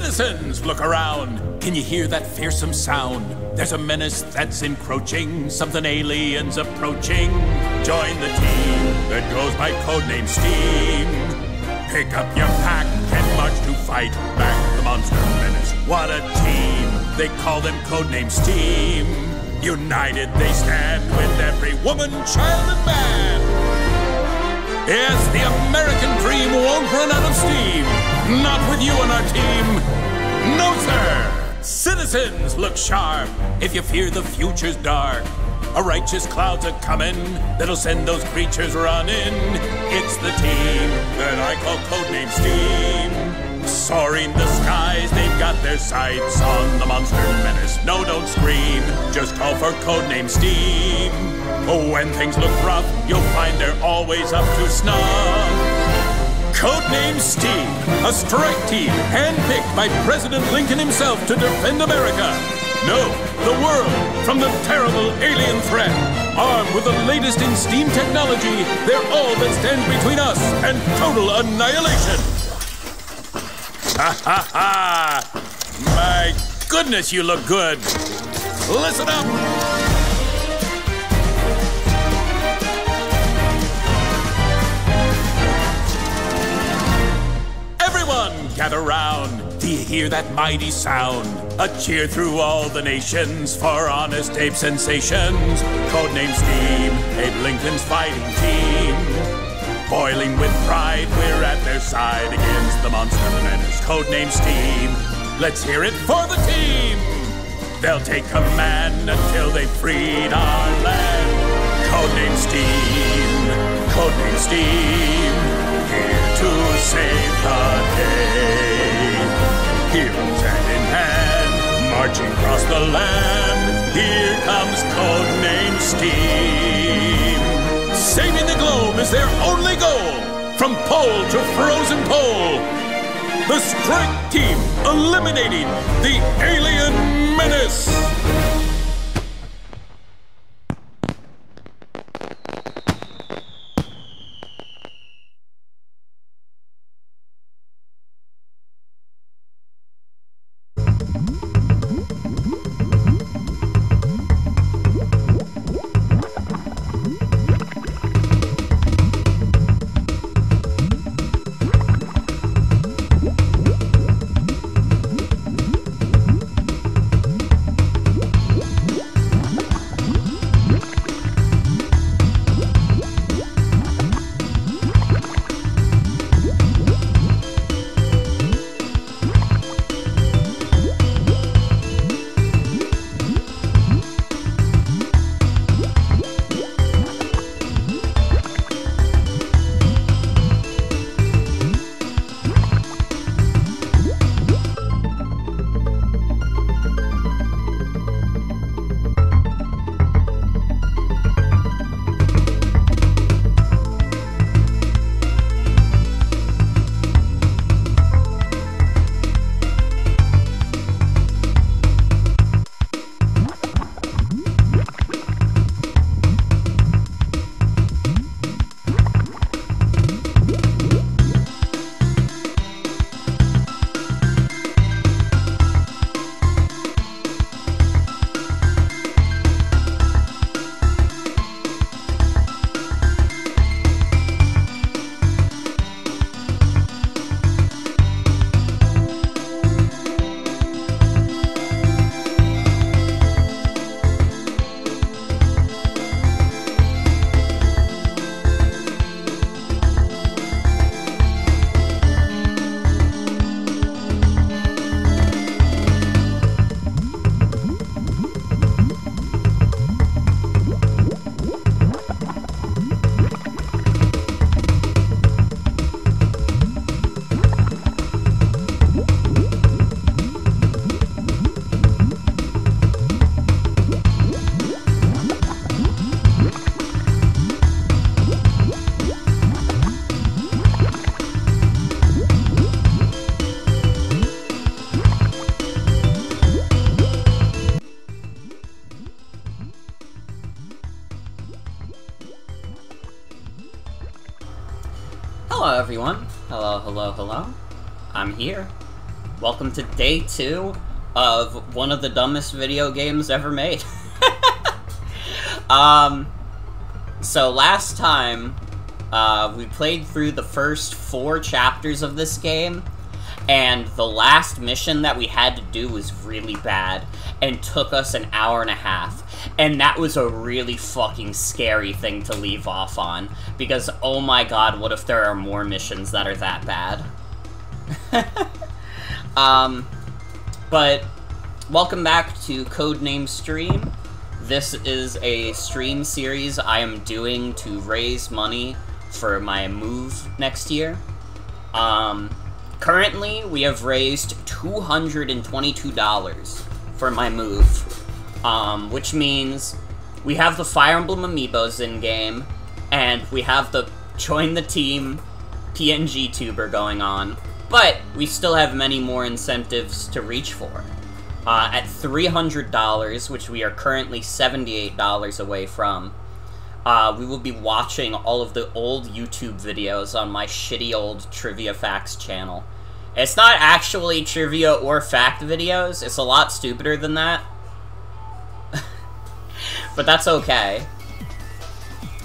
Citizens, look around. Can you hear that fearsome sound? There's a menace that's encroaching, something aliens approaching. Join the team that goes by codename S.T.E.A.M. Pick up your pack and march to fight back the monster menace. What a team! They call them codename S.T.E.A.M. United they stand with every woman, child, and man. Yes, the American dream won't run out of steam. Not with you on our team. No, sir. Citizens, look sharp if you fear the future's dark. A righteous cloud's a-comin' that'll send those creatures running. It's the team that I call codename S.T.E.A.M. Soaring the skies, they've got their sights on the monster menace. No, don't scream, just call for codename S.T.E.A.M. Oh, when things look rough, you'll find they're always up to snuff. Codename S.T.E.A.M, a strike team handpicked by President Lincoln himself to defend America. No, the world from the terrible alien threat. Armed with the latest in STEAM technology, they're all that stands between us and total annihilation. Ha ha ha! My goodness, you look good. Listen up! Gather round, do you hear that mighty sound? A cheer through all the nations for honest Abe sensations. Codename S.T.E.A.M, Abe Lincoln's fighting team. Boiling with pride, we're at their side against the monster menace. Codename S.T.E.A.M, let's hear it for the team. They'll take command until they've freed our land. Codename S.T.E.A.M, Codename S.T.E.A.M, here to save the day. Heroes hand in hand, marching across the land. Here comes codename S.T.E.A.M. Saving the globe is their only goal. From pole to frozen pole, the strike team eliminating the alien menace. Hello everyone. Hello, hello, hello. I'm here. Welcome to day 2 of one of the dumbest video games ever made. So last time, we played through the first 4 chapters of this game, and the last mission that we had to do was really bad, and took us an hour and a half. And that was a really fucking scary thing to leave off on, because oh my god, what if there are more missions that are that bad? But welcome back to Codename Stream. This is a stream series I am doing to raise money for my move next year. Currently, we have raised $222 for my move, which means we have the Fire Emblem Amiibos in-game, and we have the Join the Team PNG tuber going on, but we still have many more incentives to reach for. At $300, which we are currently $78 away from, we will be watching all of the old YouTube videos on my shitty old Trivia Facts channel. It's not actually trivia or fact videos, it's a lot stupider than that. But that's okay.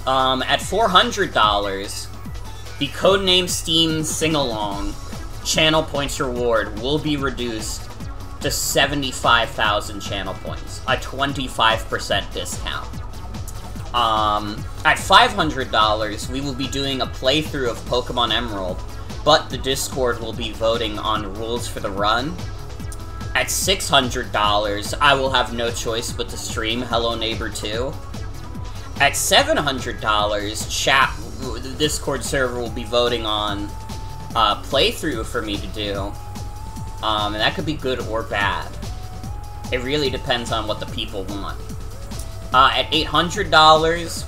At $400, the Codename S.T.E.A.M sing-along channel points reward will be reduced to 75,000 channel points, a 25% discount. At $500, we will be doing a playthrough of Pokemon Emerald, but the Discord will be voting on rules for the run. At $600, I will have no choice but to stream Hello Neighbor 2. At $700, the Discord server will be voting on a playthrough for me to do. And that could be good or bad. It really depends on what the people want. At $800,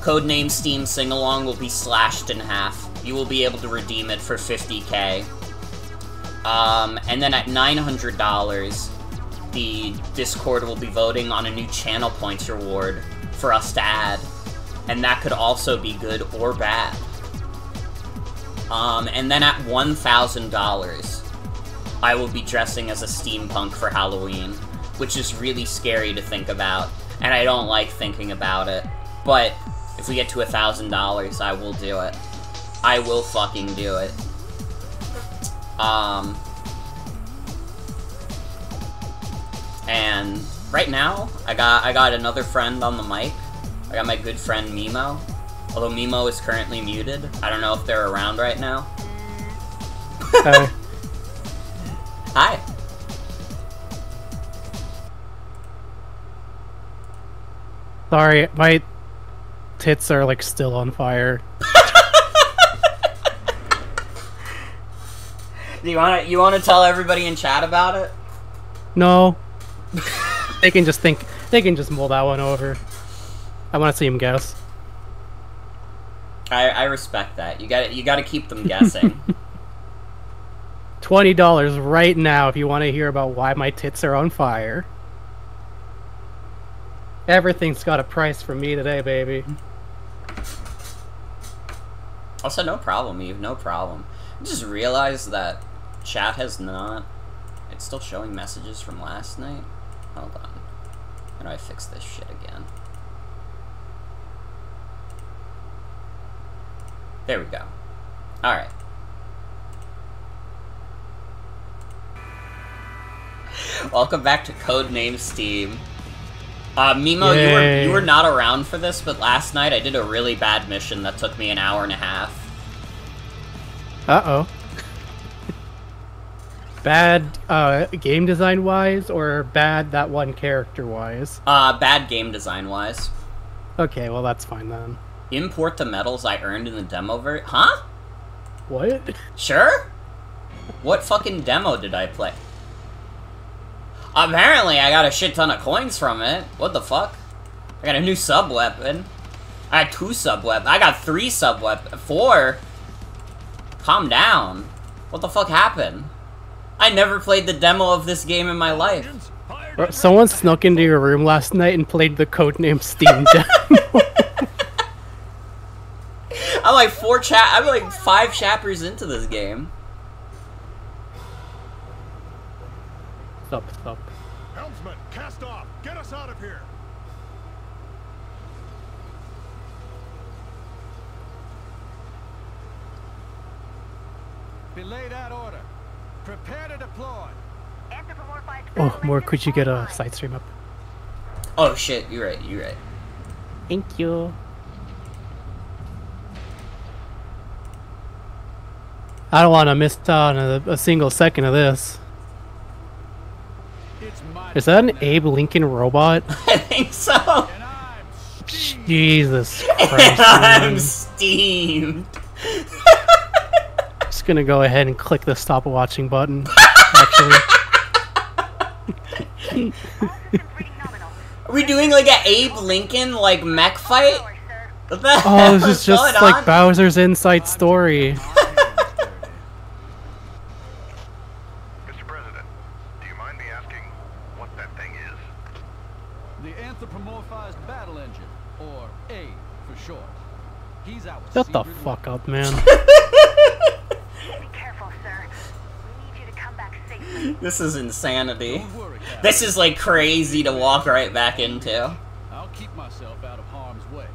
Codename S.T.E.A.M Sing-Along will be slashed in half. You will be able to redeem it for 50k. And then at $900, the Discord will be voting on a new channel points reward for us to add. And that could also be good or bad. And then at $1,000, I will be dressing as a steampunk for Halloween, which is really scary to think about, and I don't like thinking about it. But if we get to $1,000, I will do it. I will fucking do it. And right now, I got another friend on the mic. I got my good friend Mimo. Although Mimo is currently muted. I don't know if they're around right now. Hi. Hi. Sorry, my tits are like still on fire. You wanna tell everybody in chat about it? No. They can just mull that one over. I want to see them guess. I respect that. You gotta keep them guessing. $20 right now if you want to hear about why my tits are on fire. Everything's got a price for me today, baby. Also, no problem, Eve. No problem. I just realized that chat has not... It's still showing messages from last night. Hold on. How do I fix this shit again? There we go. Alright. Welcome back to Codename S.T.E.A.M. Mimo, you were not around for this, but last night I did a really bad mission that took me an hour and a half. Uh-oh. Bad, game design-wise, or bad that one character-wise? Bad game design-wise. Okay, well that's fine then. Import the medals I earned in the demo version. Huh? What? Sure? What fucking demo did I play? Apparently I got a shit ton of coins from it. What the fuck? I got a new sub-weapon. I had 2 sub-weapons. I got 3 sub-weapons. 4? Calm down. What the fuck happened? I never played the demo of this game in my life. Someone snuck into your room last night and played the Codename S.T.E.A.M demo. I'm like 5 chapters into this game. Stop, stop. Helmsman, cast off! Get us out of here! Belay that order. Prepare to deploy. Oh, more could you get a side stream up? Oh shit, you're right, you're right. Thank you. I don't want to miss out on a single second of this. Is that an Abe Lincoln robot? I think so. And I'm Steve. Jesus Christ, I'm man. steamed. Just gonna go ahead and click the stop watching button, actually. Are we doing like a Abe Lincoln like mech fight? What the Oh, hell this is just going like on? Bowser's Inside Story. Mr. President, do you mind me asking what that thing is? The anthropomorphized battle engine, or A for short. He's our Shut the secret fuck up, man. Be careful, sir. We need you to come back safely. This is insanity. Don't worry, Captain. This is like crazy to walk right back into. I'll keep myself out of harm's way.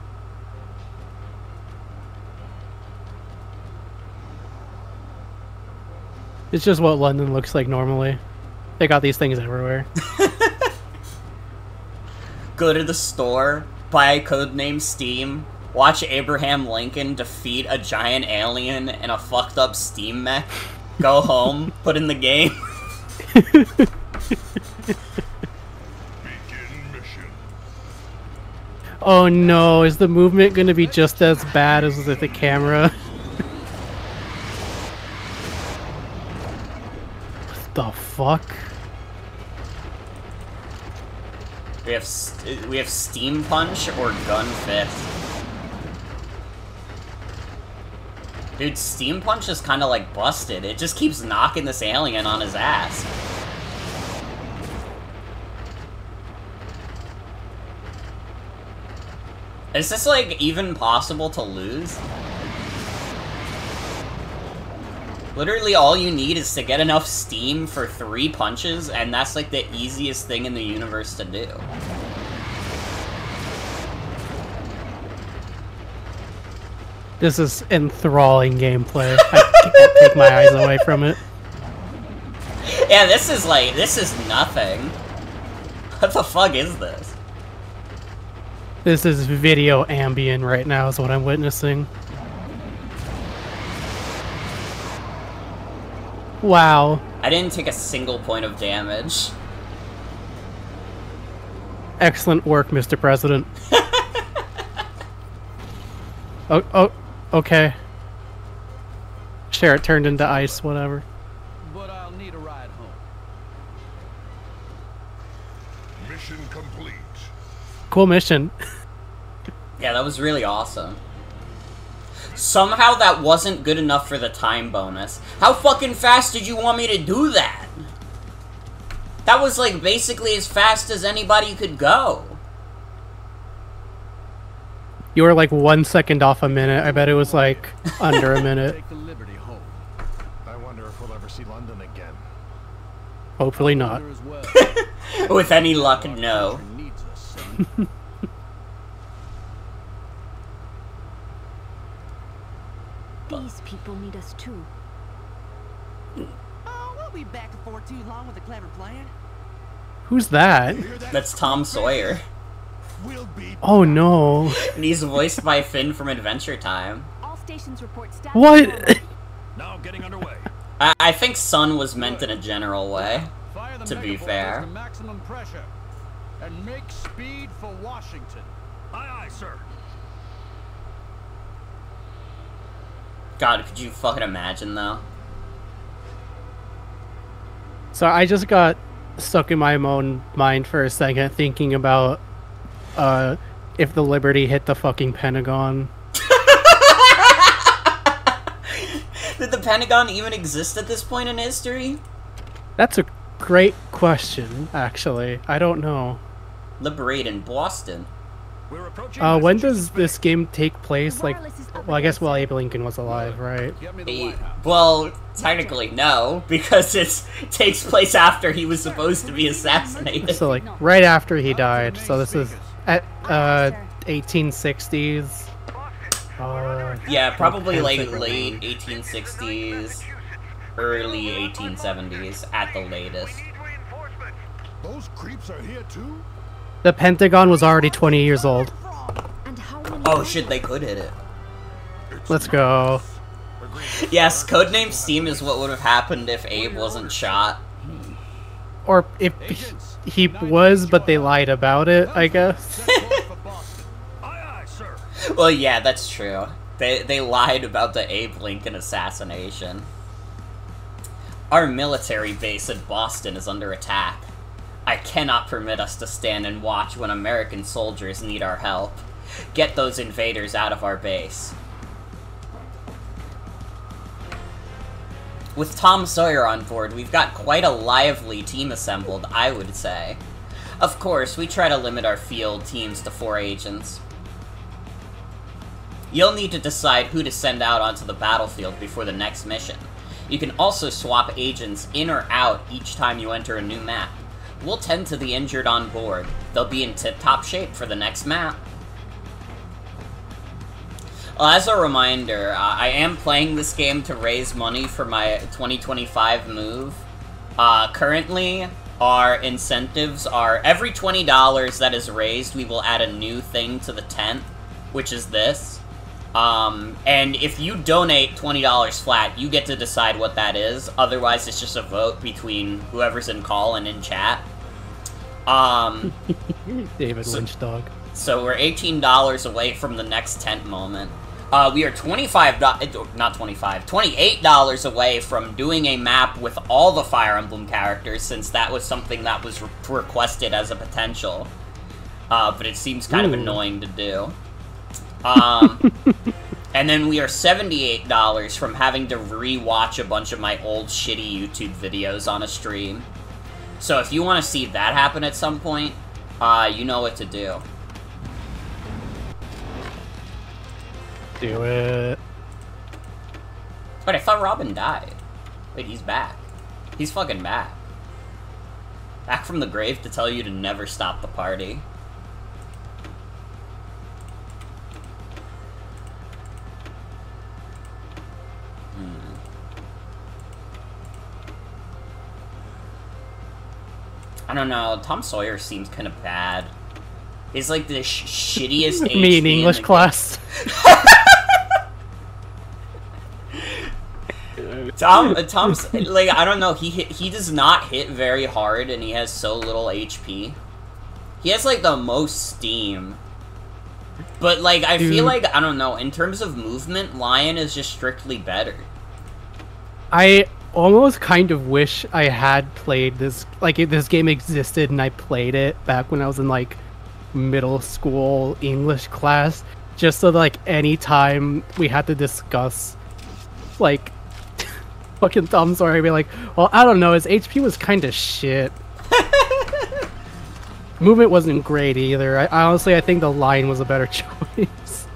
It's just what London looks like normally. They got these things everywhere. Go to the store, buy a codename S.T.E.A.M, watch Abraham Lincoln defeat a giant alien in a fucked up steam mech, go home, put in the game. Begin mission. Oh no, is the movement gonna be just as bad as with the camera? What the fuck? We have Steam Punch or Gun Fist. Dude, Steam Punch is kind of like busted. It just keeps knocking this alien on his ass. Is this like even possible to lose? Literally all you need is to get enough steam for 3 punches, and that's like the easiest thing in the universe to do. This is enthralling gameplay. I can't take my eyes away from it. Yeah, this is nothing. What the fuck is this? This is video ambient right now is what I'm witnessing. Wow. I didn't take a single point of damage. Excellent work, Mr. President. Oh, okay. Sure, it turned into ice, whatever. But I'll need a ride home. Mission complete. Cool mission. Yeah, that was really awesome. Somehow that wasn't good enough for the time bonus. How fucking fast did you want me to do that? That was like basically as fast as anybody could go. You were like 1 second off a minute. I bet it was like under a minute. Take the Liberty home. I wonder if we'll ever see London again. Hopefully not. Wonder as well. With any luck, no. Country needs us, son. These people need us too. Oh, we'll be back before too long with a clever plan. Who's that? That's Tom Sawyer. We'll be Oh no. And he's voiced by Finn from Adventure Time. All stations report status. What? now getting underway. I think Sun was meant in a general way. Fire the To be megabolters fair. to maximum pressure. And make speed for Washington. Aye, aye, sir. God, could you fucking imagine though? So I just got stuck in my own mind for a second thinking about if the Liberty hit the fucking Pentagon. Did the Pentagon even exist at this point in history? That's a great question, actually. I don't know. Liberate in Boston. We're approaching When Massachusetts does this game take place? Like, Wireless is up well, I guess ahead, while sir. Abe Lincoln was alive, right? Get me the White House. Well, technically no, because it takes place after he was supposed to be assassinated. So like right after he died. So this is at 1860s. Yeah, probably like 10 late 1860s, early 1870s at the latest. Those creeps are here too? The Pentagon was already 20 years old. And how many Oh shit, they could hit it. Let's go. Yes, codename S.T.E.A.M is what would have happened if Abe wasn't shot. Or if he was, but they lied about it, I guess. Aye, aye, sir. Well, yeah, that's true. They lied about the Abe Lincoln assassination. Our military base in Boston is under attack. I cannot permit us to stand and watch when American soldiers need our help. Get those invaders out of our base. With Tom Sawyer on board, we've got quite a lively team assembled, I would say. Of course, we try to limit our field teams to 4 agents. You'll need to decide who to send out onto the battlefield before the next mission. You can also swap agents in or out each time you enter a new map. We'll tend to the injured on board. They'll be in tip-top shape for the next map. Well, as a reminder, I am playing this game to raise money for my 2025 move. Currently, our incentives are every $20 that is raised, we will add a new thing to the tent, which is this. And if you donate $20 flat, you get to decide what that is. Otherwise, it's just a vote between whoever's in call and in chat. David Lynch dog. So we're $18 away from the next tent moment. We are $28 away from doing a map with all the Fire Emblem characters, since that was something that was requested as a potential. But it seems kind of annoying to do. And then we are $78 from having to re-watch a bunch of my old shitty YouTube videos on a stream. So if you want to see that happen at some point, you know what to do. Do it. But I thought Robin died. Wait, he's back. He's fucking back. Back from the grave to tell you to never stop the party. I don't know, Tom Sawyer seems kind of bad. He's like the shittiest HP Me in English the class. Tom's like, I don't know, he does not hit very hard and he has so little HP. He has like the most steam. But like, I feel like, I don't know, in terms of movement, Lion is just strictly better. I almost kind of wish I had played this, like if this game existed and I played it back when I was in like middle school English class, just so that, like, anytime we had to discuss like fucking Tom Sawyer, I'd be like, well, I don't know, his HP was kind of shit. Movement wasn't great either. I honestly, I think the Lion was a better choice.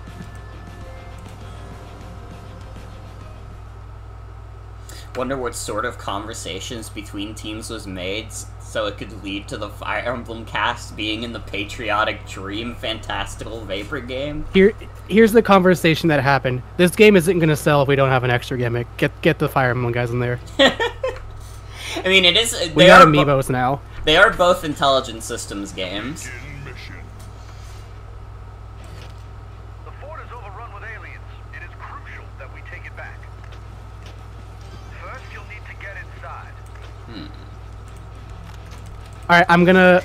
Wonder what sort of conversations between teams was made so it could lead to the Fire Emblem cast being in the patriotic dream fantastical vapor game. Here's the conversation that happened. This game isn't gonna sell if we don't have an extra gimmick. Get the Fire Emblem guys in there. I mean, it is. We got amiibos now. They are both intelligent systems games. The fort is overrun with aliens. It is crucial that we take it back. First, you'll need to get inside. Alright, I'm gonna...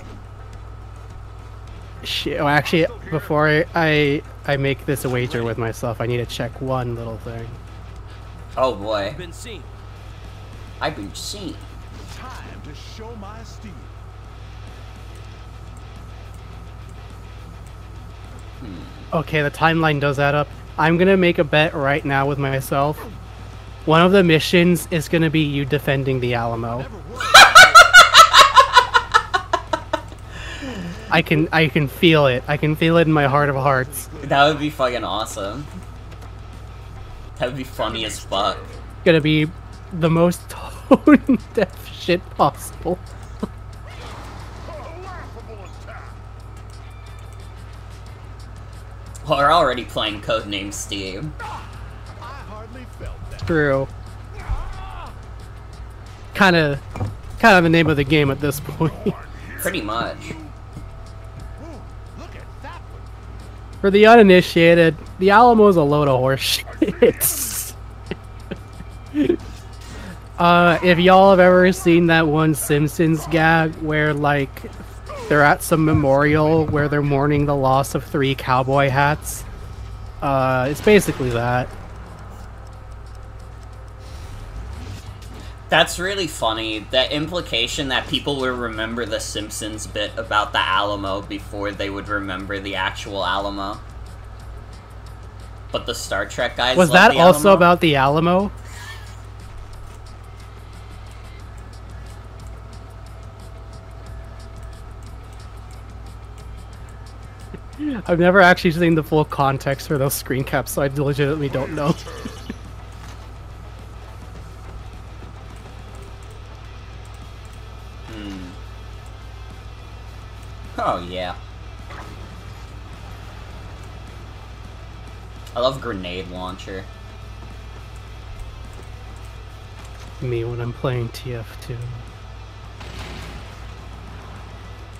Shit, well, actually, before I make this a wager with myself, I need to check one little thing. Oh boy. Been seen. I've been seen. Time to show my steel. Okay, the timeline does add up. I'm gonna make a bet right now with myself. One of the missions is gonna be you defending the Alamo. I can feel it. I can feel it in my heart of hearts. That would be fucking awesome. That would be funny as fuck. Gonna be the most tone deaf shit possible. Well, we're already playing Codename S.T.E.A.M. True. Kind of the name of the game at this point. Pretty much. For the uninitiated, the Alamo is a load of horse shit. If y'all have ever seen that one Simpsons gag where, like, they're at some memorial where they're mourning the loss of 3 cowboy hats, it's basically that. That's really funny. The implication that people would remember the Simpsons bit about the Alamo before they would remember the actual Alamo. But the Star Trek guys Was love that the also Alamo. about the Alamo? I've never actually seen the full context for those screen caps, so I legitimately don't know. Oh, yeah. I love grenade launcher. Me when I'm playing TF2.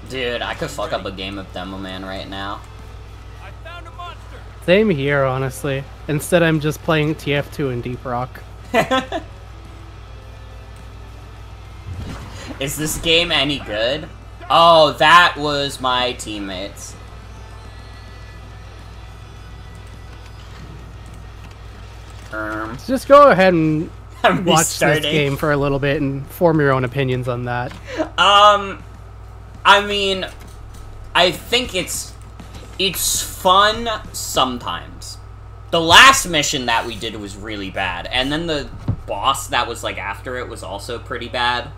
Dude, I could fuck up a game of Demo Man right now. I found a monster. Same here, honestly. Instead, I'm just playing TF2 in Deep Rock. Is this game any good? Oh, that was my teammates. So just go ahead and I'm watch this restarting. game for a little bit and form your own opinions on that. I mean, I think it's fun sometimes. The last mission that we did was really bad, and then the boss that was, like, after it was also pretty bad.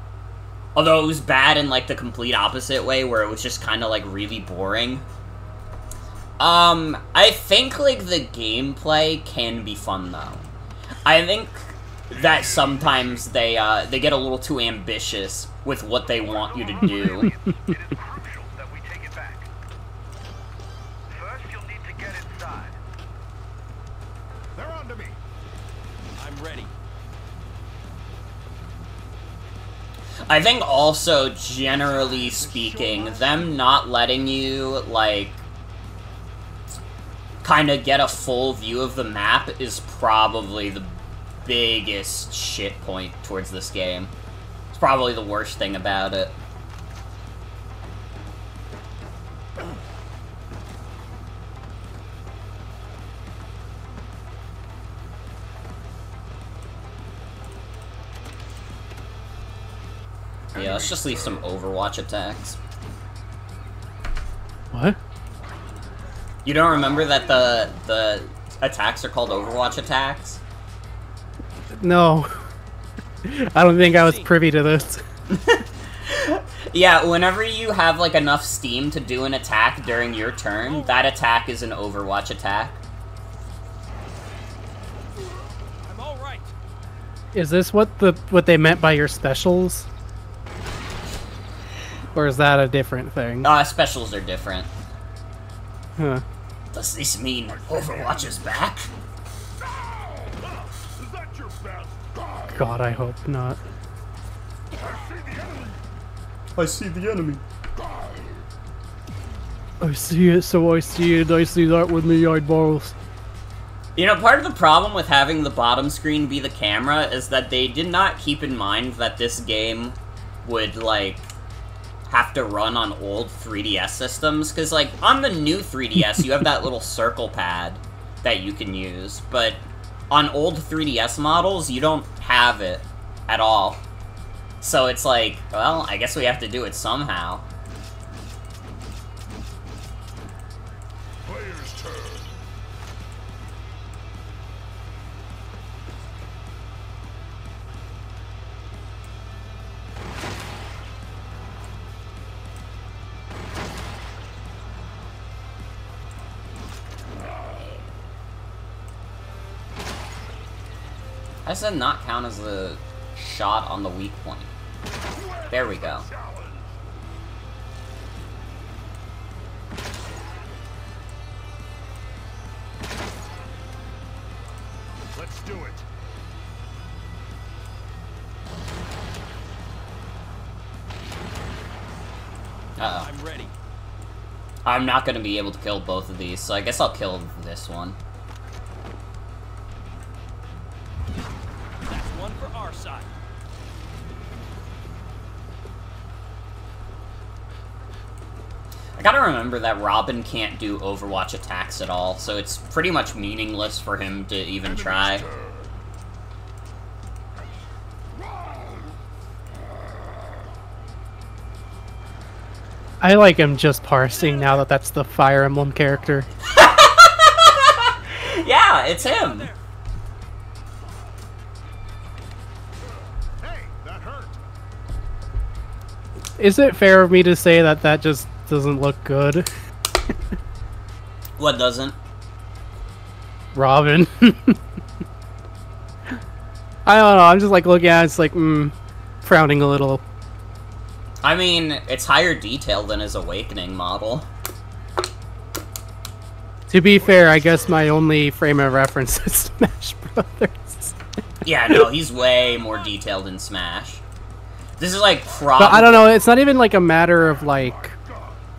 Although it was bad in, like, the complete opposite way, where it was just kind of, like, really boring. I think, like, the gameplay can be fun, though. I think that sometimes they get a little too ambitious with what they want you to do. It is crucial that we take it back. First, you'll need to get inside. They're on to me. I'm ready. I think also, generally speaking, them not letting you, like, kind of get a full view of the map is probably the biggest shit point towards this game. It's probably the worst thing about it. Yeah, let's just leave some Overwatch attacks. What? You don't remember that the attacks are called Overwatch attacks? No. I don't think I was privy to this. Yeah, whenever you have, like, enough steam to do an attack during your turn, that attack is an Overwatch attack. I'm all right. Is this what they meant by your specials? Or is that a different thing? Specials are different. Huh. Does this mean Overwatch is back? Is that your best? God, I hope not. I see the enemy. I see it, so I see it. I see that with me eyeballs. You know, part of the problem with having the bottom screen be the camera is that they did not keep in mind that this game would, like, have to run on old 3DS systems, because, like, on the new 3DS, you have that little circle pad that you can use, but on old 3DS models, you don't have it at all. So it's like, well, I guess we have to do it somehow. Player's turn. How does that not count as a shot on the weak point? There we go. Let's do it. Uh-oh. I'm ready. I'm not gonna be able to kill both of these, so I guess I'll kill this one. That's one for our side. I gotta remember that Robin can't do Overwatch attacks at all, so it's pretty much meaningless for him to even try. I like him just parsing now that that's the Fire Emblem character. Yeah, it's him! Hey, that hurt. Is it fair of me to say that that just doesn't look good? What doesn't? Robin. I don't know, I'm just like looking at it, it's like, frowning a little. I mean, it's higher detail than his Awakening model. To be fair, I guess my only frame of reference is Smash Brothers. Yeah, no, he's way more detailed in Smash. This is like probably... But I don't know, it's not even like a matter of like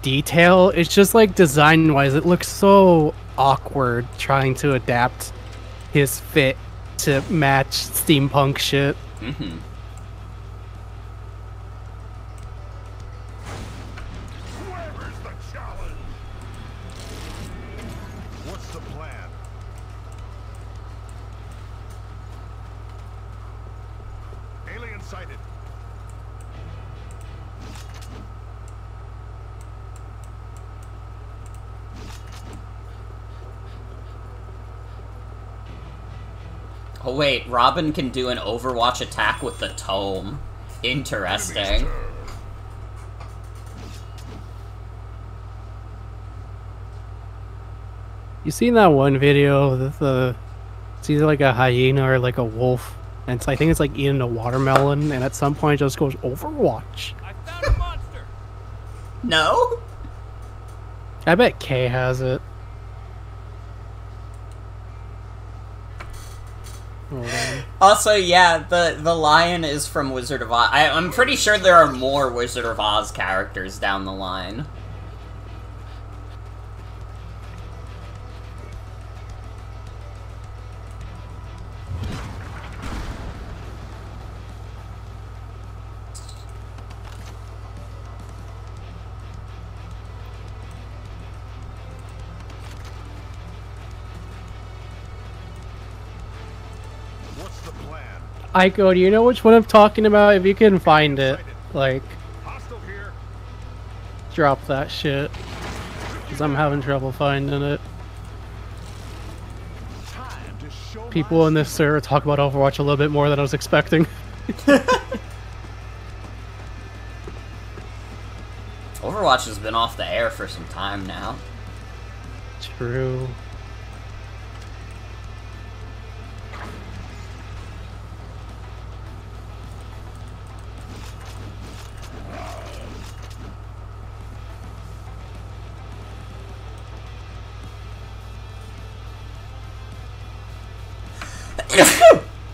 detail, it's just like design-wise, it looks so awkward trying to adapt his fit to match steampunk shit. Mm-hmm. Where's the challenge? What's the plan? Alien sighted. Oh wait, Robin can do an Overwatch attack with the tome. Interesting. You seen that one video with it's either like a hyena or like a wolf, and I think it's like eating a watermelon, and at some point it just goes Overwatch. I found a monster. No? I bet Kay has it. Hold on. Also, yeah, the lion is from Wizard of Oz. I'm pretty sure there are more Wizard of Oz characters down the line. What's the plan? Aiko, do you know which one I'm talking about? If you can find it, like, Hostile here. drop that shit. Because I'm having trouble finding it. Time to show People in this server talk about Overwatch a little bit more than I was expecting. Overwatch has been off the air for some time now. True.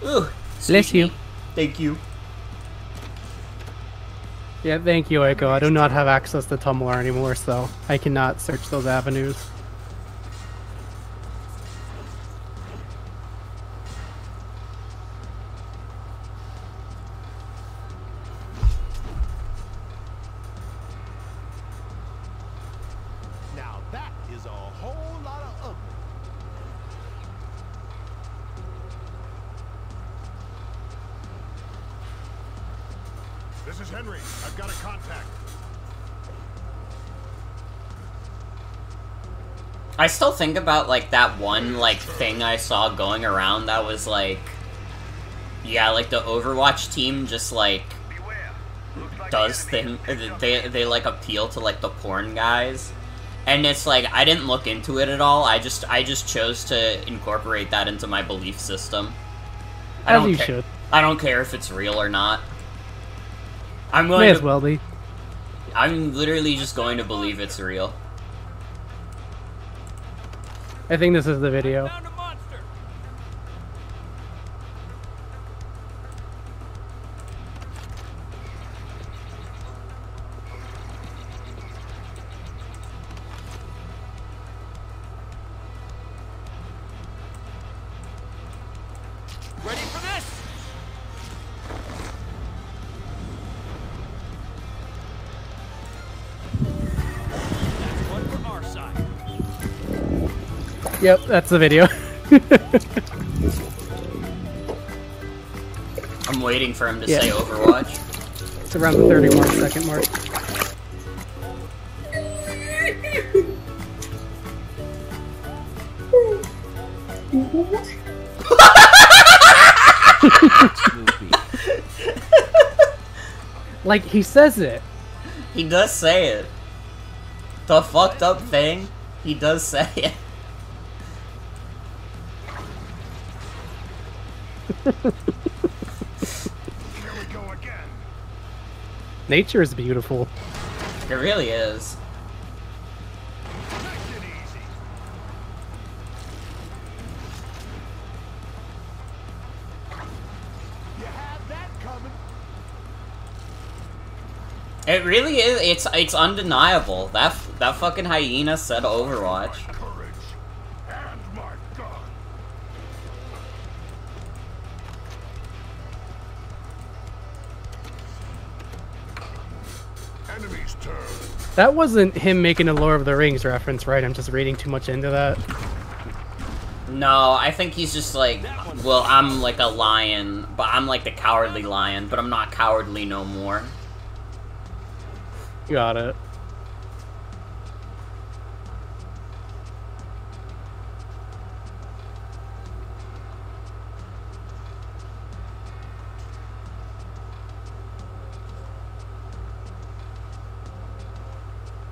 Ooh, Bless you. Thank you. Yeah, thank you, Aiko. I do not have access to Tumblr anymore, so I cannot search those avenues. Now that is a whole lot of ugly. This is Henry. I've got a contact. I still think about, like, that one, like, thing I saw going around that was, like... Yeah, like, the Overwatch team just, like, Beware. Looks like does the enemy thing... has picked up They, like, appeal to, like, the porn guys. And it's like, I didn't look into it at all, I just chose to incorporate that into my belief system. As you should. I don't care if it's real or not. I'm going May to, as well be. I'm literally just going to believe it's real. I think this is the video. Found a monster. Ready for this? That's one for our side. Yep, that's the video. I'm waiting for him to Yeah. say Overwatch. It's around the 31-second mark. Like, he says it. He does say it. The fucked up thing, he does say it. Here we go again. Nature is beautiful. It really is. Nice and easy. You had that coming. It really is. It's undeniable. That fucking hyena said Overwatch. Courage and my gun. Enemy's turn. That wasn't him making a Lord of the Rings reference, right? I'm just reading too much into that. No, I think he's just like, well, I'm like a lion, but I'm like the cowardly lion, but I'm not cowardly no more. Got it.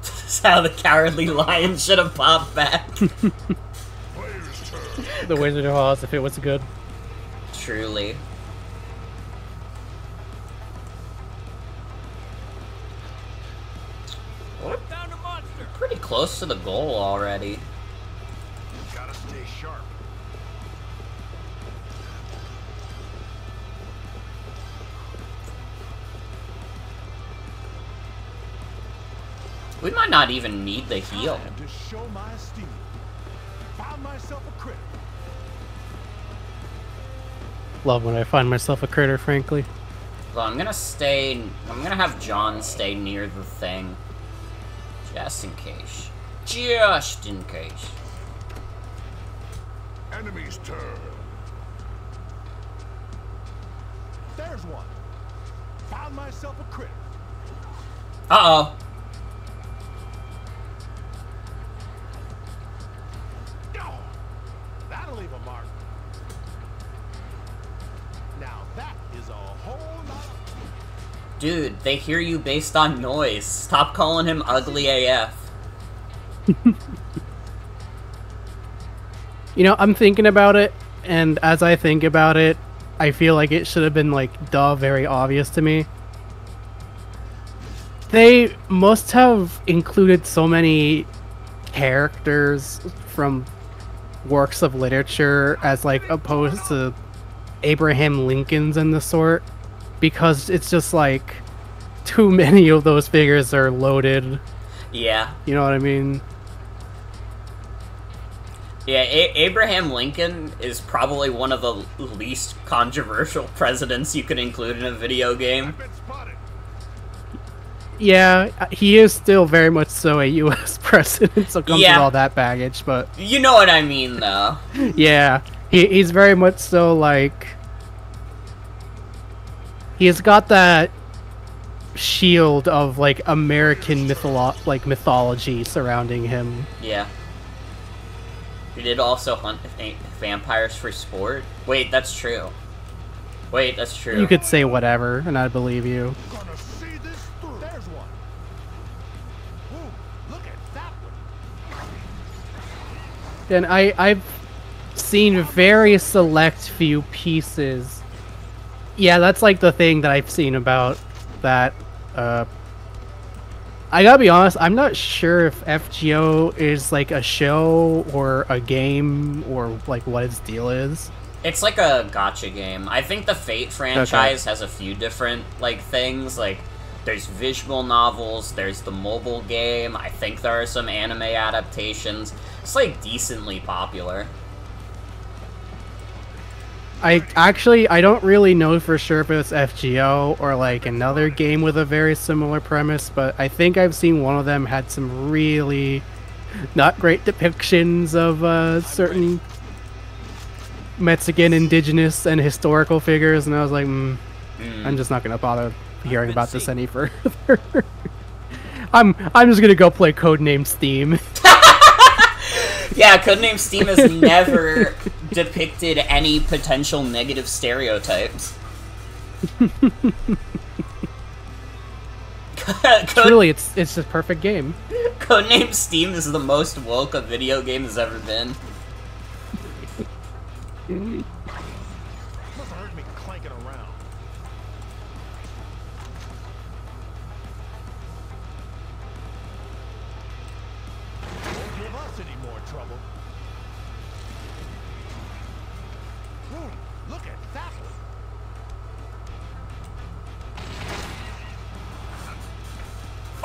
That's how the cowardly lion should have popped back. Player's turn. The Wizard of Oz, if it was good. Truly. Found a monster. Pretty close to the goal already. Gotta stay sharp. We might not even need the heal. Time to show my esteem. Found myself a critter. Love when I find myself a critter, frankly. Well, I'm gonna have John stay near the thing. Just in case. Just in case. Enemy's turn. There's one. Found myself a critter. Uh-oh. Oh, that'll leave a mark. Now that is a whole lot of... Dude, they hear you based on noise. Stop calling him ugly AF. You know, I'm thinking about it, and as I think about it, I feel like it should have been, like, very obvious to me. They must have included so many characters from works of literature as, like, opposed to Abraham Lincoln's and the sort, because it's just, like, too many of those figures are loaded. Yeah. You know what I mean? Yeah, Abraham Lincoln is probably one of the least controversial presidents you could include in a video game. I've been spotted. Yeah, he is still very much so a U.S. president, so comes Yeah. with all that baggage, but You know what I mean, though. yeah, he's very much so, like, he's got that shield of, like, American mythology surrounding him. Yeah. He did also hunt vampires for sport. Wait, that's true. Wait, that's true. You could say whatever, and I'd believe you. Gonna see this through. There's one. Ooh, look at that one. And I've seen very select few pieces Yeah, that's like the thing that I've seen about that. I gotta be honest, I'm not sure if FGO is like a show or a game or like what its deal is. It's like a gacha game. I think the Fate franchise has a few different, like, things. Like, there's visual novels, there's the mobile game, I think there are some anime adaptations. It's, like, decently popular. I don't really know for sure if it's FGO or like another game with a very similar premise, but I think I've seen one of them had some really not great depictions of certain Mexican, indigenous, and historical figures, and I was like, I'm just not gonna bother hearing about this any further. I'm just gonna go play Codename S.T.E.A.M. Yeah, Codename S.T.E.A.M has never depicted any potential negative stereotypes. Truly, it's a perfect game. Codename S.T.E.A.M is the most woke a video game has ever been. Must have heard me clanking around. Won't give us any more trouble. Look at that one.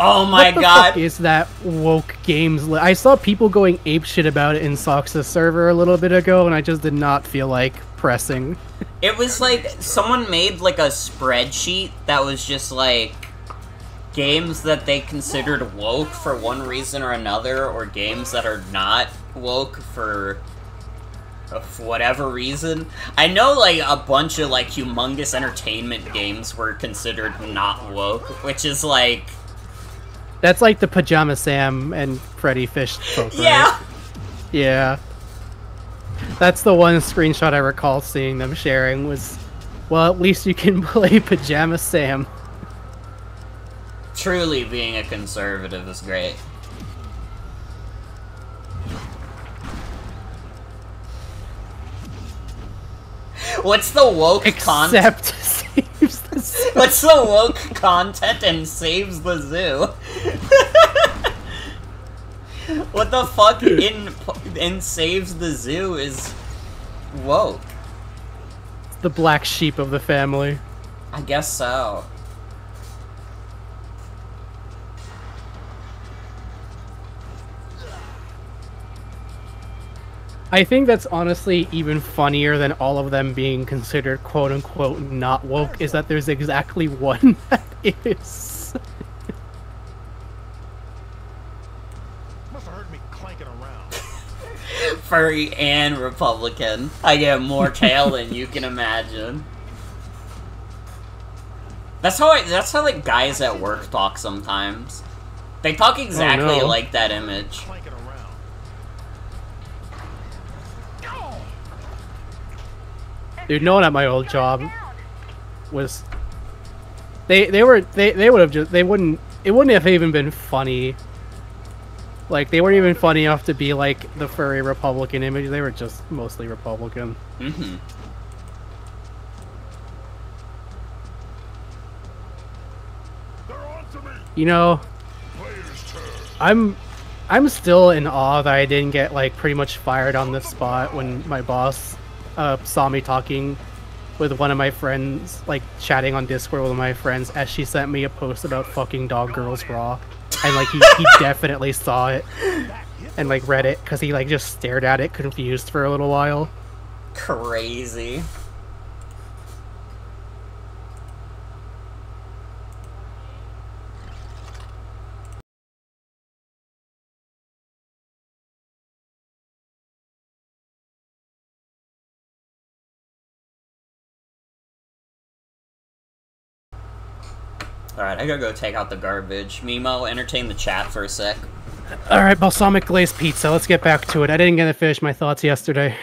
Oh my What the god. fuck is that woke games? I saw people going apeshit about it in Sox's server a little bit ago, and I just did not feel like pressing. It was like, someone made like a spreadsheet that was just like, games that they considered woke for one reason or another, or games that are not woke for whatever reason. I know like a bunch of like humongous entertainment games were considered not woke, which is like... That's like the Pajama Sam and Freddy Fish folk, right? Yeah! Yeah. That's the one screenshot I recall seeing them sharing was, well, at least you can play Pajama Sam. Truly being a conservative is great. What's the woke content? Except saves the zoo. What's the woke content and saves the zoo? What the fuck in saves the zoo is woke? The black sheep of the family. I guess so. I think that's honestly even funnier than all of them being considered quote-unquote not woke, is that there's exactly one that is. Must have heard me clanking around. Furry and Republican. I get more tail than you can imagine. That's how like guys at work talk sometimes. They talk exactly no. like that image. Clanking around. Dude, no one at my old job was. They would have just, it wouldn't have even been funny. Like, they weren't even funny enough to be like the furry Republican image. They were just mostly Republican. Mm-hmm. They're on to me. You know, Player's turn. I'm still in awe that I didn't get like pretty much fired on the spot when my boss saw me talking with one of my friends, like chatting on Discord with one of my friends, as she sent me a post about fucking Dog Girls Raw, and like he definitely saw it and like read it because he like just stared at it confused for a little while. Crazy. Alright, I gotta go take out the garbage. Mimo, entertain the chat for a sec. Alright, balsamic glazed pizza, let's get back to it. I didn't get to finish my thoughts yesterday.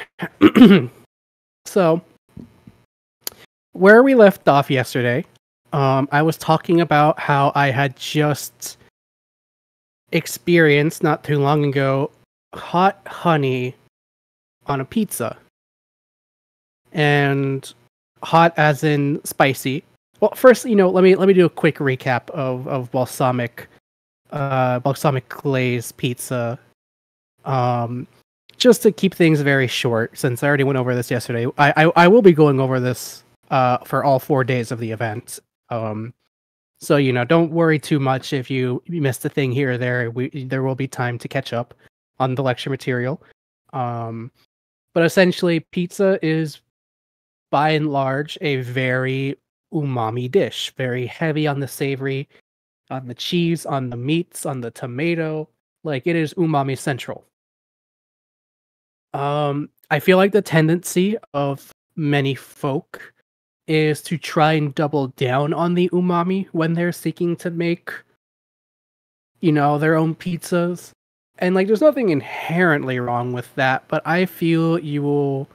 So, where we left off yesterday, I was talking about how I had just experienced, not too long ago, hot honey on a pizza. And hot as in spicy. Well, first, let me do a quick recap of balsamic glaze pizza. Just to keep things very short, since I already went over this yesterday, I will be going over this for all 4 days of the event. So don't worry too much if you missed a thing here or there. There will be time to catch up on the lecture material. But essentially, pizza is by and large a very umami dish, very heavy on the savory, on the cheese, on the meats, on the tomato. Like, it is umami central. I feel like the tendency of many folk is to try and double down on the umami when they're seeking to make, their own pizzas. And like, there's nothing inherently wrong with that, but I feel you will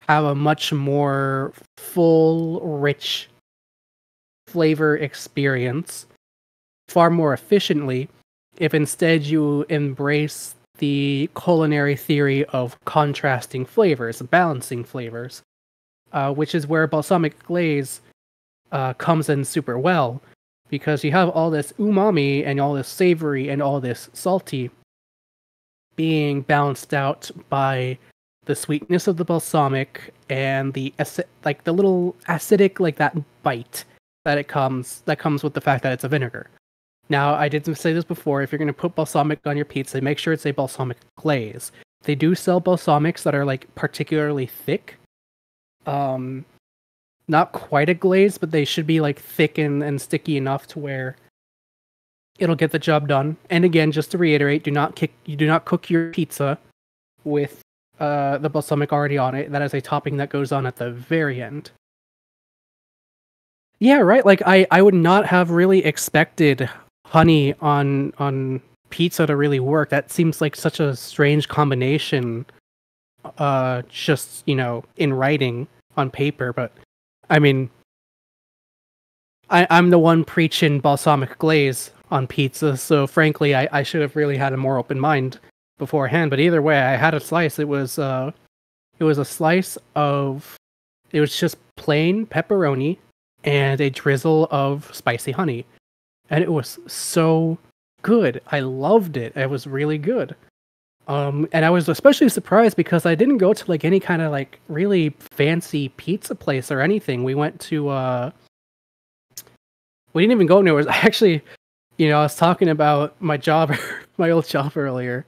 have a much more full, rich flavor experience far more efficiently if instead you embrace the culinary theory of contrasting flavors, balancing flavors, which is where balsamic glaze comes in super well, because you have all this umami and all this savory and all this salty being balanced out by the sweetness of the balsamic and the little acidic, like that bite that comes with the fact that it's a vinegar. Now, I did say this before, if you're going to put balsamic on your pizza, make sure it's a balsamic glaze. They do sell balsamics that are like particularly thick. Not quite a glaze, but they should be like thick and sticky enough to where it'll get the job done. And again, just to reiterate, do not cook your pizza with the balsamic already on it. That is a topping that goes on at the very end. Yeah, right. Like I would not have really expected honey on pizza to really work. That seems like such a strange combination. Just in writing on paper, but I mean, I'm the one preaching balsamic glaze on pizza, so frankly, I should have really had a more open mind beforehand. But either way, I had a slice. It was a slice of, it was just plain pepperoni and a drizzle of spicy honey, and it was so good. I loved it. It was really good. And I was especially surprised because I didn't go to like any kind of like really fancy pizza place or anything. We went to we didn't even go anywhere. I actually, I was talking about my job, my old job earlier.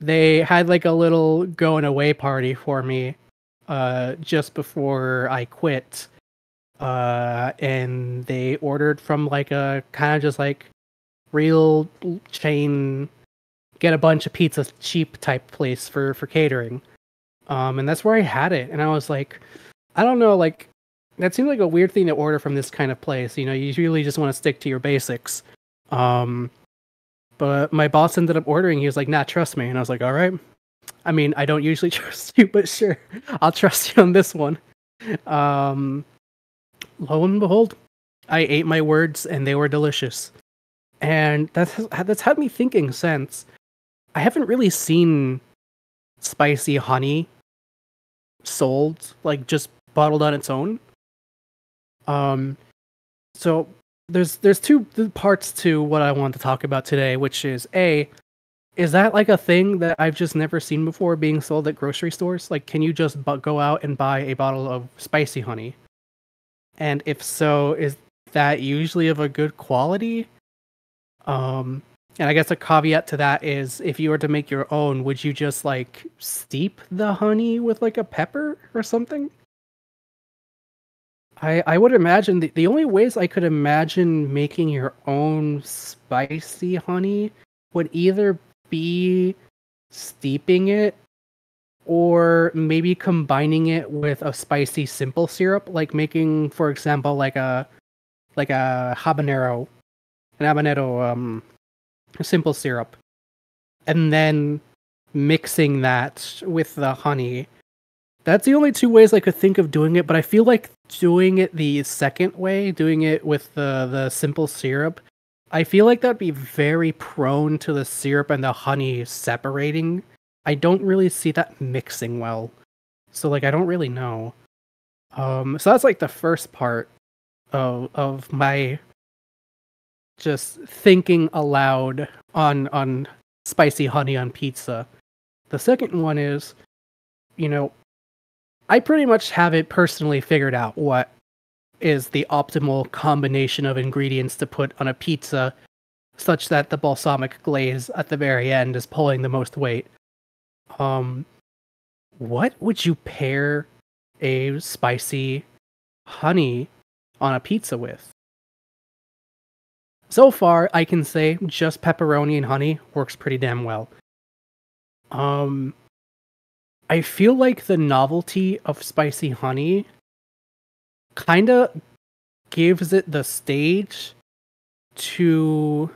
They had like a little going away party for me just before I quit. And they ordered from like a kind of just like real chain, get a bunch of pizza cheap type place for catering. And that's where I had it. And I was like, I don't know, like, that seemed like a weird thing to order from this kind of place. You really just want to stick to your basics. But my boss ended up ordering. He was like, nah, trust me. And I was like, all right. I mean, I don't usually trust you, but sure, I'll trust you on this one. Lo and behold, I ate my words and they were delicious. And that's had me thinking since. I haven't really seen spicy honey sold, like just bottled on its own. So there's two parts to what I want to talk about today, which is is that like a thing that I've just never seen before being sold at grocery stores? Like, can you just go out and buy a bottle of spicy honey? And if so, is that usually of a good quality? And I guess a caveat to that is, if you were to make your own, would you just like steep the honey with like a pepper or something? I would imagine the only ways I could imagine making your own spicy honey would either be steeping it or maybe combining it with a spicy simple syrup, like making, for example, like a habanero simple syrup, and then mixing that with the honey. That's the only two ways I could think of doing it, but I feel like doing it the second way, doing it with the simple syrup, I feel like that'd be very prone to the syrup and the honey separating. I don't really see that mixing well. So like I don't really know. So that's like the first part of my just thinking aloud on spicy honey on pizza. The second one is, you know, I pretty much have it personally figured out what is the optimal combination of ingredients to put on a pizza such that the balsamic glaze at the very end is pulling the most weight. What would you pair a spicy honey on a pizza with? So far, I can say just pepperoni and honey works pretty damn well. I feel like the novelty of spicy honey kind of gives it the stage to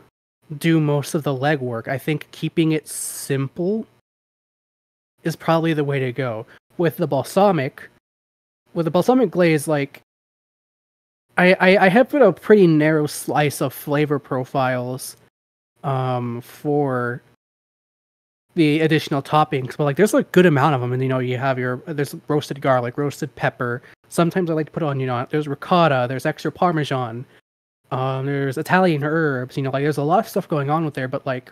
do most of the legwork. I think keeping it simple is probably the way to go. With the balsamic glaze, like I have put a pretty narrow slice of flavor profiles for the additional toppings, but like there's a good amount of them, and you have there's roasted garlic, roasted pepper. Sometimes I like to put on, there's ricotta, there's extra parmesan, there's Italian herbs, like there's a lot of stuff going on with there, but like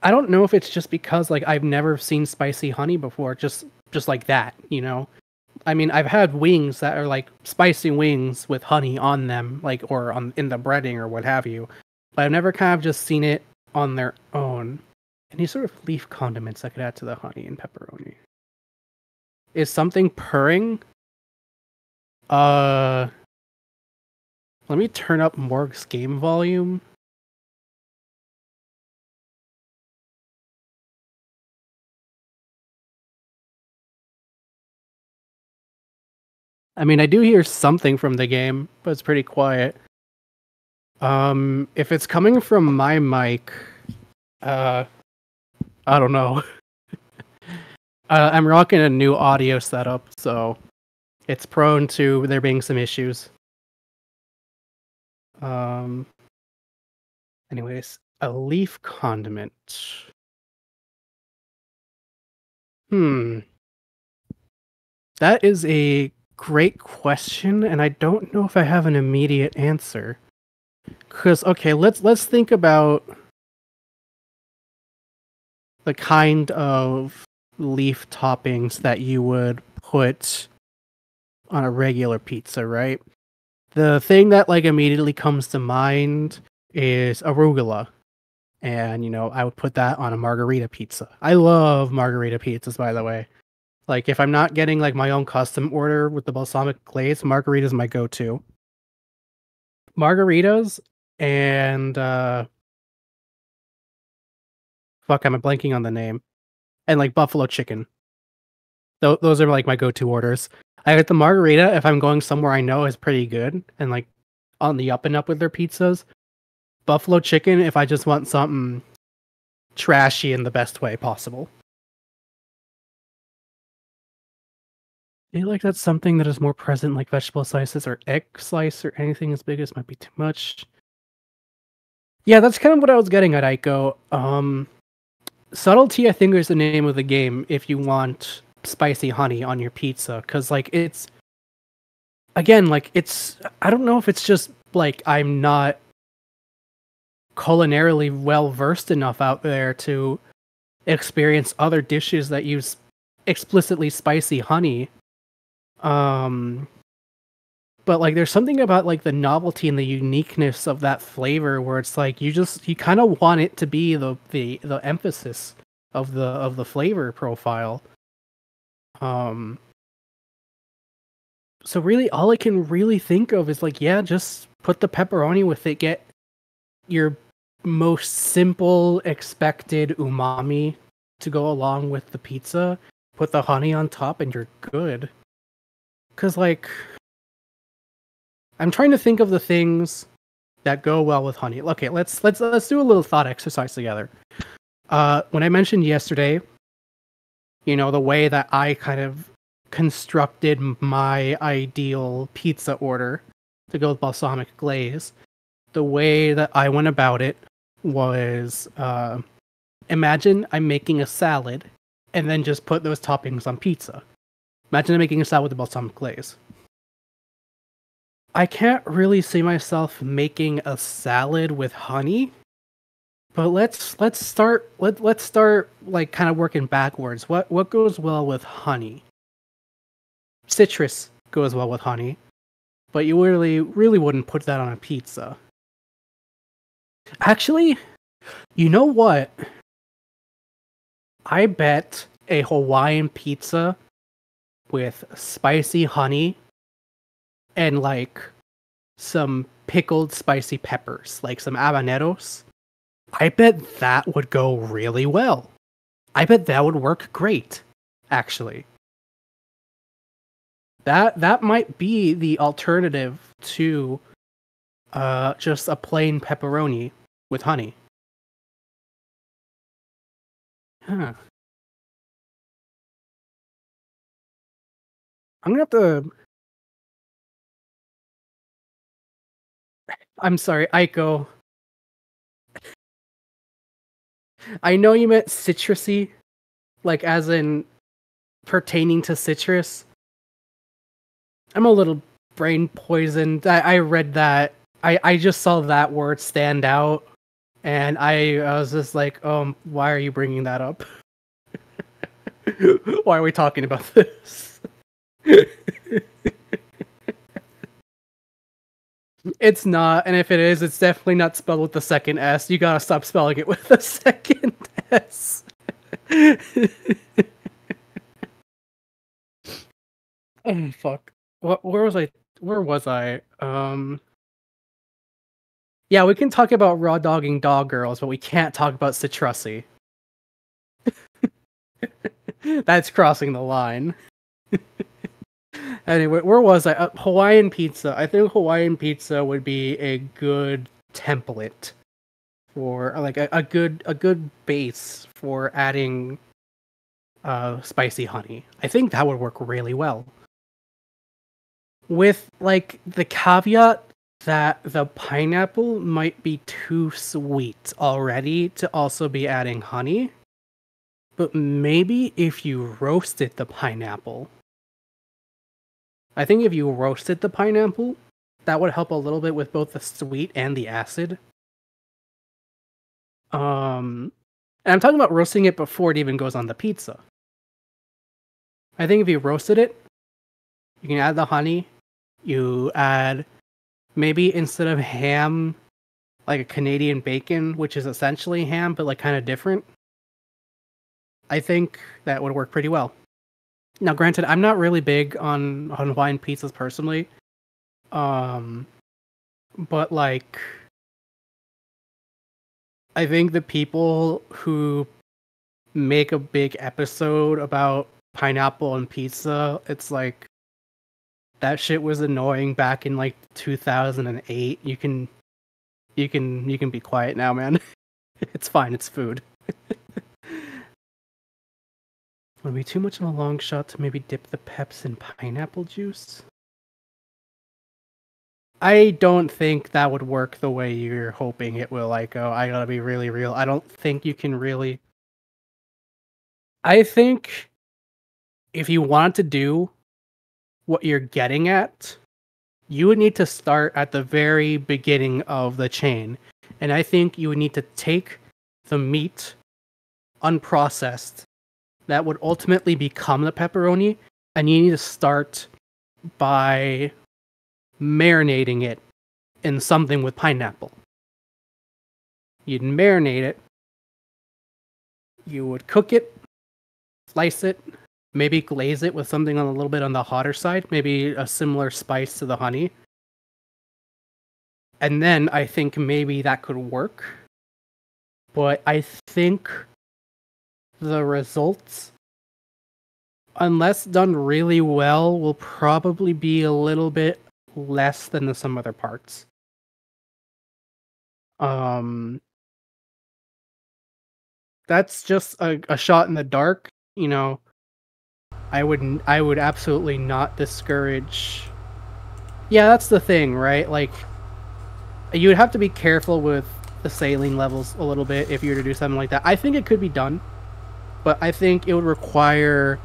I don't know if it's just because like I've never seen spicy honey before, just like that, I mean, I've had wings that are like spicy wings with honey on them, like or in the breading or what have you, but I've never kind of just seen it on their own. Any sort of leaf condiments I could add to the honey and pepperoni? Is something purring? Let me turn up Morg's game volume. I mean, I do hear something from the game, but it's pretty quiet. If it's coming from my mic, I don't know. I'm rocking a new audio setup, so it's prone to there being some issues. Anyways, a leaf condiment. That is a great question, and I don't know if I have an immediate answer. Because okay, let's think about the kind of leaf toppings that you would put on a regular pizza, right? The thing that like immediately comes to mind is arugula. And I would put that on a margarita pizza. I love margarita pizzas, by the way. Like if I'm not getting like my own custom order with the balsamic glaze, margarita is my go-to. Margaritas and fuck, I'm blanking on the name. And like buffalo chicken. Those are like my go-to orders. I get the margarita if I'm going somewhere I know is pretty good and like on the up and up with their pizzas. Buffalo chicken if I just want something trashy in the best way possible. I feel like that's something that is more present, like vegetable slices or egg slice or anything as big as might be too much. Yeah, that's kind of what I was getting at, Aiko. Subtlety, I think, is the name of the game if you want spicy honey on your pizza, because like it's again like it's I don't know if it's just like I'm not culinarily well versed enough out there to experience other dishes that use explicitly spicy honey. But like there's something about like the novelty and the uniqueness of that flavor where it's like you kind of want it to be the emphasis of the flavor profile. So really all I can really think of is like, yeah, just put the pepperoni with it, get your most simple expected umami to go along with the pizza, put the honey on top, and you're good. Cause like I'm trying to think of the things that go well with honey. Okay, let's do a little thought exercise together. When I mentioned yesterday, the way that I kind of constructed my ideal pizza order to go with balsamic glaze, the way that I went about it was imagine I'm making a salad and then just put those toppings on pizza. Imagine making a salad with the balsamic glaze. I can't really see myself making a salad with honey, but let's start like kind of working backwards. What goes well with honey? Citrus goes well with honey, but you really wouldn't put that on a pizza. Actually, you know what? I bet a Hawaiian pizza with spicy honey and like some pickled spicy peppers, like some habaneros, I bet that would go really well. I bet that would work great, actually. That might be the alternative to just a plain pepperoni with honey. Huh. I'm gonna have to. I'm sorry, Aiko. I know you meant citrusy, like as in pertaining to citrus. I'm a little brain poisoned. I read that. I just saw that word stand out, and I was just like, why are you bringing that up? Why are we talking about this? It's not, and if it is, it's definitely not spelled with the second S. You gotta stop spelling it with the second S. Oh fuck. Where was I? Yeah, we can talk about raw dogging dog girls, but we can't talk about citrusy. That's crossing the line. Anyway, where was I? Hawaiian pizza. I think Hawaiian pizza would be a good template for like a good base for adding spicy honey. I think that would work really well. With like the caveat that the pineapple might be too sweet already to also be adding honey. But maybe if you roasted the pineapple. I think if you roasted the pineapple, that would help a little bit with both the sweet and the acid. And I'm talking about roasting it before it even goes on the pizza. I think if you roasted it, you can add the honey. You add maybe instead of ham, like a Canadian bacon, which is essentially ham, but like kind of different. I think that would work pretty well. Now, granted, I'm not really big on Hawaiian pizzas personally. But like, I think the people who make a big episode about pineapple and pizza, it's like, that shit was annoying back in like 2008. You can be quiet now, man. It's fine. It's food. Would it be too much of a long shot to maybe dip the peps in pineapple juice? I don't think that would work the way you're hoping it will, Aiko. I gotta be really real. I don't think you can really. I think if you want to do what you're getting at, you would need to start at the very beginning of the chain. And I think you would need to take the meat, unprocessed, that would ultimately become the pepperoni, and you need to start by marinating it in something with pineapple. You'd marinate it, you would cook it, slice it, maybe glaze it with something a little bit on the hotter side, maybe a similar spice to the honey. And then I think maybe that could work. But I think the results, unless done really well, will probably be a little bit less than the some other parts. That's just a shot in the dark, you know. I would absolutely not discourage. Yeah, that's the thing, right? Like, you would have to be careful with the saline levels a little bit if you were to do something like that. I think it could be done, but I think it would require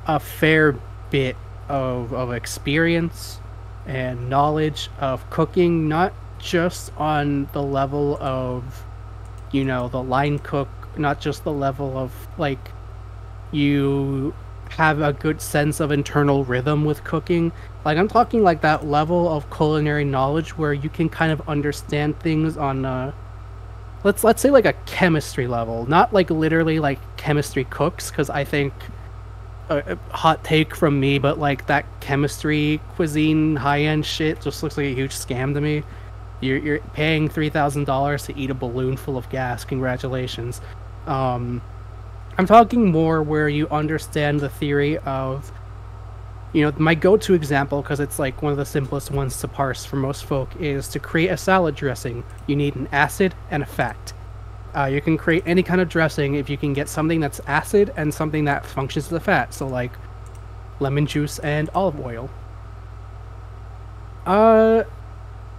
a fair bit of experience and knowledge of cooking, not just on the level of, you know, the line cook, not just the level of, like, you have a good sense of internal rhythm with cooking. Like, I'm talking like that level of culinary knowledge where you can kind of understand things on let's say like a chemistry level, not like literally like chemistry cooks, because I think a hot take from me, but like that chemistry cuisine high-end shit just looks like a huge scam to me. You're paying $3,000 to eat a balloon full of gas. Congratulations. I'm talking more where you understand the theory of, you know, my go-to example, because it's like one of the simplest ones to parse for most folk, is to create a salad dressing. You need an acid and a fat. You can create any kind of dressing if you can get something that's acid and something that functions as a fat. So like lemon juice and olive oil.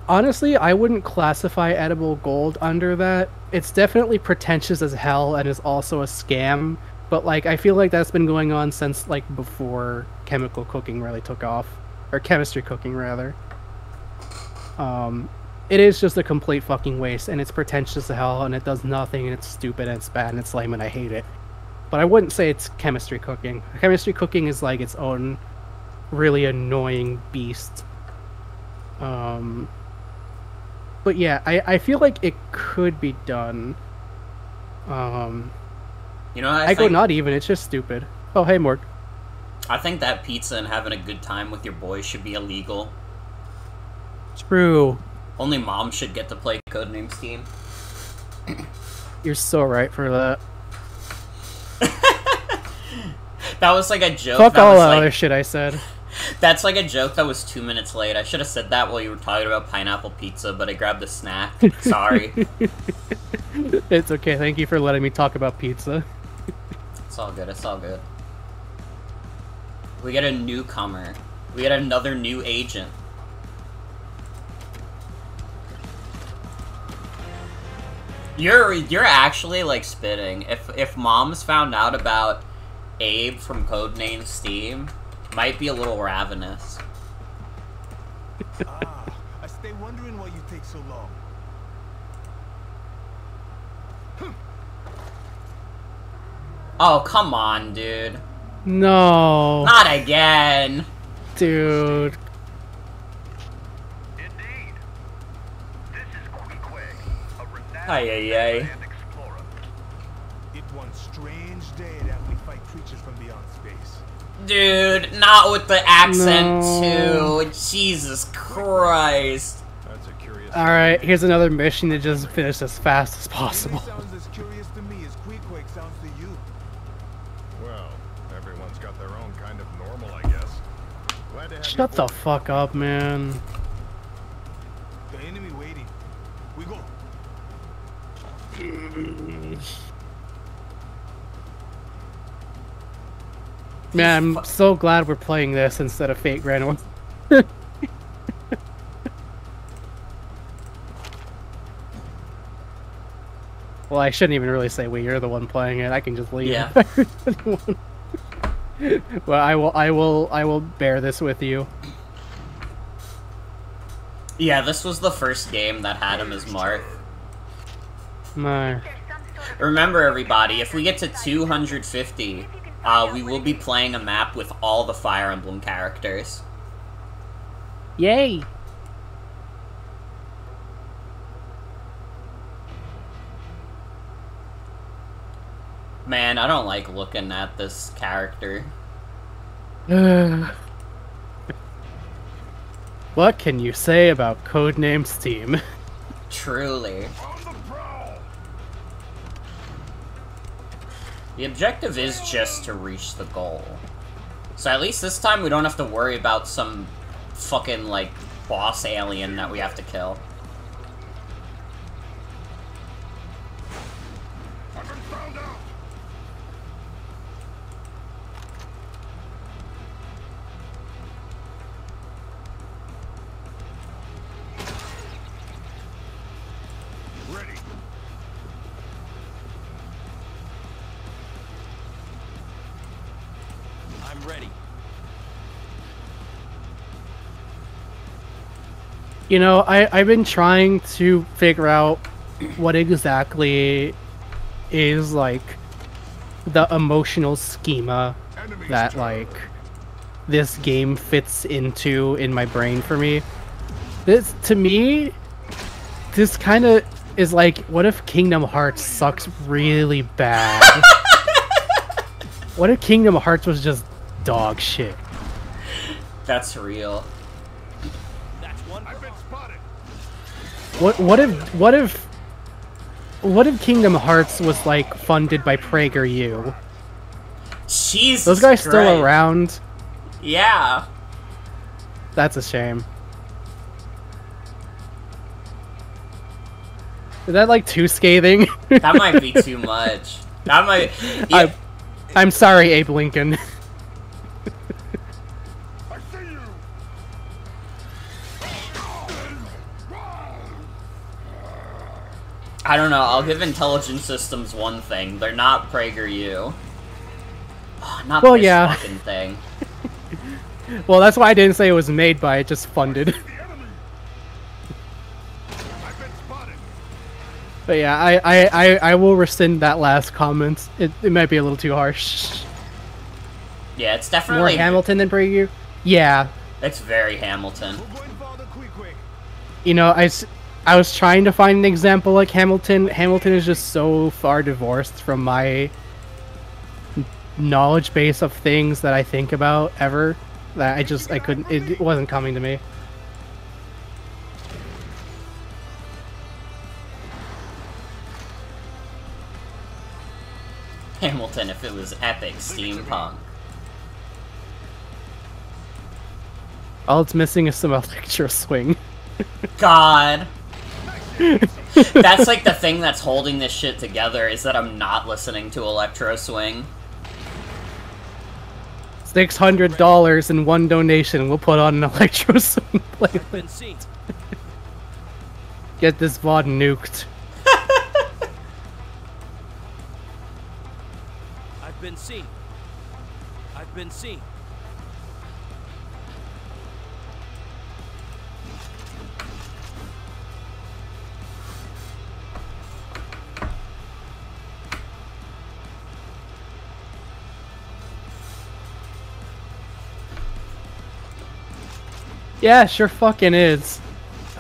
Honestly, I wouldn't classify edible gold under that. It's definitely pretentious as hell and is also a scam. But like, I feel like that's been going on since like before chemical cooking really took off, or chemistry cooking rather. It is just a complete fucking waste, and it's pretentious as hell, and it does nothing, and it's stupid, and it's bad, and it's lame, and I hate it. But I wouldn't say it's chemistry cooking. Chemistry cooking is like its own really annoying beast. But yeah, I feel like it could be done. You know, I go not even, it's just stupid. Oh, hey, Morg. I think that pizza and having a good time with your boys should be illegal. True. Only mom should get to play Codename S.T.E.A.M. You're so right for that. That was like a joke. Fuck that all was the like, other shit I said. That's like a joke that was 2 minutes late. I should have said that while you were talking about pineapple pizza, but I grabbed a snack. Sorry. It's okay. Thank you for letting me talk about pizza. It's all good. It's all good. We get a newcomer. We get another new agent. You're actually like spitting. If mom's found out about Abe from Codename S.T.E.A.M, might be a little ravenous. I stay wondering why you take so long. Oh, come on, dude. No. Not again. Dude. Indeed. This is Queequeg, a renowned Ay, ay, ay. land explorer. It one strange day that we fight creatures from beyond space. Dude, not with the accent, No. too. Jesus Christ. That's a curious. Alright, here's another mission to just finish as fast as possible. Sounds as curious to me as Queequeg sounds to you. Well, everyone's got their own kind of normal, I guess. Glad to have you Shut the aboard. fuck up, man. The enemy waiting. We go. Man, I'm so glad we're playing this instead of Fate Grand Order. Well, I shouldn't even really say we. You're the one playing it. I can just leave. Yeah. Well, I will bear this with you. Yeah, this was the first game that had him as Marth. No. Remember, everybody, if we get to 250, we will be playing a map with all the Fire Emblem characters. Yay! Man, I don't like looking at this character. What can you say about Codename S.T.E.A.M? Truly. The objective is just to reach the goal. So at least this time we don't have to worry about some fucking, like, boss alien that we have to kill. I've been found out. Ready. You know, I've been trying to figure out what exactly is, like, the emotional schema that, like, this game fits into in my brain for me. This, to me, this kind of is like, what if Kingdom Hearts sucks really bad? What if Kingdom Hearts was just dog shit? That's real. I've been spotted. What if Kingdom Hearts was like funded by PragerU? Jesus Those guys Christ. still around? Yeah. That's a shame. Is that like too scathing? That might be too much. That might. Yeah. I'm sorry, Abe Lincoln. I see you. I don't know. I'll give Intelligent Systems one thing. They're not PragerU. Oh, not Well, this yeah. fucking thing. Well, that's why I didn't say it was made by it, just funded. The enemy. I've been spotted. But yeah, I will rescind that last comment. It might be a little too harsh. Yeah, it's More definitely Hamilton than PragerU? Yeah. It's very Hamilton. We're going farther quick. You know, I was trying to find an example like Hamilton. Hamilton is just so far divorced from my knowledge base of things that I think about ever that I couldn't, it wasn't coming to me. Hamilton, if it was epic steampunk. All it's missing is some electro swing. God. That's like the thing that's holding this shit together, is that I'm not listening to Electro Swing. $600 in one donation. We'll put on an electro swing playlist. Get this VOD nuked. I've been seen. I've been seen. Yeah, sure fucking is.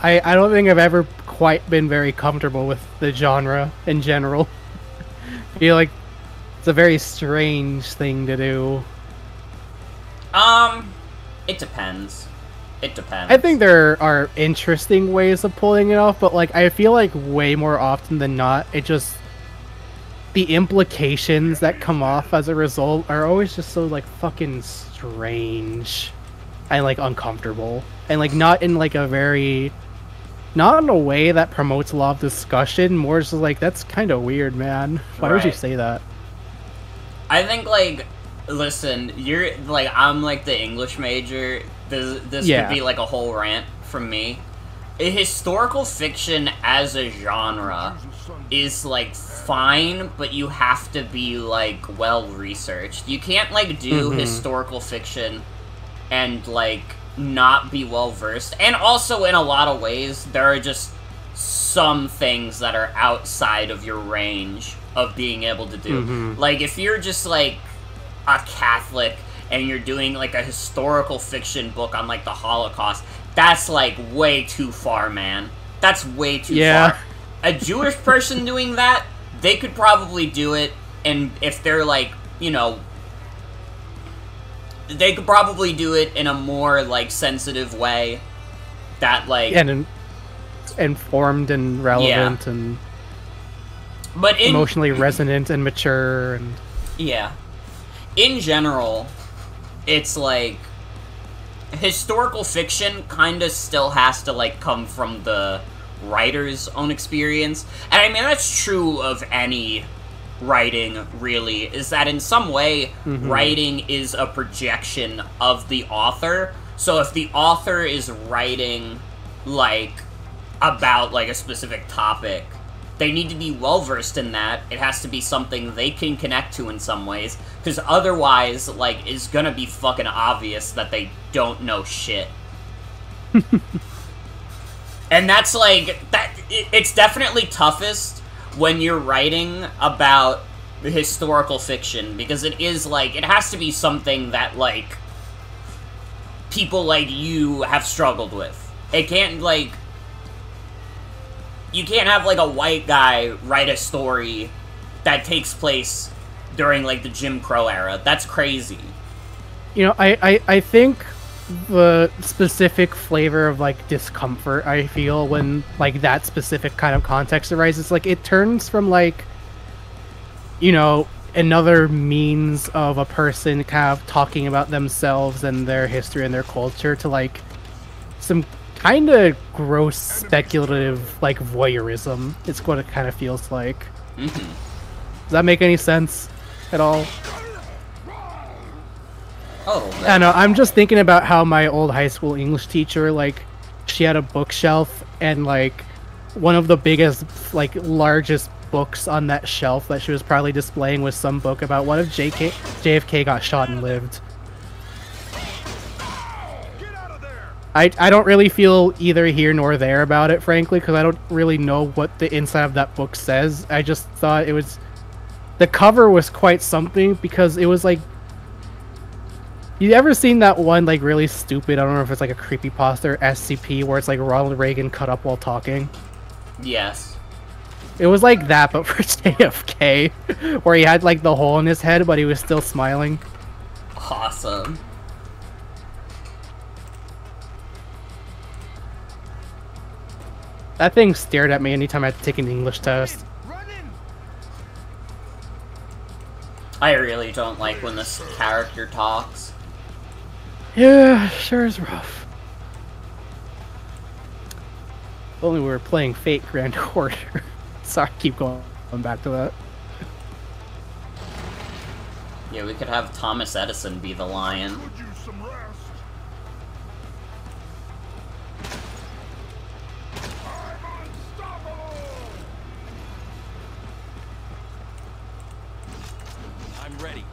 I don't think I've ever quite been very comfortable with the genre in general. I feel like it's a very strange thing to do. It depends. It depends. I think there are interesting ways of pulling it off, but like I feel like way more often than not, it just the implications that come off as a result are always just so like fucking strange and like uncomfortable, and like not in like a very, not in a way that promotes a lot of discussion. More just like, that's kind of weird, man. Why would you Right. say that? I think, like, listen, you're, like, I'm, like, the English major. This Yeah. could be, like, a whole rant from me. Historical fiction as a genre is, like, fine, but you have to be, like, well-researched. You can't, like, do historical fiction and, like, not be well-versed. And also, in a lot of ways, there are just some things that are outside of your range of being able to do. Like, if you're just, like, a Catholic and you're doing, like, a historical fiction book on, like, the Holocaust, that's, like, way too far, man. That's way too far. A Jewish person doing that, they could probably do it, and if they're, like, you know, they could probably do it in a more, like, sensitive way that, like... And informed and relevant and but emotionally resonant and mature and... Yeah. In general, it's like... historical fiction kind of still has to, like, come from the writer's own experience. And I mean, that's true of any writing, really, is that in some way, writing is a projection of the author. So if the author is writing, like, about, like, a specific topic, they need to be well-versed in that. It has to be something they can connect to in some ways, because otherwise, like, it's gonna be fucking obvious that they don't know shit. And that's like, it's definitely toughest when you're writing about historical fiction, because it is like, it has to be something that like, people like you have struggled with. It can't like, you can't have like a white guy write a story that takes place during like the Jim Crow era. That's crazy. You know, I think the specific flavor of like discomfort I feel when like that specific kind of context arises, like it turns from like, you know, another means of a person kind of talking about themselves and their history and their culture to like some kind of gross speculative like voyeurism. It's what it kind of feels like. Does that make any sense at all? Oh, I know. I'm just thinking about how my old high school English teacher, like, she had a bookshelf, and like one of the biggest, like, largest books on that shelf that she was probably displaying was some book about what if JFK got shot and lived. I don't really feel either here nor there about it, frankly, because I don't really know what the inside of that book says. I just thought it was... The cover was quite something, because it was like... You ever seen that one, like, really stupid, I don't know if it's like a creepypasta or SCP, where it's like Ronald Reagan cut up while talking? Yes. It was like that, but for JFK, where he had like the hole in his head, but he was still smiling. Awesome. That thing stared at me anytime I had to take an English test. I really don't like when this character talks. Yeah, sure is rough. If only we were playing Fate Grand Order. Sorry, keep going back to that. Yeah, we could have Thomas Edison be the lion. I'm ready.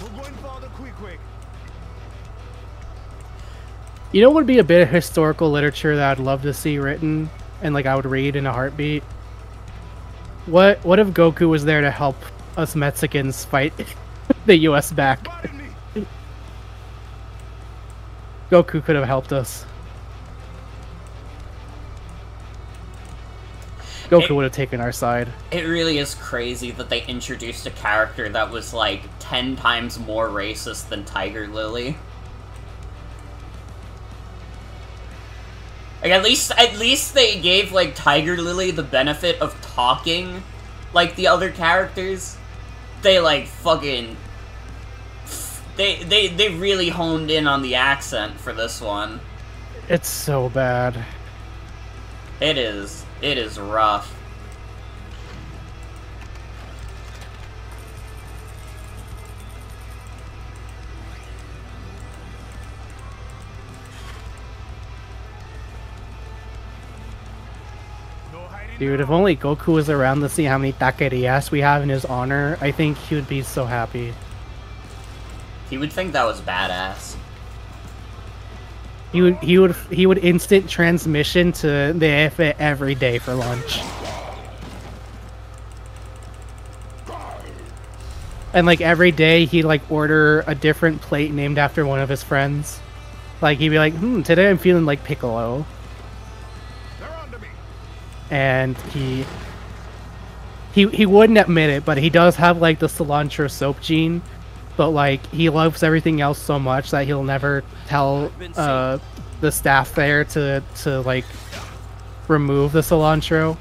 We're going for the quick. You know what would be a bit of historical literature that I'd love to see written, and like I would read in a heartbeat? What if Goku was there to help us Mexicans fight the US back? Goku could have helped us. Goku would have taken our side. It really is crazy that they introduced a character that was like 10 times more racist than Tiger Lily. Like, at least they gave, like, Tiger Lily the benefit of talking like the other characters. They, like, fucking... They really honed in on the accent for this one. It's so bad. It is. It is rough. Dude, if only Goku was around to see how many taquerias we have in his honor, I think he would be so happy. He would think that was badass. He would instant transmission to the F every day for lunch. And like every day he'd like order a different plate named after one of his friends. Like he'd be like, today I'm feeling like Piccolo. And he wouldn't admit it, but he does have like the cilantro soap gene. But like he loves everything else so much that he'll never tell the staff there to like remove the cilantro.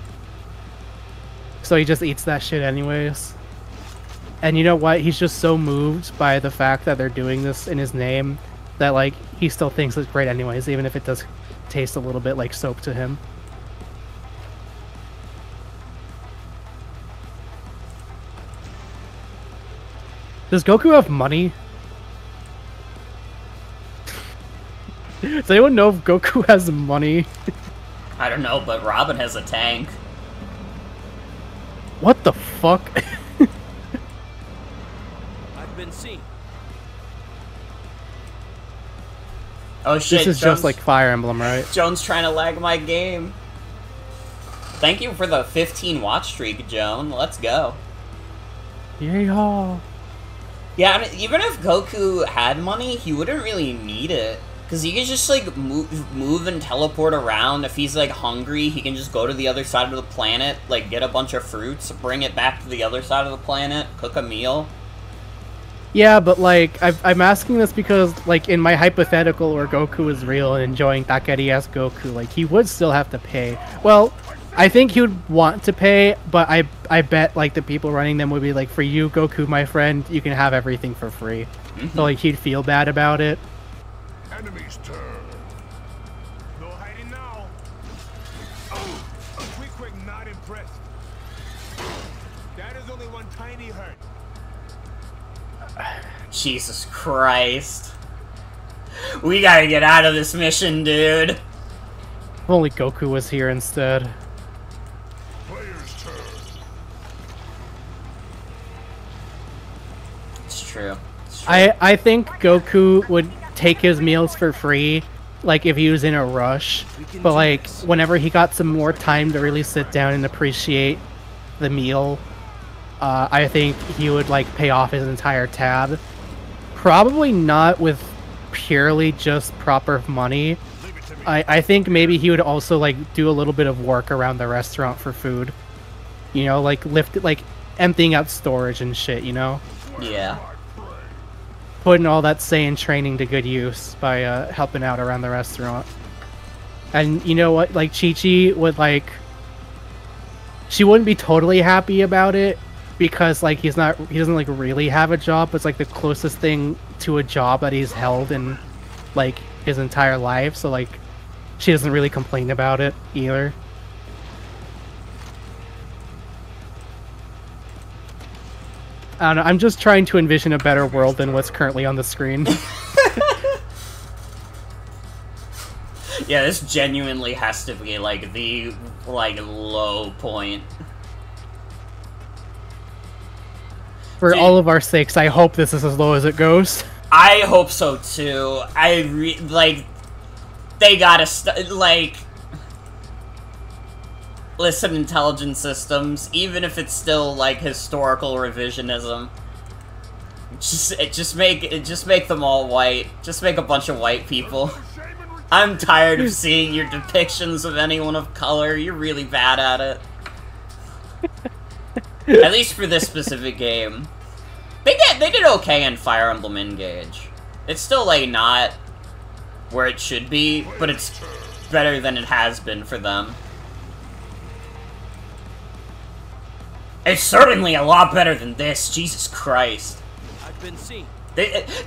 So he just eats that shit anyways. And you know what? He's just so moved by the fact that they're doing this in his name that like he still thinks it's great anyways, even if it does taste a little bit like soap to him. Does Goku have money? Does anyone know if Goku has money? I don't know, but Robin has a tank. What the fuck? I've been seen. Oh shit, This is just like Fire Emblem, right? Joan's trying to lag my game. Thank you for the 15 watch streak, Joan. Let's go. Yeehaw. Yeah, I mean, even if Goku had money, he wouldn't really need it. Because he can just, like, move and teleport around. If he's, like, hungry, he can just go to the other side of the planet, like, get a bunch of fruits, bring it back to the other side of the planet, cook a meal. Yeah, but, like, I'm asking this because, like, in my hypothetical where Goku is real and enjoying Takeri-esque Goku, like, he would still have to pay. Well, I think he would want to pay, but I bet, like, the people running them would be like, for you, Goku, my friend, you can have everything for free. Mm-hmm. So, like, he'd feel bad about it. Enemy's turn. No hiding now. Oh, a quick, not impressed. That is only one tiny hurt. Jesus Christ. We gotta get out of this mission, dude. If only Goku was here instead. Player's turn. It's true. I think Goku would take his meals for free, like, if he was in a rush. But, like, whenever he got some more time to really sit down and appreciate the meal, I think he would, like, pay off his entire tab. Probably not with purely just proper money. I think maybe he would also, like, do a little bit of work around the restaurant for food. You know, like, emptying out storage and shit, you know? Yeah. Putting all that Saiyan training to good use by helping out around the restaurant. And you know what? Like, Chi-Chi would, like... She wouldn't be totally happy about it because, like, he doesn't, like, really have a job. It's, like, the closest thing to a job that he's held in, like, his entire life. So, like, she doesn't really complain about it either. I don't know, I'm just trying to envision a better world than what's currently on the screen. Yeah, this genuinely has to be, like, the, like, low point. For all of our sakes, I hope this is as low as it goes. I hope so, too. Like, they gotta, like... Listen, intelligence systems, even if it's still, like, historical revisionism, just make them all white. Just make a bunch of white people. I'm tired of seeing your depictions of anyone of color. You're really bad at it. At least for this specific game. They did okay in Fire Emblem Engage. It's still, like, not where it should be, but it's better than it has been for them. It's certainly a lot better than this, Jesus Christ. I've been seen.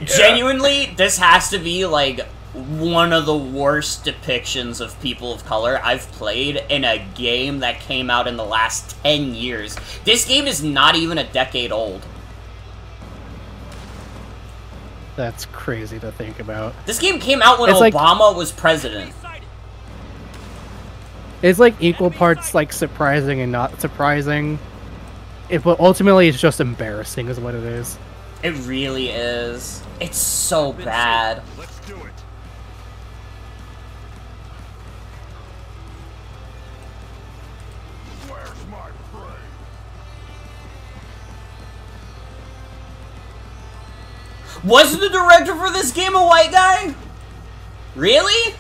Genuinely, this has to be, like, one of the worst depictions of people of color I've played in a game that came out in the last 10 years. This game is not even a decade old. That's crazy to think about. This game came out when Obama was president. It's like equal parts, like, surprising and not surprising. But ultimately, it's just embarrassing, is what it is. It really is. It's so bad. Let's do it. Where's my prey? Was the director for this game a white guy? Really?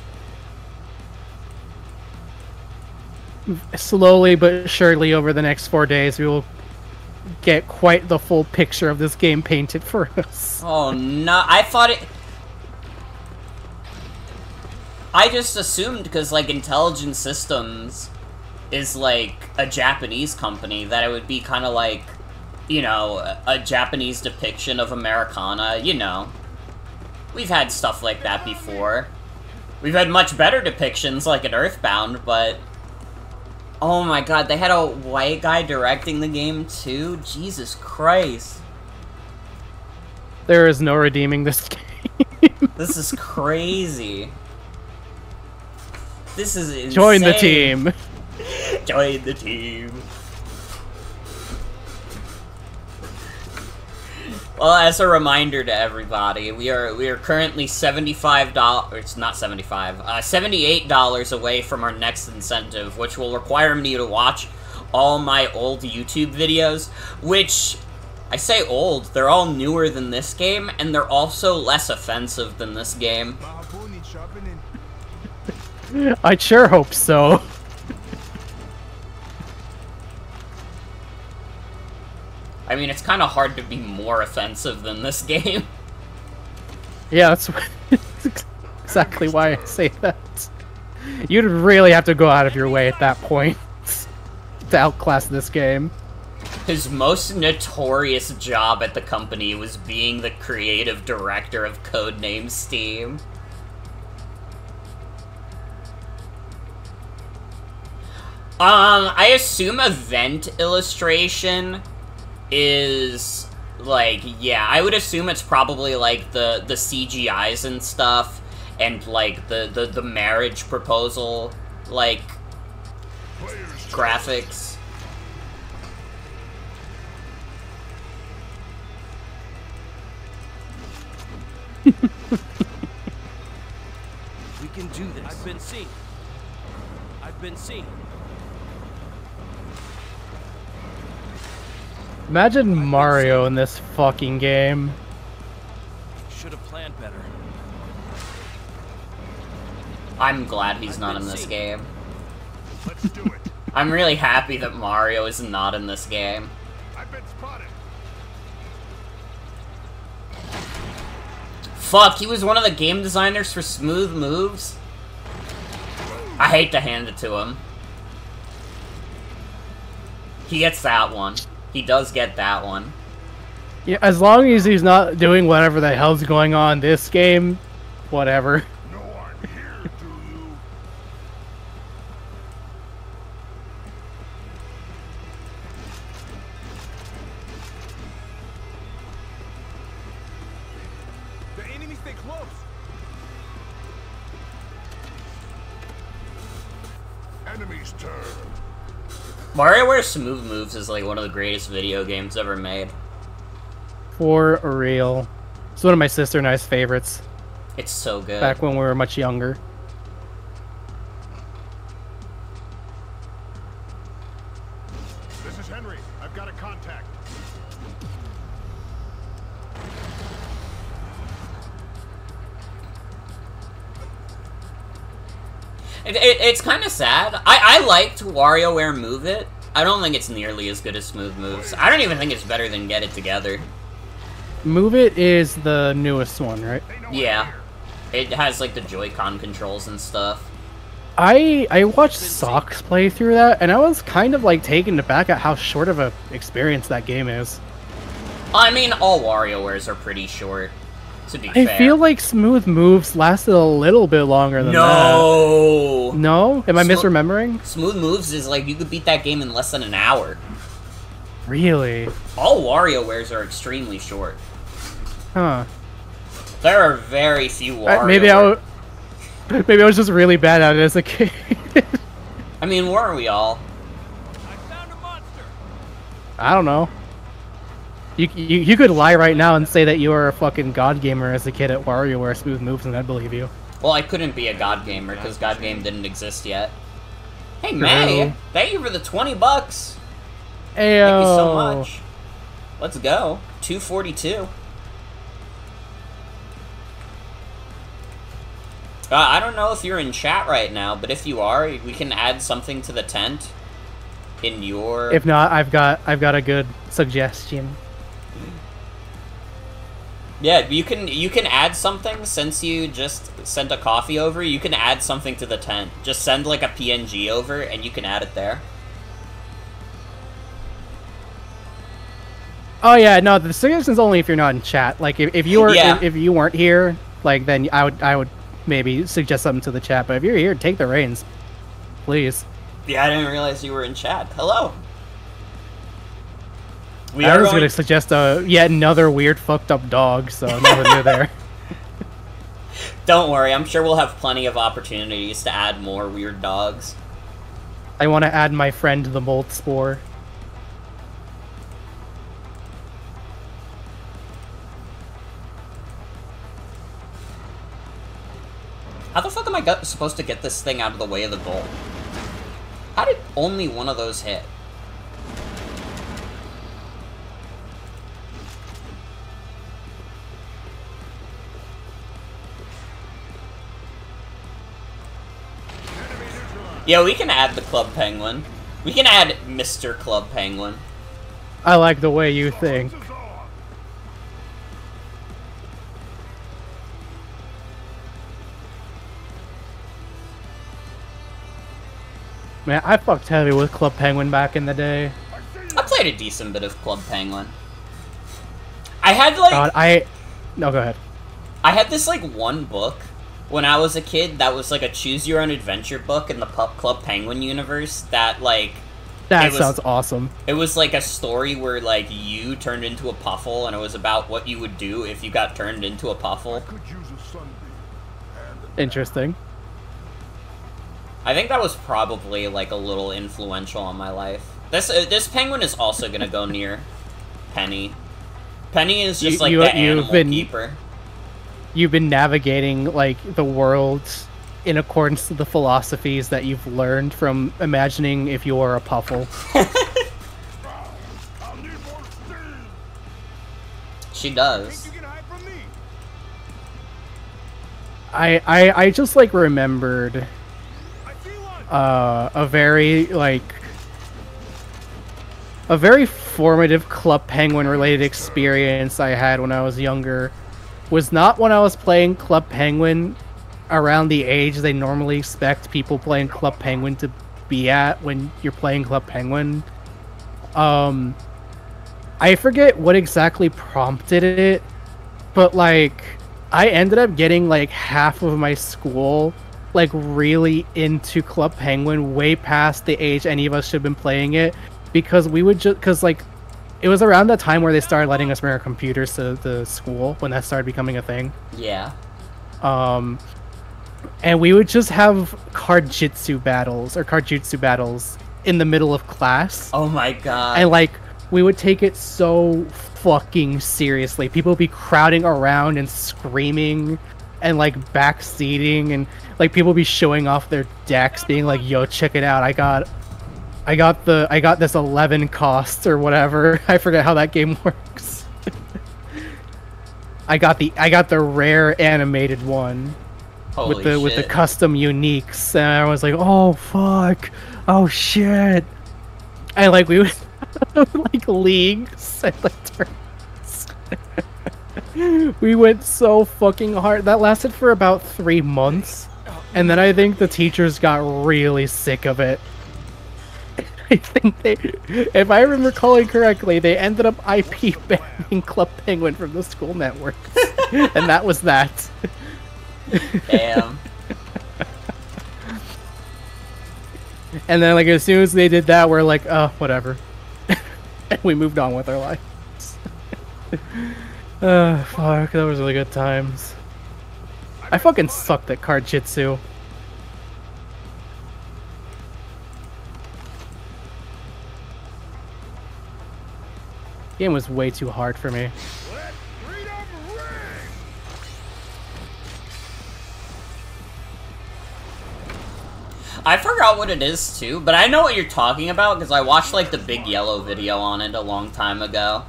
Slowly but surely over the next 4 days, we will get quite the full picture of this game painted for us. Oh no, I thought it... I just assumed, because, like, Intelligent Systems is, like, a Japanese company, that it would be kind of like, you know, a Japanese depiction of Americana, you know. We've had stuff like that before. We've had much better depictions, like in Earthbound, but... Oh my god, they had a white guy directing the game too? Jesus Christ. There is no redeeming this game. This is crazy. This is insane. Join the team. Join the team. Well, as a reminder to everybody, we are currently $75. It's not 75. $78 away from our next incentive, which will require me to watch all my old YouTube videos, which I say old. They're all newer than this game, and they're also less offensive than this game. I'd sure hope so. I mean, it's kind of hard to be more offensive than this game. Yeah, that's exactly why I say that. You'd really have to go out of your way at that point to outclass this game. His most notorious job at the company was being the creative director of Codename S.T.E.A.M. I assume event illustration is, like, yeah, I would assume it's probably, like, the CGIs and stuff, and, like, the marriage proposal, like, graphics. We can do this. I've been seen. I've been seen. Imagine Mario in this fucking game. Should have planned better. I'm glad he's not in this game. Let's do it. I'm really happy that Mario is not in this game. I've been spotted. Fuck, he was one of the game designers for Smooth Moves? I hate to hand it to him. He gets that one. He does get that one. Yeah, as long as he's not doing whatever the hell's going on in this game, whatever. No one here, do you? The enemy stay close. Enemy's turn. WarioWare Smooth Moves is like one of the greatest video games ever made. For real. It's one of my sister and I's favorites. It's so good. Back when we were much younger. This is Henry. I've got a contact. It's kind of sad. I liked WarioWare Move It. I don't think it's nearly as good as Smooth Moves. I don't even think it's better than Get It Together. Move It is the newest one, right? Yeah. It has like the Joy-Con controls and stuff. I watched Socks play through that, and I was kind of like taken aback at how short of a experience that game is. I mean, all WarioWares are pretty short, to be fair. I feel like Smooth Moves lasted a little bit longer than that. No! No? Am I misremembering? Smooth Moves is like, you could beat that game in less than an hour. Really? All WarioWares are extremely short. Huh. There are very few WarioWares. Maybe I was just really bad at it as a kid. I mean, weren't we all? I found a monster. I don't know. You could lie right now and say that you were a fucking god gamer as a kid at WarioWare Smooth Moves, and I'd believe you. Well, I couldn't be a God Gamer, because God Game didn't exist yet. Hey, May! Thank you for the $20! Ayo. Thank you so much. Let's go. 242. I don't know if you're in chat right now, but if you are, we can add something to the tent in your... If not, I've got a good suggestion. Yeah, you can add something since you just sent a coffee over. You can add something to the tent. Just send like a PNG over, and you can add it there. Oh yeah, no, the suggestion's only if you're not in chat. Like if you were if you weren't here, like then I would maybe suggest something to the chat. But if you're here, take the reins, please. Yeah, I didn't realize you were in chat. Hello. I was going to suggest yet another weird fucked up dog, so never knew there. Don't worry, I'm sure we'll have plenty of opportunities to add more weird dogs. I want to add my friend the Mold Spore. How the fuck am I supposed to get this thing out of the way of the goal? How did only one of those hit? Yeah, we can add the Club Penguin. We can add Mr. Club Penguin. I like the way you think. Man, I fucked heavy with Club Penguin back in the day. I played a decent bit of Club Penguin. I had like... God, No, go ahead. I had this like one book when I was a kid that was like a choose your own adventure book in the Club Penguin universe that like... That sounds awesome. It was like a story where like you turned into a puffle and it was about what you would do if you got turned into a puffle. Interesting. I think that was probably like a little influential on my life. This penguin is also gonna go near Penny. Penny is just like the animal keeper. You've been navigating like the world in accordance to the philosophies that you've learned from imagining if you were a puffle. She does. I just like remembered a very formative Club Penguin related experience I had when I was younger. Was not when I was playing Club Penguin around the age they normally expect people playing Club Penguin to be at when you're playing Club Penguin. I forget what exactly prompted it, but like I ended up getting like half of my school like really into Club Penguin way past the age any of us should have been playing it, because we would just like it was around that time where they started letting us bring our computers to the school, when that started becoming a thing. Yeah. And we would just have card-jutsu battles in the middle of class. Oh my god. And like we would take it so fucking seriously. People would be crowding around and screaming and like backseating, and like people would be showing off their decks, being like, yo, check it out, I got this 11 costs or whatever. I forget how that game works. I got the rare animated one. Holy with the custom uniques, and I was like, oh fuck, oh shit. And like we would like leagues and like turns. We went so fucking hard. That lasted for about 3 months, and then I think the teachers got really sick of it. I think if I remember recalling correctly, they ended up IP banning Club Penguin from the school network. And that was that. Damn. And then like as soon as they did that, we're like, oh, whatever. And we moved on with our lives. Fuck, that was really good times. I fucking sucked at card jitsu. Game was way too hard for me. I forgot what it is too, but I know what you're talking about because I watched like the Big Yellow video on it a long time ago.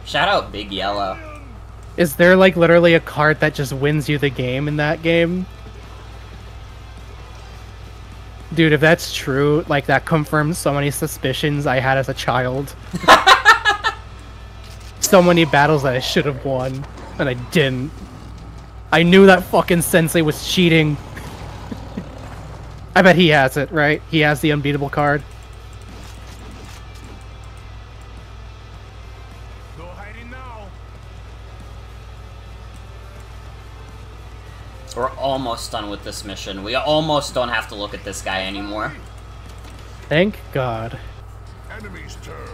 Shout out Big Yellow. Is there like literally a card that just wins you the game in that game? Dude, if that's true, like that confirms so many suspicions I had as a child. So many battles that I should have won, and I didn't. I knew that fucking sensei was cheating. I bet he has it, right? He has the unbeatable card. No hiding now. We're almost done with this mission. We almost don't have to look at this guy anymore. Thank God. Enemy's turn.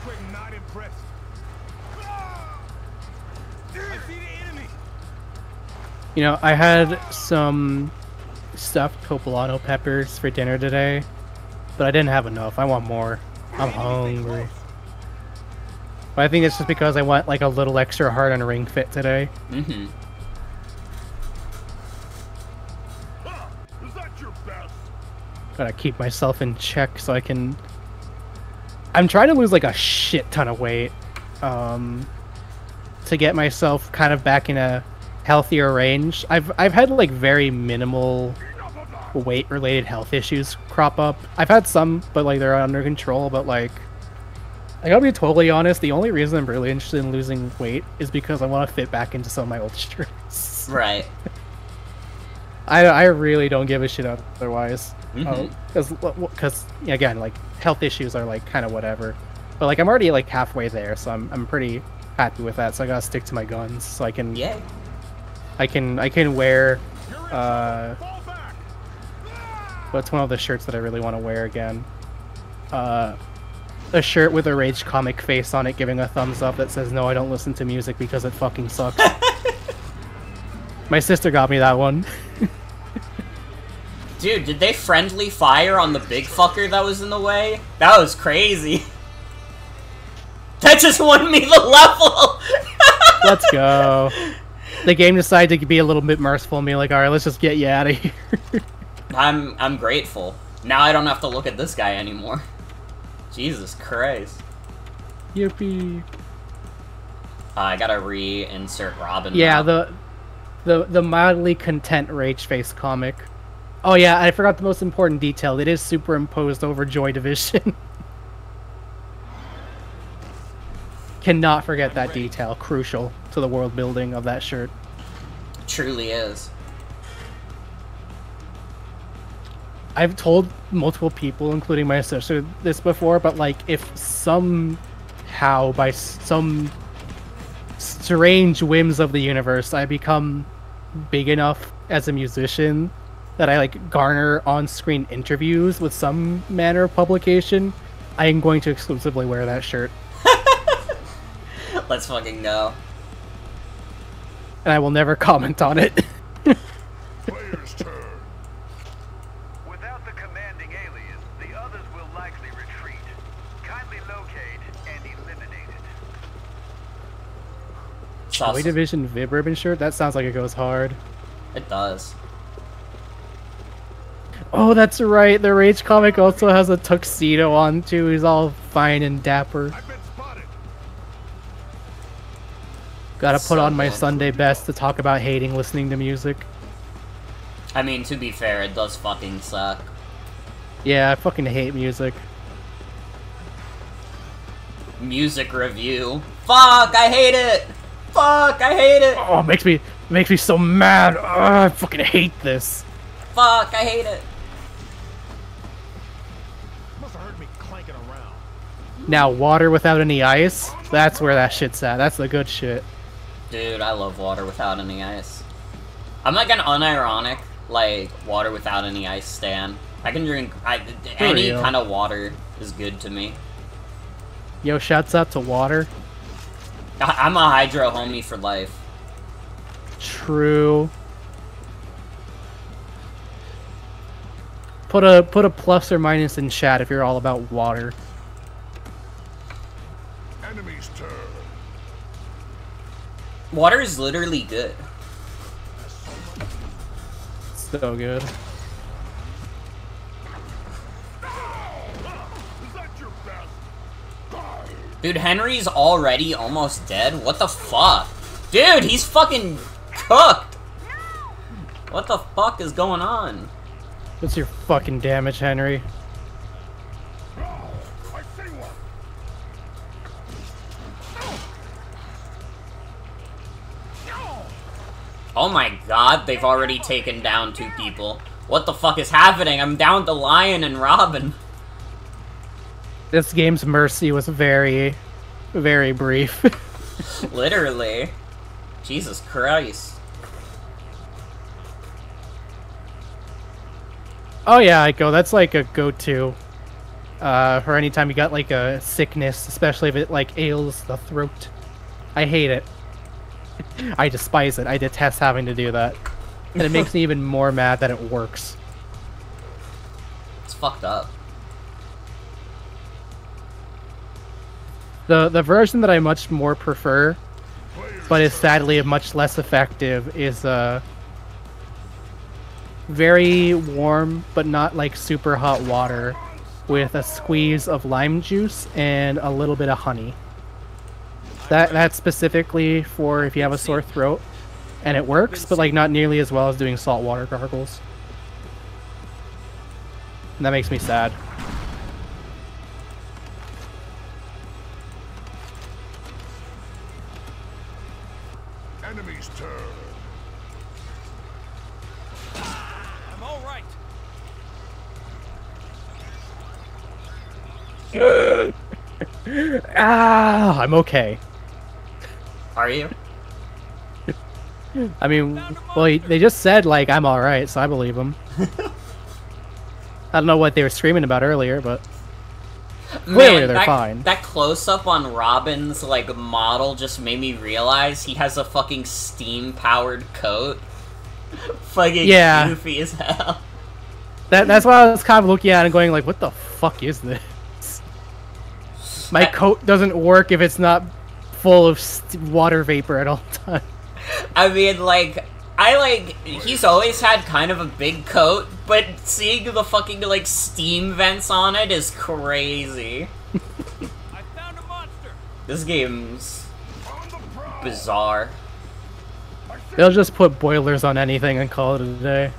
Quick, not impressed. I see the enemy. You know, I had some stuffed poblano peppers for dinner today, but I didn't have enough. I want more. I'm hungry. But I think it's just because I want like a little extra hard on ring fit today. Mm-hmm. Is that your best? Gotta keep myself in check so I can... I'm trying to lose like a shit ton of weight. To get myself kind of back in a healthier range. I've had like very minimal weight related health issues crop up. I've had some, but like they're under control. But like, I gotta be totally honest, the only reason I'm really interested in losing weight is because I want to fit back into some of my old shirts. Right. I really don't give a shit otherwise. Mm-hmm. Because again, like health issues are like kind of whatever. But like I'm already like halfway there, so I'm pretty happy with that. So I gotta stick to my guns, so I can I can wear what's one of the shirts that I really want to wear again? A shirt with a Rage comic face on it giving a thumbs up that says no, I don't listen to music because it fucking sucks. My sister got me that one. Dude, did they friendly fire on the big fucker that was in the way? That was crazy. That just won me the level! Let's go. The game decided to be a little bit merciful and be like, alright, let's just get you out of here. I'm grateful. Now I don't have to look at this guy anymore. Jesus Christ. Yippee. I gotta reinsert Robin. Yeah, now. the mildly content Rage Face comic. Oh yeah, I forgot the most important detail. It is superimposed over Joy Division. Cannot forget that detail. Crucial to the world building of that shirt. It truly is. I've told multiple people, including my sister, this before, but like if somehow by some strange whims of the universe I become big enough as a musician that I like garner on-screen interviews with some manner of publication, I am going to exclusively wear that shirt. Let's fucking go. And I will never comment on it. Player's turn. Without the commanding alias, the others will likely retreat. Kindly locate and eliminate it. Joy Division Vib Ribbon shirt? That sounds like it goes hard. It does. Oh, that's right. The Rage comic also has a tuxedo on too. He's all fine and dapper. I've been spotted. Gotta put on my good. Sunday best to talk about hating listening to music. I mean, to be fair, it does fucking suck. Yeah, I fucking hate music. Music review. Fuck, I hate it! Fuck, I hate it! Oh, it makes me so mad. Ugh, I fucking hate this. Fuck, I hate it! Must have heard me clanking around. Now, water without any ice? That's where that shit's at. That's the good shit. Dude, I love water without any ice. I'm like an unironic, like, water without any ice stan. I can drink, any real. kind of water is good to me. Yo, shouts out to water. I'm a hydro homie for life. True. Put a plus or minus in chat if you're all about water. Enemy's turn. Water is literally good. So good. Is that your best? Dude, Henry's already almost dead? What the fuck? Dude, he's fucking cooked! What the fuck is going on? What's your fucking damage, Henry? I see one. Oh my god, they've already taken down 2 people. What the fuck is happening? I'm down to Lion and Robin. This game's mercy was very, very brief. Literally. Jesus Christ. Oh yeah, Aiko, that's like a go-to. For any time you got like a sickness, especially if it like ails the throat. I hate it. I despise it. I detest having to do that. And it makes me even more mad that it works. It's fucked up. The version that I much more prefer, but is sadly much less effective, is very warm but not like super hot water with a squeeze of lime juice and a little bit of honey. That's specifically for if you have a sore throat, and it works, but like not nearly as well as doing saltwater gargles. And that makes me sad. Enemy's turn. I'm all right. Ah, I'm okay. Are you? I mean, well, they just said, like, I'm alright, so I believe them. I don't know what they were screaming about earlier, but clearly they're fine. That close-up on Robin's, like, model just made me realize he has a fucking steam-powered coat. Fucking goofy as hell. That's why I was kind of looking at it and going, like, what the fuck is this? My coat doesn't work if it's not full of water vapor at all times. I mean, like, he's always had kind of a big coat, but seeing the fucking, like, steam vents on it is crazy. I found a monster. This game's bizarre. They'll just put boilers on anything and call it a day.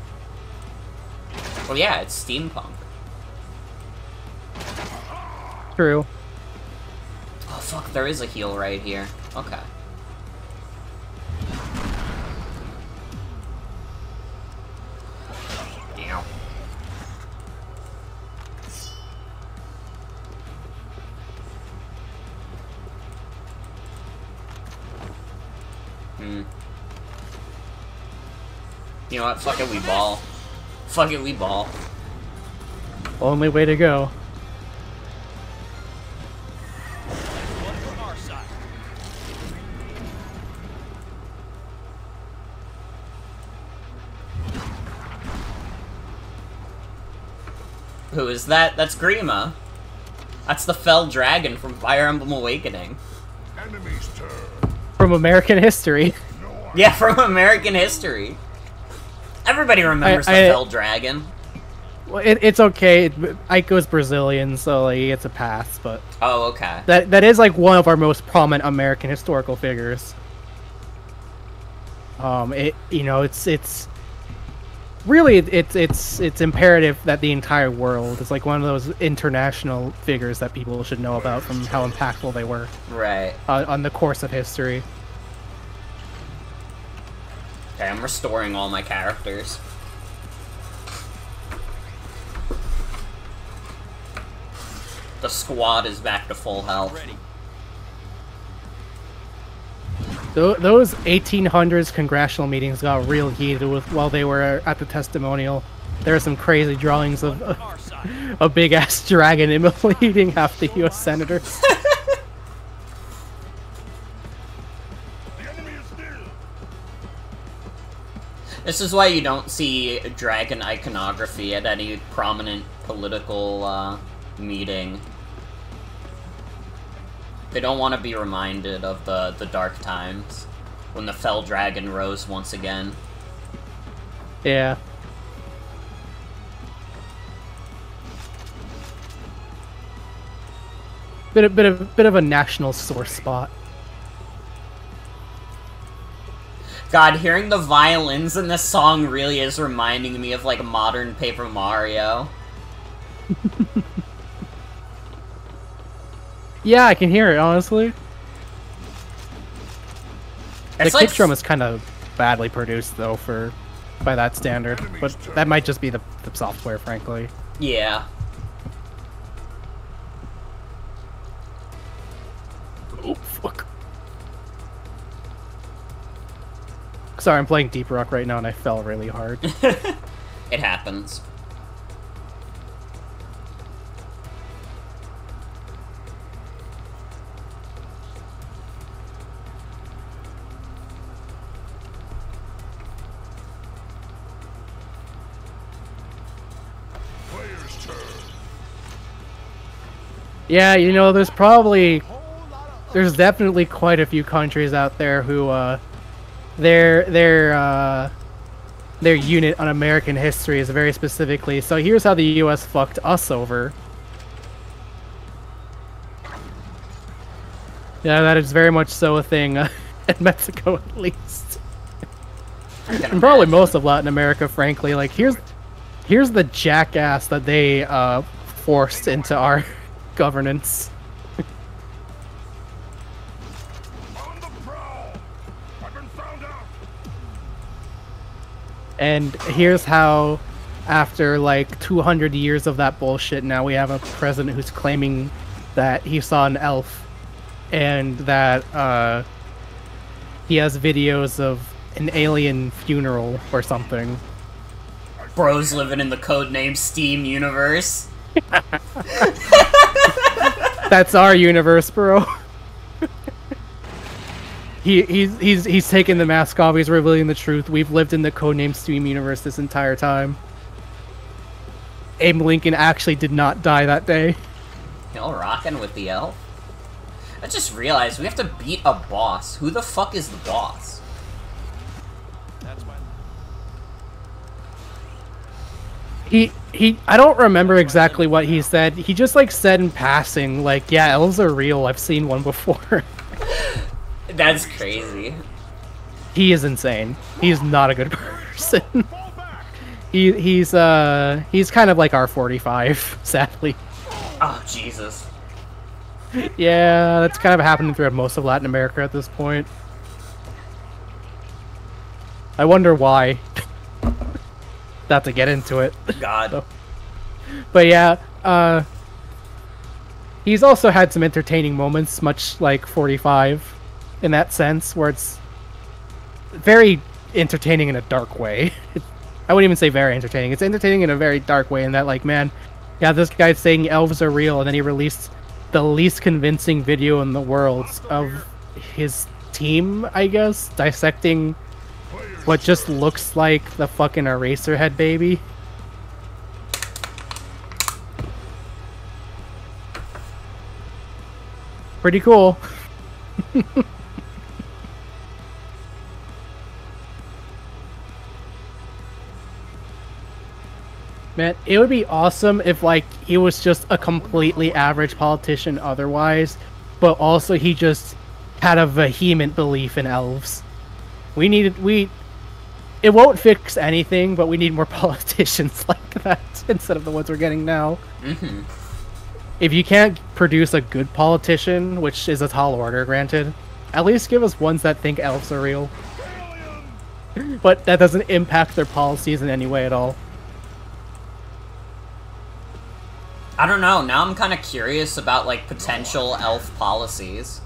Well, yeah, it's steampunk. True. Oh, fuck, there is a heal right here. Okay. Damn. You know what? Fuck it, we ball. Fuck it, we ball. Only way to go. One on our side. Who is that? That's Grima. That's the fell dragon from Fire Emblem Awakening. Enemy's turn. From American history. Yeah, from American history. Everybody remembers the fell dragon. Well, it's okay. Aiko's Brazilian, so like it's a pass. But oh, okay. That is like one of our most prominent American historical figures. It's really it's imperative that the entire world is like one of those international figures that people should know about from how impactful they were. Right. On the course of history. Okay, I'm restoring all my characters. The squad is back to full health. Ready. Those 1800s congressional meetings got real heated while they were at the testimonial. There are some crazy drawings of a big-ass dragon immolating half the U.S. senators. This is why you don't see dragon iconography at any prominent political meeting. They don't want to be reminded of the dark times when the fell dragon rose once again. Yeah. Bit of a national sore spot. God, hearing the violins in this song really is reminding me of, like, modern Paper Mario. Yeah, I can hear it, honestly. The kick drum is kind of badly produced, though, by that standard. But that might just be the software, frankly. Yeah. Oh, fuck. Sorry, I'm playing Deep Rock right now and I fell really hard. It happens. Yeah, you know, there's probably there's definitely quite a few countries out there who their unit on American history is very specifically. So here's how the U.S. fucked us over. Yeah, that is very much so a thing in Mexico, at least, and probably most of Latin America. Frankly, like here's the jackass that they forced into our governance. On the prowl! I've been found out! And here's how, after like 200 years of that bullshit, now we have a president who's claiming that he saw an elf, and that he has videos of an alien funeral or something. Bro's living in the codename S.T.E.A.M universe. That's our universe, bro. He's taking the mask off. He's revealing the truth. We've lived in the codename S.T.E.A.M universe this entire time. Abe Lincoln actually did not die that day. Y'all rocking with the elf? I just realized we have to beat a boss. Who the fuck is the boss? That's my... I don't remember exactly what he said. He just like said in passing, like, yeah, elves are real. I've seen one before. That's crazy. He is insane. He's not a good person. He's kind of like R45, sadly. Oh, Jesus. Yeah, that's kind of happening throughout most of Latin America at this point. I wonder why. Not to get into it. God. So. But yeah, he's also had some entertaining moments, much like 45, in that sense, where it's very entertaining in a dark way. I wouldn't even say very entertaining. It's entertaining in a very dark way in that, like, man, yeah, this guy's saying elves are real, and then he released the least convincing video in the world of his team, I guess, dissecting what just looks like the fucking Eraserhead baby. Pretty cool. Man, it would be awesome if, like, he was just a completely average politician otherwise, but also he just had a vehement belief in elves. It won't fix anything, but we need more politicians like that instead of the ones we're getting now. Mm-hmm. If you can't produce a good politician, which is a tall order, granted, at least give us ones that think elves are real. But that doesn't impact their policies in any way at all. I don't know, now I'm kind of curious about, like, potential elf policies.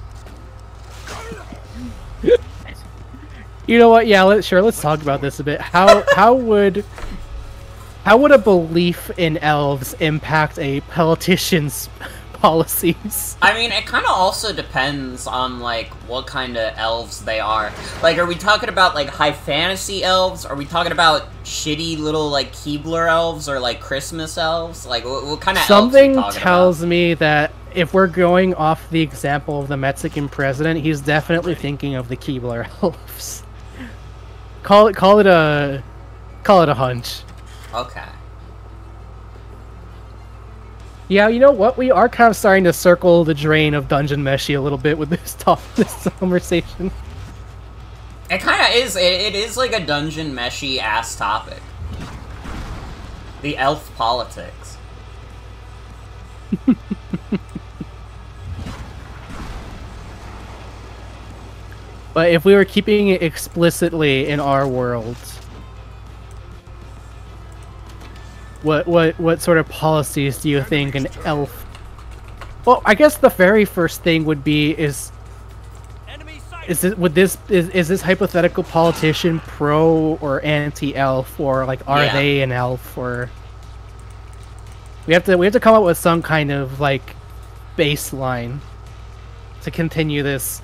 You know what? Yeah, let's talk about this a bit. How would a belief in elves impact a politician's policies? I mean, it kind of also depends on, like, what kind of elves they are. Like, are we talking about, like, high fantasy elves? Are we talking about shitty little, like, Keebler elves or, like, Christmas elves? Like, what kind of Something elves are we talking tells about? me that if we're going off the example of the Mexican president, he's definitely thinking of the Keebler elves. Call it a hunch. Okay. Yeah, you know what? We are kind of starting to circle the drain of Dungeon Meshi a little bit with this conversation. It kind of is. It is like a Dungeon Meshi ass topic. The elf politics. But if we were keeping it explicitly in our world, what sort of policies do you think an elf? Well, I guess the very first thing would be is this hypothetical politician pro or anti-elf, or like are they an elf, or we have to come up with some kind of like baseline to continue this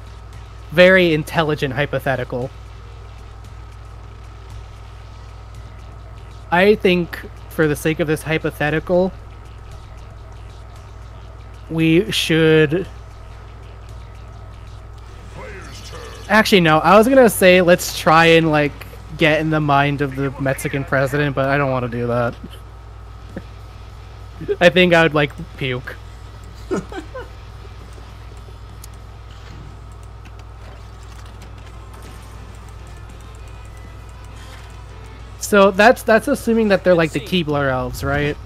very intelligent hypothetical. I think, for the sake of this hypothetical, we should Actually, no. I was gonna say let's try and like get in the mind of the Mexican president, but I don't want to do that. I think I would like puke. So that's assuming that they're like the Keebler elves, right?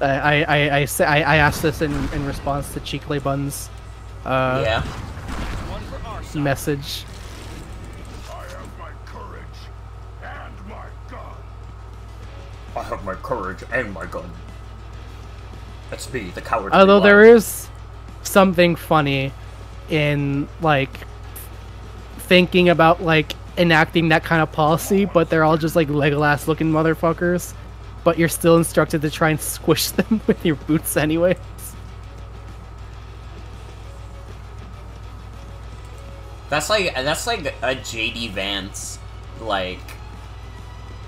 I asked this in response to Chicle Bun's Yeah. message. I have my courage and my gun. I have my courage and my gun. Let's be the cowardly Although lion. there is something funny in like thinking about like enacting that kind of policy, but they're all just like Legolas looking motherfuckers, but you're still instructed to try and squish them with your boots anyways. That's like a JD Vance like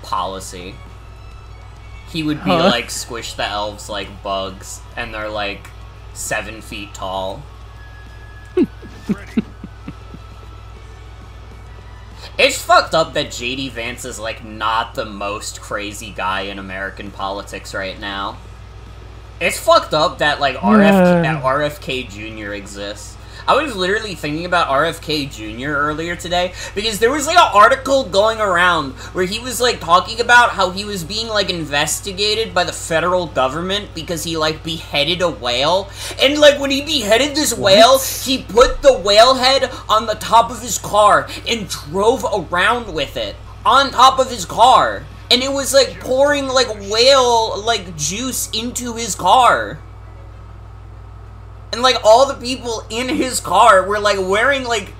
policy. He would be like squish the elves like bugs, and they're like 7 feet tall. It's fucked up that JD Vance is like not the most crazy guy in American politics right now. It's fucked up that like RFK Jr. exists. I was literally thinking about RFK Jr. earlier today because there was like an article going around where he was like talking about how he was being like investigated by the federal government because he like beheaded a whale, and like when he beheaded this whale, he put the whale head on the top of his car and drove around with it on top of his car, and it was like pouring like whale like juice into his car. And, like, all the people in his car were, like, wearing, like,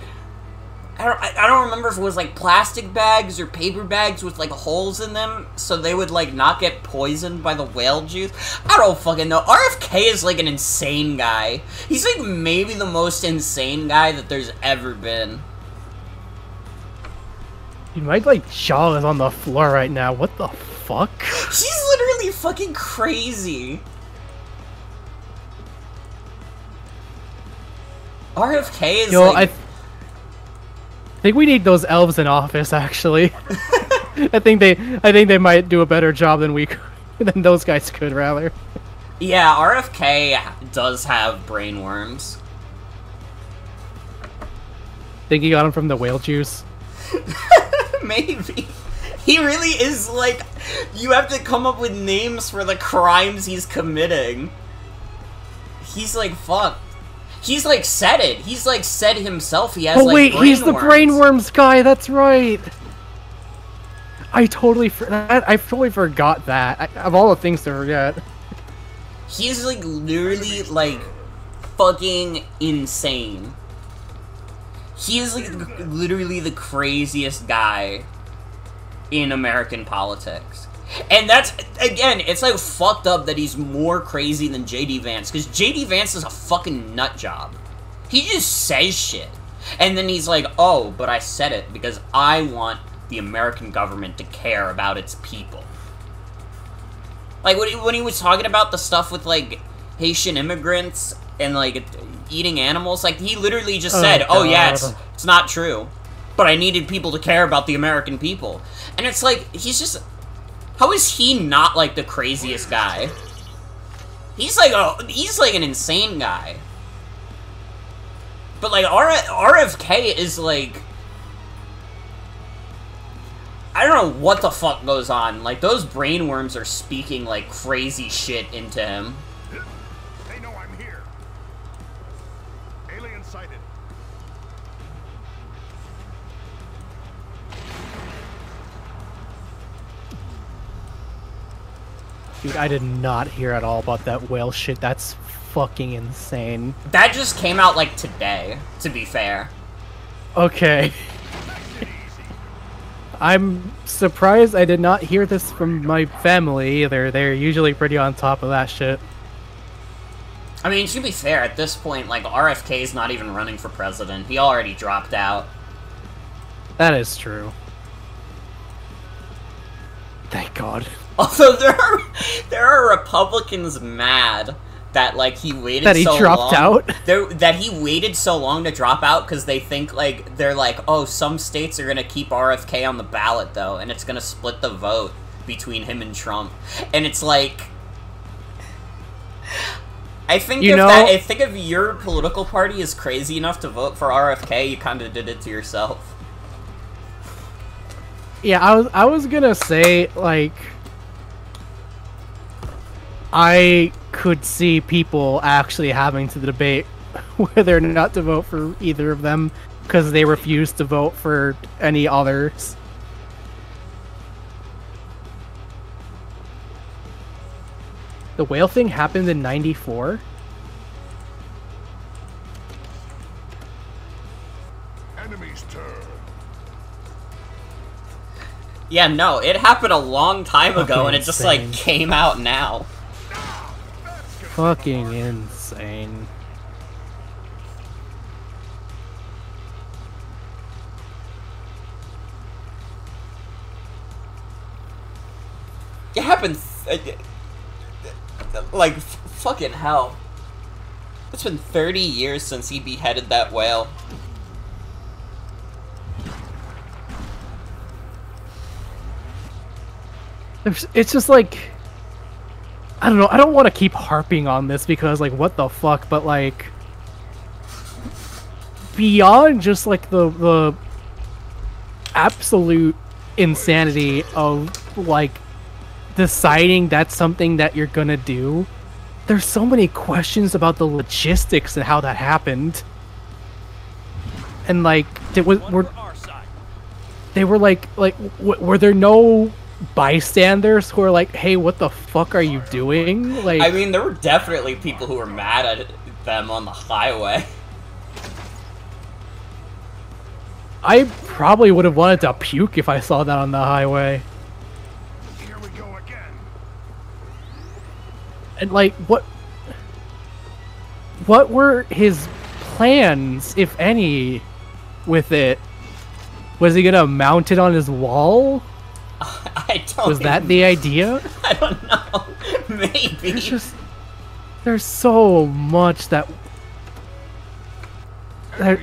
I don't remember if it was, like, plastic bags or paper bags with, like, holes in them, so they would, like, not get poisoned by the whale juice. I don't fucking know. RFK is, like, an insane guy. He's, like, maybe the most insane guy that there's ever been. Dude, my, like, jaw is on the floor right now. What the fuck? He's literally fucking crazy. RFK is like... I think we need those elves in office, actually. I think they might do a better job than we could, than those guys could, rather. Yeah, RFK does have brain worms. Think he got them from the whale juice? Maybe. He really is like... You have to come up with names for the crimes he's committing. He's like, fuck. He's like said it. He's like said himself he has like wait, he's the brain brain worms guy. That's right. I totally forgot that. Of all the things to forget. He's like literally like fucking insane. He is like literally the craziest guy in American politics. And that's, again, it's like fucked up that he's more crazy than JD Vance, because JD Vance is a fucking nut job. He just says shit. And then he's like, oh, but I said it because I want the American government to care about its people. Like, when he was talking about the stuff with, like, Haitian immigrants and, like, eating animals, like, he literally just said, oh yeah, it's not true. But I needed people to care about the American people. And it's like, he's just... How is he not, like, the craziest guy? He's like an insane guy. But, like, RFK is, like... I don't know what the fuck goes on. Like, those brain worms are speaking, like, crazy shit into him. They know I'm here. Alien sighted. Dude, I did not hear at all about that whale shit. That's fucking insane. That just came out, like, today, to be fair. Okay. I'm surprised I did not hear this from my family either. They're usually pretty on top of that shit. I mean, to be fair, at this point, like, RFK's not even running for president. He already dropped out. That is true. Thank God. Although there are Republicans mad that like he waited That he so dropped long, out? that he waited so long to drop out because they think like they're like, oh, some states are gonna keep RFK on the ballot though, and it's gonna split the vote between him and Trump, and it's like, I think I think if your political party is crazy enough to vote for RFK, you kind of did it to yourself. Yeah, I was gonna say, like, I could see people actually having to debate whether or not to vote for either of them because they refuse to vote for any others. The whale thing happened in '94? Enemy's turn. Yeah, no, it happened a long time ago, Fucking and it just insane. like came out now. Fucking insane. It happened, like, fucking hell. It's been 30 years since he beheaded that whale. It's just like, I don't know, I don't want to keep harping on this because, like, what the fuck, but, like, beyond just, like, the absolute insanity of, like, deciding that's something that you're gonna do, there's so many questions about the logistics and how that happened. And, like, were there no bystanders who are like, hey, what the fuck are you doing? Like, I mean, there were definitely people who were mad at them on the highway. I probably would have wanted to puke if I saw that on the highway. Here we go again. And, like, what were his plans, if any, with it? Was he gonna mount it on his wall? I don't Was that the idea? I don't know. Maybe. There's so much that... Can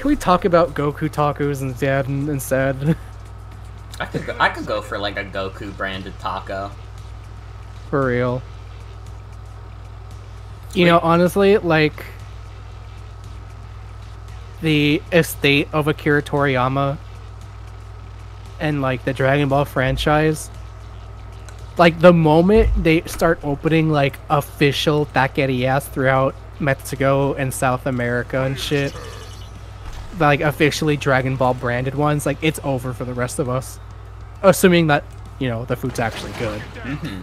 we talk about Goku tacos instead? I could go for like a Goku branded taco. For real. You know, honestly, like, the estate of Akira Toriyama and, like, the Dragon Ball franchise, like, the moment they start opening, like, official taquerias throughout Mexico and South America and shit, like, officially Dragon Ball branded ones, like, it's over for the rest of us. Assuming that, you know, the food's actually good. Mm-hmm.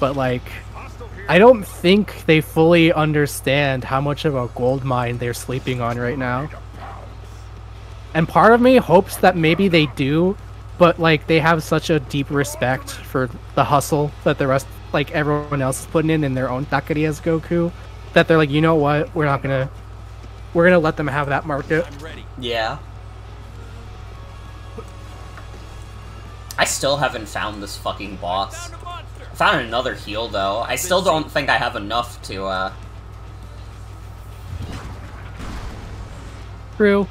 But, like, I don't think they fully understand how much of a gold mine they're sleeping on right now. And part of me hopes that maybe they do, but, like, they have such a deep respect for the hustle that the rest, like, everyone else is putting in their own taquerias Goku, that they're like, you know what, we're gonna let them have that market. Yeah. I still haven't found this fucking boss. I found another heal, though. I still don't think I have enough to, True.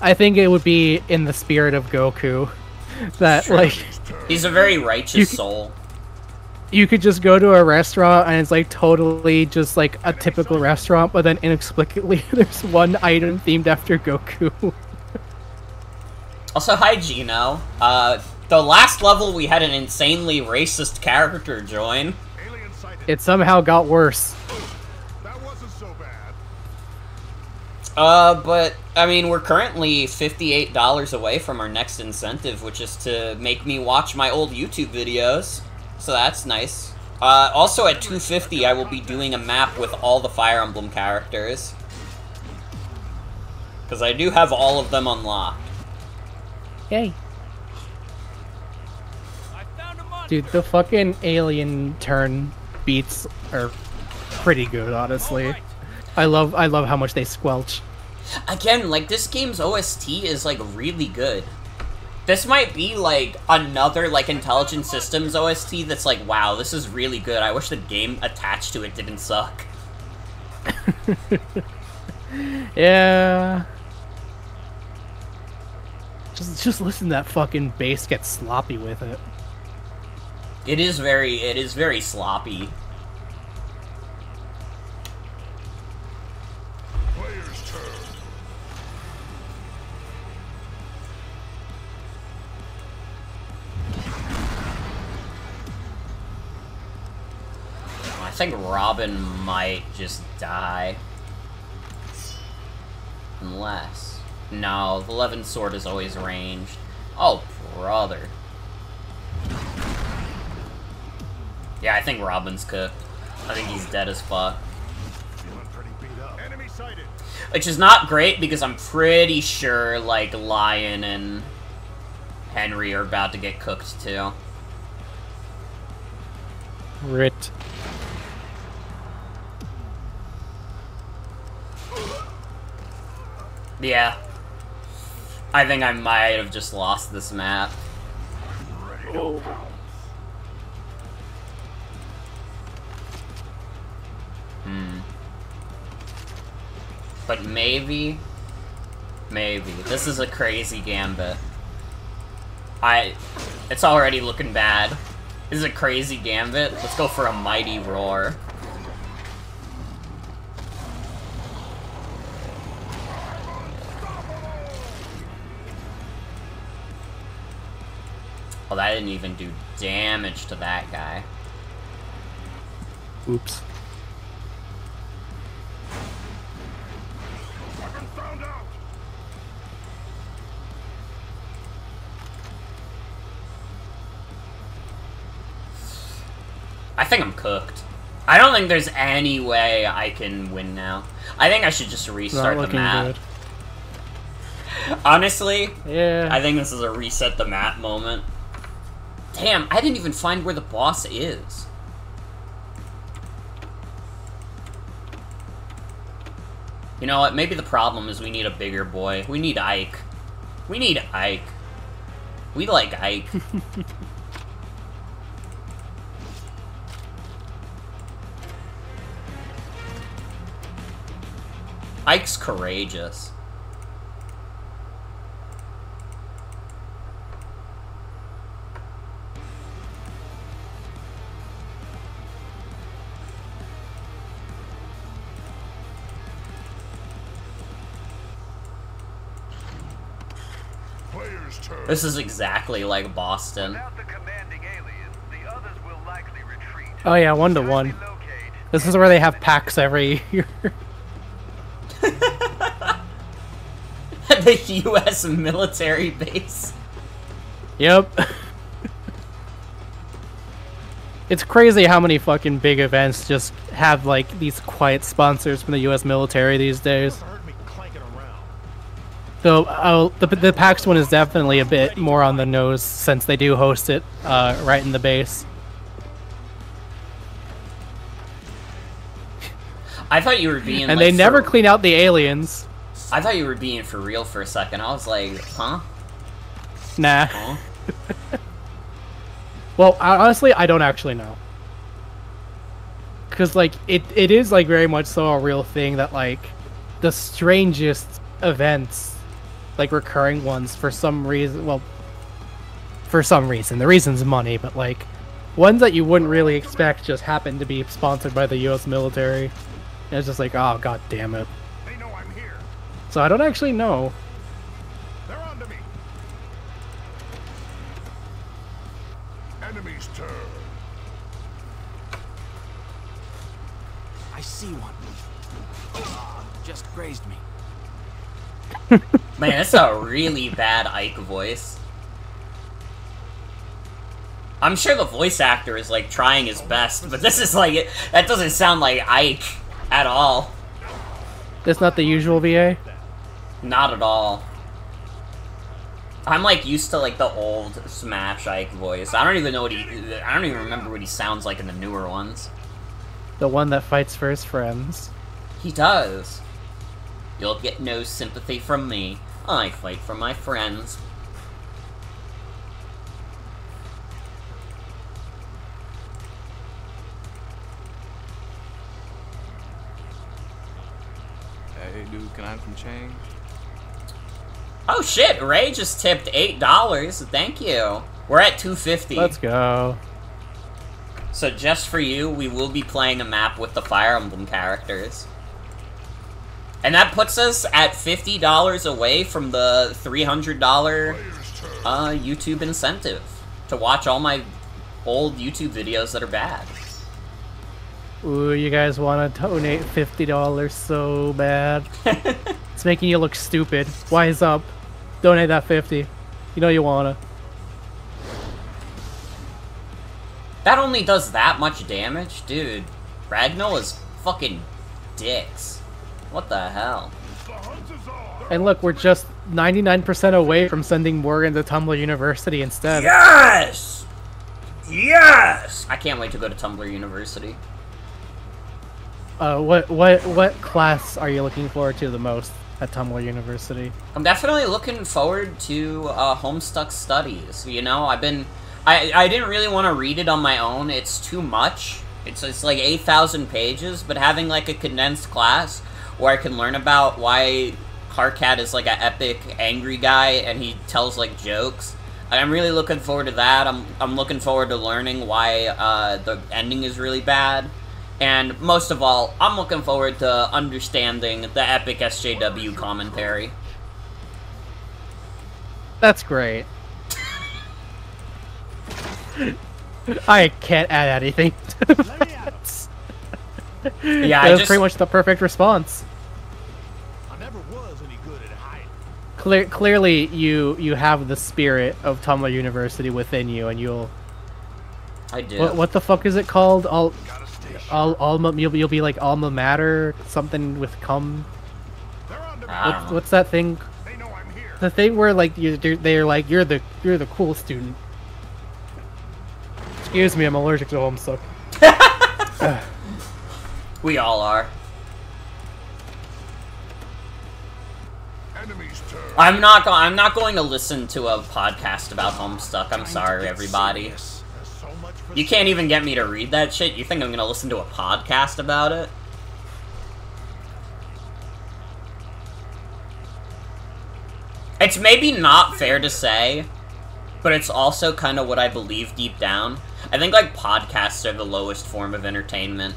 I think it would be in the spirit of Goku that, like, he's a very righteous soul. You could just go to a restaurant and it's, like, totally just, like, a typical restaurant, but then inexplicably there's one item themed after Goku. Also, hi, Gino. The last level we had an insanely racist character join. It somehow got worse. That wasn't so bad. But, I mean, we're currently $58 away from our next incentive, which is to make me watch my old YouTube videos. So that's nice. Also at $250, I will be doing a map with all the Fire Emblem characters. Because I do have all of them unlocked. Yay. Dude, the fucking alien turn beats are pretty good, honestly. I love how much they squelch. Again, like, this game's OST is, like, really good. This might be, like, another, like, Intelligent Systems OST that's like, wow, this is really good. I wish the game attached to it didn't suck. Yeah. Just listen to that fucking bass get sloppy with it. It is very sloppy. Player's turn. I think Robin might just die. Unless... No, the 11 sword is always ranged. Oh, brother. Yeah, I think Robin's cooked. I think he's dead as fuck. Feeling pretty beat up. Enemy sighted. Which is not great, because I'm pretty sure, like, Lion and Henry are about to get cooked, too. Rit. Yeah. I think I might have just lost this map. Oh. But maybe... Maybe. This is a crazy gambit. It's already looking bad. This is a crazy gambit. Let's go for a mighty roar. Well, that didn't even do damage to that guy. Oops. I think I'm cooked. I don't think there's any way I can win now. I think I should just restart the map. Good. Honestly, yeah. I think this is a reset the map moment. Damn, I didn't even find where the boss is. You know what? Maybe the problem is we need a bigger boy. We need Ike. We need Ike. We like Ike. Ike's courageous. Player's turn. This is exactly like Boston. Without the commanding alien, the others will likely retreat. Oh yeah, 1-to-1. This is where they have packs every year. The U.S. military base. Yep. It's crazy how many fucking big events just have, like, these quiet sponsors from the U.S. military these days. So, the PAX one is definitely a bit more on the nose, since they do host it right in the base. I thought you were being and like, they never clean out the aliens. I thought you were being for real for a second. I was like, huh? Nah. Huh? Well, honestly, I don't actually know. Because, like, it is, like, very much so a real thing that, like, the strangest events, like, recurring ones, for some reason, well, for some reason. The reason's money, but, like, ones that you wouldn't really expect just happen to be sponsored by the U.S. military. And it's just like, oh, god damn it. They know I'm here. So I don't actually know. They're on to me. Enemy's turn. I see one. Just grazed me. Man, that's a really bad Ike voice. I'm sure the voice actor is, like, trying his best, but this is, like, that doesn't sound like Ike at all. That's not the usual VA? Not at all. I'm, like, used to, like, the old Smash Ike voice. I don't even know what I don't even remember what he sounds like in the newer ones. The one that fights for his friends. He does. You'll get no sympathy from me. I fight for my friends. dude, can I have some change? Oh shit, Ray just tipped $8. Thank you. We're at $2.50. Let's go. So just for you, we will be playing a map with the Fire Emblem characters. And that puts us at $50 away from the $300 YouTube incentive to watch all my old YouTube videos that are bad. Ooh, you guys want to donate $50 so bad. It's making you look stupid. Wise up. Donate that 50. You know you wanna. That only does that much damage? Dude, Ragnall is fucking dicks. What the hell? And look, we're just 99% away from sending Morgan to Tumblr University instead. Yes! Yes! I can't wait to go to Tumblr University. What class are you looking forward to the most at Tumblr University? I'm definitely looking forward to Homestuck Studies. You know, I didn't really want to read it on my own. It's too much. It's like 8,000 pages, but having like a condensed class where I can learn about why Harkat is like an epic angry guy and he tells like jokes. I'm really looking forward to that. I'm looking forward to learning why the ending is really bad. And most of all, I'm looking forward to understanding the epic SJW commentary. That's great. I can't add anything to that. Yeah, that was pretty much the perfect response. I never was any good at hiding. Clearly, you have the spirit of Tumblr University within you, and you'll. I do. What the fuck is it called? Alma. You'll be like alma mater, something with cum. What's that thing? They know I'm here. The thing where like they're like you're the cool student. Excuse me, I'm allergic to Homestuck. We all are. Enemy's turn. I'm not going to listen to a podcast about Homestuck. I'm sorry, everybody. You can't even get me to read that shit. You think I'm gonna listen to a podcast about it? It's maybe not fair to say, but it's also kind of what I believe deep down. I think, like, podcasts are the lowest form of entertainment.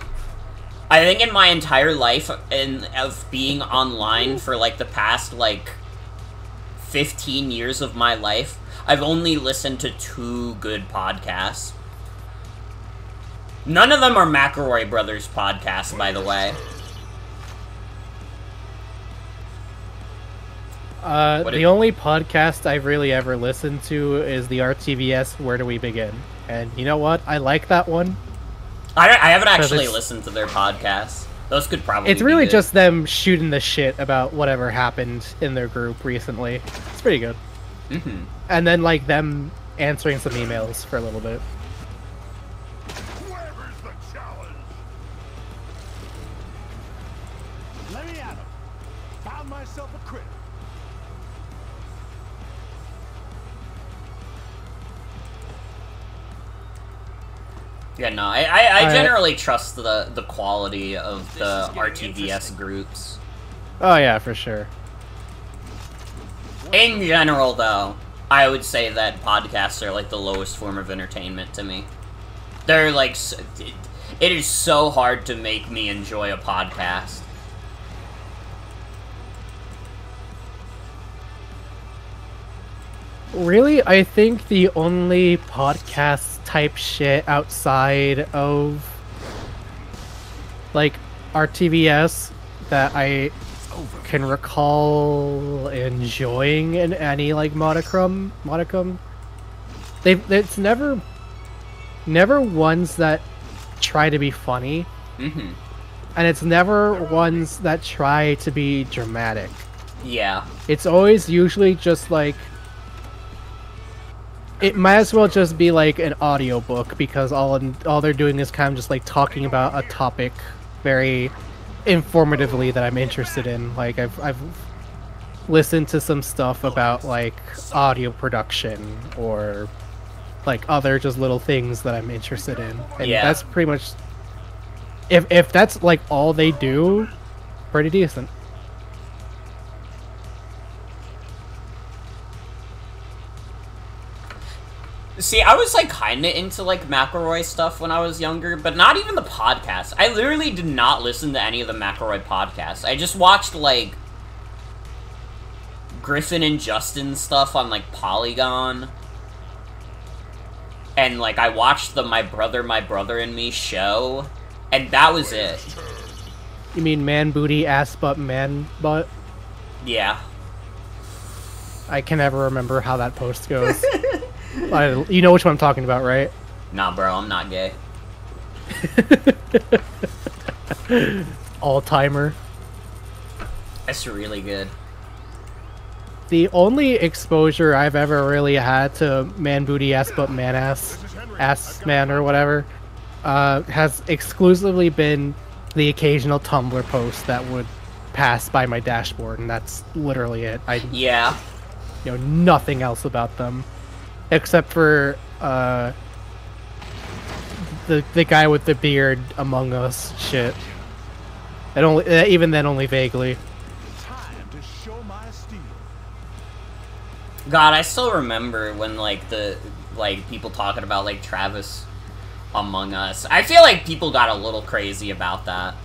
I think in my entire life of being online for, like, the past, like, 15 years of my life, I've only listened to 2 good podcasts. None of them are McElroy Brothers podcasts, by the way. The only podcast I've really ever listened to is the RTVS Where Do We Begin? And you know what? I like that one. I haven't actually listened to their podcasts. Those could probably It's really be good. just them shooting the shit about whatever happened in their group recently. It's pretty good. Mm-hmm. And then, like, them answering some emails for a little bit. Whoever's the challenge. Let me at him. Found myself a critter. Yeah, no, I generally trust the quality of the RTVS groups. Oh yeah, for sure. In general, though, I would say that podcasts are, like, the lowest form of entertainment to me. They're, like, it is so hard to make me enjoy a podcast. Really, I think the only podcast type shit outside of, like, RTVS that I can recall enjoying in any, like, modicum, it's never ones that try to be funny, Mm-hmm. and it's never ones that try to be dramatic. Yeah. It's always usually just, like, it might as well just be like an audiobook, because all they're doing is kind of just like talking about a topic very informatively that I'm interested in. Like I've listened to some stuff about like audio production or like other just little things that I'm interested in. And Yeah. that's pretty much, if that's like all they do, pretty decent. See, I was, like, kinda into, like, McElroy stuff when I was younger, but not even the podcast. I literally did not listen to any of the McElroy podcasts. I just watched, like, Griffin and Justin stuff on, like, Polygon. And, like, I watched the My Brother, and Me show, and that was it. You mean man booty, ass butt, man butt? Yeah. I can never remember how that post goes. You know which one I'm talking about, right? Nah, bro, I'm not gay. All-timer. That's really good. The only exposure I've ever really had to man booty, ass butt, man ass man or whatever, has exclusively been the occasional Tumblr post that would pass by my dashboard, and that's literally it. Yeah. You know nothing else about them, except for the guy with the beard Among Us shit. And only even then, only vaguely. Time to show my steel. God, I still remember when, like, people talking about, like, Travis Among Us. I feel like people got a little crazy about that.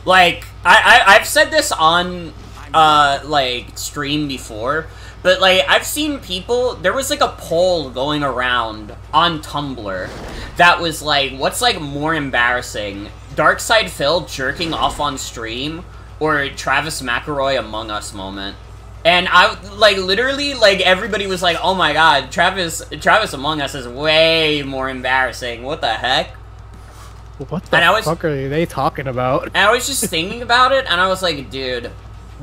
Like, I've said this on, like, stream before, but, like, I've seen people, there was, like, a poll going around on Tumblr that was, like, what's, like, more embarrassing? Darkside Phil jerking off on stream, or Travis McElroy Among Us moment? And I, like, literally, like, everybody was like, oh my god, Travis Among Us is way more embarrassing. What the heck? What the fuck are they talking about? And I was just thinking about it, and I was like, dude,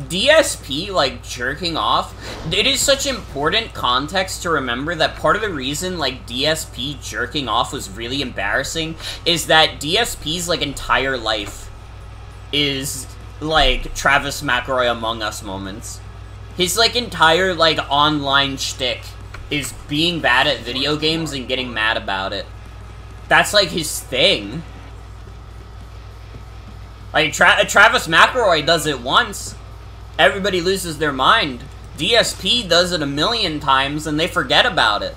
DSP, like, jerking off, it is such important context to remember that part of the reason, like, DSP jerking off was really embarrassing is that DSP's, like, entire life is, like, Travis McElroy Among Us moments. His, like, entire, like, online shtick is being bad at video games and getting mad about it. That's, like, his thing. Like, Travis McElroy does it once. Everybody loses their mind. DSP does it a million times, and they forget about it.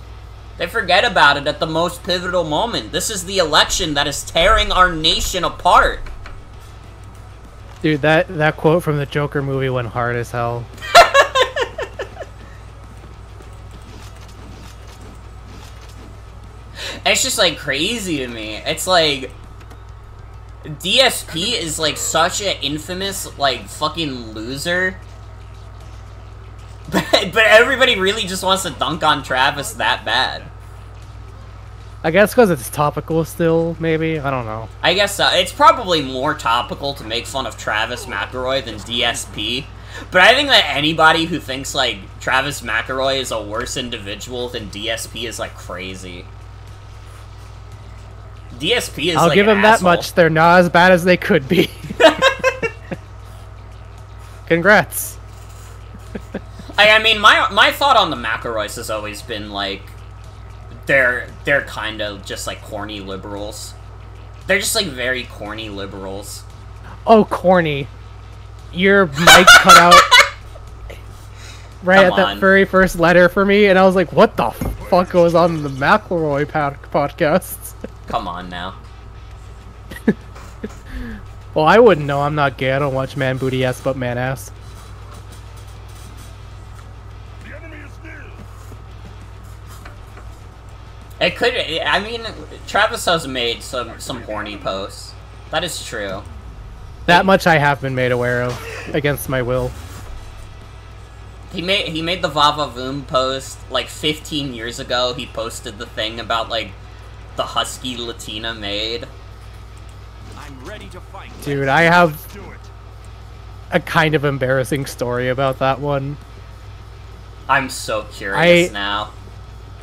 They forget about it at the most pivotal moment. This is the election that is tearing our nation apart. Dude, that quote from the Joker movie went hard as hell. It's just, like, crazy to me. It's, like, DSP is, like, such an infamous, like, fucking loser. But everybody really just wants to dunk on Travis that bad. I guess because it's topical still, maybe? I don't know. I guess so. It's probably more topical to make fun of Travis McElroy than DSP. But I think that anybody who thinks, like, Travis McElroy is a worse individual than DSP is, like, crazy. DSP is, I'll like, give an them that asshole. much. They're not as bad as they could be. Congrats. I mean, my thought on the McElroys has always been, like, they're kind of just, like, corny liberals. They're just, like, very corny liberals. Oh, corny. Your mic cut out right at that very first letter for me, and I was like, what the fuck goes on in the McElroy podcasts? Come on now. Well, I wouldn't know. I'm not gay. I don't watch man booty ass but man ass. The enemy is near. It could. I mean, Travis has made some horny posts. That is true. That much I have been made aware of, against my will. He made the Vava Voom post like 15 years ago. He posted the thing about, like, the husky Latina maid. I'm ready to fight. Dude, I have Do it. a kind of embarrassing story about that one. I'm so curious now.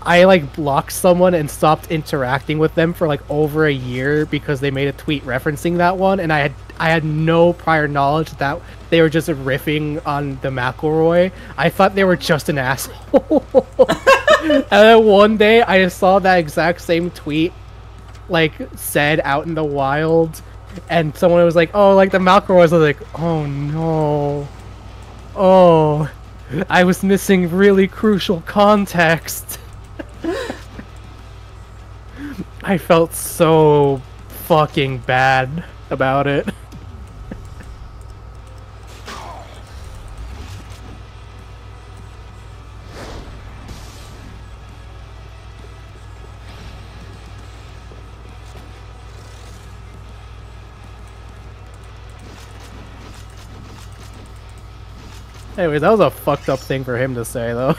I, like, blocked someone and stopped interacting with them for, like, over a year because they made a tweet referencing that one, and I had no prior knowledge that they were just riffing on the McElroy. I thought they were just an asshole. And then one day, I just saw that exact same tweet, like, said out in the wild, and someone was like, oh, like, the McElroys. I was like, oh, no. Oh, I was missing really crucial context. I felt so fucking bad about it. Anyway, that was a fucked up thing for him to say, though.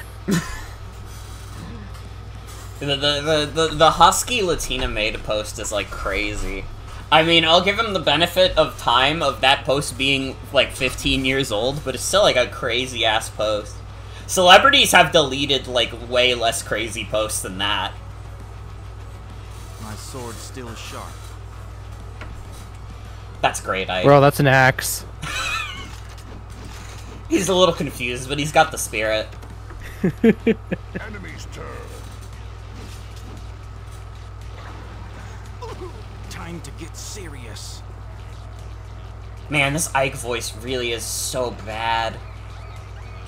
The Husky Latina made post is, like, crazy. I mean, I'll give him the benefit of time of that post being, like, 15 years old, but it's still, like, a crazy-ass post. Celebrities have deleted, like, way less crazy posts than that. My sword still is sharp. That's great, Bro, that's an axe. He's a little confused, but he's got the spirit. Enemy's turn. Time to get serious. Man, this Ike voice really is so bad.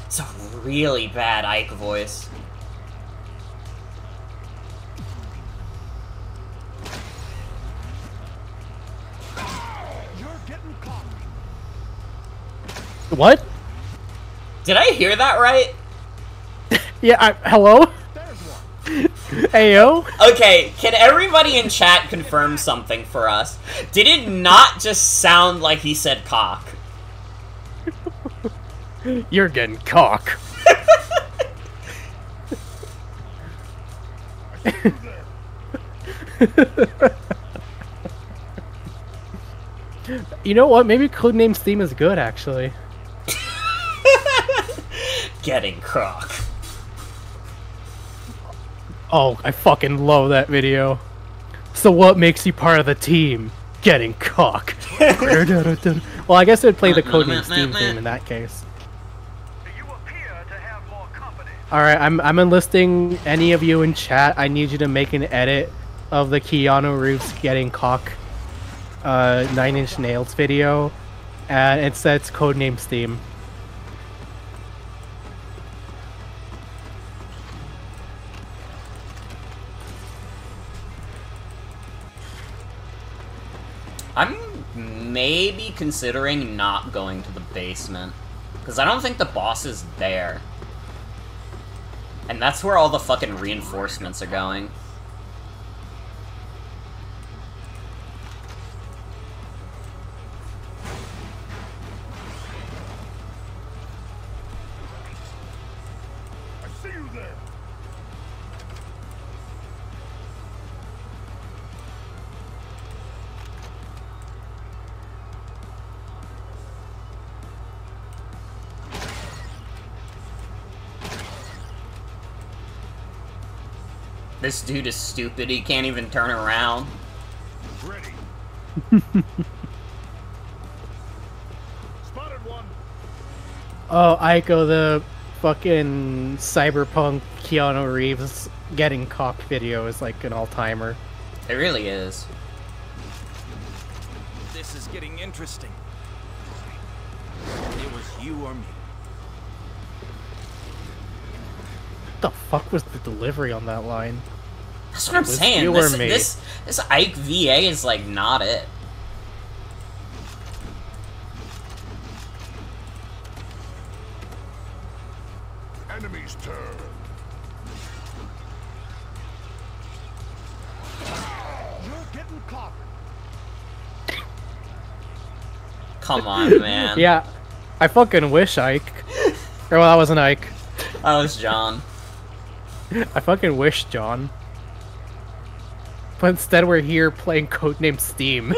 It's a really bad Ike voice. You're getting caught. What? Did I hear that right? Yeah, hello? There's one. Ayo? Okay, can everybody in chat confirm something for us? Did it not just sound like he said cock? You're getting cock. You know what? Maybe Codename's theme is good, actually. Getting croc. Oh, I fucking love that video. So what makes you part of the team? Getting cock. Well, I guess it'd play the Codename Steam theme in that case. You appear to have more company. Alright, I'm enlisting any of you in chat. I need you to make an edit of the Keanu Reeves getting cock 9 Inch Nails video. And it sets Codename Steam. I'm maybe considering not going to the basement. Because I don't think the boss is there. And that's where all the fucking reinforcements are going. I see you there. This dude is stupid, he can't even turn around. Ready. Spotted one. Oh, Aiko, the fucking cyberpunk Keanu Reeves getting cock video is like an all-timer. It really is. This is getting interesting. It was you or me. What the fuck was the delivery on that line? That's what I'm Was saying. you or me? This Ike VA is like not it. Enemy's turn. You're getting caught. Come on, man. Yeah, I fucking wish Ike. Or well, that wasn't Ike. That was John. I fucking wish John. But instead we're here playing Codename Steam.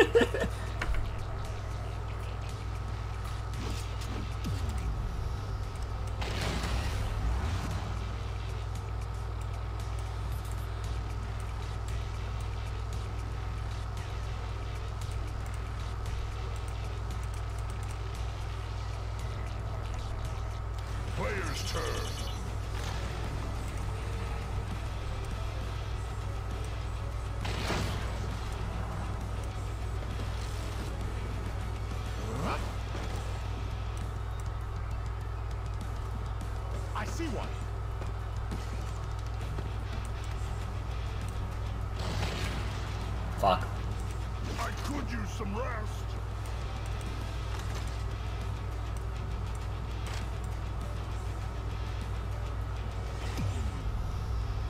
Player's turn. I see one. use some rest.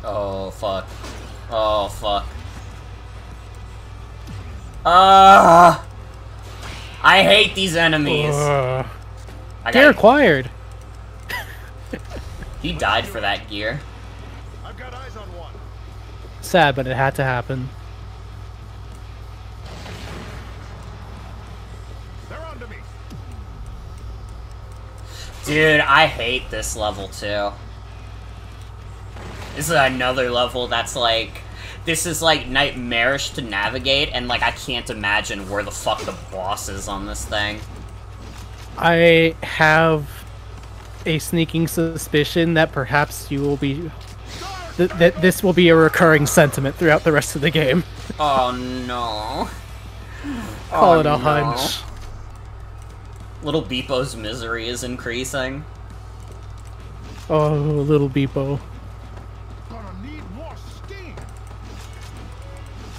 Oh, fuck. Oh, fuck. I hate these enemies. Gear acquired. He died for that gear. I've got eyes on one. Sad, but it had to happen. They're onto me. Dude, I hate this level too. This is another level that's like... This is like nightmarish to navigate, and like I can't imagine where the fuck the boss is on this thing. I have a sneaking suspicion that perhaps you will be... that this will be a recurring sentiment throughout the rest of the game. Oh no. Call it a hunch. Little Beepo's misery is increasing. Oh, little Beepo. Gonna need more steam.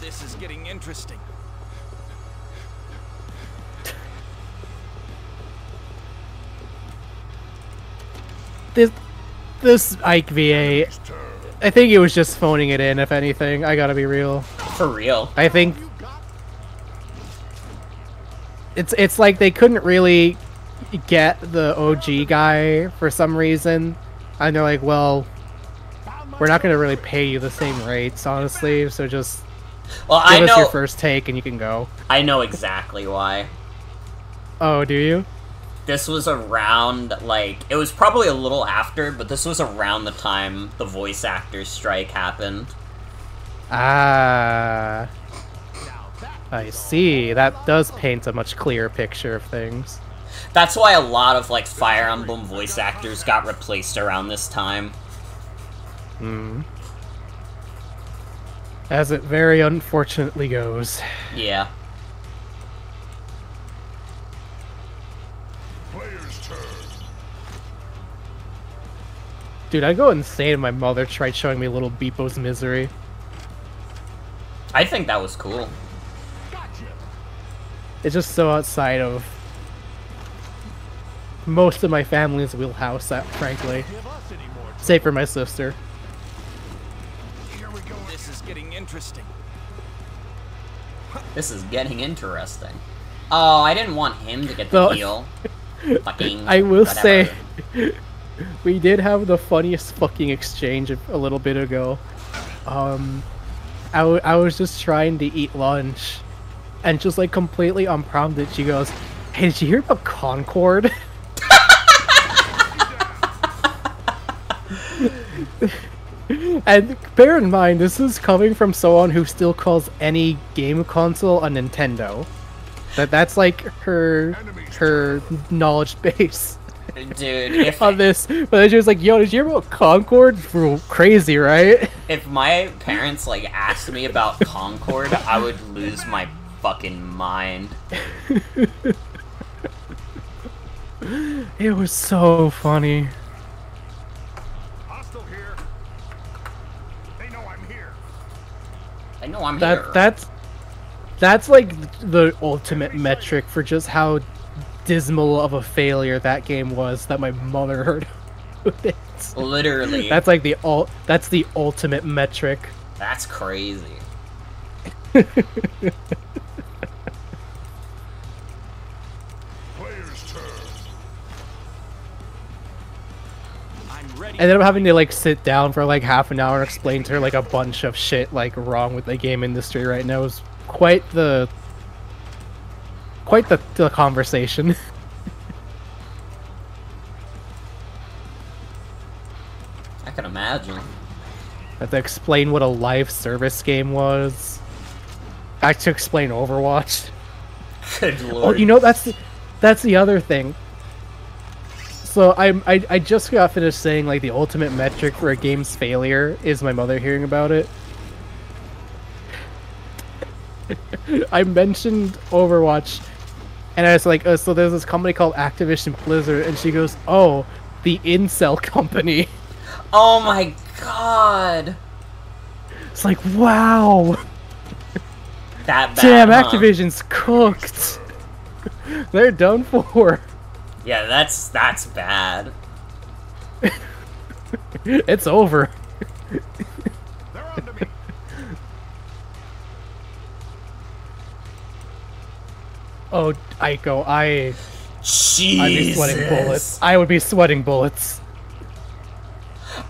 This is getting interesting. This Ike VA, I think it was just phoning it in, if anything. I gotta be real. For real. I think it's like they couldn't really get the OG guy for some reason. And they're like, well, we're not gonna really pay you the same rates, honestly, so just give us your first take and you can go. I know exactly why. Oh, do you? This was around, like, it was probably a little after, but this was around the time the voice actors strike happened. Ah, I see. That does paint a much clearer picture of things. That's why a lot of, like, Fire Emblem voice actors got replaced around this time. Hmm. As it very unfortunately goes. Yeah. Dude, I'd go insane if my mother tried showing me little Beepo's misery. I think that was cool. It's just so outside of most of my family's wheelhouse, frankly. Save for my sister. This is getting interesting. This is getting interesting. Oh, I didn't want him to get the heal. Fucking I will whatever. say, we did have the funniest fucking exchange a little bit ago. I was just trying to eat lunch, and just like completely unprompted, she goes, "Hey, did you hear about Concord?" And bear in mind, this is coming from someone who still calls any game console a Nintendo. That's like her knowledge base. Dude, if on this, but then she was like, "Yo, did you hear about Concord? Crazy, right?" If my parents like asked me about Concord, I would lose my fucking mind. It was so funny. Hostile here. They know I'm here. I know I'm here. That's like the ultimate metric for just how dismal of a failure that game was that my mother heard of it. Literally. That's like that's the ultimate metric. That's crazy. And then I'm having to like sit down for like half an hour and explain to her like a bunch of shit like wrong with the game industry right now. It was quite the conversation. I can imagine. I had to explain what a live service game was. I had to explain Overwatch. Good lord. Oh, you know, that's the other thing. So I just got finished saying like the ultimate metric for a game's failure is my mother hearing about it. I mentioned Overwatch, and I was like, oh, so there's this company called Activision Blizzard, and she goes, "Oh, the incel company." Oh my god. It's like, wow. That bad, Damn, huh? Activision's cooked. They're done for. Yeah, that's bad. It's over. They're onto me. Oh, Aiko, I'd be sweating Jesus. bullets. I would be sweating bullets.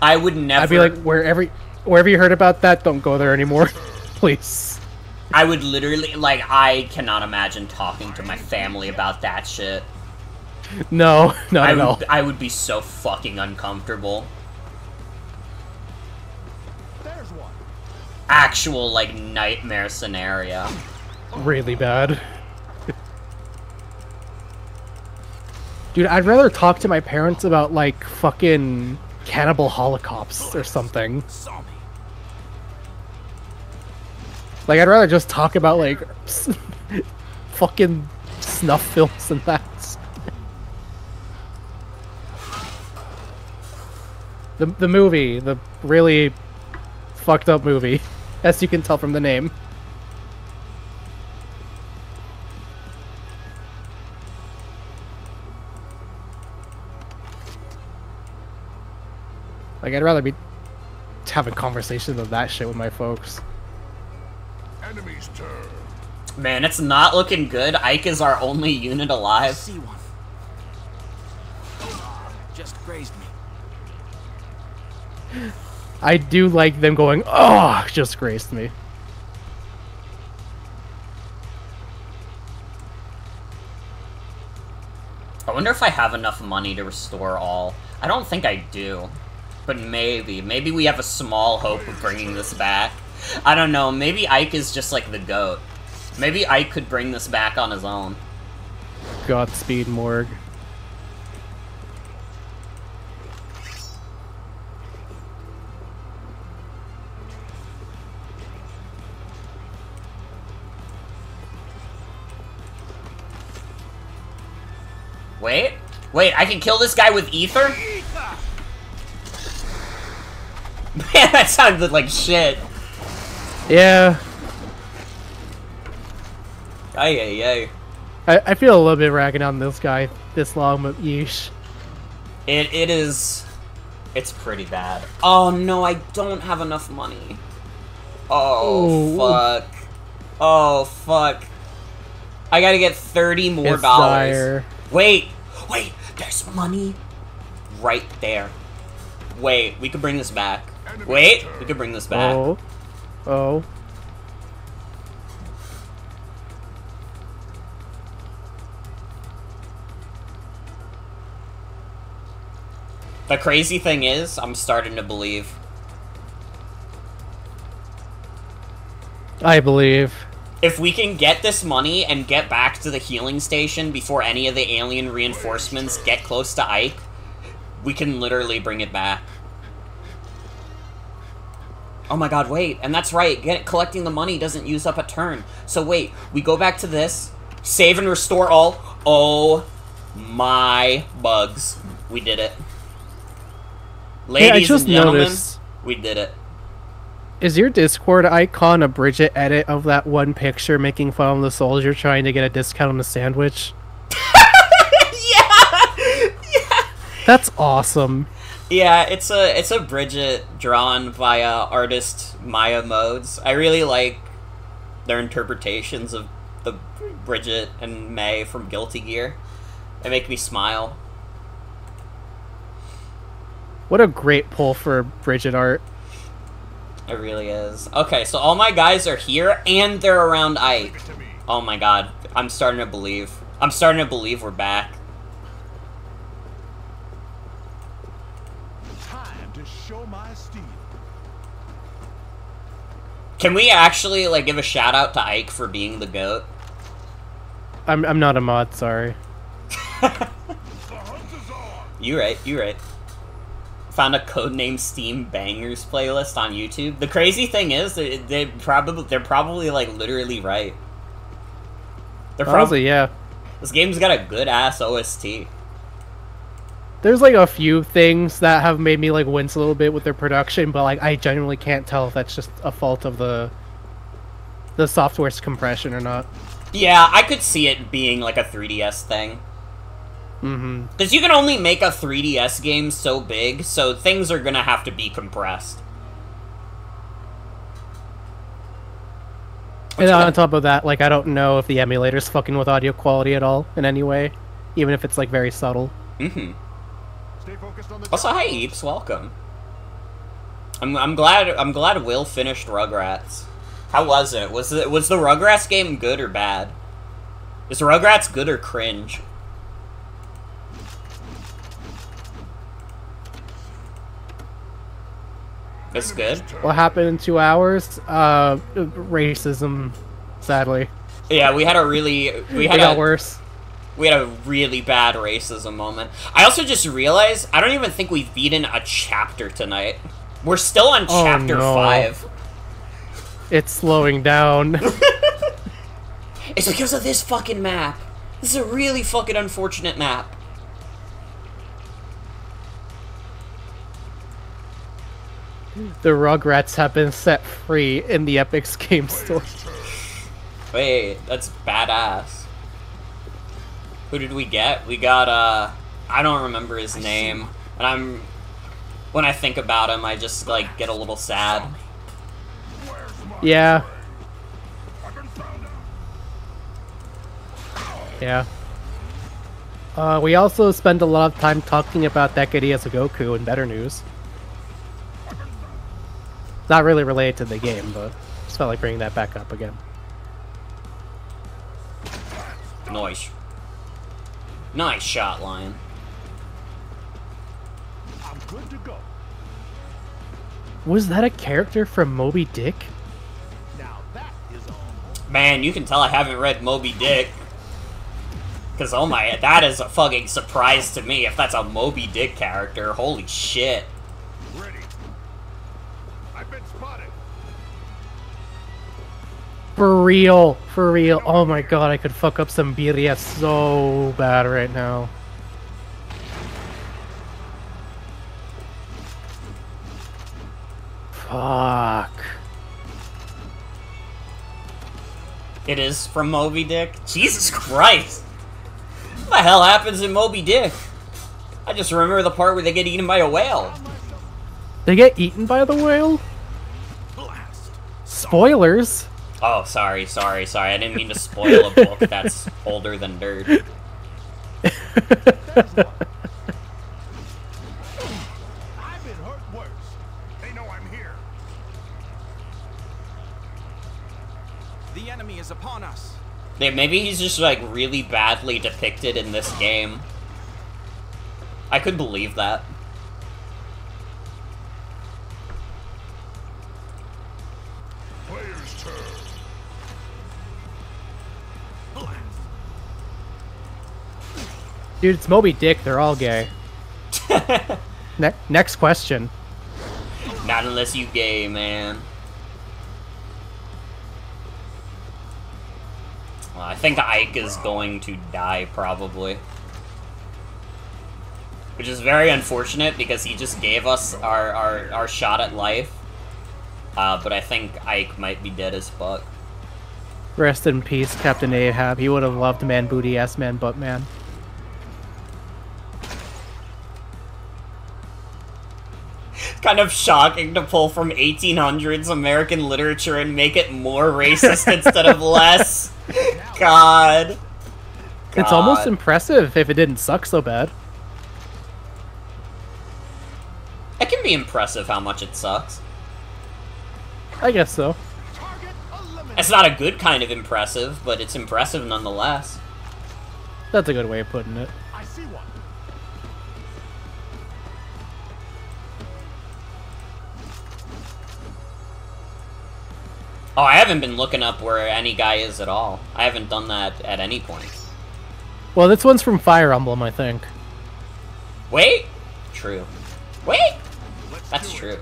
I would never. I'd be like, wherever you heard about that, don't go there anymore, please. I would literally, like, I cannot imagine talking to my family about that shit. No, not at all. I would be so fucking uncomfortable. There's one. Actual, like, nightmare scenario. Really bad. Dude, I'd rather talk to my parents about, like, fucking cannibal holocausts or something. Saw me. Like, I'd rather just talk about, like, fucking snuff films and that. The movie, the really fucked up movie, as you can tell from the name. Like, I'd rather be having conversations of that shit with my folks. Enemy's turn. Man, it's not looking good. Ike is our only unit alive. See one. Just grazed me. I do like them going, oh, just graced me. I wonder if I have enough money to restore all. I don't think I do. But maybe. Maybe we have a small hope of bringing this back. I don't know. Maybe Ike is just like the GOAT. Maybe Ike could bring this back on his own. Godspeed, Morg. Wait. Wait, I can kill this guy with ether? Man, that sounded like shit. Yeah. Ay, ay, ay. I feel a little bit ragging on this guy this long, but yeesh. It is... It's pretty bad. Oh, no, I don't have enough money. Oh, Ooh. fuck. Oh, fuck. I gotta get 30 more It's dollars. dire. Wait, wait, there's money right there. Wait, we could bring this back. Wait, we could bring this back. Oh. Oh. The crazy thing is, I'm starting to believe. I believe. If we can get this money and get back to the healing station before any of the alien reinforcements get close to Ike, we can literally bring it back. Oh my god, wait, and that's right, collecting the money doesn't use up a turn. So wait, we go back to this, save and restore all. Oh my bugs. We did it. Hey, I Ladies just and gentlemen, noticed. we did it. Is your Discord icon a Bridget edit of that one picture making fun of the soldier trying to get a discount on the sandwich? Yeah! That's awesome. Yeah, it's a Bridget drawn via artist Maya Modes. I really like their interpretations of the Bridget and May from Guilty Gear. They make me smile. What a great pull for Bridget art. It really is. Okay, so all my guys are here, and they're around Ike. Oh my god. I'm starting to believe. I'm starting to believe we're back. Time to show my steel. Can we actually, like, give a shout out to Ike for being the GOAT? I'm not a mod, sorry. You right, you right. Found a codename S.T.E.A.M bangers playlist on YouTube. The crazy thing is, they're probably like literally right. They're Honestly, yeah. This game's got a good ass OST. There's like a few things that have made me like wince a little bit with their production, but like I genuinely can't tell if that's just a fault of the the software's compression or not. Yeah, I could see it being like a 3DS thing. Mm-hmm. Because you can only make a 3DS game so big, so things are gonna have to be compressed. And on top of that, like, I don't know if the emulator's fucking with audio quality at all in any way, even if it's like very subtle. Mm-hmm. Stay focused on the Also, hi Eeps, welcome. I'm glad Will finished Rugrats. How was it? Was the Rugrats game good or bad? Is Rugrats good or cringe? It's good. What happened in 2 hours? Racism, sadly. Yeah, we had a really It got worse. We had a really bad racism moment. I also just realized I don't even think we've beaten a chapter tonight. We're still on chapter 5. It's slowing down. It's because of this fucking map. This is a really fucking unfortunate map. The Rugrats have been set free in the Epic's game store. Wait, that's badass. Who did we get? We got, I don't remember his name. And when I think about him, I just, like, get a little sad. Yeah. Yeah. We also spend a lot of time talking about Decade as a Goku in Better News. Not really related to the game, but just felt like bringing that back up again. Nice. Nice shot, Lion. I'm good to go. Was that a character from Moby Dick? Now that is all. Man, you can tell I haven't read Moby Dick. Because, oh my, that is a fucking surprise to me if that's a Moby Dick character. Holy shit. ready. I've been spotted. For real, for real. Oh my god, I could fuck up some birria so bad right now. Fuck. It is from Moby Dick? Jesus Christ! What the hell happens in Moby Dick? I just remember the part where they get eaten by a whale. They get eaten by the whale? Spoilers! Oh, sorry. I didn't mean to spoil a book that's older than dirt. I've been hurt worse. They know I'm here. The enemy is upon us. Yeah, maybe he's just, like, really badly depicted in this game. I could believe that. Player's turn. Dude, it's Moby Dick, they're all gay. Next question. Not unless you gay, man. Well, I think Ike is going to die, probably. Which is very unfortunate, because he just gave us our shot at life. But I think Ike might be dead as fuck. Rest in peace, Captain Ahab. He would have loved Man Booty Ass Man Butt Man. Kind of shocking to pull from 1800s American literature and make it more racist instead of less. God. It's almost impressive if it didn't suck so bad. It can be impressive how much it sucks. I guess so. It's not a good kind of impressive, but it's impressive nonetheless. That's a good way of putting it. I see one. Oh, I haven't been looking up where any guy is at all. I haven't done that at any point. Well, this one's from Fire Emblem, I think. Wait! True. Wait! That's true.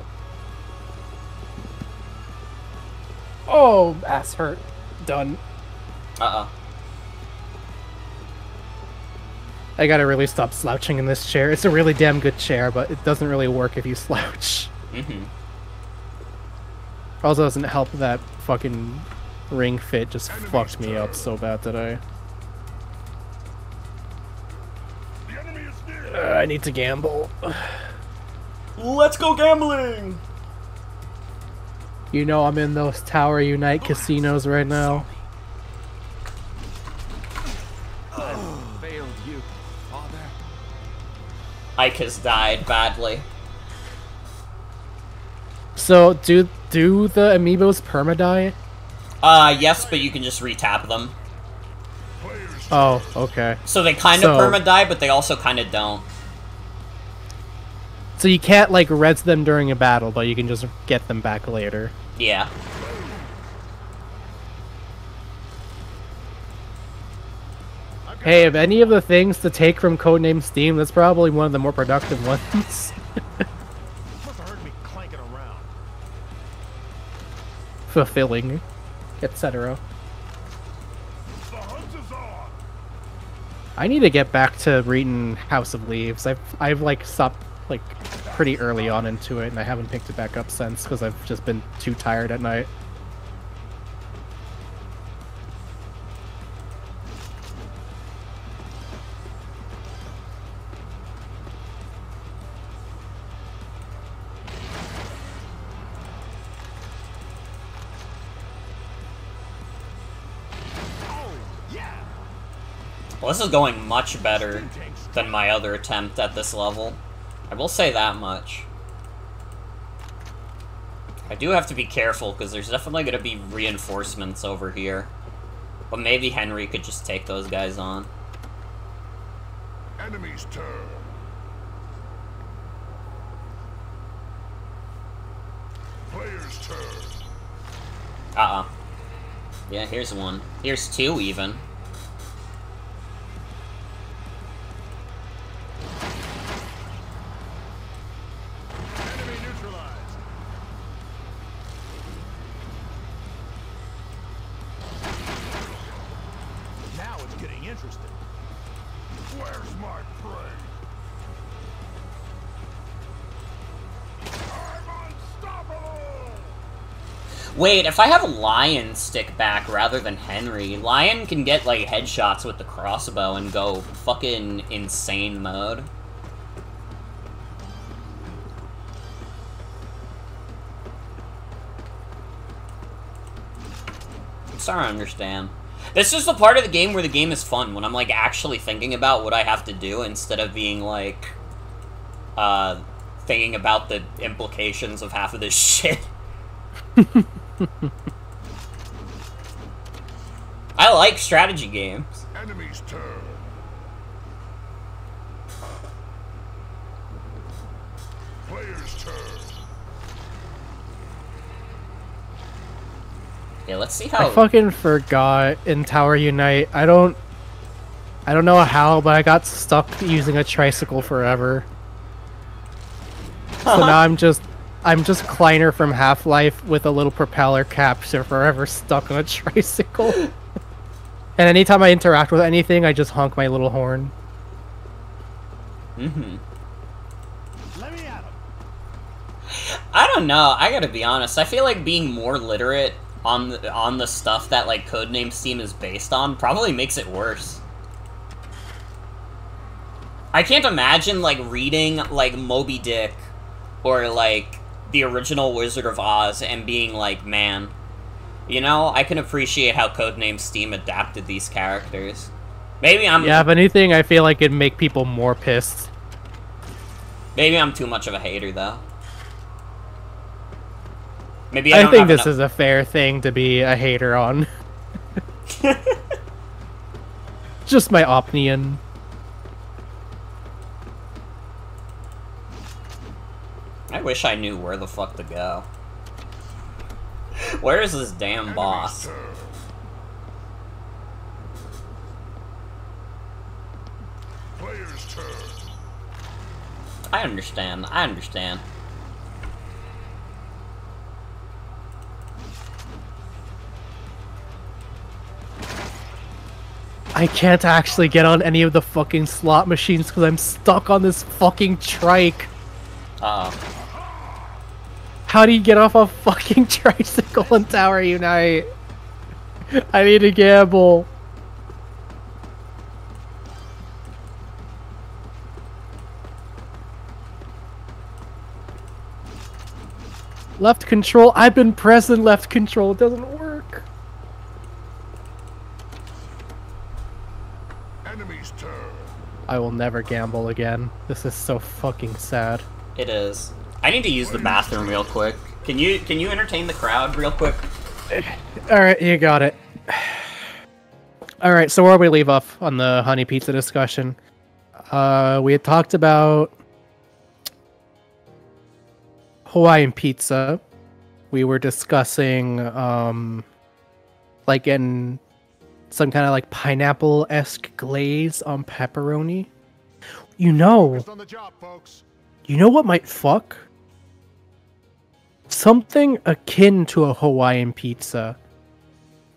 Oh, ass hurt. Done. Uh-oh. I gotta really stop slouching in this chair. It's a really damn good chair, but it doesn't really work if you slouch. Mm-hmm. Also doesn't help that fucking Ring Fit just fucked me up so bad today. I need to gamble. Let's go gambling! You know I'm in those Tower Unite casinos right now. Failed you, father. Ike has died badly. So, do the amiibos perma-die? Yes, but you can just retap them. Oh, okay. So they kind of perma-die, but they also kind of don't. So you can't, like, res them during a battle, but you can just get them back later. Yeah. Hey, of any of the things to take from Codename S.T.E.A.M, that's probably one of the more productive ones. Must have heard me clanking around. Fulfilling, etc. The hunt is on. I need to get back to reading House of Leaves. I've like stopped like pretty early on into it, and I haven't picked it back up since because I've just been too tired at night. Well, this is going much better than my other attempt at this level. I will say that much. I do have to be careful, because there's definitely going to be reinforcements over here. But maybe Henry could just take those guys on. Enemy's turn. Player's turn. Yeah, here's one. Here's two, even. Enemy neutralized. Now it's getting interesting. Where's my prey? I'm unstoppable! Wait, if I have Lion stick back rather than Henry, Lion can get, like, headshots with the crossbow and go fucking insane mode. I'm starting to understand. This is the part of the game where the game is fun, when I'm, like, actually thinking about what I have to do instead of being, like, thinking about the implications of half of this shit. I like strategy games. Enemy's turn. Player's turn. Yeah, let's see how... I fucking forgot in Tower Unite. I don't know how, but I got stuck using a tricycle forever. So now I'm just Kleiner from Half-Life with a little propeller cap, so forever stuck on a tricycle. And anytime I interact with anything, I just honk my little horn. Mm-hmm. Let me at him. I don't know, I gotta be honest. I feel like being more literate on the stuff that, like, Codename S.T.E.A.M is based on probably makes it worse. I can't imagine, like, reading, like, Moby Dick or, like, the original Wizard of Oz and being like, man, you know, I can appreciate how Codename S.T.E.A.M adapted these characters. Maybe I'm... Yeah, if anything, I feel like it'd make people more pissed. Maybe I'm too much of a hater, though. Maybe I think this is a fair thing to be a hater on. Just my opinion. I wish I knew where the fuck to go. Where is this damn boss? Player's turn. I understand. I understand. I can't actually get on any of the fucking slot machines because I'm stuck on this fucking trike. How do you get off a fucking tricycle in Tower Unite? I need to gamble. Left control. I've been pressing left control. It doesn't work. Enemy's turn. I will never gamble again. This is so fucking sad. It is. I need to use the bathroom real quick. Can you entertain the crowd real quick? Alright, you got it. Alright, so where we leave off on the honey pizza discussion. We had talked about Hawaiian pizza. We were discussing like in some kind of like pineapple-esque glaze on pepperoni. You know On the job, folks. what might fuck? Something akin to a Hawaiian pizza.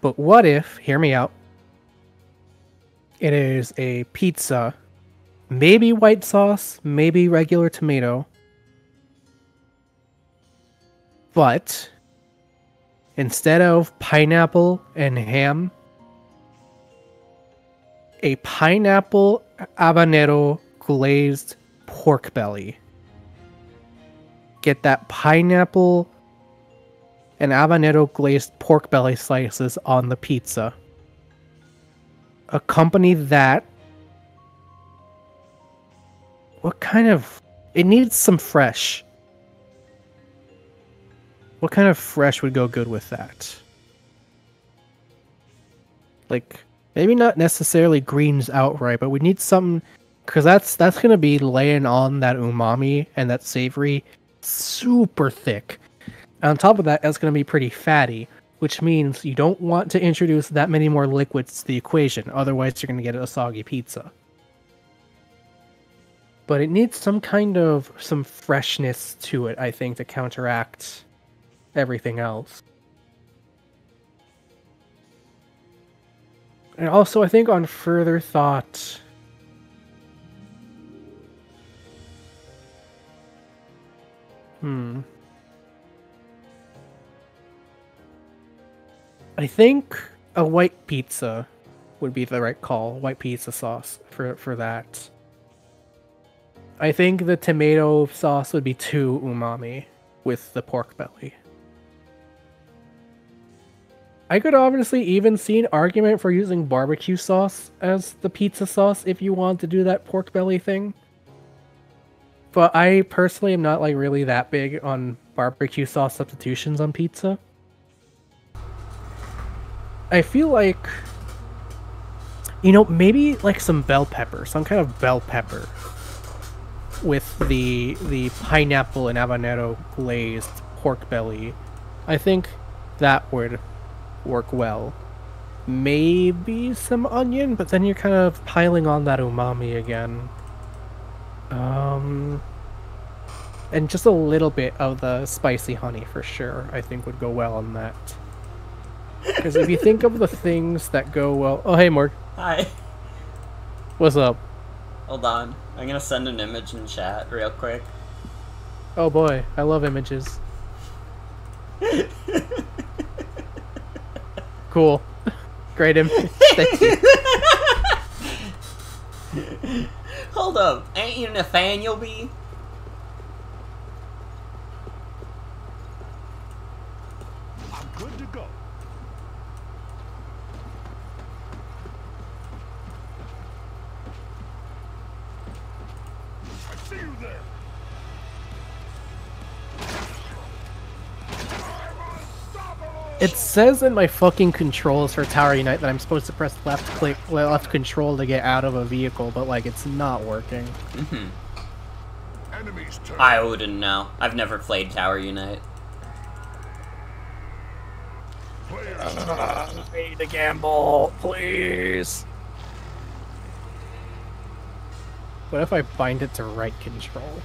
But what if, hear me out, it is a pizza, maybe white sauce, maybe regular tomato, but instead of pineapple and ham, a pineapple habanero glazed pork belly. Get that pineapple and habanero glazed pork belly slices on the pizza. Accompany that. What kind of... It needs some fresh. What kind of fresh would go good with that? Like, maybe not necessarily greens outright, but we need something... Because that's going to be laying on that umami and that savory super thick. And on top of that, that's going to be pretty fatty, which means you don't want to introduce that many more liquids to the equation. Otherwise, you're going to get a soggy pizza. But it needs some freshness to it, I think, to counteract everything else. And also, I think on further thought... I think a white pizza would be the right call. White pizza sauce for that. I think the tomato sauce would be too umami with the pork belly. I could obviously even see an argument for using barbecue sauce as the pizza sauce if you want to do that pork belly thing. But I personally am not like really that big on barbecue sauce substitutions on pizza. I feel like, you know, maybe like some bell pepper, some kind of bell pepper with the pineapple and habanero glazed pork belly. I think that would work well. Maybe some onion, but then you're kind of piling on that umami again. And just a little bit of the spicy honey for sure, I think would go well on that. Because if you think of the things that go well... Oh, hey, Morg. Hi. What's up? Hold on. I'm gonna send an image in chat real quick. Oh boy, I love images. Cool. Great image. Thank you. Hold up. Ain't you Nathaniel B? I'm good to go. I see you there. It says in my fucking controls for Tower Unite that I'm supposed to press left control to get out of a vehicle, but like it's not working. Enemy's turn. I wouldn't know. I've never played Tower Unite. I need to gamble, please. What if I bind it to right control?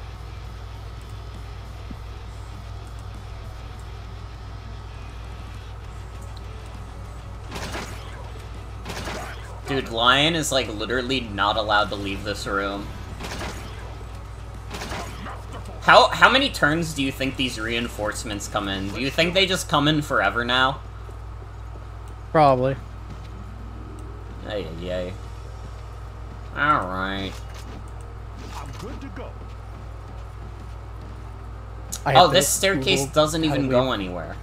Dude, Lion is like literally not allowed to leave this room. How many turns do you think these reinforcements come in? Do you think they just come in forever now? Probably. Ay, ay, ay. Alright. I'm good to go. Oh, this staircase doesn't even go leave. anywhere.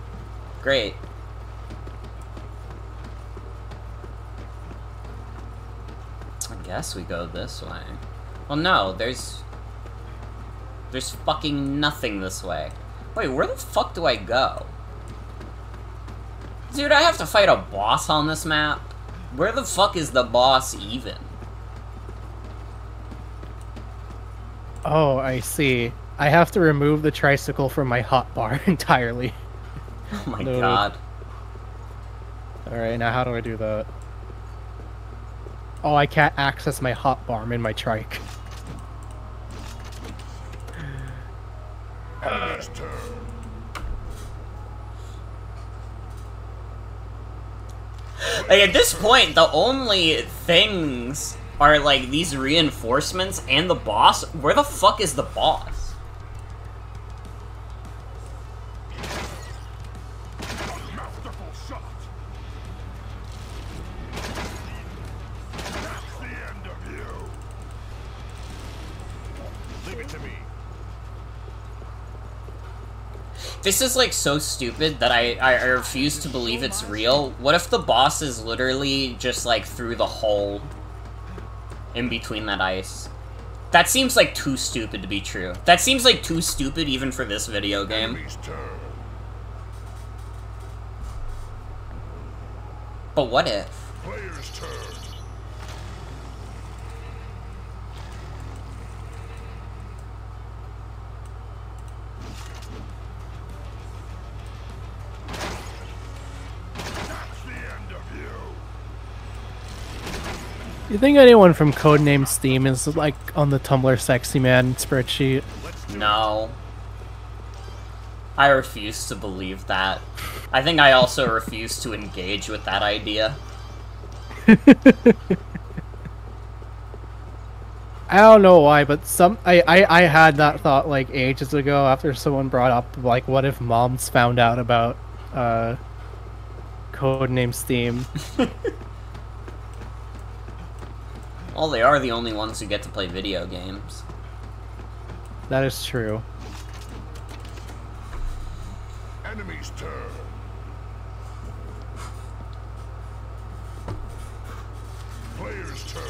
Great. I guess we go this way. Well, no, there's fucking nothing this way. Wait, where the fuck do I go? Dude, I have to fight a boss on this map? Where the fuck is the boss even? Oh, I see. I have to remove the tricycle from my hotbar entirely. Oh my No. god. Alright, now how do I do that? Oh, I can't access my hotbar in my trike. Enemy's turn. Like, at this point, the only things are, like, these reinforcements and the boss. Where the fuck is the boss? Masterful shot. That's the end of you. Leave it to me. This is, like, so stupid that I refuse to believe it's real. What if the boss is literally just, like, through the hole in between that ice? That seems, like, too stupid to be true. That seems, like, too stupid even for this video game. Enemy's turn. But what if? Player's turn. That's the end of you. You think anyone from Codename S.T.E.A.M is like on the Tumblr Sexy Man spreadsheet? No. I refuse to believe that. I think I also refuse to engage with that idea. I don't know why, but I had that thought like ages ago after someone brought up like what if moms found out about Codename S.T.E.A.M. Well, they are the only ones who get to play video games. That is true. Enemy's turn. Player's turn.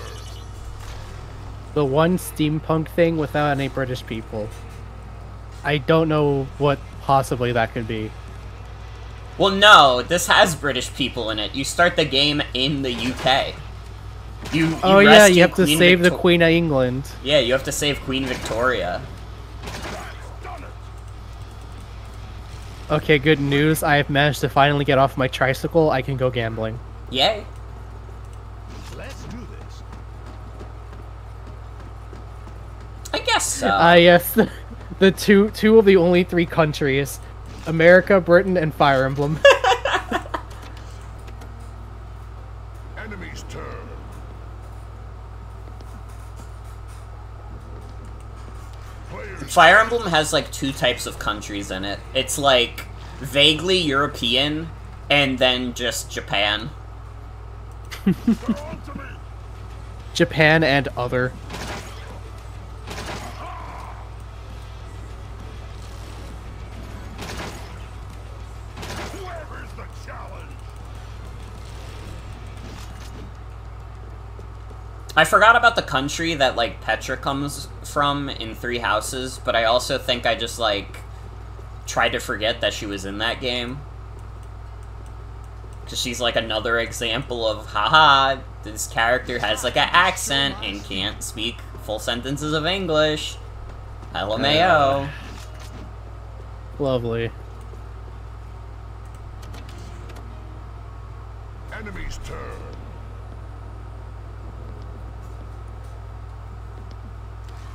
The one steampunk thing without any British people. I don't know what possibly that could be. Well, no, this has British people in it. You start the game in the UK. You Oh yeah, you rescue have to Queen save the Victo- Queen of England. Yeah, you have to save Queen Victoria. Done it. Okay, good news. I have managed to finally get off my tricycle. I can go gambling. Yay. Let's do this. I guess so. Yes, the two of the only three countries, America, Britain, and Fire Emblem. Enemy's turn. Player's Fire Emblem has like two types of countries in it. It's like vaguely European and then just Japan. turn. On to me. Japan and other. Where is the challenge? I forgot about the country that like Petra comes from in Three Houses, but I also think I just like tried to forget that she was in that game. Because she's like another example of, haha, this character has like an accent and can't speak full sentences of English. LMAO. Lovely. Enemy's turn.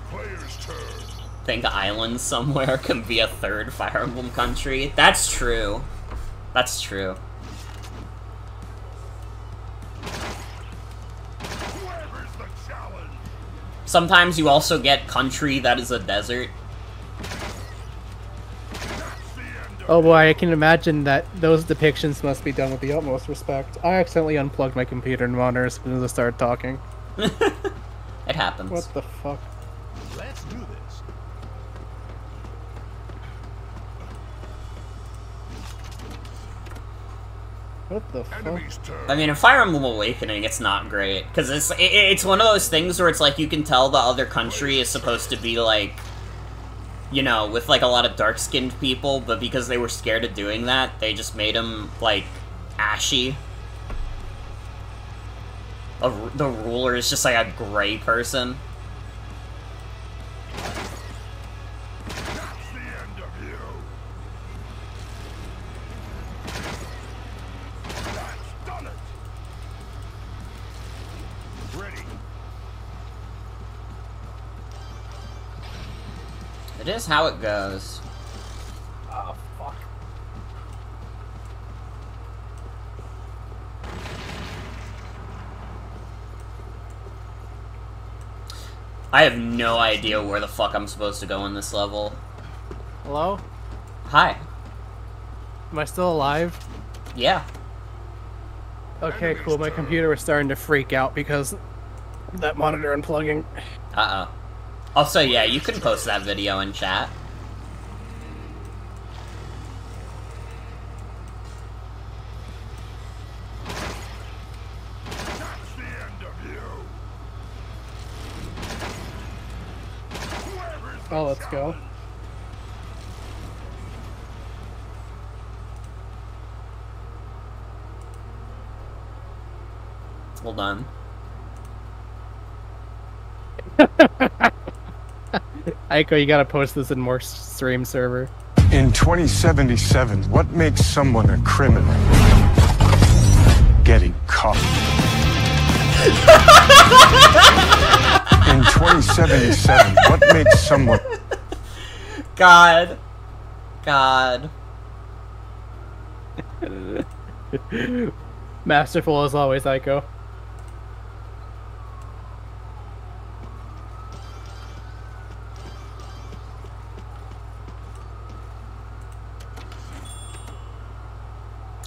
Player's turn. Think island somewhere can be a third Fire Emblem country. That's true. That's true. Where is the challenge? Sometimes you also get country that is a desert. That's the end Oh boy, I can imagine that those depictions must be done with the utmost respect. I accidentally unplugged my computer and monitor as soon as I started talking. It happens. What the fuck? Let's do this. What the fuck? Enemy's turn. I mean, in Fire Emblem Awakening, it's not great. Because it's one of those things where it's like, you can tell the other country is supposed to be like, you know, with like a lot of dark-skinned people, but because they were scared of doing that, they just made them, like, ashy. The ruler is just like a gray person. That's the end of you. That's done it. Ready. It is how it goes. Oh, fuck. I have no idea where the fuck I'm supposed to go in this level. Hello? Hi. Am I still alive? Yeah. Okay, cool. My computer was starting to freak out because of that monitor unplugging. Uh-oh. Also, yeah, you can post that video in chat. That's the end of you. Whoever's the Oh, let's go. Hold on. Aiko, you gotta post this in more stream server. In 2077, what makes someone a criminal? Getting caught. In 2077, what makes someone... God. God. Masterful as always, Aiko.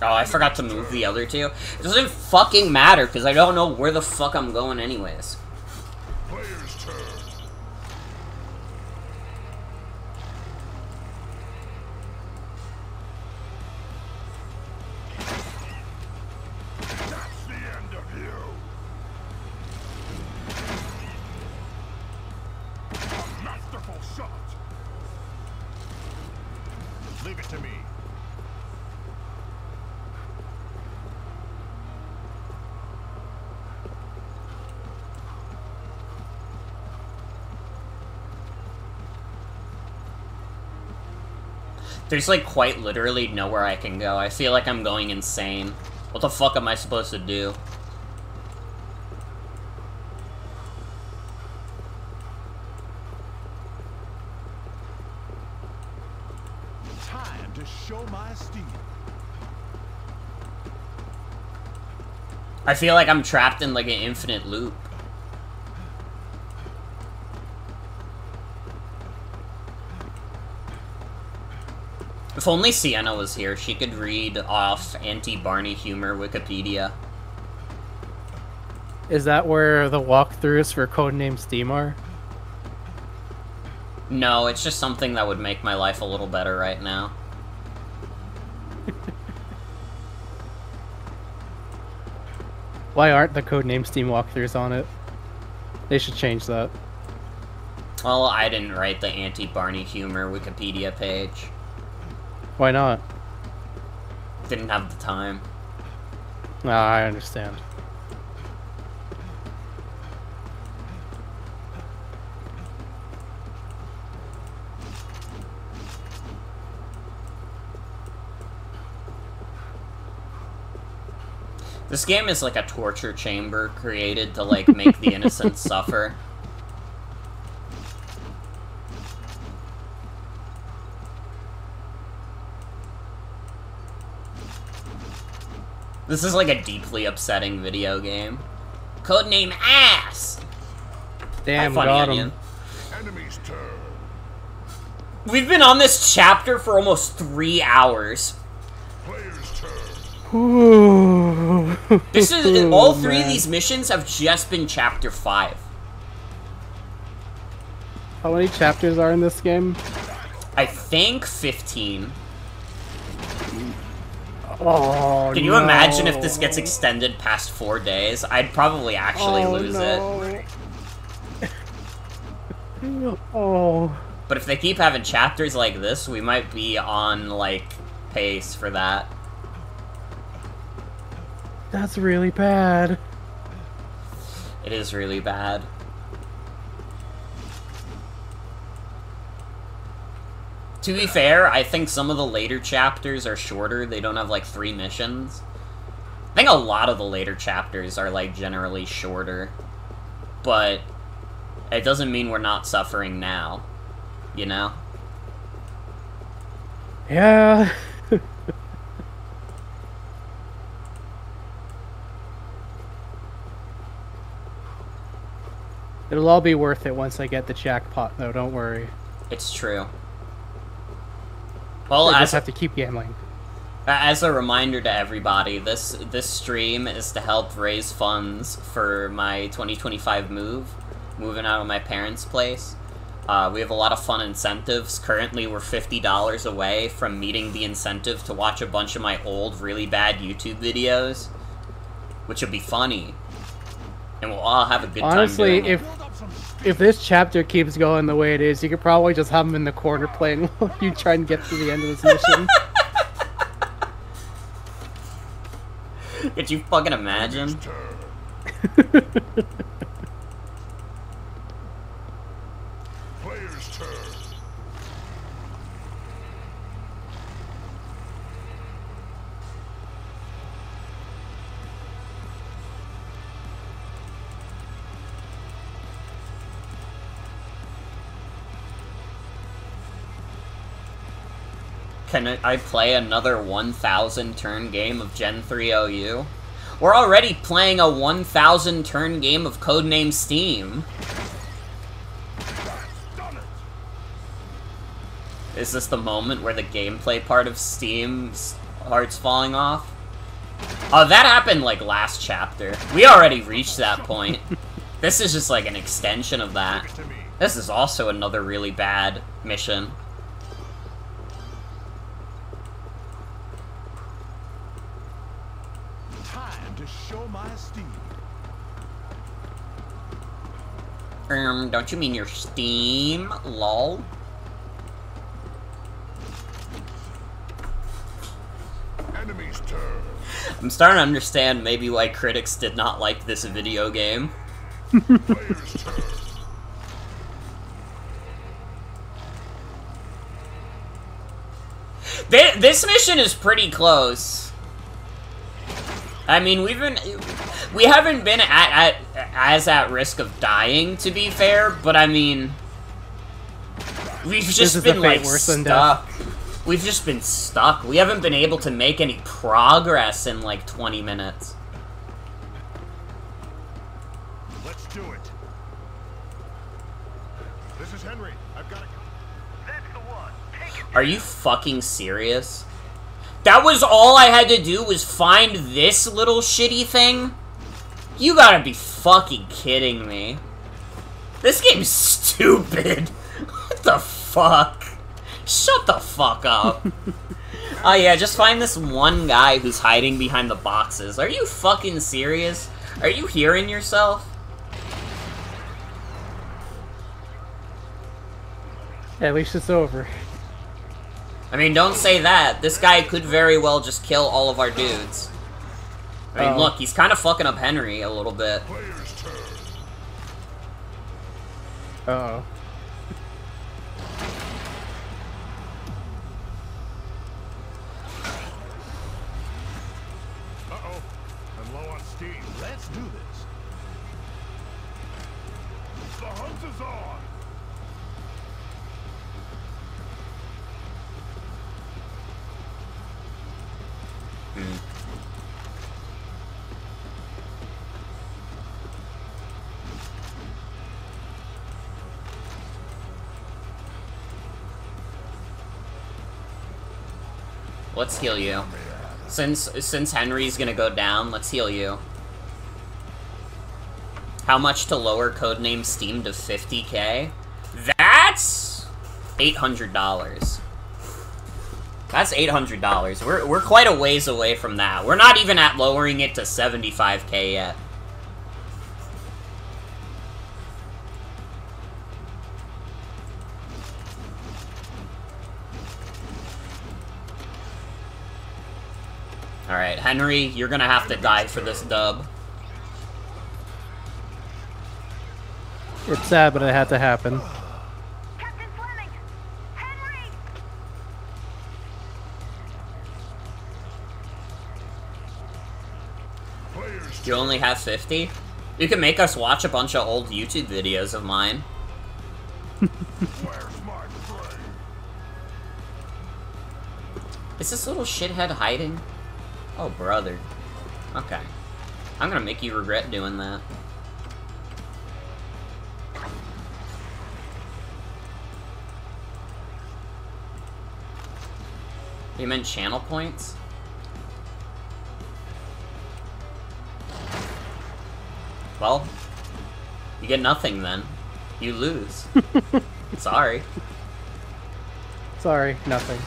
Oh, I forgot to move the other two. It doesn't fucking matter, because I don't know where the fuck I'm going anyways. player's turn? That's the end of you. A masterful shot. Leave it to me. There's like quite literally nowhere I can go. I feel like I'm going insane. What the fuck am I supposed to do? Time to show my steel. I feel like I'm trapped in like an infinite loop. If only Sienna was here, she could read off anti-Barney humor Wikipedia. Is that where the walkthroughs for Codename S.T.E.A.M are? No, it's just something that would make my life a little better right now. Why aren't the Codename S.T.E.A.M walkthroughs on it? They should change that. Well, I didn't write the anti-Barney humor Wikipedia page. Why not? Didn't have the time. Ah, I understand. This game is like a torture chamber created to like make the innocent suffer. This is like a deeply upsetting video game. Codename Ass! Damn, Hi, Funny got Onion. him. Enemy's turn. We've been on this chapter for almost 3 hours. Player's turn. Ooh. This is all 3 man. of these missions have just been chapter 5. How many chapters are in this game? I think 15. Oh, Can you imagine if this gets extended past 4 days? I'd probably actually lose it. Oh. But if they keep having chapters like this, we might be on, like, pace for that. That's really bad. It is really bad. To be fair, I think some of the later chapters are shorter. They don't have, like, 3 missions. I think a lot of the later chapters are, like, generally shorter. But it doesn't mean we're not suffering now. You know? Yeah. It'll all be worth it once I get the jackpot, though, don't worry. It's true. Well, I just have to keep gambling. As a reminder to everybody, this stream is to help raise funds for my 2025 moving out of my parents' place. We have a lot of fun incentives. Currently, we're $50 away from meeting the incentive to watch a bunch of my old, really bad YouTube videos, which will be funny, and we'll all have a good time doing it. If this chapter keeps going the way it is, you could probably just have him in the corner playing while you try and get to the end of this mission. Could you fucking imagine? Player's turn. Can I play another 1,000 turn game of Gen 3 OU? We're already playing a 1,000 turn game of Codename S.T.E.A.M. Is this the moment where the gameplay part of S.T.E.A.M starts falling off? Oh, that happened, like, last chapter. We already reached that point. This is just, like, an extension of that. This is also another really bad mission. Time to show my steed. Don't you mean your Steam? Lol. Enemy's turn. I'm starting to understand maybe why critics did not like this video game. Player's turn. This mission is pretty close. I mean, we haven't been as at risk of dying, to be fair, but I mean, we've just been, like, stuck. We've just been stuck. We haven't been able to make any progress in, like, 20 minutes. Let's do it. This is Henry. I've got a... That's the one. Take it. Are you fucking serious? That was all I had to do was find this little shitty thing? You gotta be fucking kidding me. This game's stupid. What the fuck? Shut the fuck up. Oh yeah, just find this one guy who's hiding behind the boxes. Are you fucking serious? Are you hearing yourself? At least it's over. I mean, don't say that. This guy could very well just kill all of our dudes. I mean, look, he's kind of fucking up Henry a little bit. Player's turn. Uh-oh. Uh-oh. I'm low on steam. Let's do this. The hunt is on. let's heal you. Since Henry's gonna go down, let's heal you. How much to lower codename S.T.E.A.M to 50K? That's $800. That's $800. We're quite a ways away from that. We're not even at lowering it to 75K yet. Alright, Henry, you're gonna have to die for this dub. It's sad, but it had to happen. Captain Fleming! Henry! You only have 50? You can make us watch a bunch of old YouTube videos of mine. Is this little shithead hiding? Oh, brother. Okay. I'm gonna make you regret doing that. You meant channel points? Well, you get nothing then. You lose. Sorry. Sorry, nothing.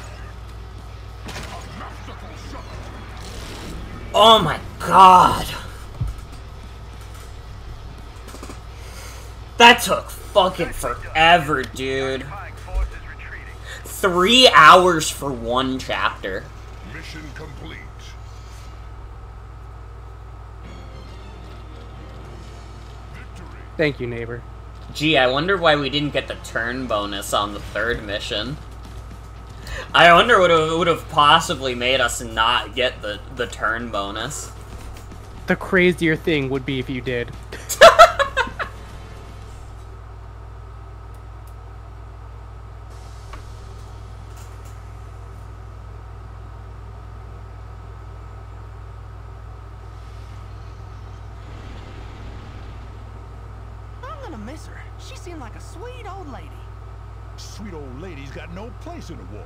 Oh my god! That took fucking forever, dude. 3 hours for one chapter. Mission complete. Thank you, neighbor. Gee, I wonder why we didn't get the turn bonus on the 3rd mission. I wonder what it would have possibly made us not get the turn bonus. The crazier thing would be if you did. I'm gonna miss her. She seemed like a sweet old lady. Sweet old lady's got no place in the war.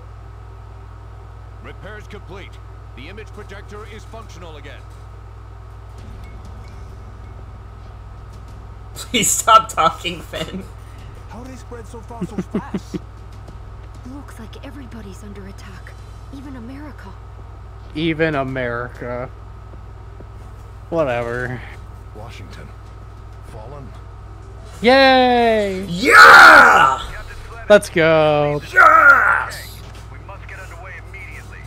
Repairs complete. The image projector is functional again. Please stop talking, Finn. How they spread so far so fast? Looks like everybody's under attack. Even America. Even America. Whatever. Washington. Fallen. Yay! Yeah! Let's go. Yes! We must get underway immediately.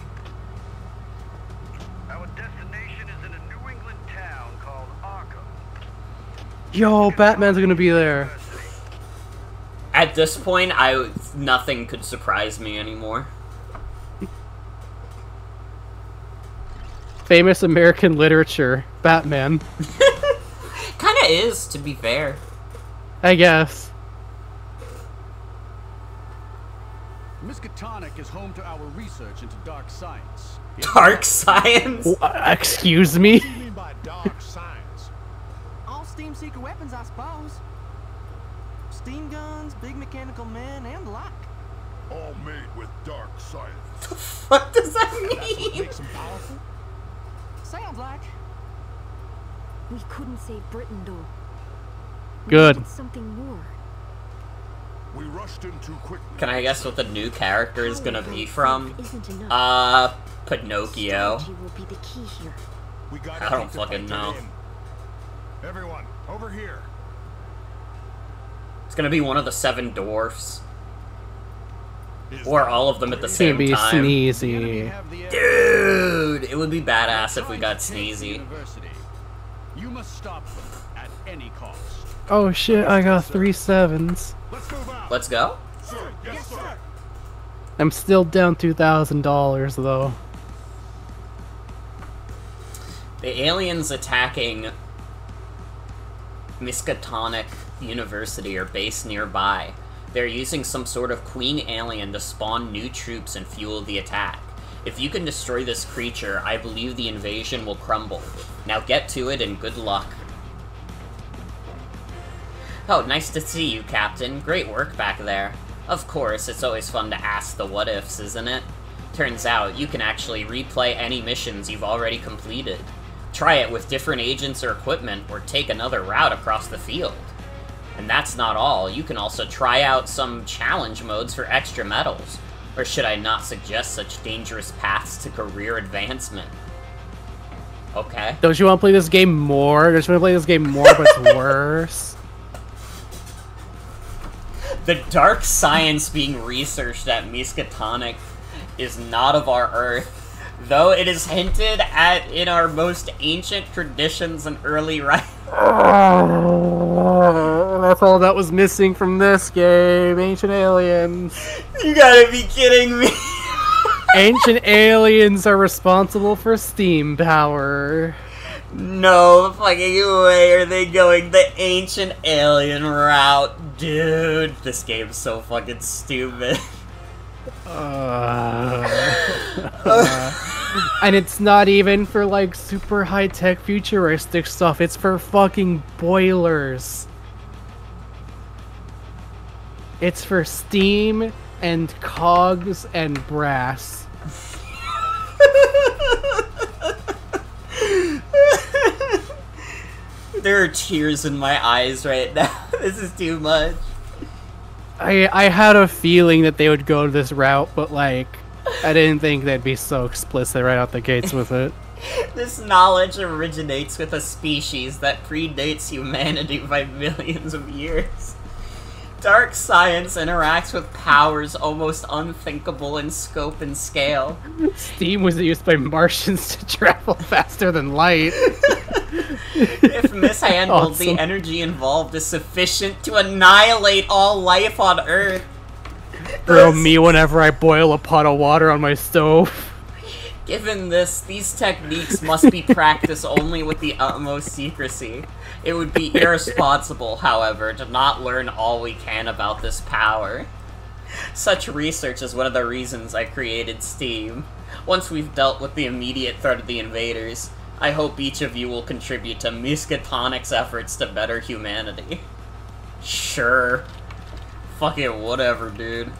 Our destination is in a New England town called Arkham. Yo, Batman's gonna be there. At this point, nothing could surprise me anymore. Famous American literature. Batman. Kinda is, to be fair. I guess. Miskatonic is home to our research into dark science. Dark science? Excuse me? What do you mean by dark science? All steam seeker weapons, I suppose. Steam guns, big mechanical men, and the like. All made with dark science. What does that What mean? makes them powerful? Sounds like. We couldn't save Britain, though. We Good. needed something more. We rushed in too quickly. Can I guess what the new character is gonna be from? Isn't enough. Pinocchio. Strategy will be the key here. We gotta I don't take the fucking fight know. to the end. Everyone, over here. It's gonna be one of the 7 dwarfs. Is Or that all of them at the It's gonna same be time. Sneezy. Dude! It would be badass if we got Sneezy. University. You must stop them at any cost. Oh shit, I got 3 7s. Let's move out. Let's go? Sir, yes, sir. I'm still down $2,000 though. The aliens attacking Miskatonic University are based nearby. They're using some sort of queen alien to spawn new troops and fuel the attack. If you can destroy this creature, I believe the invasion will crumble. Now get to it and good luck. Oh, nice to see you, Captain. Great work back there. Of course, it's always fun to ask the what-ifs, isn't it? Turns out, you can actually replay any missions you've already completed. Try it with different agents or equipment, or take another route across the field. And that's not all, you can also try out some challenge modes for extra medals. Or should I not suggest such dangerous paths to career advancement? Okay. Don't you want to play this game more? Don't you want to play this game more, but it's worse? The dark science being researched at Miskatonic is not of our Earth, though it is hinted at in our most ancient traditions and early writings. That's all that was missing from this game. Ancient aliens. You gotta be kidding me. Ancient aliens are responsible for steam power. No fucking way are they going the ancient alien route, dude. This game's so fucking stupid. And it's not even for like super high-tech futuristic stuff, it's for fucking boilers. It's for steam and cogs and brass. There are tears in my eyes right now. This is too much. I had a feeling that they would go this route, but like, I didn't think they'd be so explicit right out the gates with it. This knowledge originates with a species that predates humanity by millions of years. Dark science interacts with powers almost unthinkable in scope and scale. Steam was used by Martians to travel faster than light. If mishandled, Awesome. the energy involved is sufficient to annihilate all life on Earth. Throw me whenever I boil a pot of water on my stove. Given this, these techniques must be practiced only with the utmost secrecy. It would be irresponsible, however, to not learn all we can about this power. Such research is one of the reasons I created S.T.E.A.M. Once we've dealt with the immediate threat of the invaders, I hope each of you will contribute to Miskatonic's efforts to better humanity. Sure. Fucking whatever, dude.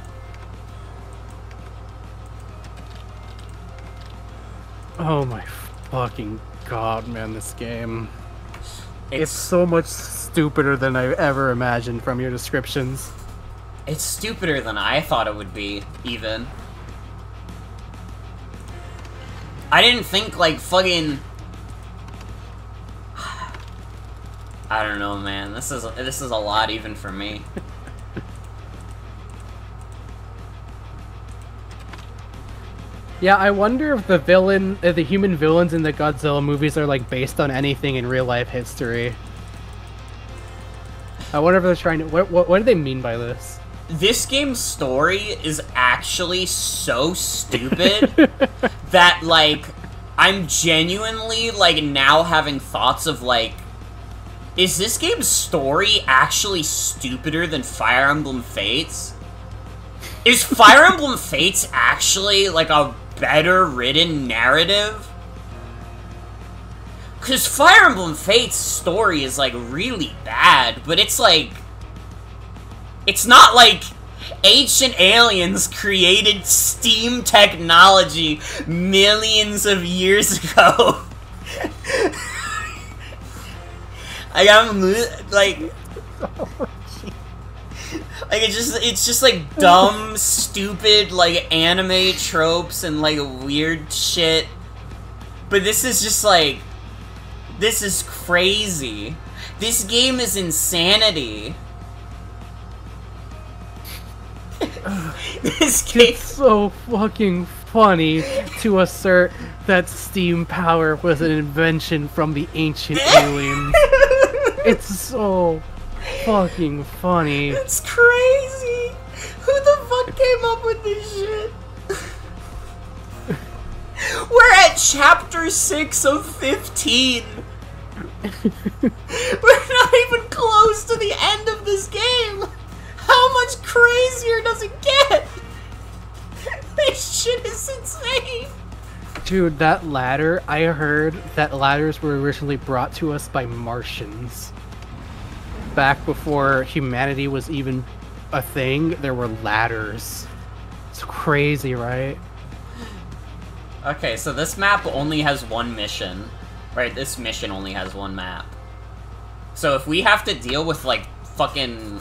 Oh my fucking god, man, this game. It's so much stupider than I ever imagined from your descriptions. It's stupider than I thought it would be, even. I didn't think, like, fucking... I don't know, man. This is a lot even for me. Yeah, I wonder if the human villains in the Godzilla movies are like based on anything in real life history. I wonder if they're trying to. What do they mean by this? This game's story is actually so stupid that, like, I'm genuinely, like, now having thoughts of, like, is this game's story actually stupider than Fire Emblem Fates? Is Fire Emblem Fates actually, like, a better written narrative? Because Fire Emblem Fates' story is, like, really bad, but it's, like... It's not like ancient aliens created steam technology millions of years ago. It's just like dumb, stupid, like, anime tropes and, like, weird shit. But this is just, like, this is crazy. This game is insanity. This game... It's so fucking funny to assert that steam power was an invention from the ancient aliens. It's so fucking funny. It's crazy! Who the fuck came up with this shit? We're at chapter 6 of 15! We're not even close to the end of this game! How much crazier does it get? This shit is insane! Dude, that ladder, I heard that ladders were originally brought to us by Martians. Back before humanity was even a thing, there were ladders. It's crazy, right? Okay, so this map only has one mission. Right, this mission only has one map. So if we have to deal with, like, fucking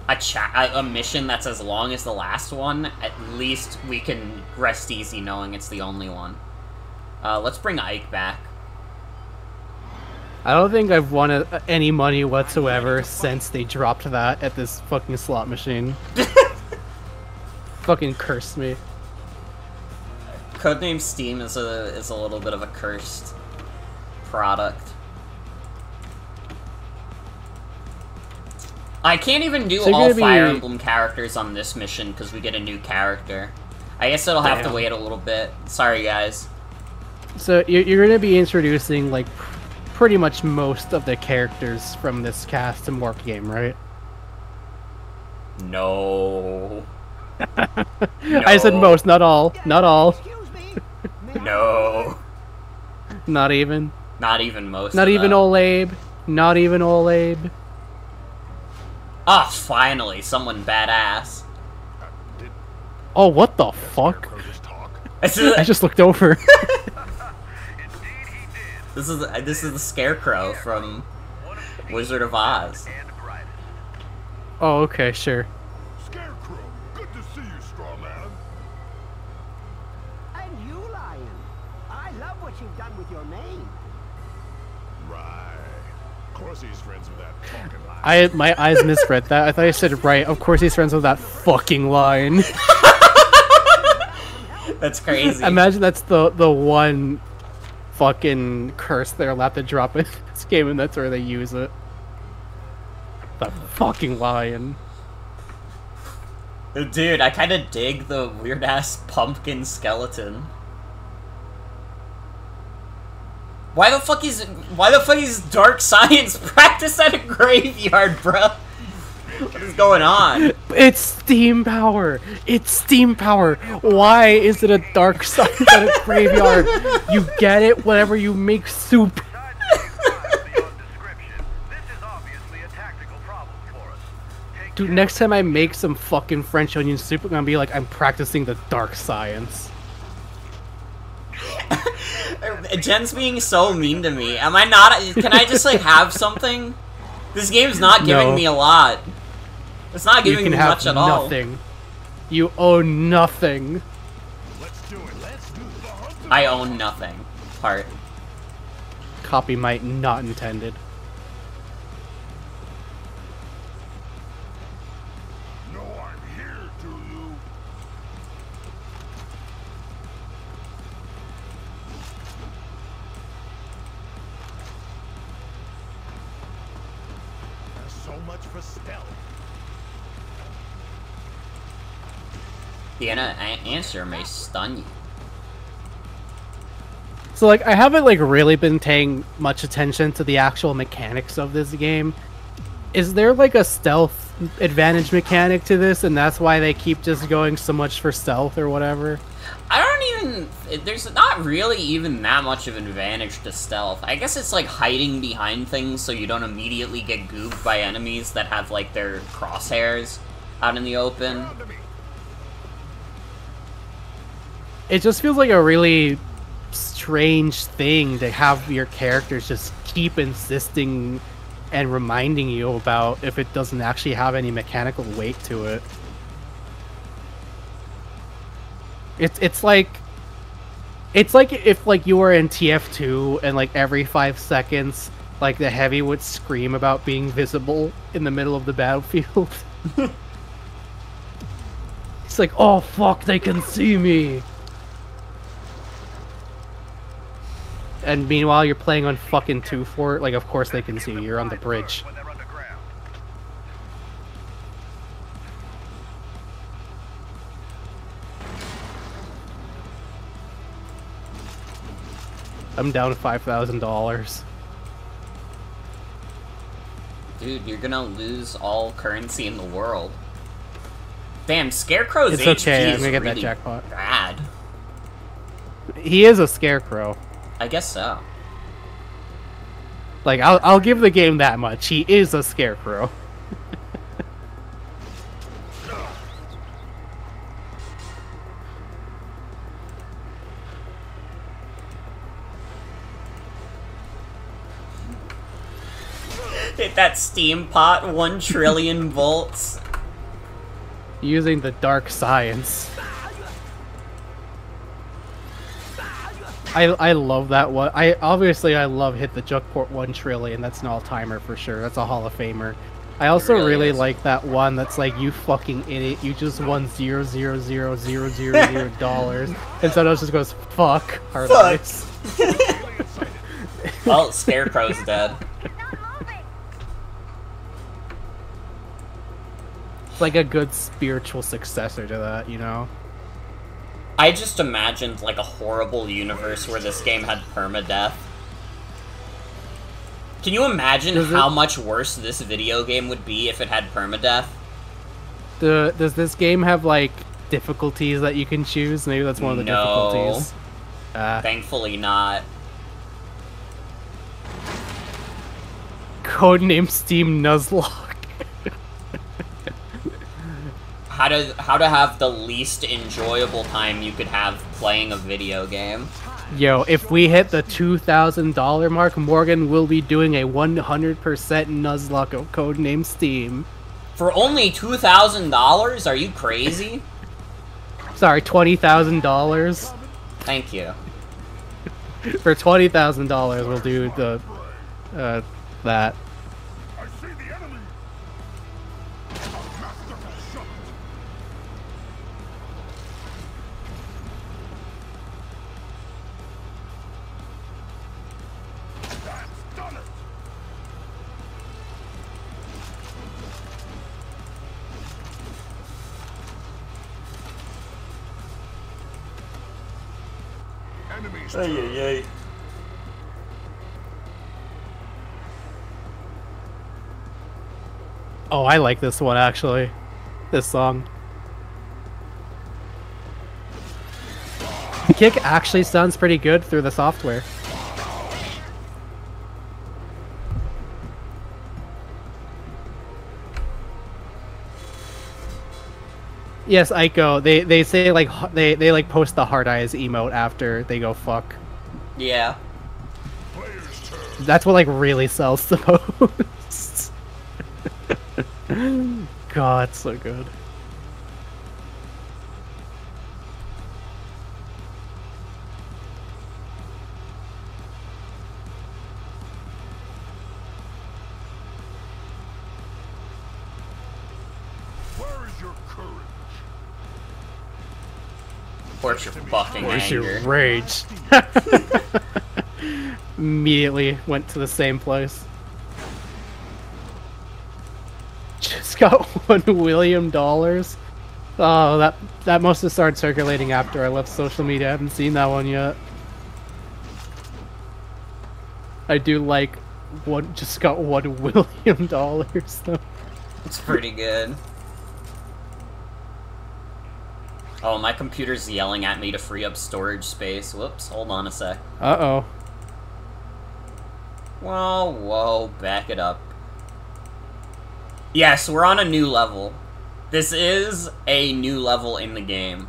a mission that's as long as the last one, at least we can rest easy knowing it's the only one. Let's bring Ike back. I don't think I've won any money whatsoever since they dropped that at this fucking slot machine. Fucking cursed me. Codename S.T.E.A.M is a little bit of a cursed product. I can't even do all Fire Emblem characters on this mission because we get a new character. I guess it'll have to wait a little bit. Sorry, guys. So you're going to be introducing, like, pretty much most of the characters from this cast to Mork game, right? No. No. I said most, not all. Not all. No. Not even? Not even most. Not even old Abe. Not even old Abe. Ah, finally, someone badass. Oh, what the fuck? I just looked over. This is the Scarecrow from Wizard of Oz. Oh, okay, sure. Scarecrow, good to see you, straw man. And you, Lion. I love what you've done with your name. Right. Of course he's friends with that fucking lion. My eyes misread that. I thought I said right. Of course he's friends with that fucking line. That's crazy. Imagine that's the one fucking curse they're allowed to drop in this game, and that's where they use it. That fucking lion. Dude, I kind of dig the weird-ass pumpkin skeleton. Why the fuck is dark science practiced at a graveyard, bro? What is going on? It's steam power! It's steam power! Why is it a dark science at a graveyard? You get it whenever you make soup. Dude, next time I make some fucking French onion soup, I'm gonna be like, I'm practicing the dark science. Jen's being so mean to me. Am I not? Can I just, like, have something? This game's not giving me a lot. It's not giving me much at all. Nothing. You own nothing. Let's do it. Let's do the I own nothing. Part. Copyright not intended. No, I'm here, Tulu. So much for stealth. The answer may stun you. So, like, I haven't, like, really been paying much attention to the actual mechanics of this game. Is there, like, a stealth advantage mechanic to this, and that's why they keep just going so much for stealth or whatever? I don't even... There's not really even that much of an advantage to stealth. I guess it's, like, hiding behind things so you don't immediately get gooped by enemies that have, like, their crosshairs out in the open. It just feels like a really strange thing to have your characters just keep insisting and reminding you about if it doesn't actually have any mechanical weight to it. It's like if, like, you were in TF2 and, like, every 5 seconds, like, the heavy would scream about being visible in the middle of the battlefield. It's like, oh fuck, they can see me. And meanwhile, you're playing on fucking 2 Fort. Like, of course they can see you. You're on the bridge. I'm down $5,000. Dude, you're gonna lose all currency in the world. Damn, Scarecrow's It's HP okay, I'm is gonna get really that jackpot. bad. He is a scarecrow. I guess so. Like, I'll give the game that much. He is a scarecrow. Hit that steam pot, 1 trillion volts. Using the dark science. I love that one. I love Hit the Juckport 1 trillion. That's an all-timer for sure. That's a Hall of Famer. I also really like that one that's like, you fucking idiot, you just won $0.00000 and someone else just goes, fuck, hard ice. Well, Scarecrow's dead. It's like a good spiritual successor to that, you know? I just imagined, like, a horrible universe where this game had permadeath. Can you imagine how much worse this video game would be if it had permadeath? Does this game have, like, difficulties that you can choose? Maybe that's one of the difficulties. Thankfully not. Codename S.T.E.A.M Nuzlocke. How to have the least enjoyable time you could have playing a video game. Yo, if we hit the $2,000 mark, Morgan will be doing a 100% Nuzlocke of Codename S.T.E.A.M. For only $2,000? Are you crazy? Sorry, $20,000. Thank you. For $20,000, we'll do the that. Ay. Oh, I like this one actually. This song. The kick actually sounds pretty good through the software. Yes, Aiko. They say like they like post the hard eyes emote after they go fuck. Yeah. That's what like really sells the most. God, it's so good. Where's your fucking Where's anger? your rage? Immediately went to the same place. Just got $1 William. Oh, that must have started circulating after I left social media. I haven't seen that one yet. I do like just got $1 William though. It's pretty good. Oh, my computer's yelling at me to free up storage space. Whoops, hold on a sec. Uh-oh. Whoa, back it up. Yes, we're on a new level. This is a new level in the game.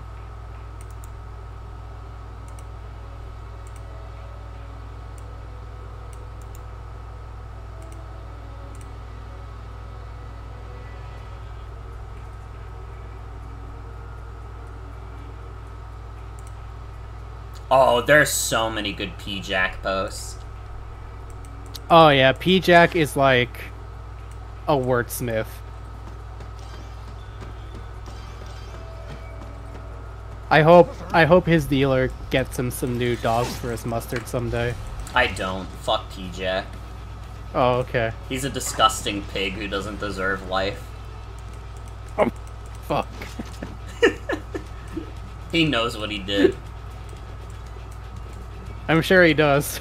Oh, there's so many good P-Jack posts. Oh yeah, P-Jack is like a wordsmith. I hope his dealer gets him some new dogs for his mustard someday. I don't. Fuck P-Jack. Oh, okay. He's a disgusting pig who doesn't deserve life. Oh, fuck. He knows what he did. I'm sure he does.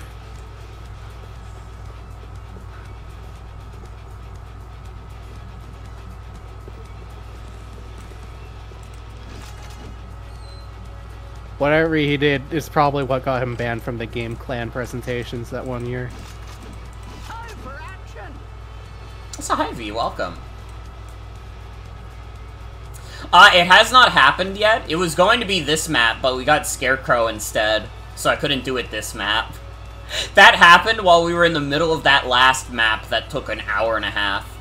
Whatever he did is probably what got him banned from the Game Clan presentations that one year. Time for action. So Hy-Vee, welcome. It has not happened yet. It was going to be this map, but we got Scarecrow instead, so I couldn't do it this map. That happened while we were in the middle of that last map that took an hour and a half.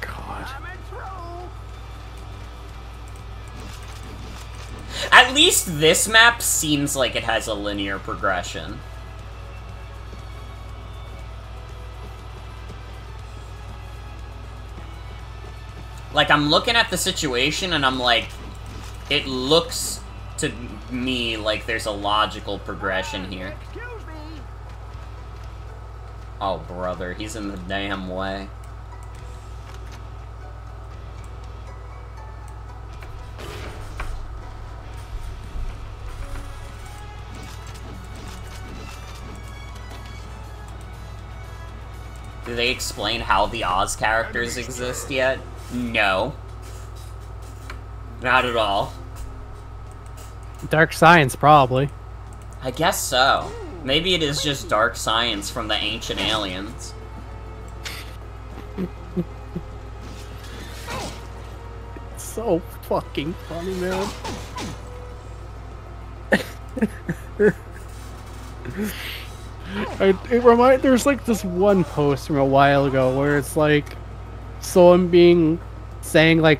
God. At least this map seems like it has a linear progression. Like, I'm looking at the situation and I'm like, it looks to me like there's a logical progression here. Oh, brother, he's in the damn way. Do they explain how the Oz characters exist yet? No. Not at all. Dark science, probably. I guess so. Maybe it is just dark science from the ancient aliens. It's so fucking funny, man. There's like this one post from a while ago where it's like someone saying like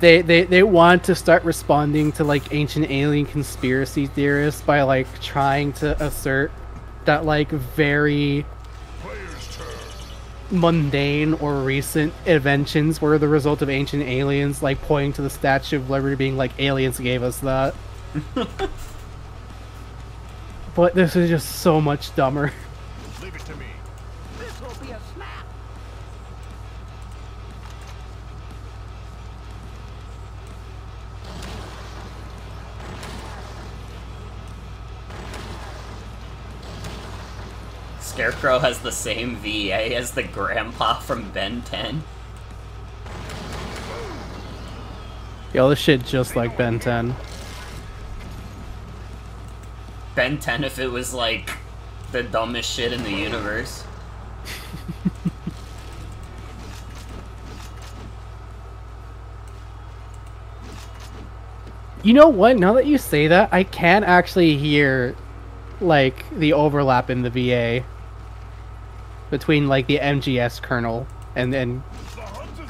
they want to start responding to like ancient alien conspiracy theorists by like trying to assert that like very mundane or recent inventions were the result of ancient aliens, like pointing to the Statue of Liberty being like, aliens gave us that. But this is just so much dumber. Leave it to me. This will be a snap. Scarecrow has the same VA as the grandpa from Ben 10. Yo, this shit just like Ben 10. Ben 10 if it was like the dumbest shit in the universe. You know what? Now that you say that, I can actually hear like the overlap in the VA between like the MGS kernel and then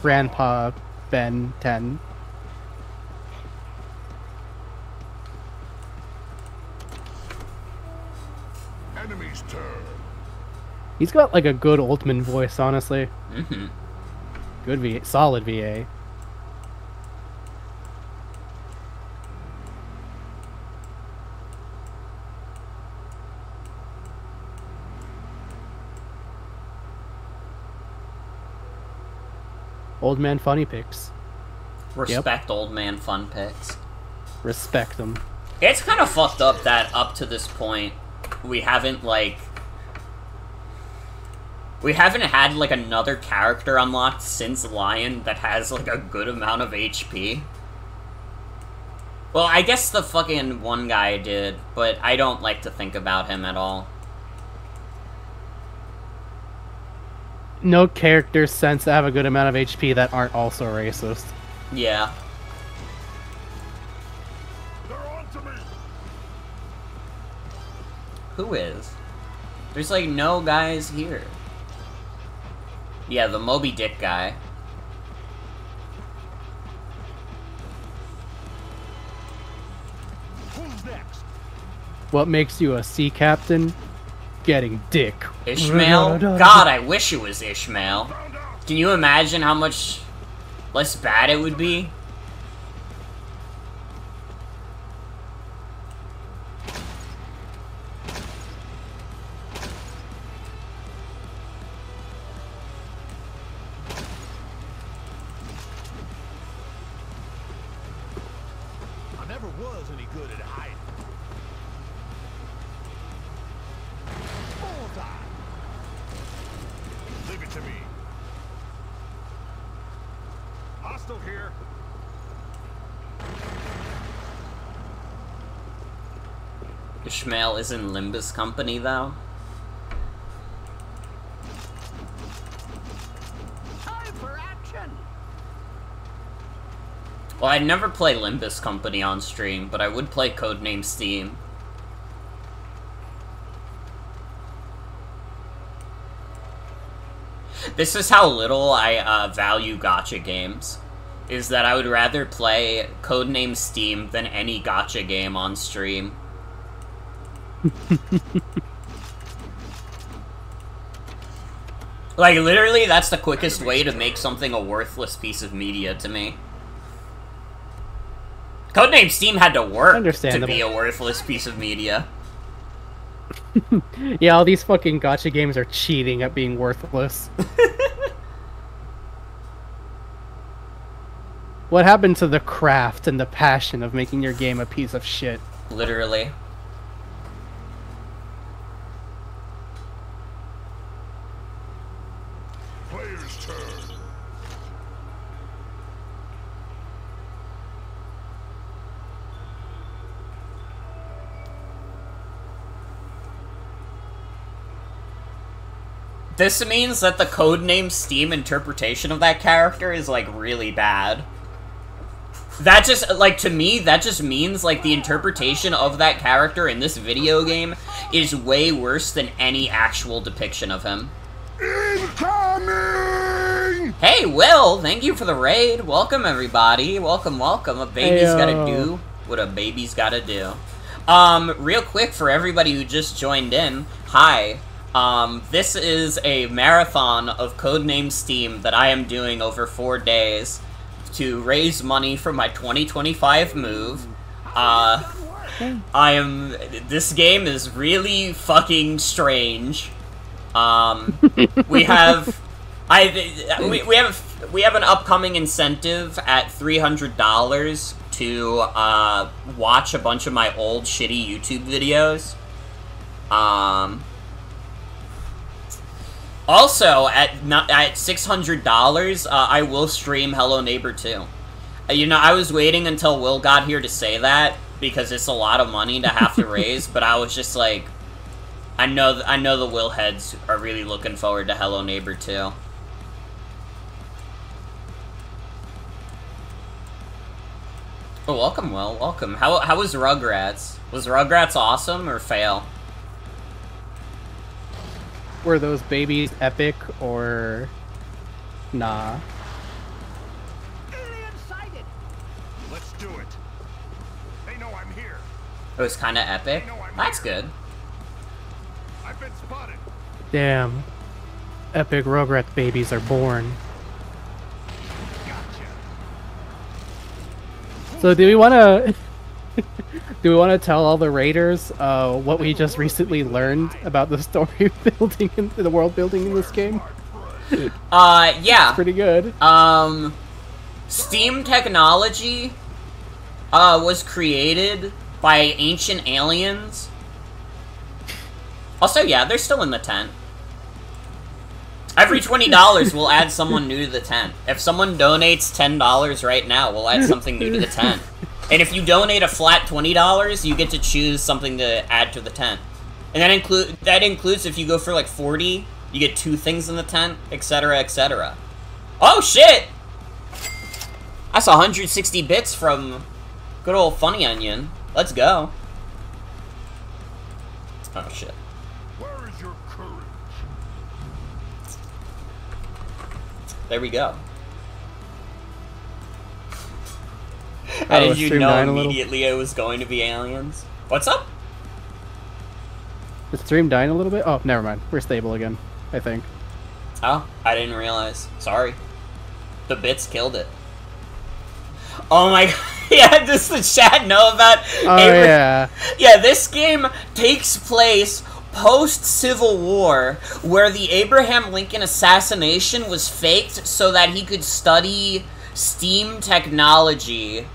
Grandpa Ben 10. Enemy's turn. He's got like a good Ultimate voice, honestly. Mm-hmm. Good VA, solid VA. Old man funny pics. Respect old man fun pics. Respect them. It's kind of fucked up that up to this point we haven't had like another character unlocked since Lion that has like a good amount of HP. Well, I guess the fucking one guy did, but I don't like to think about him at all. No characters since that have a good amount of HP that aren't also racist. Yeah. They're on to me. Who is? There's like no guys here. Yeah, the Moby Dick guy. Who's next? What makes you a sea captain? Getting dick. Ishmael? God, I wish it was Ishmael. Can you imagine how much less bad it would be? I never was any good at hiding. Bullseye. Leave it to me. Hostile here. Ishmael is in Limbus Company, though. Time for action. Well, I'd never play Limbus Company on stream, but I would play Codename S.T.E.A.M. This is how little I value gacha games. Is that I would rather play Codename S.T.E.A.M than any gacha game on stream. Like, literally, that's the quickest way to make something a worthless piece of media to me. Codename S.T.E.A.M had to work to be a worthless piece of media. Yeah, all these fucking gacha games are cheating at being worthless. What happened to the craft and the passion of making your game a piece of shit? Literally. Player's turn. This means that the Codename S.T.E.A.M interpretation of that character is, like, really bad. That just, like, to me, that just means, like, the interpretation of that character in this video game is way worse than any actual depiction of him. Incoming! Hey, Will! Thank you for the raid. Welcome, everybody. Welcome, welcome. A baby's gotta do what a baby's gotta do. Real quick, for everybody who just joined in, hi. This is a marathon of Codename S.T.E.A.M that I am doing over 4 days to raise money for my 2025 move. This game is really fucking strange. We have an upcoming incentive at $300 to, watch a bunch of my old shitty YouTube videos. Also, at $600, I will stream Hello Neighbor 2. You know, I was waiting until Will got here to say that, because it's a lot of money to have to raise, but I was just like, I know the Will heads are really looking forward to Hello Neighbor 2. Oh, welcome, Will. Welcome. How was Rugrats? Was Rugrats awesome or fail? Were those babies epic or nah? Let's do it. They know I'm here. It was kind of epic. That's good. I've been spotted. Damn. Epic Rugrats babies are born. Gotcha. So do we want to tell all the raiders what we just recently learned about the story building and the world building in this game? Yeah. It's pretty good. S.T.E.A.M technology was created by ancient aliens. Also, yeah, they're still in the tent. Every $20 we'll add someone new to the tent. If someone donates $10 right now, we'll add something new to the tent. And if you donate a flat $20, you get to choose something to add to the tent. And that includes if you go for like 40, you get 2 things in the tent, etc., etc. Oh shit! That's 160 bits from good old Funny Onion. Let's go. Oh shit. Where is your courage? There we go. How did you know immediately it was going to be aliens? What's up? Is the stream dying a little bit? Oh, never mind. We're stable again, I think. Oh, I didn't realize. Sorry. The bits killed it. Oh my god. Yeah, does the chat know about... Oh, yeah. Yeah, this game takes place post-Civil War, where the Abraham Lincoln assassination was faked so that he could study S.T.E.A.M technology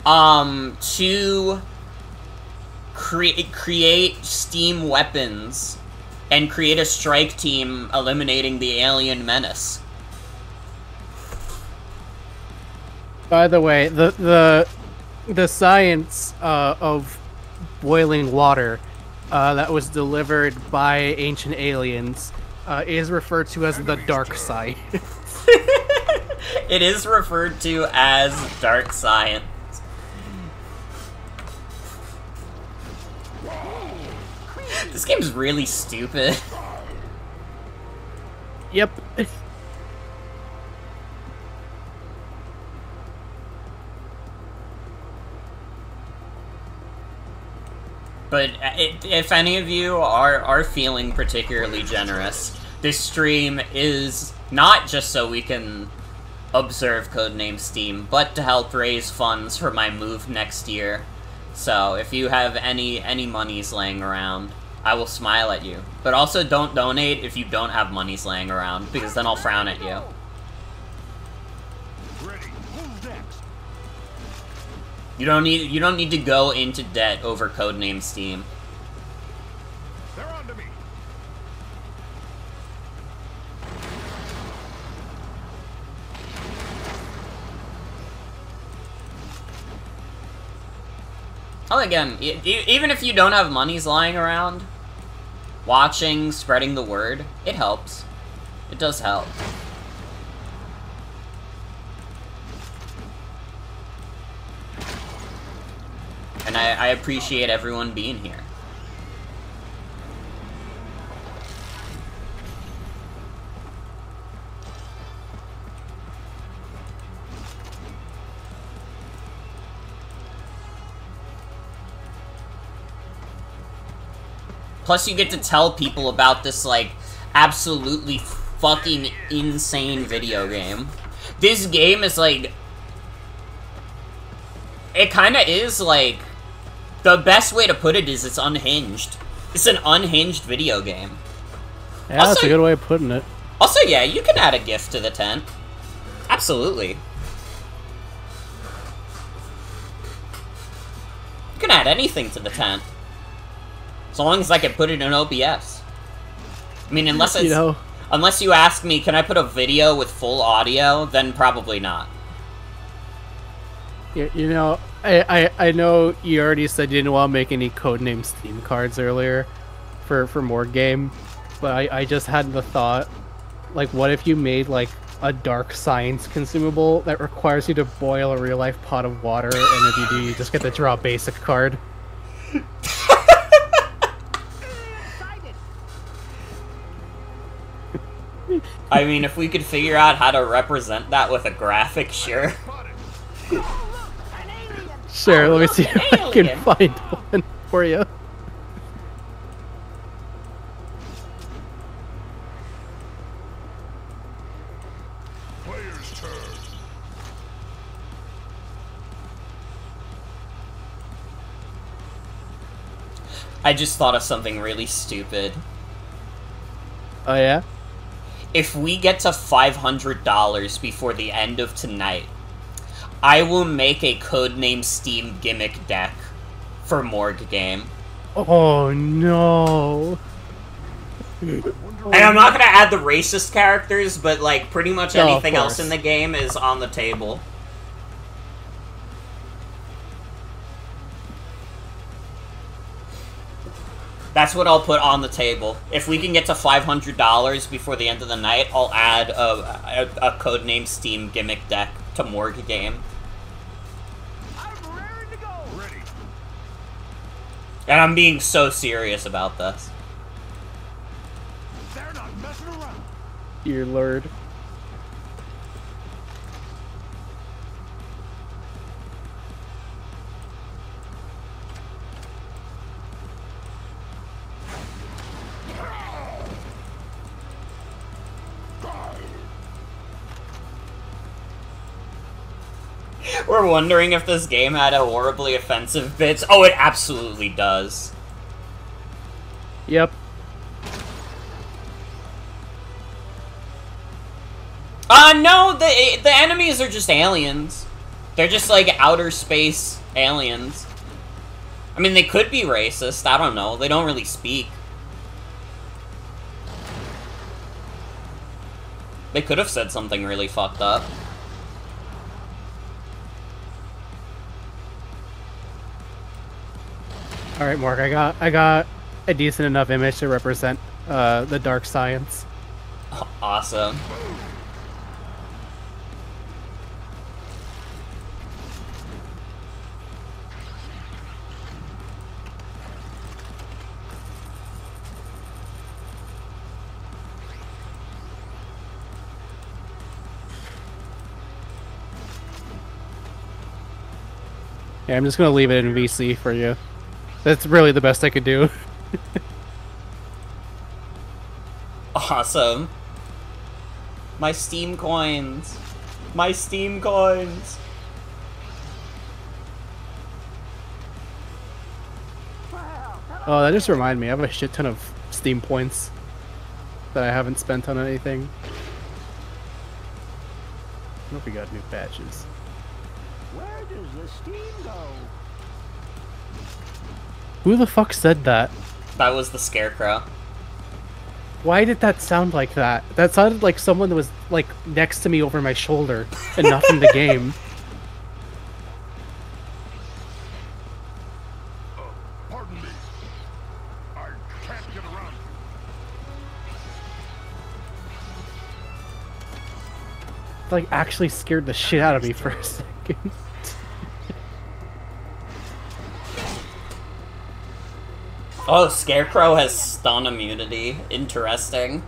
to create S.T.E.A.M weapons and create a strike team eliminating the alien menace. By the way, the science of boiling water that was delivered by ancient aliens is referred to as the dark side. It is referred to as dark science. This game's really stupid. Yep. But if any of you are feeling particularly generous, this stream is not just so we can observe Codename S.T.E.A.M, but to help raise funds for my move next year. So if you have any monies laying around, I will smile at you. But also don't donate if you don't have monies laying around, because then I'll frown at you. Ready. Who's next? You don't need to go into debt over Codename S.T.E.A.M. They're on to me. Oh, again, even if you don't have monies lying around, watching, spreading the word, it helps. It does help. And I appreciate everyone being here. Plus, you get to tell people about this, like, absolutely fucking insane video game. This game is, like... It kinda is, like... The best way to put it is it's unhinged. It's an unhinged video game. Yeah, Also, that's a good way of putting it. Also, yeah, you can add a gift to the tent. Absolutely. You can add anything to the tent. As long as I can put it in OBS. I mean, unless it's... Unless you ask me, can I put a video with full audio? Then probably not. You know, I know you already said you didn't want to make any Codename S.T.E.A.M cards earlier for more game, but I just had the thought, like, what if you made, like, a dark science consumable that requires you to boil a real-life pot of water, and if you do, you just get to draw a basic card? I mean, if we could figure out how to represent that with a graphic, sure. Sure, let me see if I can find one for you. Player's turn. I just thought of something really stupid. Oh, yeah? If we get to $500 before the end of tonight, I will make a Codename S.T.E.A.M gimmick deck for Morgue Game. Oh, no. And I'm not gonna add the racist characters, but, like, pretty much anything else in the game is on the table. That's what I'll put on the table. If we can get to $500 before the end of the night, I'll add a Codename S.T.E.A.M gimmick deck to Morgue Game. I'm raring to go. Ready. And I'm being so serious about this. They're not messing around. Dear Lord. We're wondering if this game had a horribly offensive bits. Oh, it absolutely does. Yep. No, the enemies are just aliens. They're just, like, outer space aliens. I mean, they could be racist, I don't know. They don't really speak. They could have said something really fucked up. Alright, Mark, I got a decent enough image to represent the dark science. Awesome. Yeah, I'm just gonna leave it in VC for you. That's really the best I could do. Awesome. My Steam coins. My Steam coins. Oh, that just reminded me. I have a shit ton of Steam points that I haven't spent on anything. I hope we got new patches. Where does the steam go? Who the fuck said that? That was the Scarecrow. Why did that sound like that? That sounded like someone that was, like, next to me over my shoulder and not in the game. Pardon me. I can't get around. Like, actually scared the shit out of me for a second. Oh, Scarecrow has stun immunity. Interesting.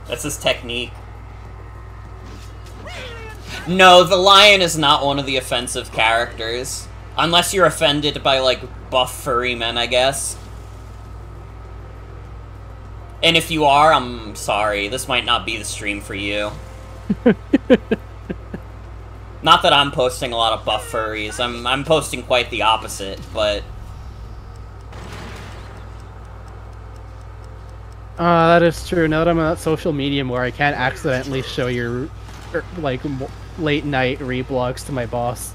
That's his technique. No, the lion is not one of the offensive characters. Unless you're offended by, like, buff furry men, I guess. And if you are, I'm sorry. This might not be the stream for you. Not that I'm posting a lot of buff furries. I'm posting quite the opposite, but... That is true. Now that I'm on that social medium where I can't accidentally show your, like, late night reblogs to my boss.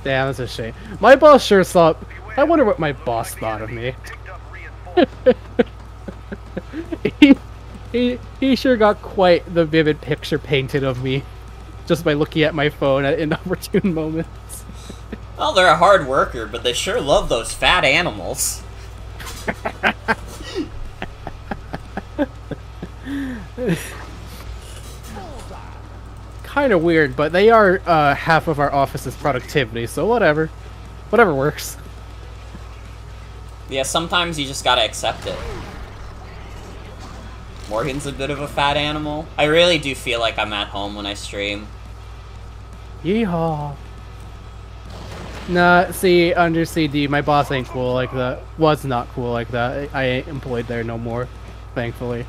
Damn, that's a shame. My boss sure thought... I wonder what my boss thought of me. he sure got quite the vivid picture painted of me just by looking at my phone at inopportune moments. Well, they're a hard worker, but they sure love those fat animals. Kind of weird, but they are half of our office's productivity, so whatever. Whatever works. Yeah, sometimes you just gotta accept it. Morgan's a bit of a fat animal. I really do feel like I'm at home when I stream. Yeehaw. Nah, see, under CD, my boss ain't cool like that. Was not cool like that. I ain't employed there no more, thankfully.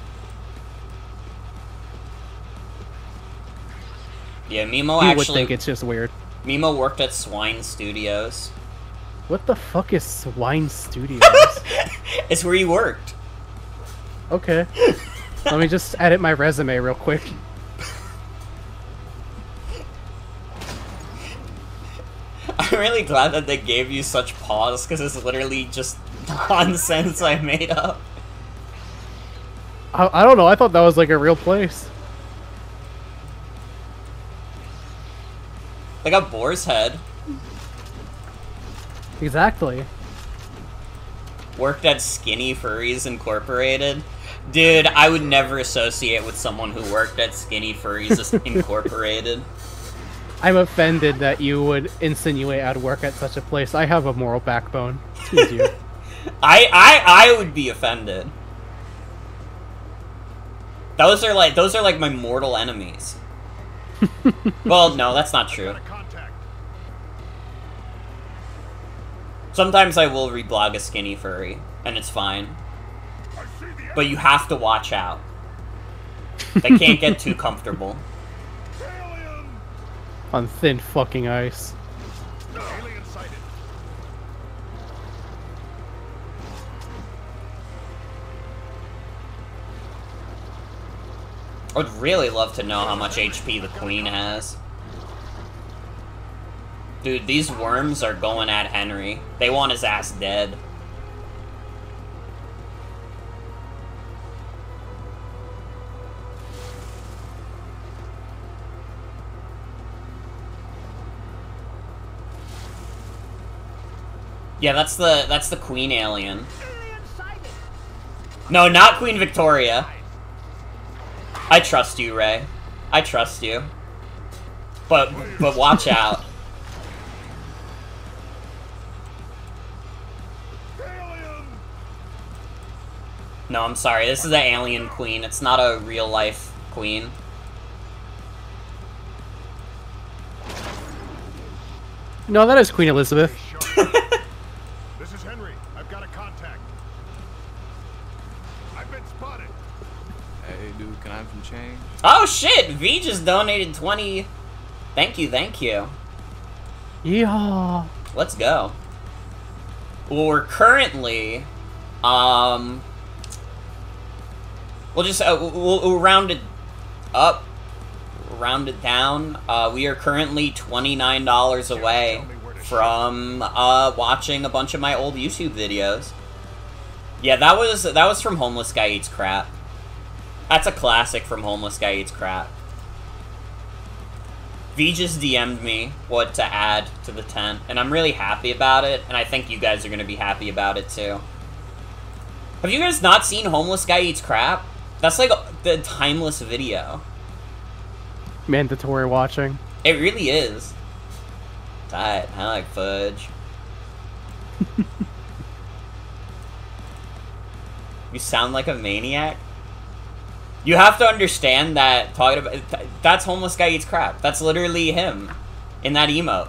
Yeah, Mimo You actually... would think it's just weird. Mimo worked at Swine Studios. What the fuck is Swine Studios? It's where you worked. Okay. Let me just edit my resume real quick. I'm really glad that they gave you such pause, because it's literally just nonsense I made up. I don't know, I thought that was like a real place. Like a boar's head. Exactly. Worked at Skinny Furries Incorporated. Dude, I would never associate with someone who worked at Skinny Furries Incorporated. I'm offended that you would insinuate I'd work at such a place. I have a moral backbone. Excuse you. I would be offended. Those are like my mortal enemies. Well, no, that's not true. Sometimes I will reblog a Skinny Furry, and it's fine. But you have to watch out. They can't get too comfortable. On thin fucking ice. I would really love to know how much HP the Queen has. Dude, these worms are going at Henry. They want his ass dead. Yeah, that's the Queen alien. No, not Queen Victoria. I trust you, Ray. I trust you. But watch out. No, I'm sorry. This is an alien queen. It's not a real-life queen. No, that is Queen Elizabeth. This is Henry. I've got a contact. I've been spotted. Hey, dude, can I have some change? Oh shit! V just donated 20. Thank you, thank you. Yeah. Let's go. Well, we're currently, we'll just, we'll round it up, round it down. We are currently $29 away from, watching a bunch of my old YouTube videos. Yeah, that was from Homeless Guy Eats Crap. That's a classic from Homeless Guy Eats Crap. V just DM'd me what to add to the tent, and I'm really happy about it, and I think you guys are going to be happy about it too. Have you guys not seen Homeless Guy Eats Crap? That's like the timeless video. Mandatory watching. It really is. Tight. I like fudge. You sound like a maniac. You have to understand that talking about that's Homeless Guy Eats Crap. That's literally him in that emote.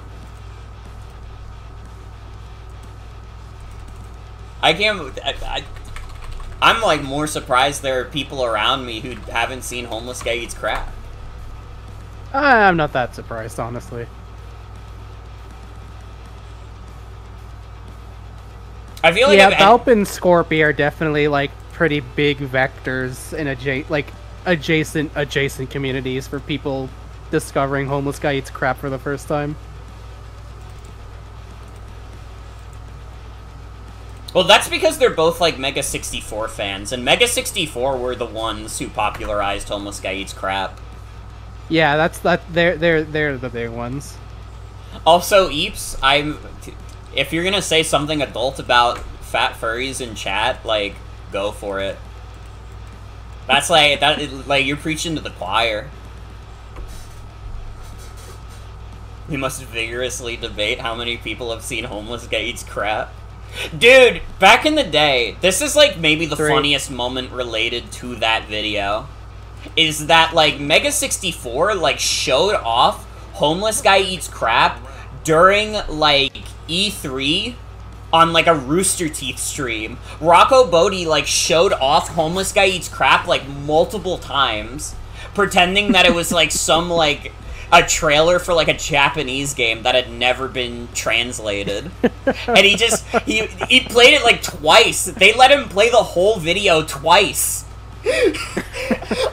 I'm like more surprised there are people around me who haven't seen Homeless Guy Eats Crap. I'm not that surprised, honestly. I feel like Valp and Scorpy are definitely like pretty big vectors in adjacent communities for people discovering Homeless Guy Eats Crap for the first time. Well, that's because they're both like Mega 64 fans, and Mega 64 were the ones who popularized Homeless Guy Eats Crap. Yeah, they're the big ones. Also, Eeps, if you're gonna say something adult about fat furries in chat, like, go for it. That's like you're preaching to the choir. We must vigorously debate how many people have seen Homeless Guy Eats Crap. Dude, back in the day, this is like maybe the funniest moment related to that video. Is that like Mega 64 like showed off Homeless Guy Eats Crap during like E3 on like a Rooster Teeth stream. Rocco Bodie like showed off Homeless Guy Eats Crap like multiple times, pretending that it was like some like a trailer for like a Japanese game that had never been translated. And he played it like twice. They let him play the whole video twice.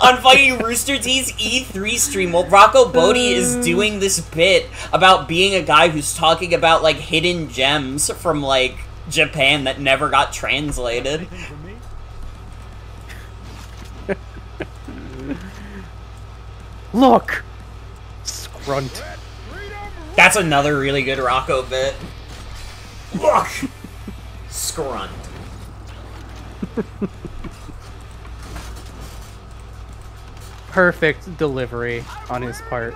On fucking Rooster Teeth's E3 stream while Rocco Bodie is doing this bit about being a guy who's talking about like hidden gems from like Japan that never got translated. Look! Scrunt. That's another really good Rocco bit. Look! Scrunt. Perfect delivery on his part.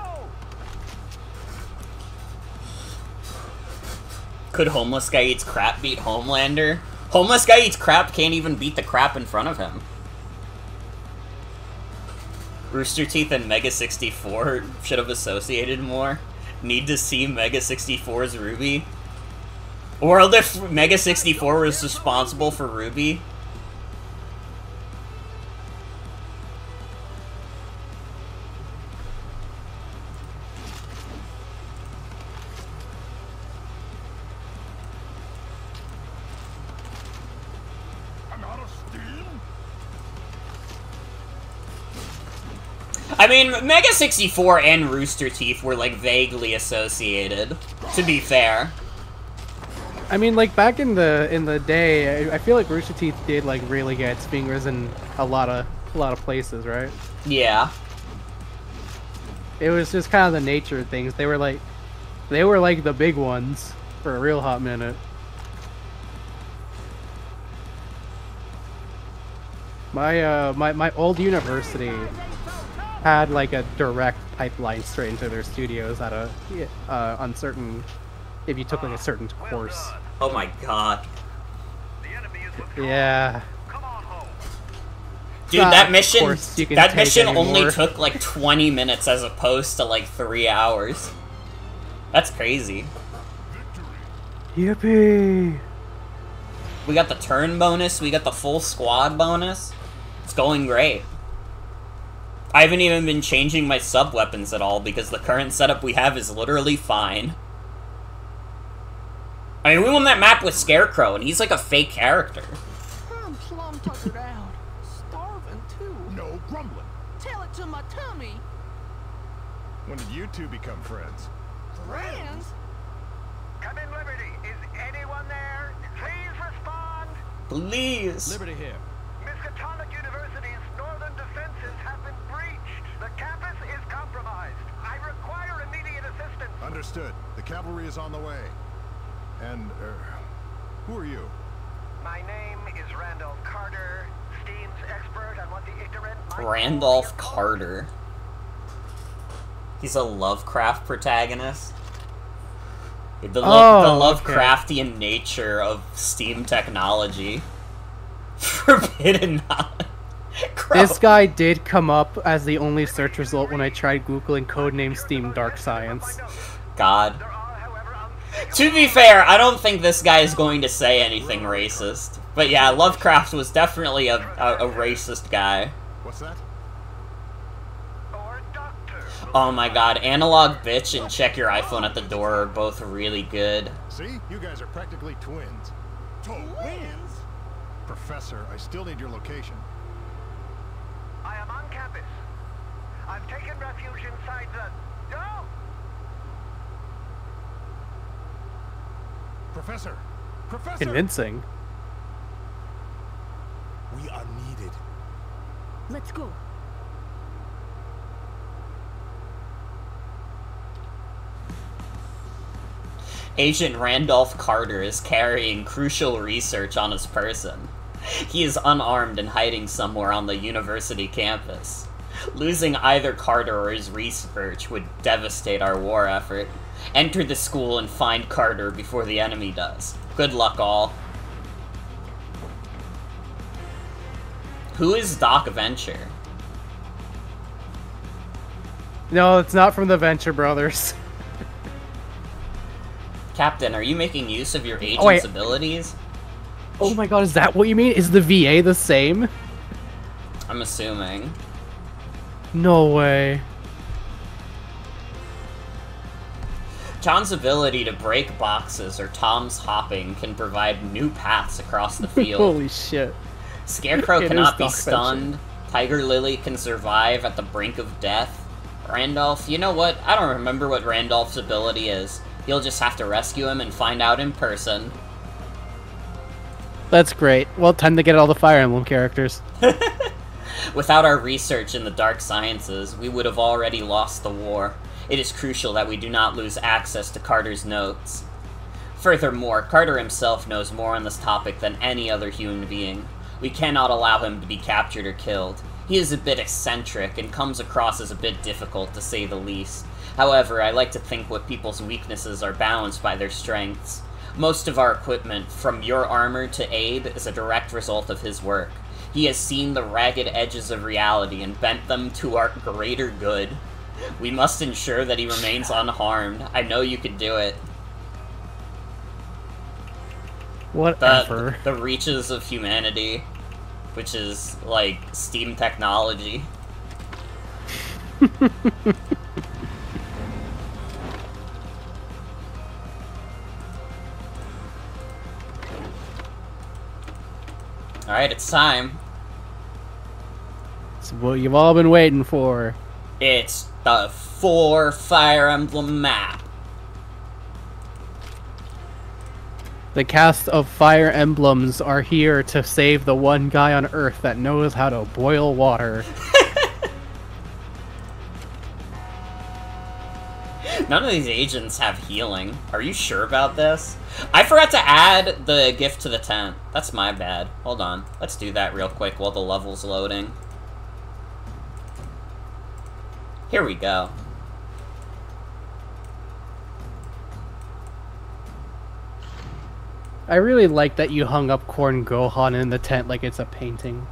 Could Homeless Guy Eats Crap beat Homelander? Homeless Guy Eats Crap can't even beat the crap in front of him. Rooster Teeth and Mega 64 should have associated more. Need to see Mega 64's Ruby. World if Mega 64 was responsible for Ruby. I mean, Mega 64 and Rooster Teeth were, like, vaguely associated, to be fair. I mean, like, back in the day, I feel like Rooster Teeth did, like, really get its fingers in a lot of places, right? Yeah. It was just kind of the nature of things. They were like the big ones for a real hot minute. My old university had like a direct pipeline straight into their studios at a if you took like a certain course. Oh my god. Yeah. Dude, that mission only took like 20 minutes as opposed to like 3 hours. That's crazy. Yippee! We got the turn bonus, we got the full squad bonus. It's going great. I haven't even been changing my sub-weapons at all because the current setup we have is literally fine. I mean, we won that map with Scarecrow, and he's like a fake character. I'm plumb tuckered out. Starving, too. No grumbling. Tell it to my tummy. When did you two become friends? Friends? Come in, Liberty. Is anyone there? Please respond. Please. Liberty here. Miskatonic University's northern defenses have been breached. The campus is compromised. I require immediate assistance. Understood. The cavalry is on the way. And, who are you? My name is Randolph Carter, STEAM's expert on what the ignorant might Randolph Carter. He's a Lovecraft protagonist. The Lovecraftian nature of STEAM technology. Forbidden knowledge. This guy did come up as the only search result when I tried Googling codename STEAM Dark Science. God. To be fair, I don't think this guy is going to say anything racist. But yeah, Lovecraft was definitely a racist guy. What's that? Oh my god, Analog Bitch and Check Your iPhone at the Door are both really good. See? You guys are practically twins. Twins? Professor, I still need your location. I am on campus. I've taken refuge inside the... No! Professor! Professor! Convincing. We are needed. Let's go. Agent Randolph Carter is carrying crucial research on his person. He is unarmed and hiding somewhere on the university campus. Losing either Carter or his research would devastate our war effort. Enter the school and find Carter before the enemy does. Good luck, all. Who is Doc Venture? No, it's not from the Venture Brothers. Captain, are you making use of your agent's abilities? Oh my god, is that what you mean? Is the VA the same? I'm assuming. No way. John's ability to break boxes or Tom's hopping can provide new paths across the field. Holy shit. Scarecrow It cannot is be Doc stunned. Venture. Tiger Lily can survive at the brink of death. Randolph, you know what? I don't remember what Randolph's ability is. You'll just have to rescue him and find out in person. That's great. Well, time to get all the Fire Emblem characters. Without our research in the dark sciences, we would have already lost the war. It is crucial that we do not lose access to Carter's notes. Furthermore, Carter himself knows more on this topic than any other human being. We cannot allow him to be captured or killed. He is a bit eccentric and comes across as a bit difficult, to say the least. However, I like to think what people's weaknesses are balanced by their strengths. Most of our equipment, from your armor to Abe, is a direct result of his work. He has seen the ragged edges of reality and bent them to our greater good. We must ensure that he remains unharmed. I know you can do it. Whatever. The reaches of humanity, which is, like, STEAM technology. Alright, it's time. It's what you've all been waiting for. It's the 4 Fire Emblem map. The cast of Fire Emblems are here to save the one guy on Earth that knows how to boil water. None of these agents have healing. Are you sure about this? I forgot to add the gift to the tent. That's my bad. Hold on. Let's do that real quick while the level's loading. Here we go. I really like that you hung up Corn Gohan in the tent like it's a painting.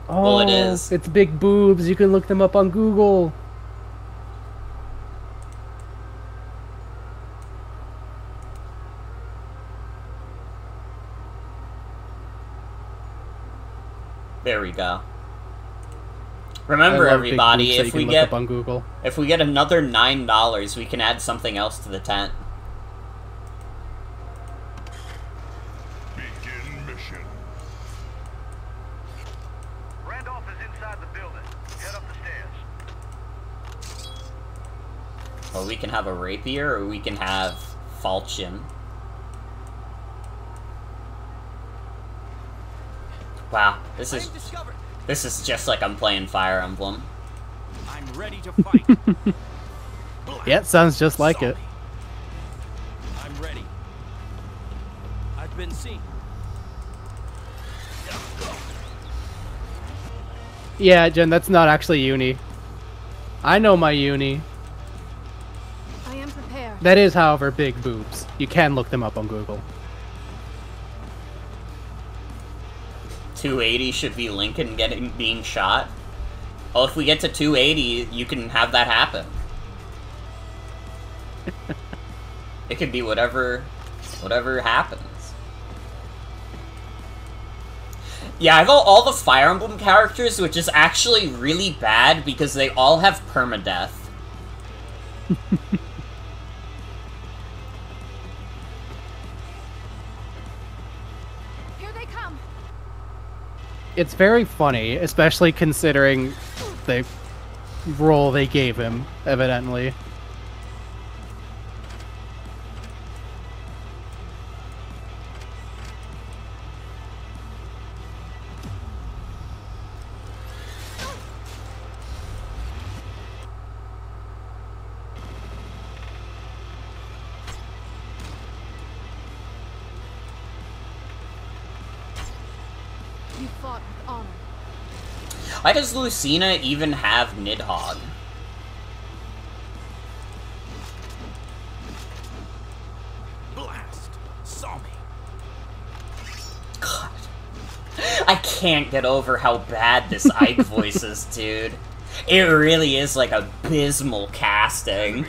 Oh, Well, it is. It's big boobs. You can look them up on Google. There we go. I Remember, love big everybody, boots that you if can we look get up on Google. if we get another $9, we can add something else to the tent. Begin mission. Randolph is inside the building. Head up the stairs. Well, we can have a rapier, or we can have falchion. Wow, this is just like I'm playing Fire Emblem. I'm ready to fight. Yeah, it sounds just like it. I'm ready. I've been seen. Yeah, Jen, that's not actually uni. I know my uni. I am prepared. That is, however, big boobs. You can look them up on Google. 280 should be Lincoln being shot. Well, if we get to 280, you can have that happen. It could be whatever happens. Yeah, I got all the Fire Emblem characters, which is actually really bad because they all have permadeath. Here they come. It's very funny, especially considering the role they gave him, evidently. You fought with honor. Why does Lucina even have Nidhogg? Blast! Saw me. God. I can't get over how bad this Ike voice is, dude. It really is like abysmal casting.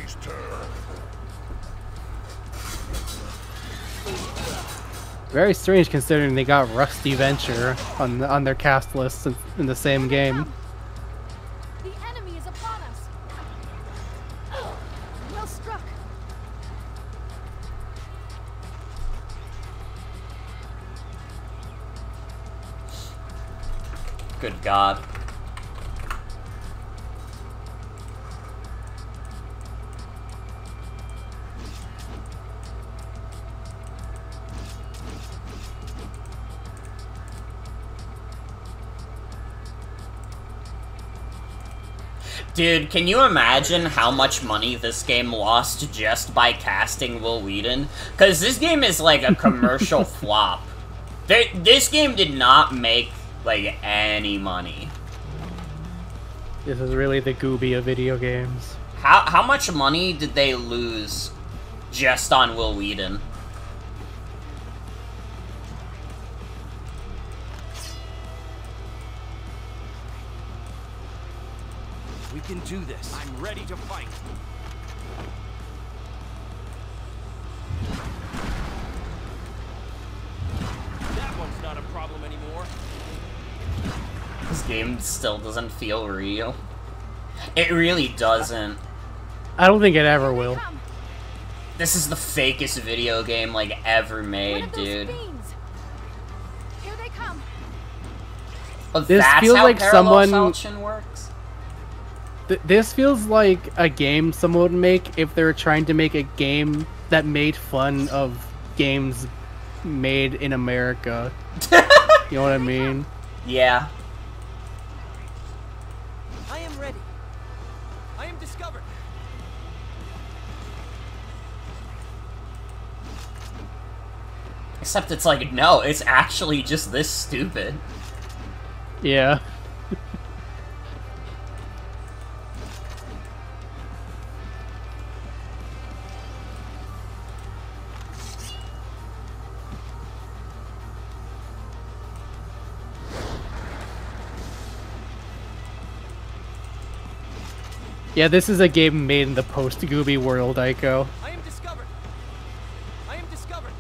Very strange considering they got Rusty Venture on their cast list in the same game. The enemy is upon us. Well struck. Good God. Dude, can you imagine how much money this game lost just by casting Will Wheaton? Because this game is like a commercial flop. This game did not make, like, any money. This is really the Gooby of video games. How much money did they lose just on Will Wheaton? We can do this. I'm ready to fight. That one's not a problem anymore. This game still doesn't feel real. It really doesn't. I don't think it ever will. This is the fakest video game, like, ever made, dude. Here they come. Oh, This that's feels how like parallel someone- falchion works? This feels like a game someone would make if they were trying to make a game that made fun of games made in America. You know what I mean? Yeah. I am ready. I am discovered. Except it's like, no, it's actually just this stupid. Yeah. Yeah, this is a game made in the post-Gooby world, Aiko. I am discovered. I am discovered.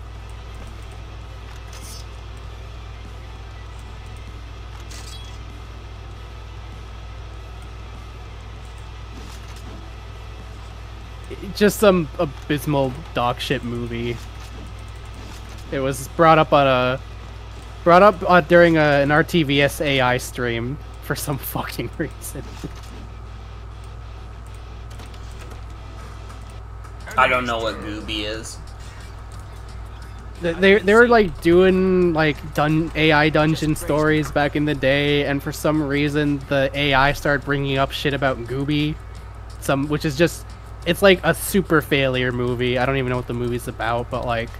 just some abysmal dog shit movie. It was brought up during an RTVS AI stream for some fucking reason. I don't know what Gooby is. They were like doing like AI dungeon stories back in the day, and for some reason the AI started bringing up shit about Gooby, which is just, it's like a super failure movie. I don't even know what the movie's about, but like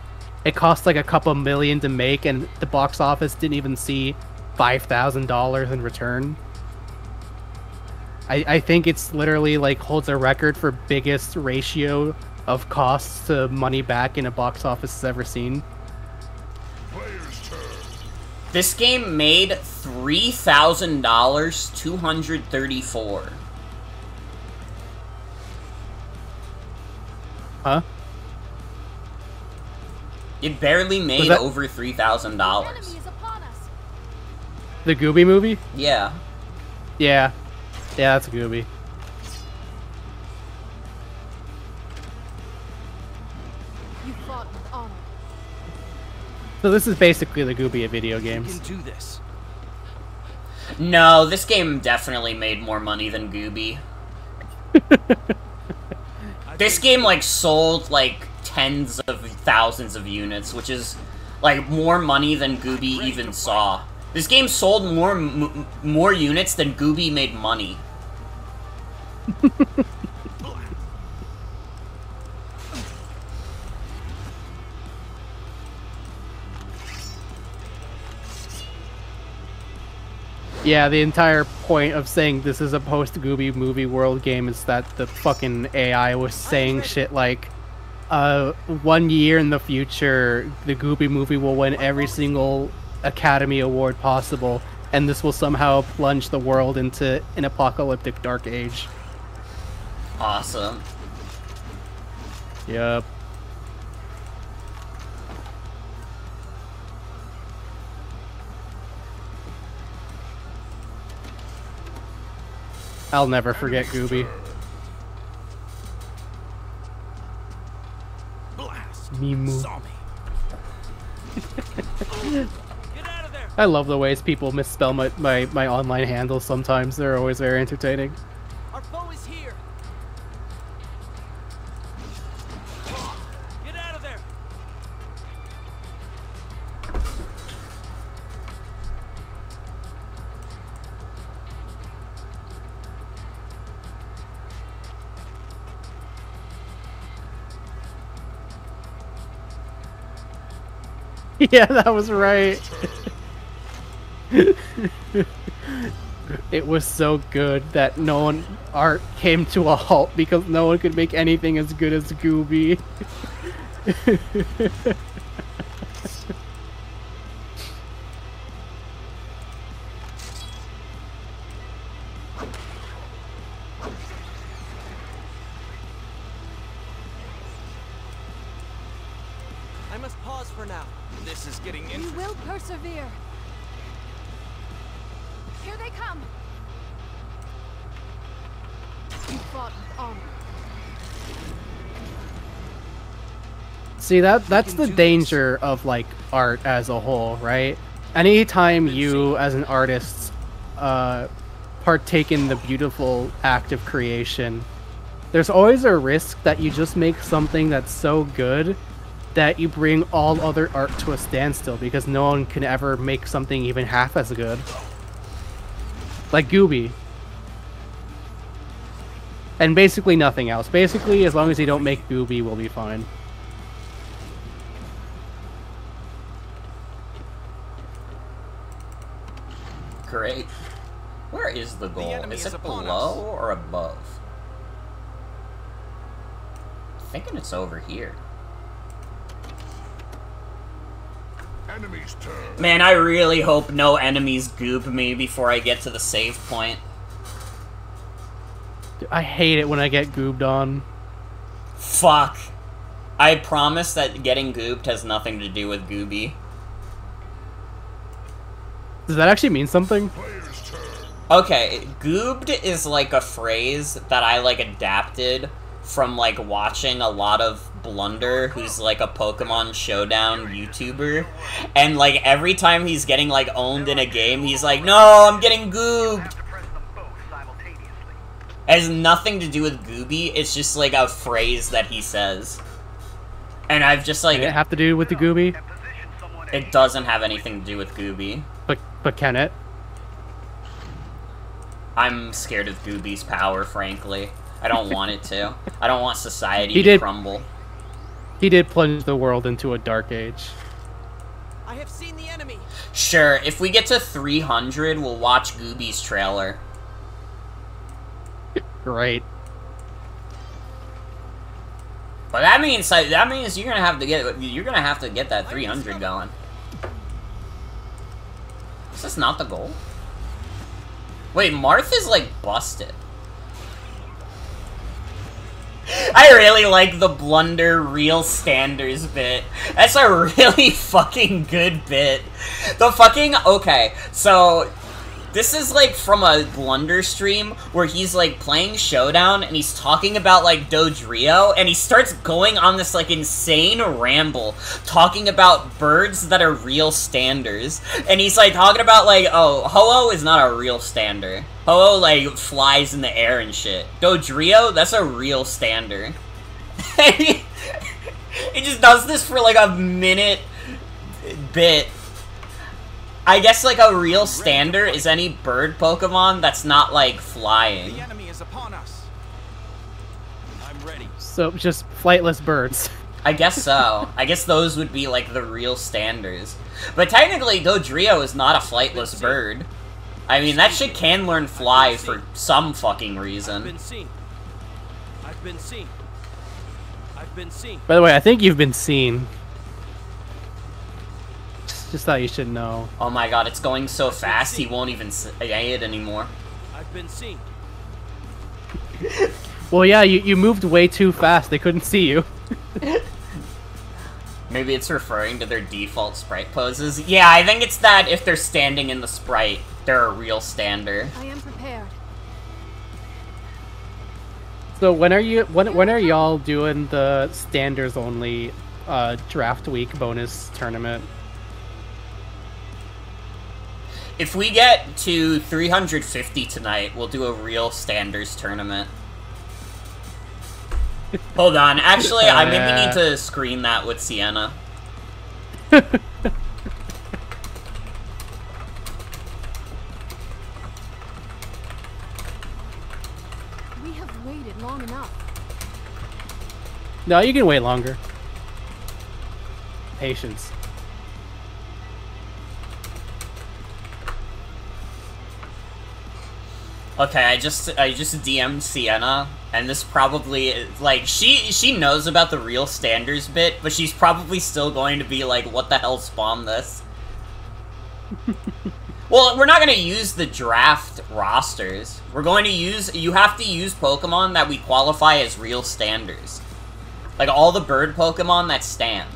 it cost like a couple million to make, and the box office didn't even see $5,000 in return. I think it's literally like holds a record for biggest ratio of costs to money back in a box office has ever seen. This game made $3,000, 234. Huh? It barely made over $3,000. The Gooby movie? Yeah. Yeah. Yeah, that's a Gooby. You fought with honor. So this is basically the Gooby of video games. You can do this. No, this game definitely made more money than Gooby. This game, like, sold, like, tens of thousands of units, which is, like, more money than Gooby even saw. This game sold more units than Gooby made money. Yeah, the entire point of saying this is a post-Gooby movie world game is that the fucking AI was saying shit like, 1 year in the future, the Gooby movie will win every single Academy Award possible, and this will somehow plunge the world into an apocalyptic dark age. Awesome. Yep. I'll never forget Gooby. Mimu. I love the ways people misspell my online handles sometimes. They're always very entertaining. Our foe is here. Get out of there. Yeah, that was right. It was so good that art came to a halt because no one could make anything as good as Gooby. I must pause for now. This is getting We interesting. will persevere. Here they come. You fought with honor. See, that's the danger of like art as a whole, right? Anytime you as an artist partake in the beautiful act of creation, there's always a risk that you just make something that's so good that you bring all other art to a standstill because no one can ever make something even half as good. Like Gooby. And basically nothing else. Basically, as long as you don't make Gooby, we'll be fine. Great. Where is the goal? enemy Is is it upon below or above? I'm thinking it's over here. Enemy's turn. Man, I really hope no enemies goop me before I get to the save point. I hate it when I get goobed on. Fuck. I promise that getting gooped has nothing to do with Gooby. Does that actually mean something? Player's turn. Okay, goobed is like a phrase that I like adapted from, like, watching a lot of Blunder, who's, like, a Pokemon Showdown YouTuber, and, like, every time he's getting, like, owned in a game, he's like, no, I'm getting goobed! It has nothing to do with Gooby, it's just, like, a phrase that he says. And I've just, like... Does it have to do with the Gooby? It doesn't have anything to do with Gooby. But can it? I'm scared of Gooby's power, frankly. I don't want it to. I don't want society to crumble. He did plunge the world into a dark age. I have seen the enemy. Sure, if we get to 300, we'll watch Gooby's trailer. Great. But that means you're gonna have to get that 300 going. Is this not the goal? Wait, Martha's like busted. I really like the Blunder real standards bit. That's a really fucking good bit. The fucking... Okay, so... This is, like, from a Blunder stream where he's, like, playing Showdown and he's talking about, like, Dodrio, and he starts going on this, like, insane ramble talking about birds that are real standers. And he's, like, talking about, like, oh, Ho-Oh is not a real stander. Ho-Oh, like, flies in the air and shit. Dodrio, that's a real stander. He just does this for, like, a minute bit. I guess, like, a real stander is any bird Pokemon that's not, like, flying. The enemy is upon us. I'm ready. So, just flightless birds. I guess so. I guess those would be, like, the real standers. But technically, Dodrio is not a flightless bird. I mean, that shit can learn fly for some fucking reason. I've been seen. I've been seen. I've been seen. By the way, I think you've been seen. Just thought you should know. Oh my god, it's going so fast, he won't even say it anymore. I've been seen. Well, yeah, you moved way too fast. They couldn't see you. Maybe it's referring to their default sprite poses. Yeah, I think it's that if they're standing in the sprite, they're a real stander. I am prepared. So when are y'all doing the standers only draft week bonus tournament? If we get to 350 tonight, we'll do a real standers tournament. Hold on, actually, I maybe need to screen that with Sienna. We have waited long enough. No, you can wait longer. Patience. Okay, I just DM'd Sienna, and this probably, like, she knows about the real standards bit, but she's probably still going to be like, what the hell spawned this? Well, we're not going to use the draft rosters. We're going to use, you have to use Pokemon that we qualify as real standards. Like, all the bird Pokemon that stand.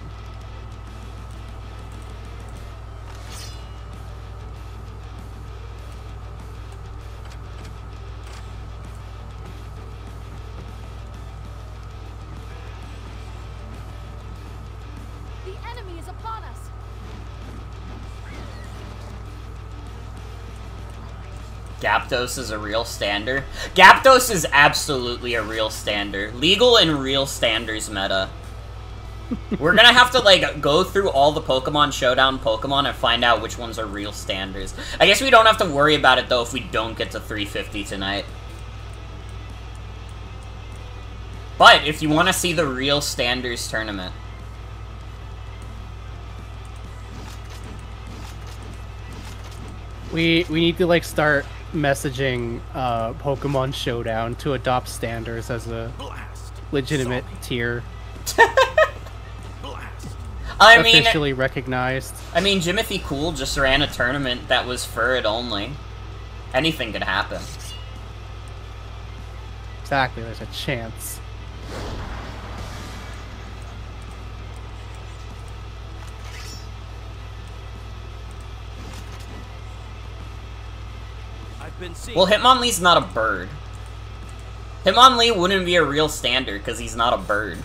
Gyarados is a real stander. Gyarados is absolutely a real stander. Legal and real standers meta. We're gonna have to, like, go through all the Pokemon Showdown Pokemon and find out which ones are real standers. I guess we don't have to worry about it, though, if we don't get to 350 tonight. But, if you want to see the real standers tournament... We need to, like, start messaging Pokemon Showdown to adopt standards as a legitimate tier. I mean, officially recognized. I mean, Jimothy Cool just ran a tournament that was for it only. Anything could happen. Exactly, there's a chance. I've been seen. Well, Hitmonlee's not a bird. Hitmonlee wouldn't be a real standard because he's not a bird.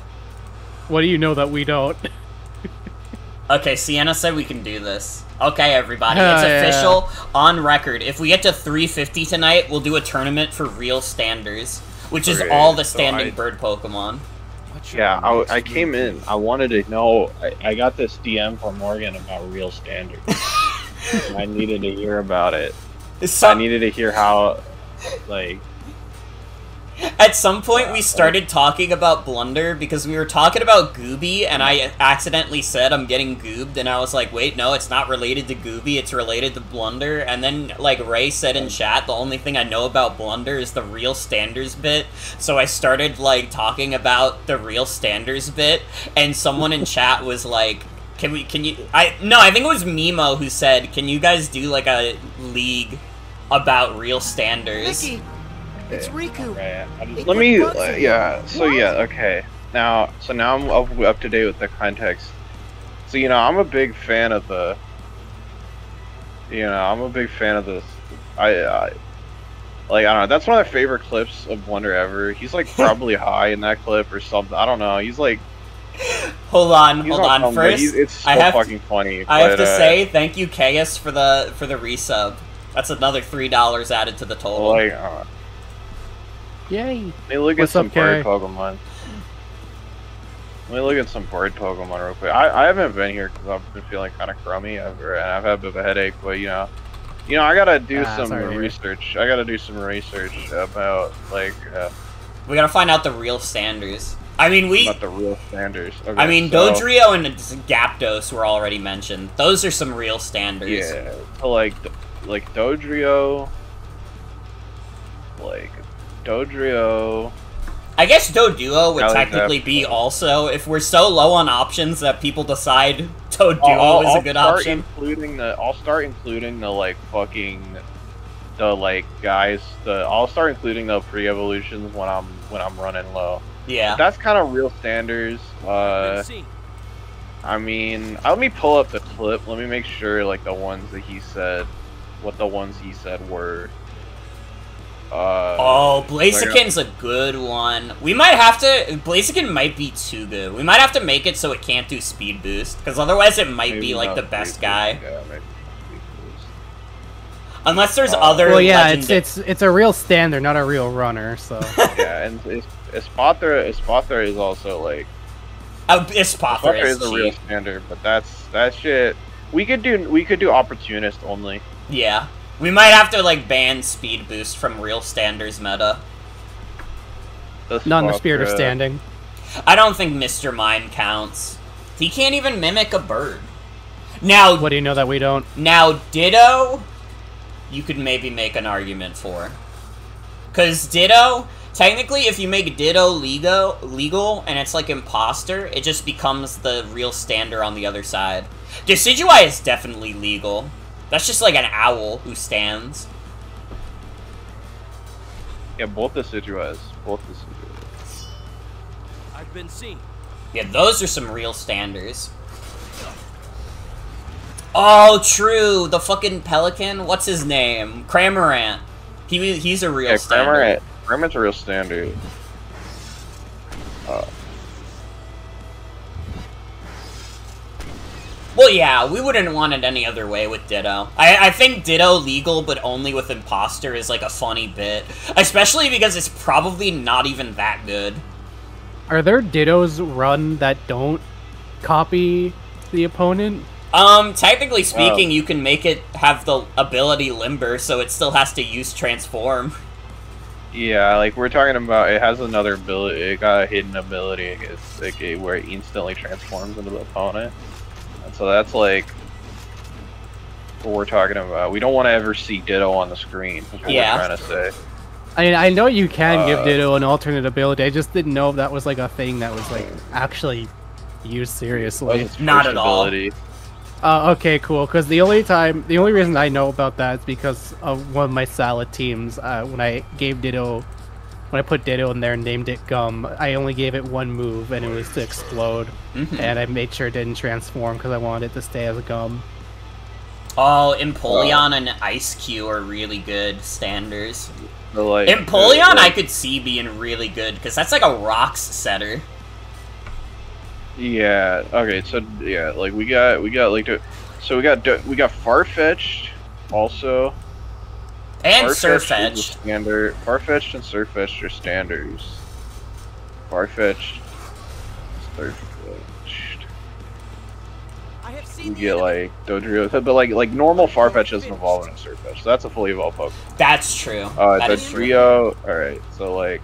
What do you know that we don't? Okay, Sienna said we can do this. Okay, everybody, it's official, on record. If we get to 350 tonight, we'll do a tournament for real standers, which is all the standing bird Pokemon. Yeah, I came in. I wanted to know. I got this DM from Morgan about real standards. I needed to hear about it. I needed to hear how, like... At some point, we started talking about Blunder because we were talking about Gooby, and I accidentally said I'm getting goobed, and I was like, wait, no, it's not related to Gooby, it's related to Blunder. And then, like, Ray said in chat, the only thing I know about Blunder is the real standards bit. So I started, like, talking about the real standards bit, and someone in chat was like, I think it was Mimo who said, can you guys do, like, a league about real standards? Mickey, it's Riku. Right. Let me, okay. Now I'm up to date with the context. So, I'm a big fan of the, I'm a big fan of this. I don't know, that's one of my favorite clips of Wonder ever. He's, like, probably high in that clip or something. I don't know, he's, like... Hold on. First, it's so fucking funny. I have to say, thank you, Chaos, for the resub. That's another $3 added to the total. Like, yay! Let me look at some bird Pokemon. Real quick. I haven't been here because I've been feeling kind of crummy, and I've had a bit of a headache. But I gotta do some research. I gotta do some research about like. We gotta find out the real standards. I mean, Not the real standards. Okay, I mean, Dodrio and Gyapdos were already mentioned. Those are some real standards. Yeah, so like Dodrio. I guess Doduo would technically be also, if we're so low on options that people decide Doduo is a good option. I'll start including the like fucking I'll start including the pre-evolutions when I'm running low. Yeah. But that's kind of real standards. I mean, let me pull up the clip. Let me make sure like the ones that he said, what the ones he said were. Blaziken's a good one. We might have to... Blaziken might be too good. We might have to make it so it can't do speed boost, because otherwise it might be, like, the best guy. Unless there's other... Well, yeah, it's a real standard, not a real runner, so... Yeah, and Espathra is also, like... Espathra is a real standard, but that shit... We could do opportunist only. Yeah. We might have to, like, ban speed boost from real standards meta. Not in the spirit of standing. I don't think Mr. Mime counts. He can't even mimic a bird. Now... What do you know that we don't? Now, Ditto, you could maybe make an argument for. Because Ditto, technically, if you make Ditto legal, and it's, like, imposter, it just becomes the real stander on the other side. Decidueye is definitely legal. That's just like an owl who stands. Yeah, both the Decidueyes. I've been seen. Yeah, those are some real standers. Oh, true. The fucking pelican. What's his name? Cramorant. He's a real standard. Cramorant's a real standard. Well, yeah, we wouldn't want it any other way with Ditto. I think Ditto legal, but only with Imposter is, like, a funny bit. Especially because it's probably not even that good. Are there Dittos run that don't copy the opponent? Technically speaking, you can make it have the ability Limber, so it still has to use Transform. Yeah, like, we're talking about, it has another ability, it got a hidden ability, it's like where it instantly transforms into the opponent. So that's like what we're talking about. We don't want to ever see Ditto on the screen. Is what we're trying to say. I know you can give Ditto an alternate ability. I just didn't know if that was like a thing that was like actually used seriously. Not at all. Okay, cool. Because the only reason I know about that is because of one of my salad teams. When I put Ditto in there and named it Gum, I only gave it one move, and it was to explode. And I made sure it didn't transform because I wanted it to stay as a Gum. Oh, Empoleon and Ice-Q are really good standers. So, like, Empoleon, I could see being really good because that's like a rocks setter. Yeah. Okay. So yeah, like we got like so we got Farfetch'd also. And Farfetch'd is a Surfetch'd. standard. Farfetch'd and Surfetch'd are standards. Farfetch'd, Surfetch'd. You get like Dodrio, but like normal Farfetch doesn't evolve in a Surfetch, so that's a fully evolved Pokemon. That's true. That is true. Dodrio. All right, so like,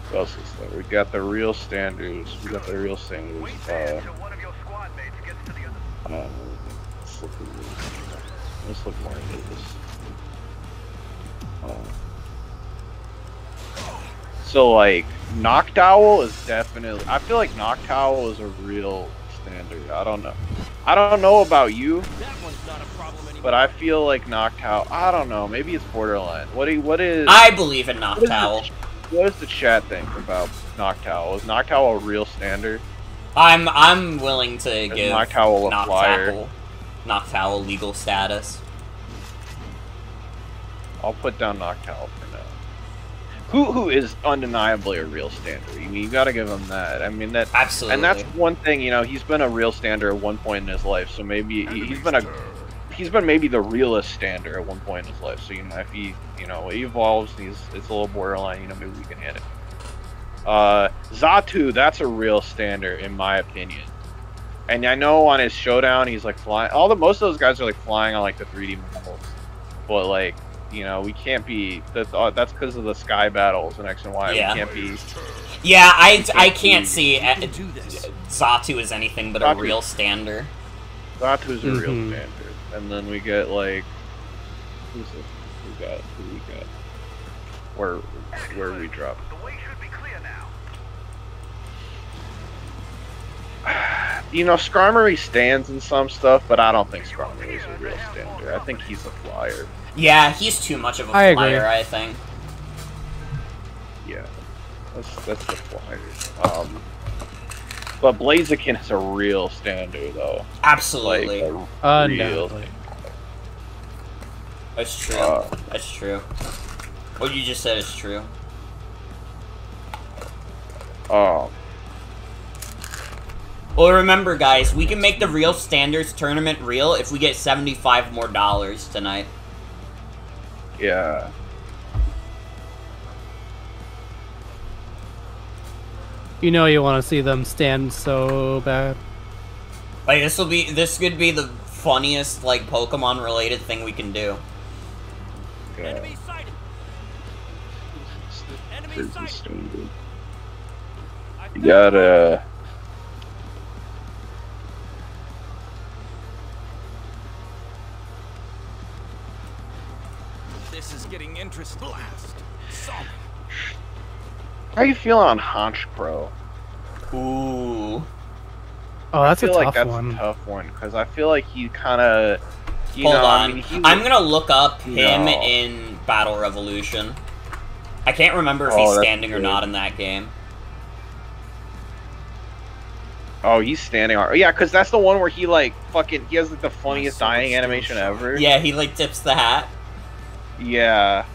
what else is there? We got the real standards. We got the real standards. Let's look more into this. So like, Noctowl is definitely. I feel like Noctowl is a real standard. I don't know about you, but I feel like Noctowl. I don't know. Maybe it's borderline. What is? I believe in Noctowl. What does the chat think about Noctowl? Is Noctowl a real standard? I'm willing to give Noctowl a flyer. Noctowl legal status. I'll put down Noctowl for now. Who is undeniably a real standard. I mean, you gotta give him that. I mean, that absolutely. And that's one thing, you know, he's been a real standard at one point in his life. So maybe he's been maybe the realest standard at one point in his life. So you know, if he evolves, it's a little borderline. You know, maybe we can hit it. Xatu, that's a real standard in my opinion. And I know on his showdown, he's like flying. Most of those guys are like flying on like the 3D models, but like. You know, we can't be. That's because of the sky battles in X and Y. Yeah. We can't be. Yeah, I can't see Xatu as anything but a real standard. Xatu's a real standard, and then we get like, who we got? Where we drop? The way should be clear now. You know, Skarmory stands in some stuff, but I don't think Skarmory is a real standard. I think he's a flyer. Yeah, he's too much of a flyer, I think. Yeah, that's the flyer. But Blaziken is a real standard, though. Absolutely. Like, real. That's true. That's true. What you just said is true. Oh. Well, remember, guys, we can make the real standards tournament real if we get $75 more tonight. Yeah. You know you want to see them stand so bad. Like, this could be the funniest, like, Pokemon-related thing we can do. Yeah. Enemy sighted. Enemy sighted. You gotta... This is getting interesting. Blast. Solid. How you feeling on Honchkrow? Ooh. Oh, that's a tough one. I feel like that's a tough one, because I feel like he kind of... Hold on. I mean, I'm gonna look up him in Battle Revolution. I can't remember if he's standing or not in that game. Oh, he's standing. Yeah, because that's the one where he, like, he has, like, the funniest dying animation ever. Yeah, he, like, tips the hat. Yeah.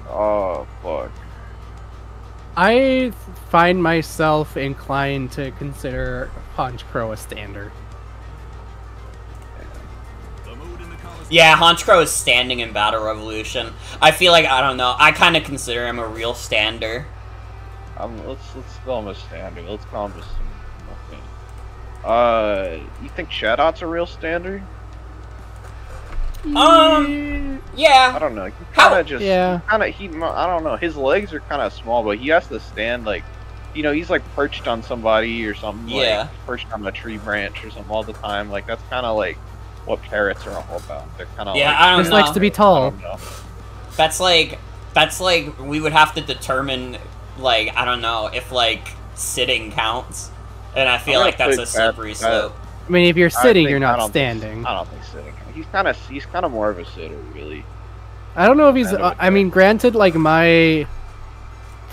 Oh, fuck. I find myself inclined to consider Honchkrow a standard. Yeah, Honchkrow is standing in Battle Revolution. I feel like, I don't know, I kind of consider him a real stander. Let's call him a standard. Let's call him nothing. You think Shadow's a real standard? Yeah. I don't know. He kind of just, yeah. I don't know. His legs are kind of small, but he has to stand like, you know, he's like perched on somebody or something. Yeah. Like, perched on a tree branch or something all the time. Like that's kind of like what parrots are all about. They're kind of I don't know. Just likes to be tall. That's like we would have to determine, like, I don't know if like sitting counts, and I feel like that's a slippery slope. I mean, if you're sitting, you're not standing. I don't think sitting. He's kind of more of a sitter, really. I don't know if he's. I mean, granted, like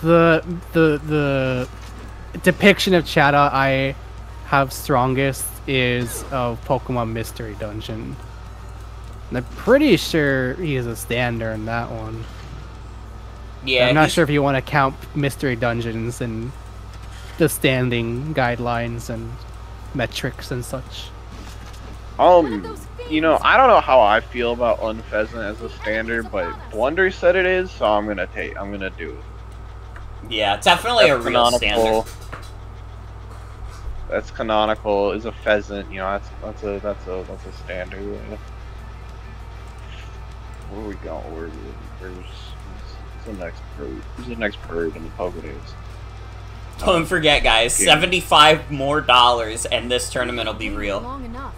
the depiction of Chata I have strongest is of Pokemon Mystery Dungeon. And I'm pretty sure he is a stander in that one. Yeah, I'm not sure if you want to count Mystery Dungeons and the standing guidelines and metrics and such. You know, I don't know how I feel about Unpheasant as a standard, but Blunder said it is, so I'm gonna do it. Yeah, it's definitely a real standard. That's canonical. Is a pheasant, you know, that's a standard. Yeah. Where are we going? Where's the next bird? Who's the next bird in the Pokedex? Don't forget, guys, $75 more, and this tournament will be real. Long enough.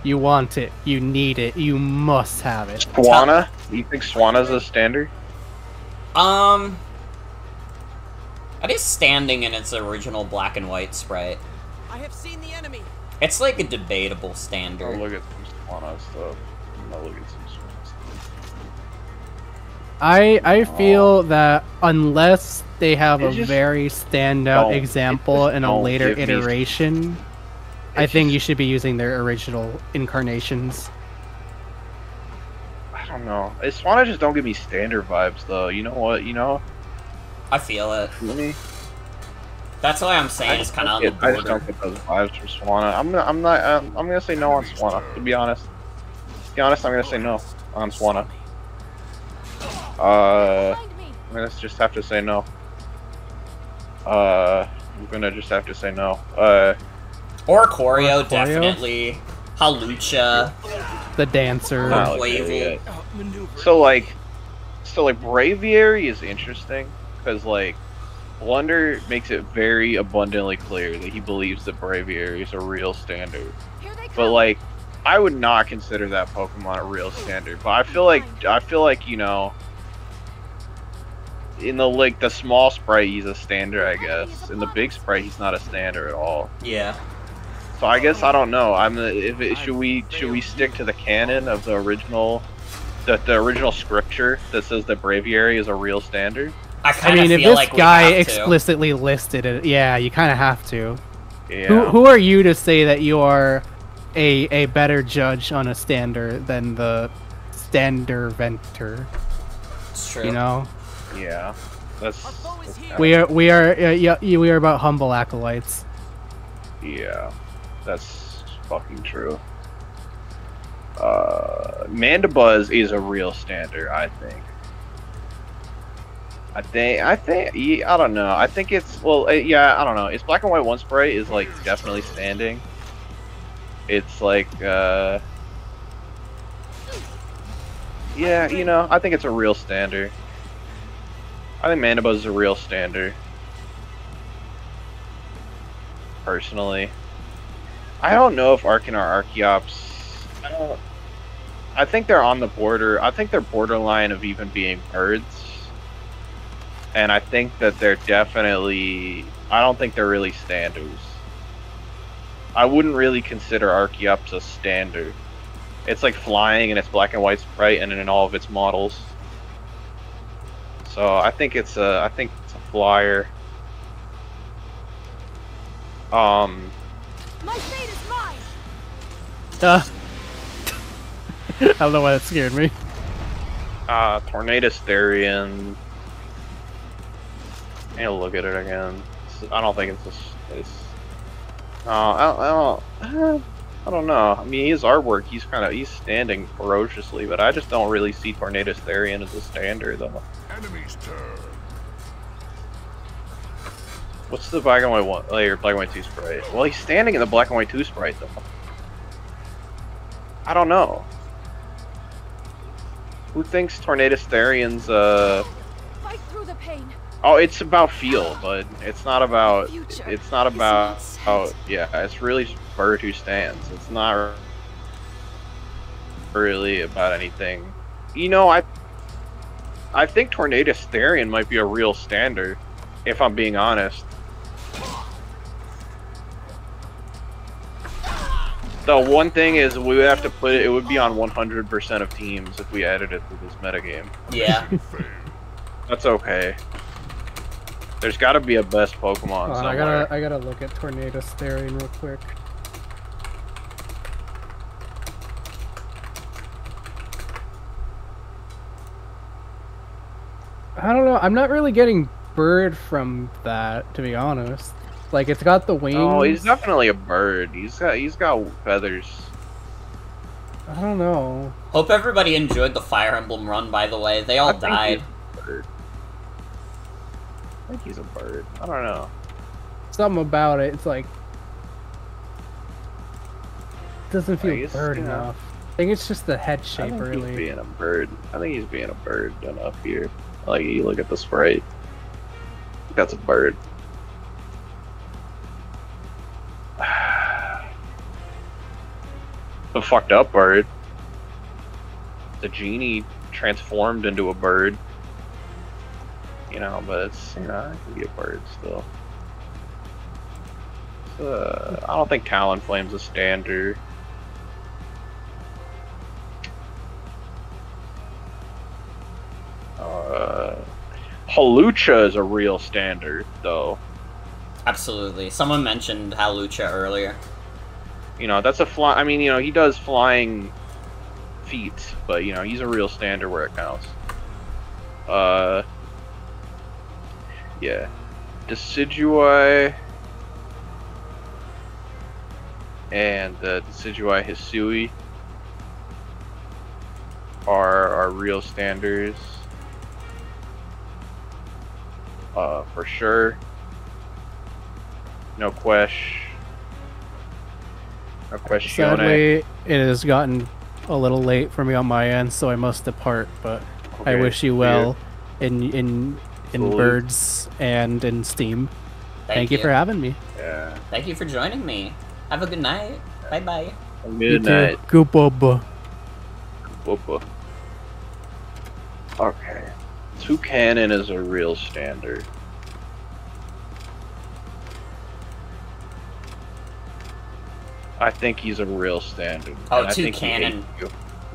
You want it. You need it. You must have it. Swanna? You think Swanna's a standard? It is standing in its original black and white sprite. I have seen the enemy. It's like a debatable standard. Oh, look at some Swanna stuff. Look at some Swanna stuff. I feel that unless they have a very standout example in a later iteration, I think you should be using their original incarnations. I don't know. Swanna just don't give me standard vibes, though. You know what? You know? I feel it. Really? That's why I'm saying it's kind of on the border. I just don't get those vibes from Swanna. I'm gonna say no on Swanna. To be honest, I'm gonna say no on Swanna. I'm gonna just have to say no. I'm gonna just have to say no. Oricorio, definitely. Halucha. The dancer. So like Braviary is interesting because like Blunder makes it very abundantly clear that he believes that Braviary is a real standard. But like I would not consider that Pokemon a real standard. But I feel like you know, in the small sprite he's a standard, I guess. In the big sprite he's not a standard at all. Yeah. So I guess I don't know. Should we stick to the canon of the original, the original scripture that says that Braviary is a real standard? I mean, if this guy explicitly listed it, yeah, you kind of have to. Yeah. Who are you to say that you are a better judge on a standard than the standard-venter? It's true. You know. Yeah. We are about humble acolytes. Yeah. That's fucking true. Mandibuzz is a real standard, I think. I don't know. I think it's, yeah, I don't know. Its black and white one sprite is, like, definitely standing. It's, like, yeah, you know, I think it's a real standard. I think Mandibuzz is a real standard. Personally. I don't know if Arcanar Archeops... I think they're on the border. I think they're borderline of even being birds. And I think that they're definitely... I don't think they're really standards. I wouldn't really consider Archeops a standard. It's like flying in its black and white sprite and in all of its models. So I think it's a flyer. My fate is mine. I don't know why that scared me. Tornadus Therian. I'll look at it again. I don't think it's I don't know. I mean, his artwork, he's standing ferociously, but I just don't really see Tornadus Therian as a standard, though. Enemy's turn. What's the black and white one? Or black and white 2 sprite? Well, he's standing in the black and white 2 sprite, though. I don't know. Who thinks Tornadus Therian's, Fight through the pain. Oh, it's about feel, but it's not about... It's not about... Oh, yeah, it's really bird who stands. It's not really about anything. You know, I think Tornadus Therian might be a real standard, if I'm being honest. The one thing is, we would have to put it would be on 100% of teams if we added it to this metagame. Yeah. That's okay. There's got to be a best Pokemon somewhere. I gotta look at Tornado Staring real quick. I don't know. I'm not really getting bird from that, to be honest. Like, it's got the wings. Oh, he's definitely a bird. He's got feathers. I don't know. Hope everybody enjoyed the Fire Emblem run, by the way. They all died. I think he's a bird. I don't know. Something about it. It's like... doesn't feel bird enough. I think it's just the head shape, really. He's being a bird. I think he's being a bird enough here. Like, you look at the sprite. That's a bird. A fucked up bird. The genie transformed into a bird. You know, but it's, you know, it can be a bird still. I don't think Talonflame's a standard. Hawlucha is a real standard, though. Absolutely. Someone mentioned Hawlucha earlier. You know, that's a fly. I mean, you know, he does flying feats, but you know, he's a real standard where it counts. Yeah. Decidueye and the Decidueye Hisui are real standards. For sure. No question. No question. Sadly, it has gotten a little late for me on my end, so I must depart. But okay, I wish you well in Birds and in Steam. Thank you for having me. Yeah. Thank you for joining me. Have a good night. Bye bye. Good night. Goopaba. Goopaba. Okay. Toucanon is a real standard. I think he's a real standard. Oh, Toucanon.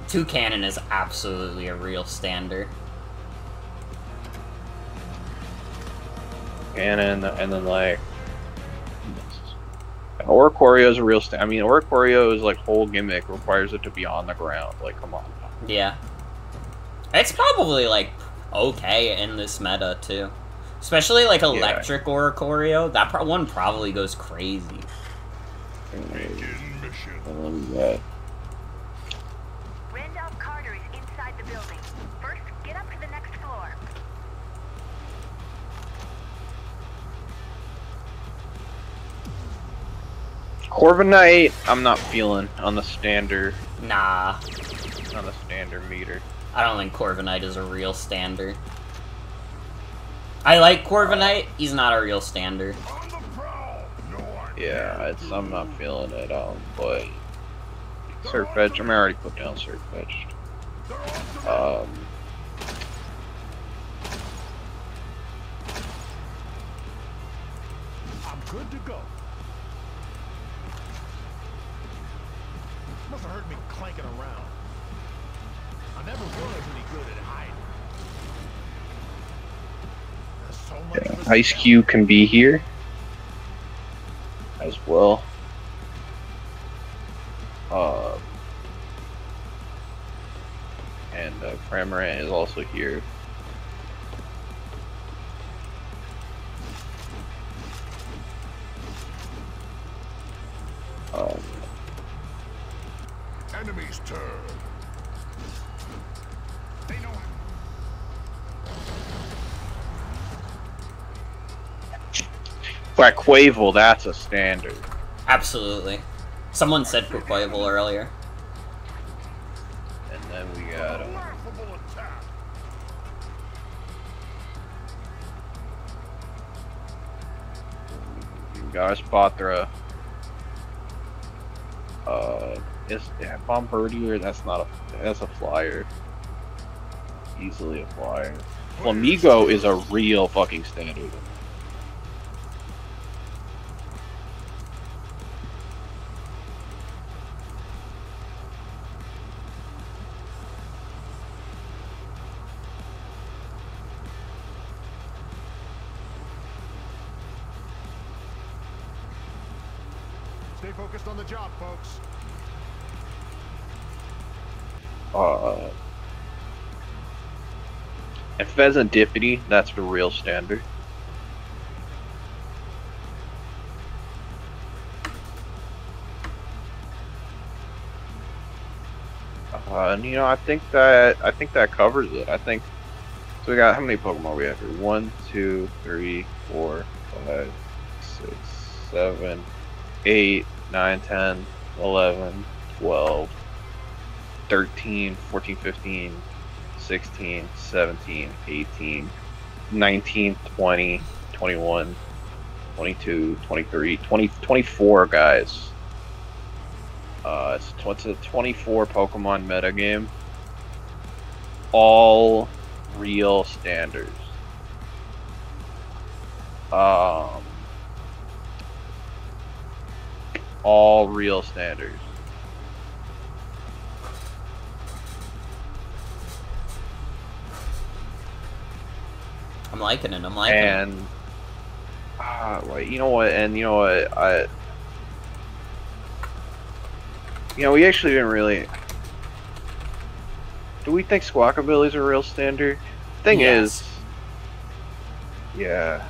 Toucanon is absolutely a real standard. And then like Oricorio is a real standard. I mean, Oricorio's like whole gimmick requires it to be on the ground. Like, come on. Yeah. It's probably like okay in this meta too, especially like electric Oricorio. That one probably goes crazy. Randolph Carter is inside the building. First, get up to the next floor. Corviknight, I'm not feeling on the standard. Nah. On the standard meter. I don't think Corviknight is a real standard. I like Corviknight, he's not a real standard. Yeah, I'm not feeling it, but Surfetch, I'm already put down Surfetch. I'm good to go. Must have heard me clanking around. I never was any good at hiding. There's so much Ice Cube can be here as well. And Cramorant is also here. Enemy's turn. They know Quaquaval, that's a standard. Absolutely. Someone said Quaquaval earlier. And then we got Spathra. Bombirdier, that's a flyer. Easily a flyer. Flamigo is a real fucking standard. Stay focused on the job, folks. And Pheasantipity, that's the real standard. And you know, I think that covers it. I think so. We got how many Pokemon we have here? 1, 2, 3, 4, 5, 6, 7, 8, 9, 10, 11, 12, 13, 14, 15, 16, 17, 18, 19, 20, 21, 22, 23, 20, 24 guys. It's a 24 Pokemon metagame. All real standards. All real standards. I'm liking it. I'm liking it. And you know what? And you know what? We actually didn't really. Do we think Squawkabilly's a real standard? Thing is, yeah.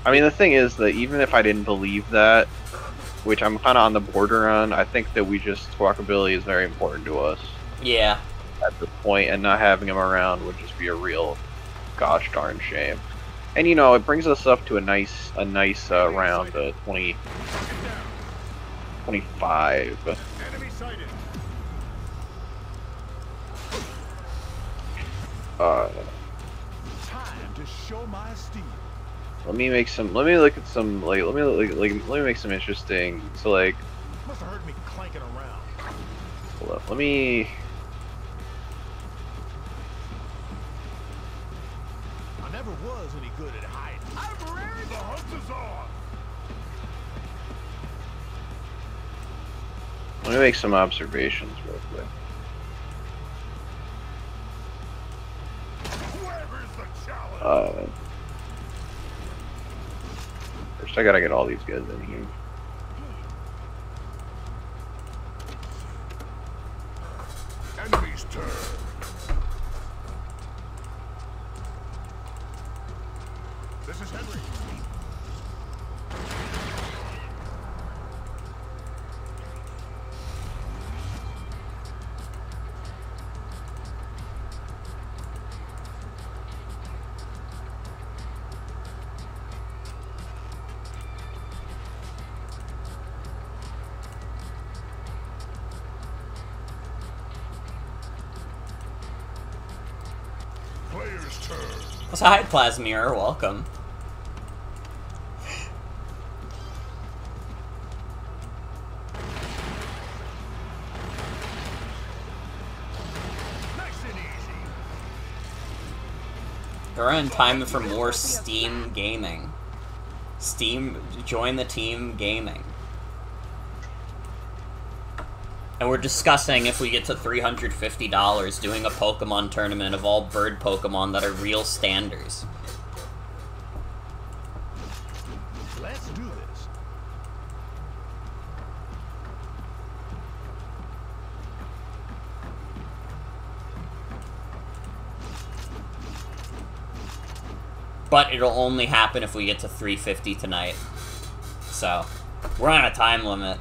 I mean, the thing is that even if I didn't believe that, which I'm kind of on the border on, I think that Squawkabilly is very important to us. Yeah. At this point, and not having him around would just be a real gosh darn shame. And you know, it brings us up to a nice round 20, 25. Enemy sighted. Time to show my steel. Let me make some interesting. So like, Must have heard me clanking around. hold up, let me. I never was any good at hiding. I'm ready. The hunt is on. Let me make some observations real quick. Whoever's the challenge. First I gotta get all these guys in here. Enemy's turn. This is Henry. Player's turn. So hi, Plasmir, welcome. Nice and easy. We're in time for more S.T.E.A.M gaming. Join the team gaming. And we're discussing if we get to $350 doing a Pokemon tournament of all bird Pokemon that are real standards. Let's do this. But it'll only happen if we get to 350 tonight. So, we're on a time limit.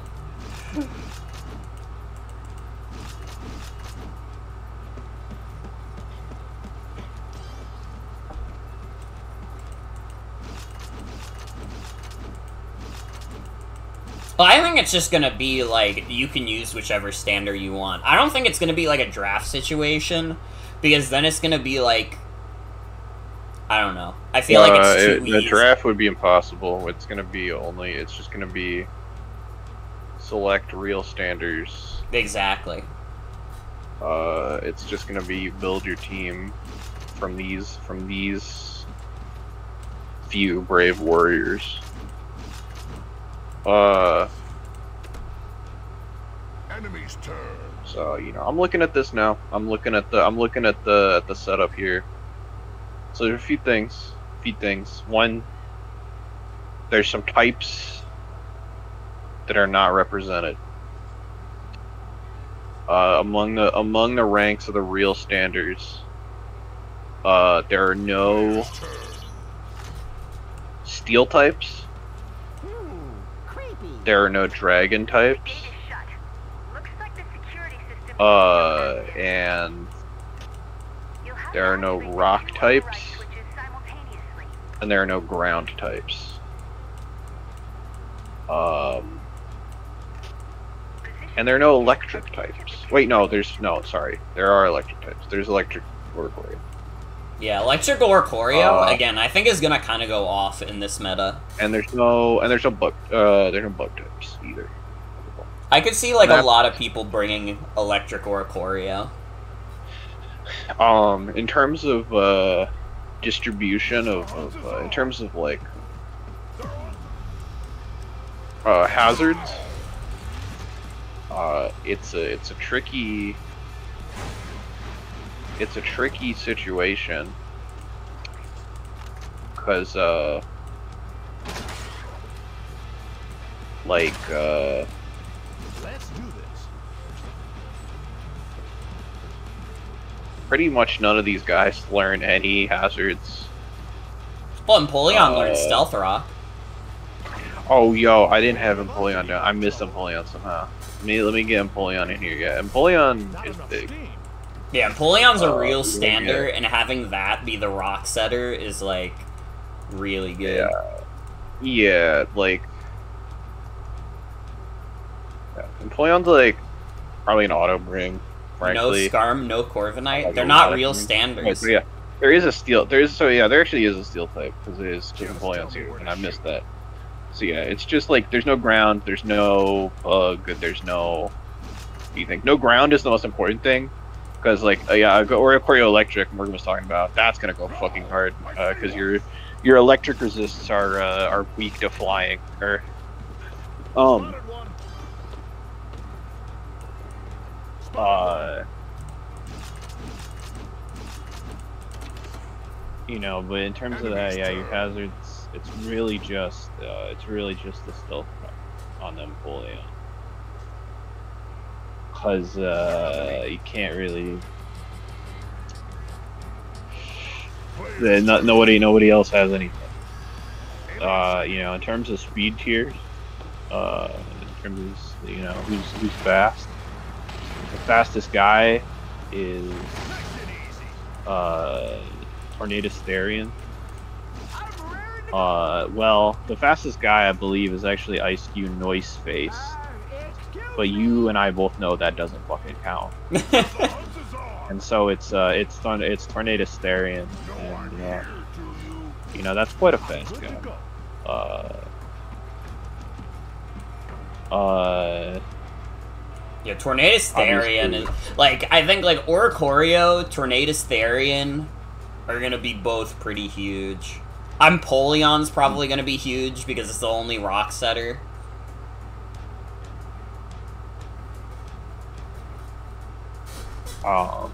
Well, I think it's just gonna be, like, you can use whichever standard you want. I don't think it's gonna be, like, a draft situation, because then it's gonna be, like... I don't know. I feel like it's too easy. The draft would be impossible. It's just gonna be... select real standards. Exactly. It's just gonna be build your team from these few brave warriors. Enemy's turn. So, you know, I'm looking at this now. I'm looking at the setup here. So there's a few things. One, there's some types that are not represented. Among the ranks of the real standards, there are no steel types. There are no dragon types. And there are no rock types. And there are no ground types. And there are no electric types. Wait, no, sorry. There are electric types. There's electric Oricorio. Yeah, electric Oricorio, again, I think is gonna kind of go off in this meta. And there's no bug types either. I could see, like, a lot of people bringing electric Oricorio. In terms of, distribution in terms of, like, hazards, it's a tricky situation, because, Let's do this. Pretty much none of these guys learn any hazards. Well, Empoleon learned Stealth Rock. Oh, yo, I didn't have Empoleon down. I missed Empoleon somehow. Let me get Empoleon in here. Yeah, Empoleon is big. Yeah, Empoleon's a real stander, and having that be the rock setter is, like, really good. Yeah, like... Yeah, Empoleon's, like, probably an auto bring, frankly. No Scarm, no Corviknight. They're not real standards. Yeah, there is a steel... there actually is a steel type, because there's Empoleon's here, and I missed that. So yeah, it's just like, there's no ground, there's no bug, there's no anything. No ground is the most important thing, because like, Oricorio Electric, Morgan was talking about, that's gonna go fucking hard, because your electric resists are weak to flying, or, you know, but in terms of that, yeah, your hazards, it's really just the stealth on the Empoleon, because you can't really. Nobody else has anything. You know, in terms of speed tiers, in terms of, you know, who's fast. The fastest guy is S.T.E.A.M. Well, the fastest guy, I believe, is actually IceQ Noise Face. But you and I both know that doesn't fucking count. And so it's Tornado S.T.E.A.M, and you know, that's quite a fast guy. Yeah, Tornado S.T.E.A.M is, like, I think, like, Oricorio, Tornado S.T.E.A.M are gonna be both pretty huge. Empoleon's probably gonna be huge because it's the only rock setter. I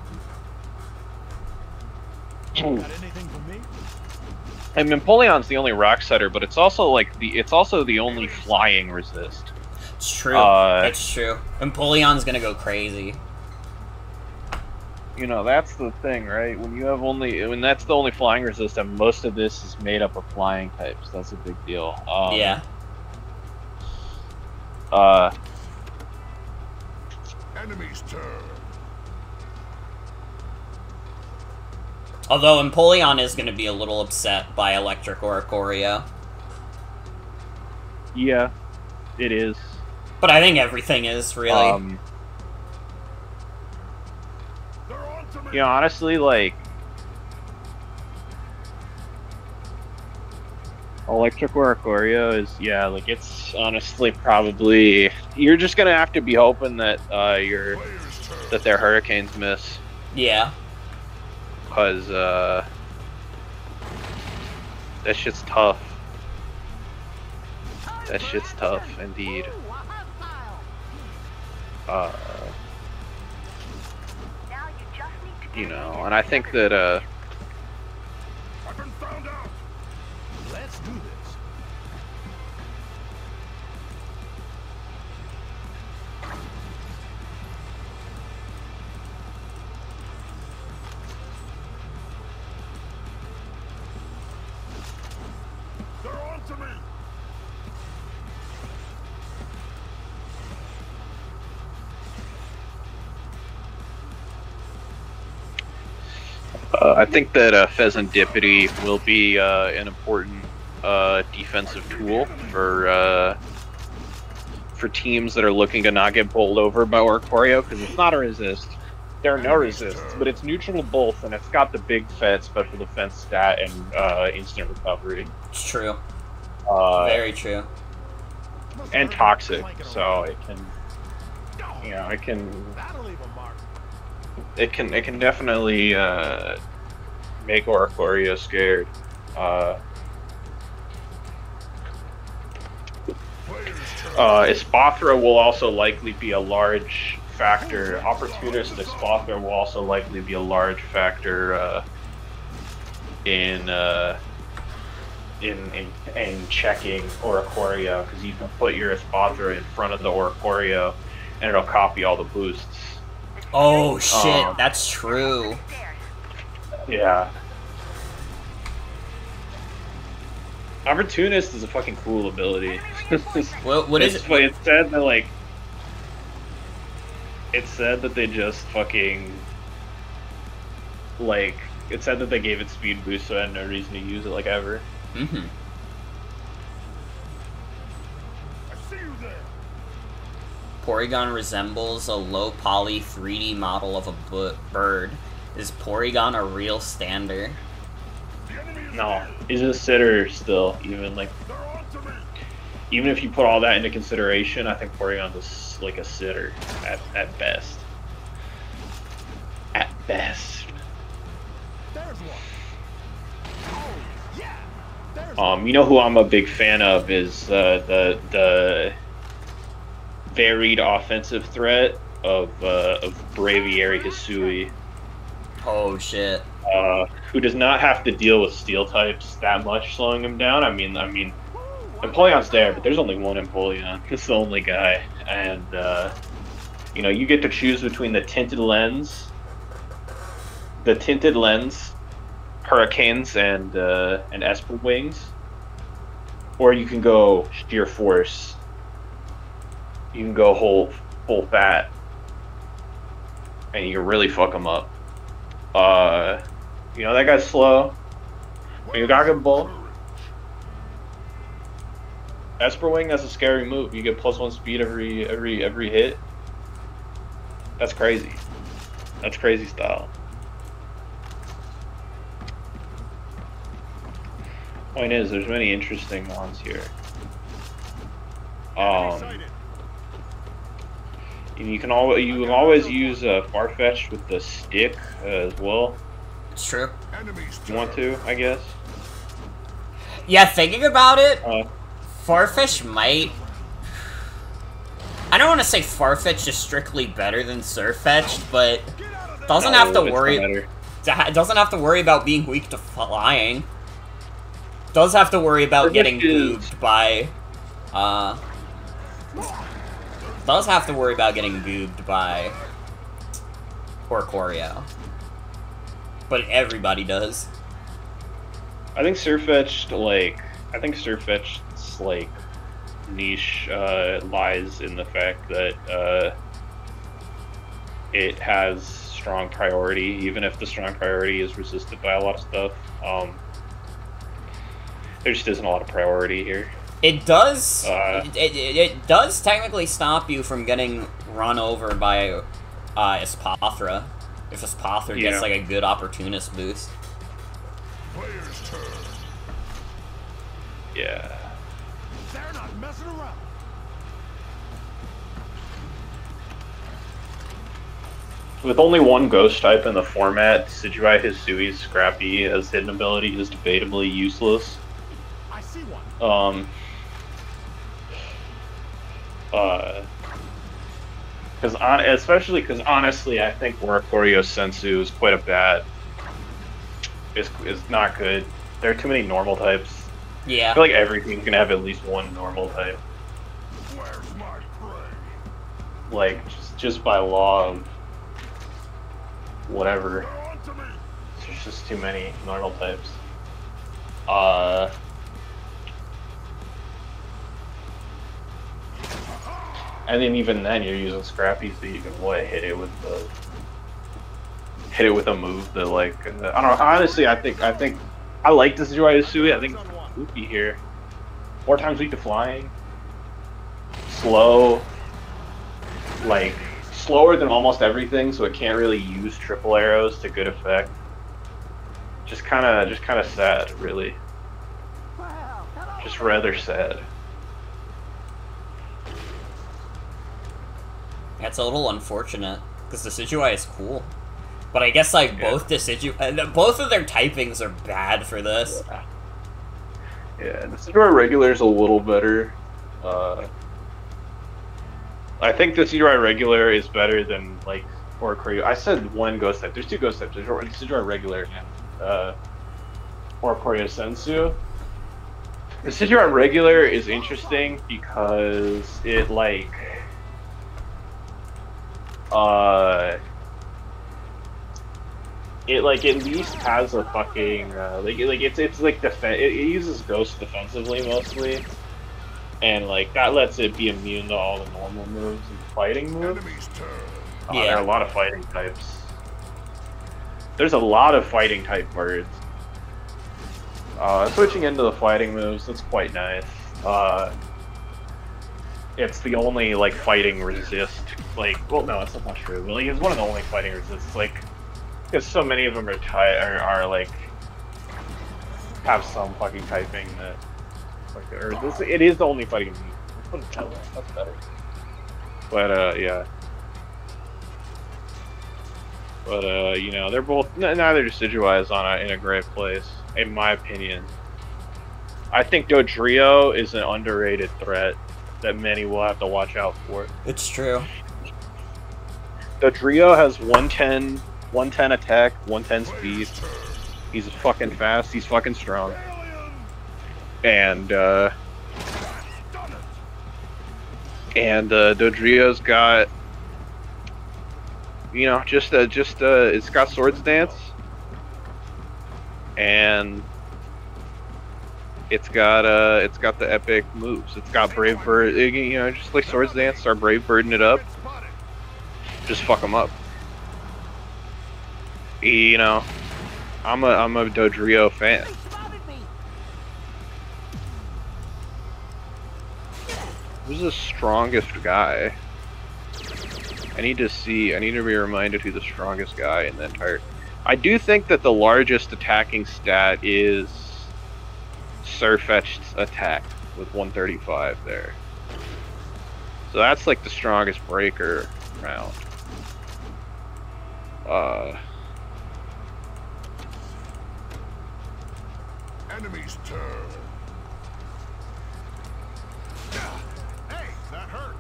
mean, Empoleon's the only rock setter, but it's also like it's also the only flying resist. It's true. It's true. Empoleon's gonna go crazy. You know, that's the thing, right? When that's the only flying resist, and most of this is made up of flying types. That's a big deal. Yeah. Enemy's turn. Although Empoleon is going to be a little upset by Electric Oricorio. Yeah, it is. But I think everything is, really. You know, honestly, like, Electric Oricorio is, yeah, like, it's honestly probably, you're just gonna have to be hoping that that their Hurricanes miss. Yeah. Because that shit's tough. That shit's tough indeed. You know, and I think that I've been found out. Let's do this. I think that Pheasantipity will be an important defensive tool for teams that are looking to not get bowled over by Oricorio, because it's not a resist. There are no resists, but it's neutral to both, and it's got the big fat special defense stat and instant recovery. It's true. Very true. And toxic, so it can, you know, it can definitely make Oricorio scared. Espathra will also likely be a large factor. Opportunist Espathra will also likely be a large factor in checking Oricorio, because you can put your Espathra in front of the Oricorio and it'll copy all the boosts. Oh shit, that's true. Yeah. Opportunist is a fucking cool ability. What is it? It's said that, like, it's said that they just fucking, like, it said that they gave it speed boost, so I had no reason to use it, like, ever. Mm-hmm. I see you there. Porygon resembles a low-poly 3D model of a bird. Is Porygon a real stander? No, he's a sitter still, even if you put all that into consideration, I think Porygon's like a sitter at best. At best. There's one. Oh, yeah. There's You know who I'm a big fan of is the varied offensive threat of Braviary Hisui. Oh shit. Who does not have to deal with steel types that much, slowing him down. I mean, Empoleon's there, but there's only one Empoleon. It's the only guy, and you know, you get to choose between the tinted lens, Hurricanes, and Esper Wings, or you can go sheer force. You can go full fat, and you can really fuck them up. You know, that guy's slow. When you got him bull, Esper Wing, that's a scary move. You get +1 speed every hit. That's crazy. That's crazy style. Point is, there's many interesting ones here. You can always use Farfetch'd with the stick as well. It's true. You want to, I guess. Yeah, thinking about it, Farfetch'd might. I don't want to say Farfetch'd is strictly better than Surfetch'd, but doesn't have to worry. Doesn't have to worry about being weak to flying. Does have to worry about getting goobed by. Does have to worry about getting goobed by Oricorio. But everybody does. I think Surfetch'd, like, niche lies in the fact that it has strong priority, even if the strong priority is resisted by a lot of stuff. There just isn't a lot of priority here. It does. It does technically stop you from getting run over by Espathra. If Espathra gets like a good opportunist boost. Player's turn. Yeah. They're not messing around. With only one ghost type in the format, Decidueye Hisui's Scrappy as hidden ability is debatably useless. I see one. Especially because honestly, I think Oricorio Sensu is quite a bad. Is not good. There are too many normal types. Yeah. I feel like every team's gonna have at least one normal type. Where's my prey? Like just by law of whatever. There's just too many normal types. And then even then, you're using Scrappy, so you can hit it with hit it with a move that like I don't know. Honestly, I think I like this Decidueye Usui. I think it's goofy here. 4 times weak to flying. Slow. Like slower than almost everything, so it can't really use triple arrows to good effect. Just kind of sad, really. Just rather sad. That's a little unfortunate because the Decidueye is cool, but I guess like both of their typings are bad for this. Yeah, the Decidueye regular is a little better. I think the Decidueye regular is better than like Oricorio. I said one ghost type. There's 2 ghost types. There's Decidueye regular and Oricorio Sensu. The Decidueye regular is interesting because it like it like at least has a fucking it's like it uses ghosts defensively mostly, and like that lets it be immune to all the normal moves and fighting moves. There are a lot of fighting types. There's a lot of fighting type birds. Switching into the fighting moves, that's quite nice. It's the only like fighting resist. Like, well, no, that's not true. But, like, it's one of the only fighting resists. Like, because so many of them are like have some fucking typing that, like, or this. It is the only fighting move. That's better. But yeah. But you know, they're both neither Decidueye is in a great place, in my opinion. I think Dodrio is an underrated threat that many will have to watch out for. It's true. Dodrio has 110 attack, 110 speed. He's fucking fast. He's fucking strong. And Dodrio's got, you know, it's got Swords Dance, and it's got the epic moves. It's got Brave Bird, you know, just like Swords Dance. Start Brave Birding it up. Just fuck them up. You know, I'm a Dodrio fan. Who's the strongest guy? I need to be reminded who the strongest guy in the entire. I do think that the largest attacking stat is Sirfetched's attack with 135 there. So that's like the strongest breaker round. Enemy's turn. Hey, that hurt.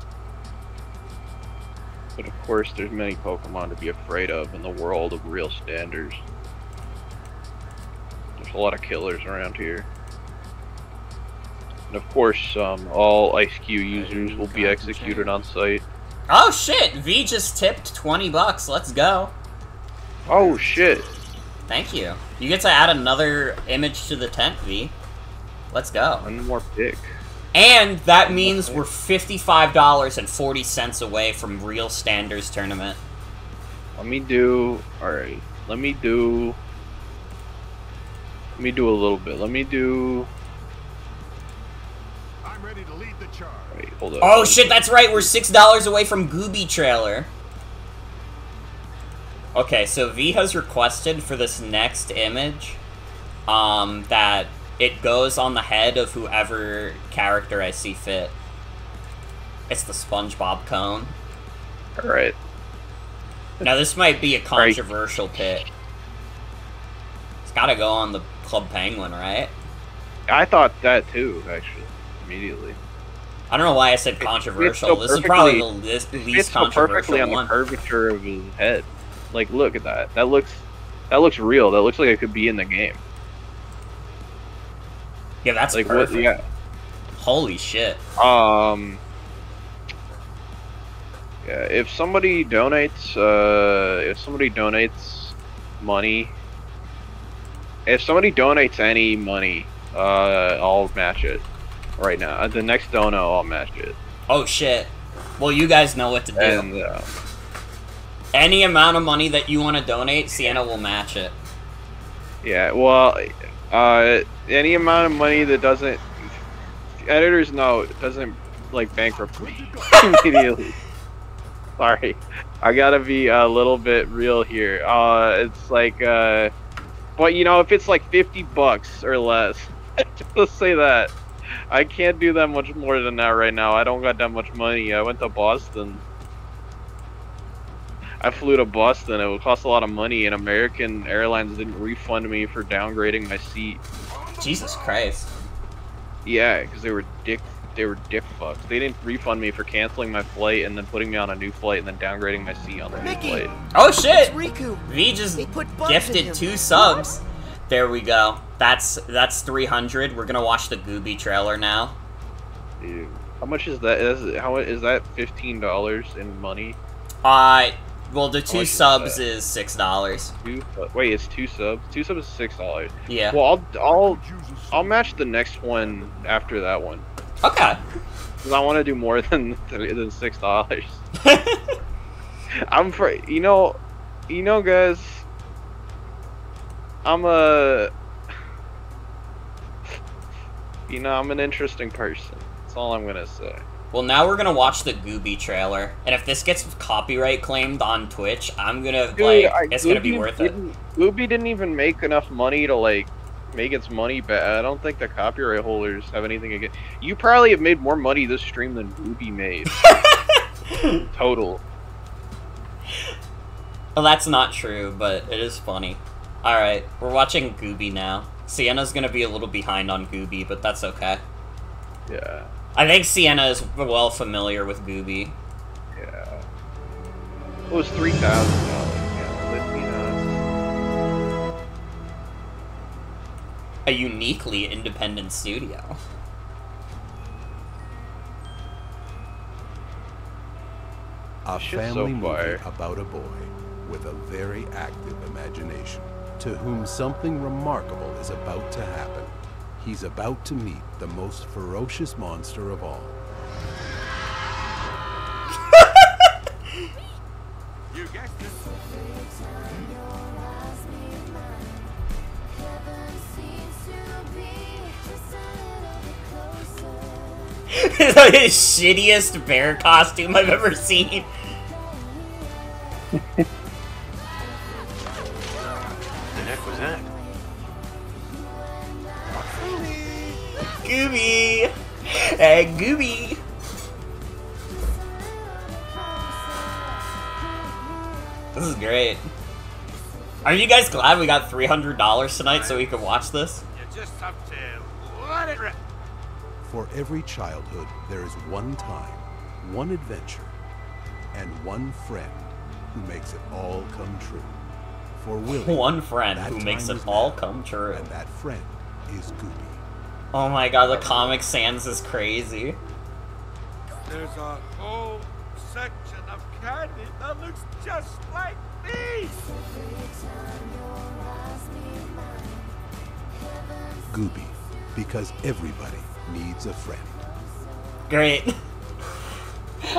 But of course, there's many Pokemon to be afraid of in the world of real standards. There's a lot of killers around here. And of course, all IceQ users will be executed on sight. Oh shit! V just tipped $20. Let's go. Oh shit! Thank you. You get to add another image to the tent, V. Let's go. One more pick. And that means we're $55.40 away from real standards tournament. Let me do a little bit. I'm ready to lead the charge. Wait, hold up. Oh shit, that's right, we're $6 away from Gooby Trailer. Okay, so V has requested for this next image, that it goes on the head of whoever character I see fit. It's the SpongeBob cone. Alright. Now this might be a controversial pick. It's gotta go on the Club Penguin, right? I thought that too, actually, immediately. I don't know why I said controversial. This is probably the least controversial perfectly on the curvature of his head. Like, look at that. That looks real. That looks like it could be in the game. Yeah, that's like perfect. What, yeah. Holy shit. Yeah, if somebody donates money, if somebody donates any money, I'll match it right now. The next dono, I'll match it. Oh shit. Well, you guys know what to do. Any amount of money that you want to donate, Sienna will match it. Yeah, well, any amount of money that doesn't, editor's note, doesn't, like, bankrupt me immediately. Sorry. I gotta be a little bit real here. It's like, but you know, if it's like $50 or less, let's say that. I can't do that much more than that right now. I don't got that much money. I went to Boston. I flew to Boston. It would cost a lot of money, and American Airlines didn't refund me for downgrading my seat. Jesus Christ. Yeah, because they were dick fucks. They didn't refund me for canceling my flight and then putting me on a new flight and then downgrading my seat on the new flight. Oh shit! V just gifted 2 subs. There we go. That's 300. We're gonna watch the Gooby trailer now. Dude, how much is that? Is that $15 in money? Well, the 2 subs is $6. Wait, it's 2 subs. 2 subs is $6. Yeah. Well, I'll match the next one after that one. Okay. Because I want to do more than $6. I'm for you know, guys. I'm an interesting person. That's all I'm gonna say. Well, now we're gonna watch the Gooby trailer, and if this gets copyright claimed on Twitch, I'm gonna it's gonna be worth it. Gooby didn't even make enough money to like make its money back. I don't think the copyright holders have anything against. You probably have made more money this stream than Gooby made. Total. Well, that's not true, but it is funny. Alright, we're watching Gooby now. Sienna's gonna be a little behind on Gooby, but that's okay. Yeah. I think Sienna is well familiar with Gooby. Yeah. It was $3,000. Yeah, a uniquely independent studio. A family movie about a boy with a very active imagination, to whom something remarkable is about to happen. He's about to meet the most ferocious monster of all. You guessed it. It's like the shittiest bear costume I've ever seen. The heck was that? Gooby! Hey, Gooby! This is great. Are you guys glad we got $300 tonight so we could watch this? You just have to let it rip. For every childhood, there is one time, one adventure, and one friend who makes it all come true. For Willie, one friend who makes it all come true. And that friend is Gooby. Oh my god, the Comic Sans is crazy. There's a whole section of candy that looks just like me. Gooby, because everybody needs a friend. Great.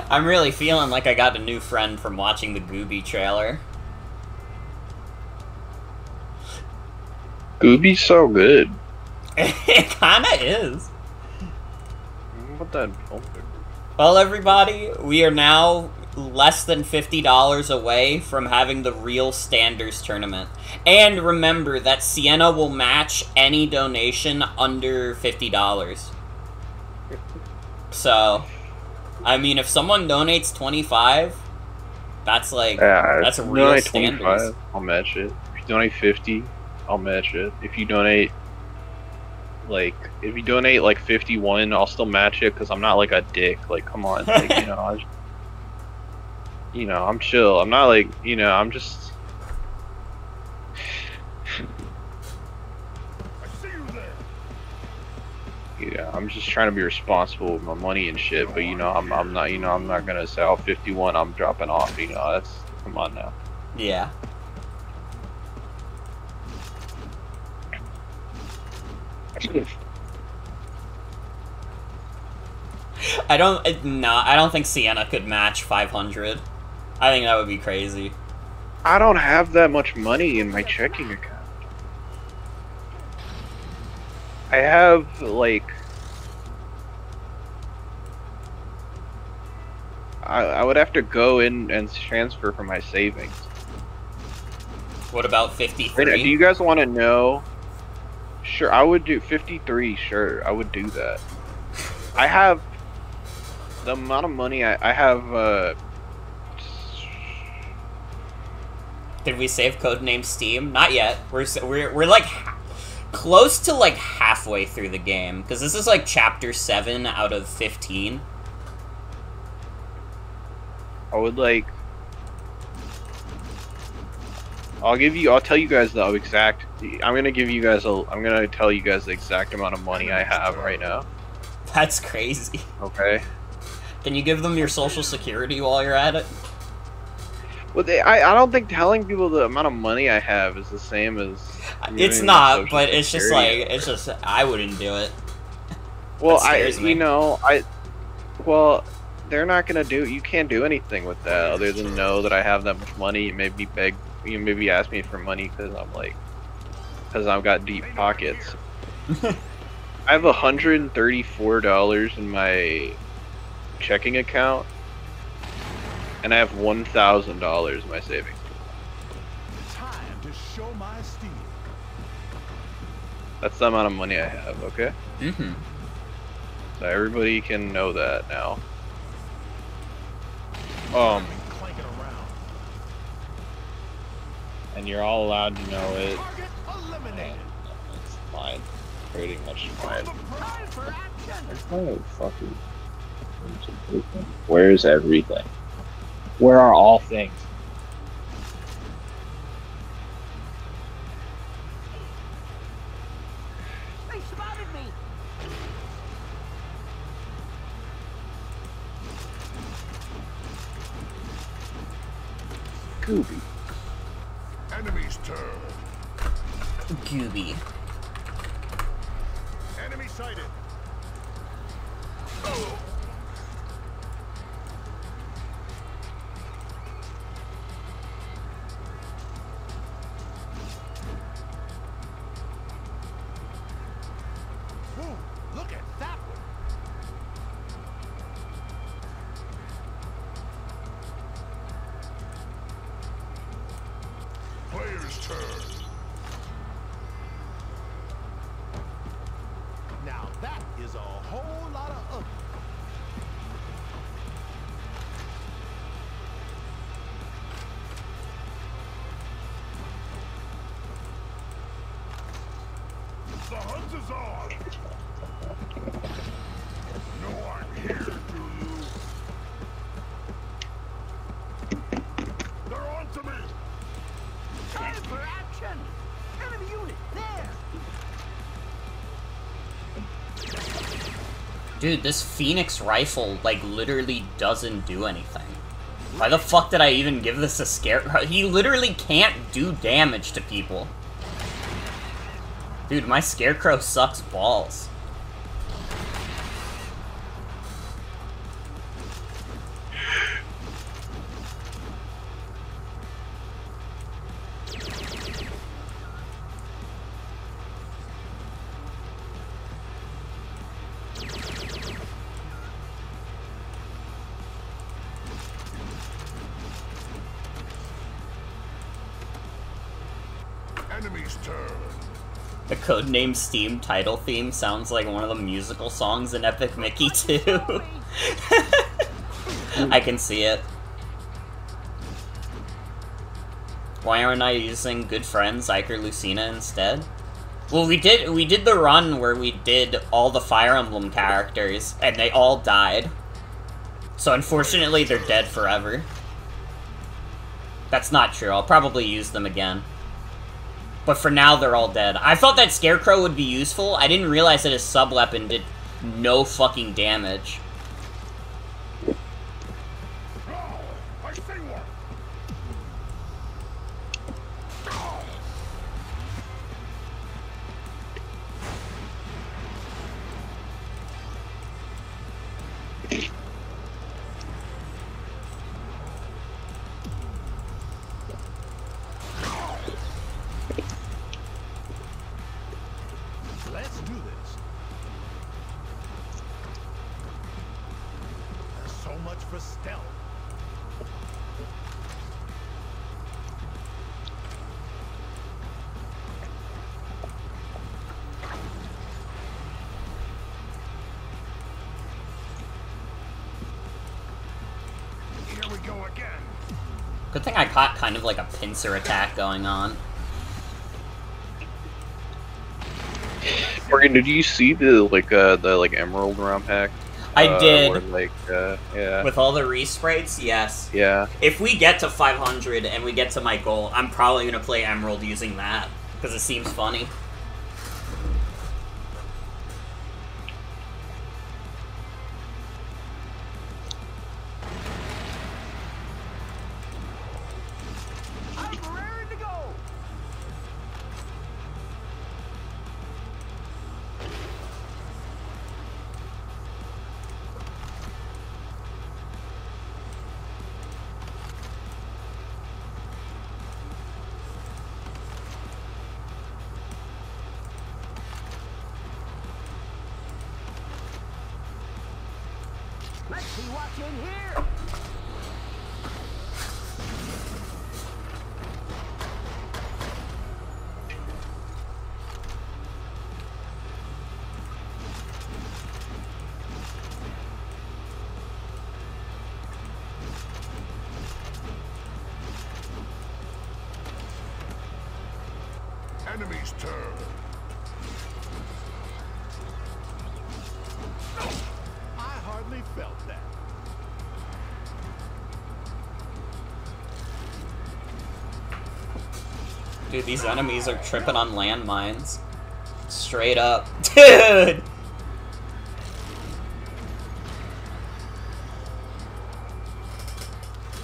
I'm really feeling like I got a new friend from watching the Gooby trailer. Gooby's so good. It kinda is. What that? Well, everybody, we are now less than $50 away from having the real Standards tournament. And remember that Sienna will match any donation under $50. So, I mean, if someone donates 25, that's like, that's a real Standards. I'll match it. If you donate 50, I'll match it. If you donate like 51, I'll still match it because I'm not like a dick. Like, come on, like, I'm chill. I'm not like, I'm just. Yeah, I'm just trying to be responsible with my money and shit. But I'm not. I'm not gonna say, 51, I'm dropping off. That's, come on now. Yeah. I don't think Sienna could match 500. I think that would be crazy. I don't have that much money in my checking account. I have, like... I would have to go in and transfer from my savings. What about 53? Do you guys want to know? Sure, I would do 53, sure, I would do that. I have... The amount of money I have, Did we save codename S.T.E.A.M? Not yet. We're like close to like halfway through the game, because this is like chapter 7 out of 15. I would like... I'll tell you guys the exact... I'm gonna tell you guys the exact amount of money I have right now. That's crazy. Okay. Can you give them your social security while you're at it? Well, I don't think telling people the amount of money I have is the same as... It's not, but it's just like, I wouldn't do it. Well, well, they're not gonna you can't do anything with that other than know that I have that much money. You maybe ask me for money because I've got deep pockets. I have $134 in my checking account, and I have $1,000 in my savings. Time to show my steel. That's the amount of money I have, okay? Mm-hmm. So everybody can know that now. And you're all allowed to know it. It's fine. Pretty much fine. There's no fucking... Where's everything? Where are all things? They spotted me. Gooby. Enemy's turn. Gooby. Enemy sighted. Look at that one. Player's turn. Now that is a whole lot of ugly. The hunt is on. No, I'm here, Zulu. They're on to me. Time for action. Enemy unit there. Dude, this Phoenix rifle, like, literally doesn't do anything. Why the fuck did I even give this a Scarecrow? He literally can't do damage to people. Dude, my Scarecrow sucks balls. Enemy's turn. The codename S.T.E.A.M title theme sounds like one of the musical songs in Epic Mickey 2. I can see it. Why aren't I using Good Friends, Iker Lucina instead? Well, we did the run where we did all the Fire Emblem characters, and they all died. So unfortunately, they're dead forever. That's not true. I'll probably use them again. But for now, they're all dead. I thought that Scarecrow would be useful. I didn't realize that his sub-weapon did no fucking damage. I see one. much for stealth. Here we go again. Good thing I caught kind of like a pincer attack going on. Morgan, did you see the emerald ROM hack? I did. Where, yeah. With all the resprays, yes. Yeah. If we get to 500 and we get to my goal, I'm probably gonna play Emerald using that because it seems funny. Let's see what's in here. Enemy's turn. I hardly felt that. Dude, these enemies are tripping on landmines. Straight up. Dude!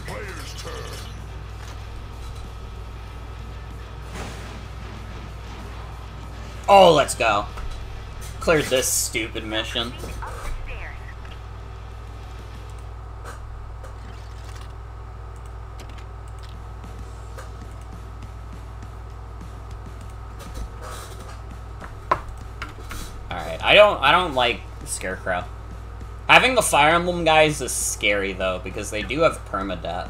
Player's turn. Oh, let's go. Cleared this stupid mission. Alright, I don't like Scarecrow. Having the Fire Emblem guys is scary though, because they do have permadeath.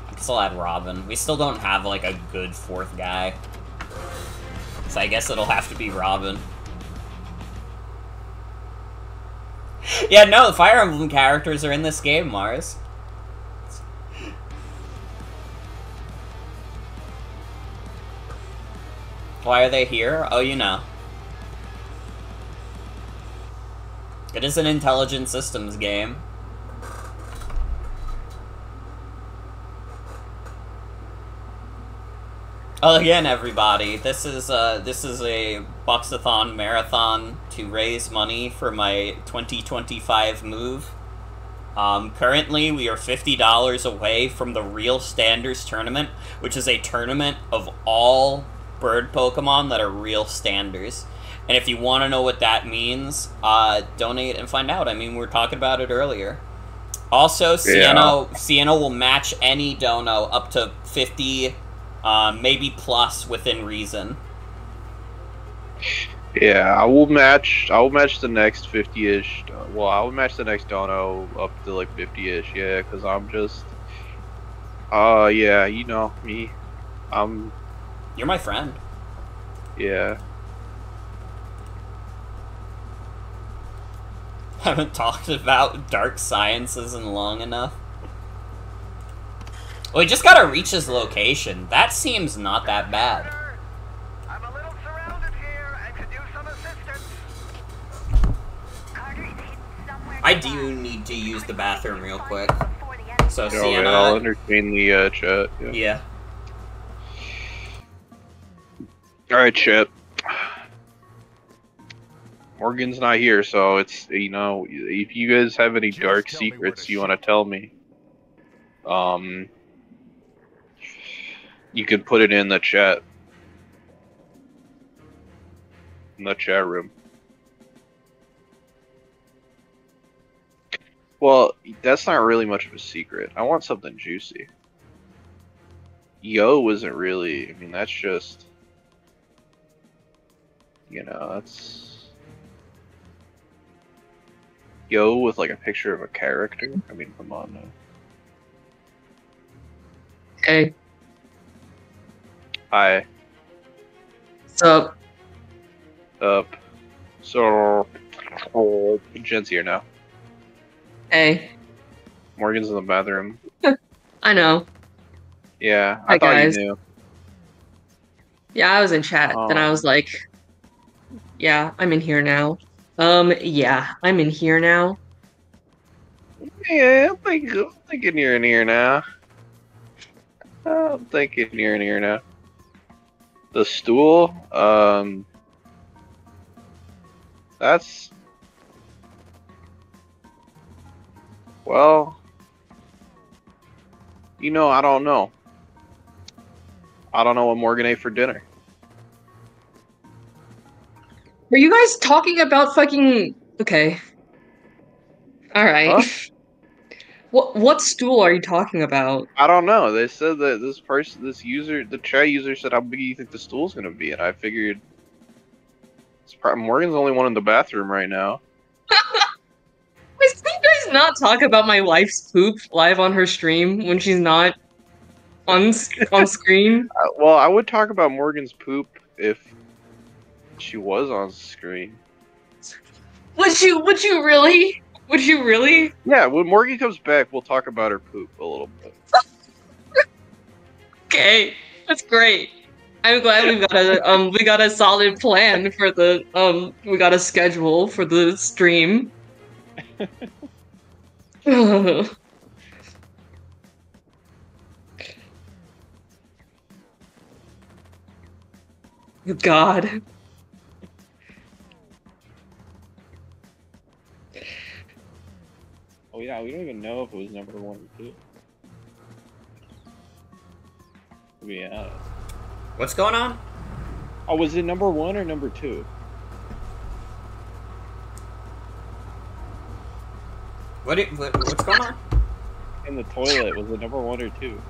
I can still add Robin. We still don't have like a good fourth guy. So I guess it'll have to be Robin. Yeah, no, the Fire Emblem characters are in this game, Mars. Why are they here? Oh, you know. It is an intelligent systems game. Oh, again, everybody, this is a Bucks-a-Thon marathon to raise money for my 2025 move. Currently, we are $50 away from the Real Standards Tournament, which is a tournament of all bird Pokemon that are Real Standards. And if you want to know what that means, donate and find out. I mean, we were talking about it earlier. Also, Sienna will match any dono up to 50, maybe plus within reason. Yeah, I will match the next 50-ish. Well, I will match the next dono up to like 50-ish. Yeah, because I'm just. Yeah, you know me. You're my friend. Yeah. Haven't talked about dark sciences in long enough. Well, we just gotta reach his location. That seems not that bad. I'm a little surrounded here and could use some assistance. I do need to use the bathroom real quick. So, Yeah, Sienna... I'll entertain the chat. Yeah. Alright, chat. Morgan's not here, so it's, you know, if you guys have any dark secrets you want to tell me, you can put it in the chat. In the chat room. Well, that's not really much of a secret. I want something juicy. Yo isn't really, I mean, that's just, you know, that's... Yo with like a picture of a character? I mean, come on now. Hey. Hi. What's up? Up. So, Jen's here now. Hey. Morgan's in the bathroom. I know. Yeah, Hi, I thought guys. you knew. Yeah, I was in chat. Then I was like, yeah, I'm in here now. Yeah, I'm in here now. Yeah, I'm thinking you're in here now. I'm thinking you're in here now. The stool, that's... Well... You know, I don't know. I don't know what Morgan ate for dinner. Are you guys talking about fucking... Okay. Alright. Huh? What stool are you talking about? I don't know. They said that the chat user said, how big do you think the stool's gonna be? And I figured... Morgan's the only one in the bathroom right now. Wait, can you guys not talk about my wife's poop live on her stream when she's not on screen? Well, I would talk about Morgan's poop if she was on screen. Would you really? Would you really? Yeah, when Morgan comes back, we'll talk about her poop a little bit. Okay, that's great. I'm glad we got a solid plan for the we got a schedule for the stream. God. Oh yeah, we don't even know if it was number 1 or 2. To be honest. What's going on? Oh, was it number 1 or number 2? What's going on? In the toilet, was it number 1 or 2?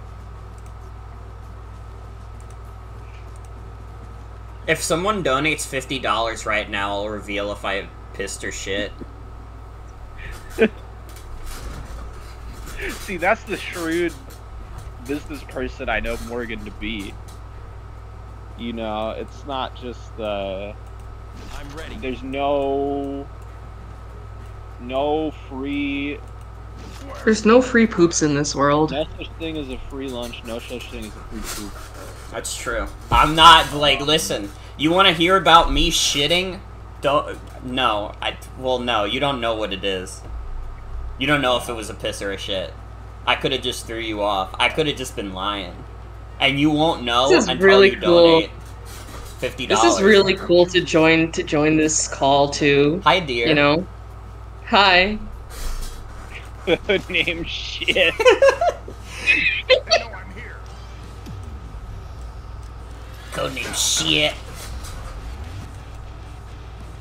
If someone donates $50 right now, I'll reveal if I pissed or shit. See, that's the shrewd business person I know Morgan to be. You know, it's not just I'm ready. There's no free... There's no free poops in this world. No such thing as a free lunch, no such thing as a free poop. That's true. I'm not, like, listen, you want to hear about me shitting? No, no, you don't know what it is. You don't know if it was a piss or a shit. I could have just threw you off. I could have just been lying. And you won't know until really you donate $50. This is really cool to join this call too. Hi, dear. You know? Hi. Name shit. Codename shit.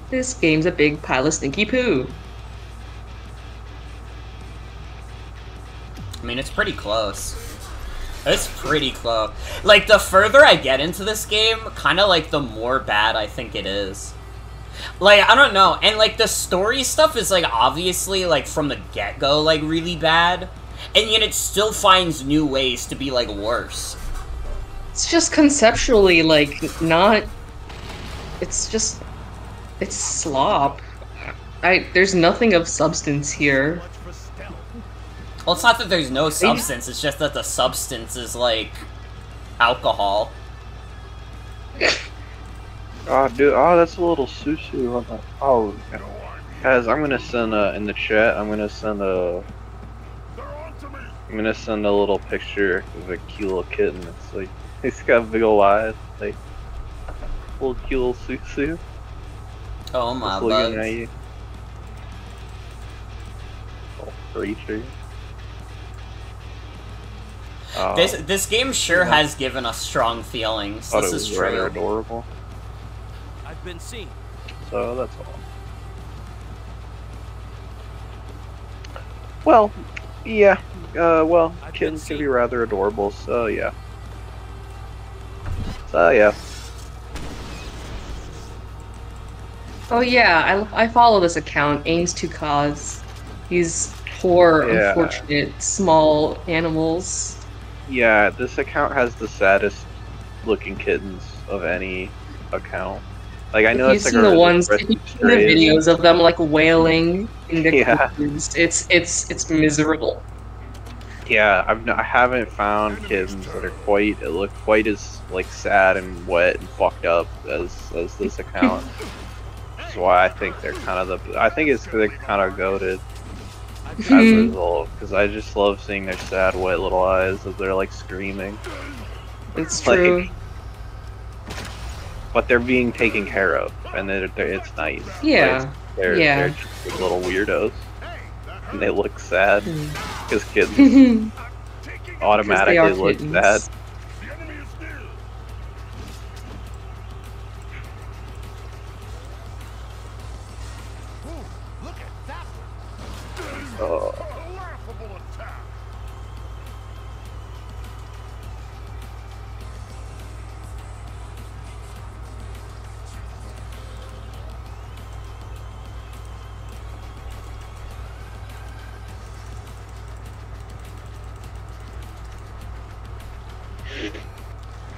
This game's a big pile of stinky poo. I mean, it's pretty close. It's pretty close. Like, the further I get into this game, kind of like the more bad I think it is. Like, I don't know. And, like, the story stuff is, like, obviously, like, from the get-go, like, really bad. And yet it still finds new ways to be, like, worse. It's just conceptually, like, not... It's just... It's slop. There's nothing of substance here. Well, it's not that there's no substance, it's just that the substance is, like, alcohol. Oh, dude, that's a little susu on that. Oh, guys, I'm gonna send, in the chat, I'm gonna send a little picture of a cute little kitten. It's like, he's got big ol' eyes, like, little cute little susu. Oh my just looking bugs. at you. Little creature. This game sure has given us strong feelings. This is true. Rather adorable. I've been seen. So that's all. Well, yeah. Well, kittens can be rather adorable. So yeah. So yeah. Oh yeah, I follow this account, Aims to Cause. These poor, Yeah. unfortunate, small animals. Yeah, this account has the saddest looking kittens of any account. Like, I know You've it's like seen the ones, Rescue if you've seen the Strays. videos of them like wailing in the Yeah. cages, it's miserable. Yeah, I haven't found kittens that are look quite as like sad and wet and fucked up as this account. Which is why I think they're kind of I think it's they're kind of goated as a result, because I just love seeing their sad wet little eyes as they're like screaming. It's like, true. But they're being taken care of, and it's nice. Yeah. Like, they're just little weirdos, and they look sad because kids automatically look sad. Oh.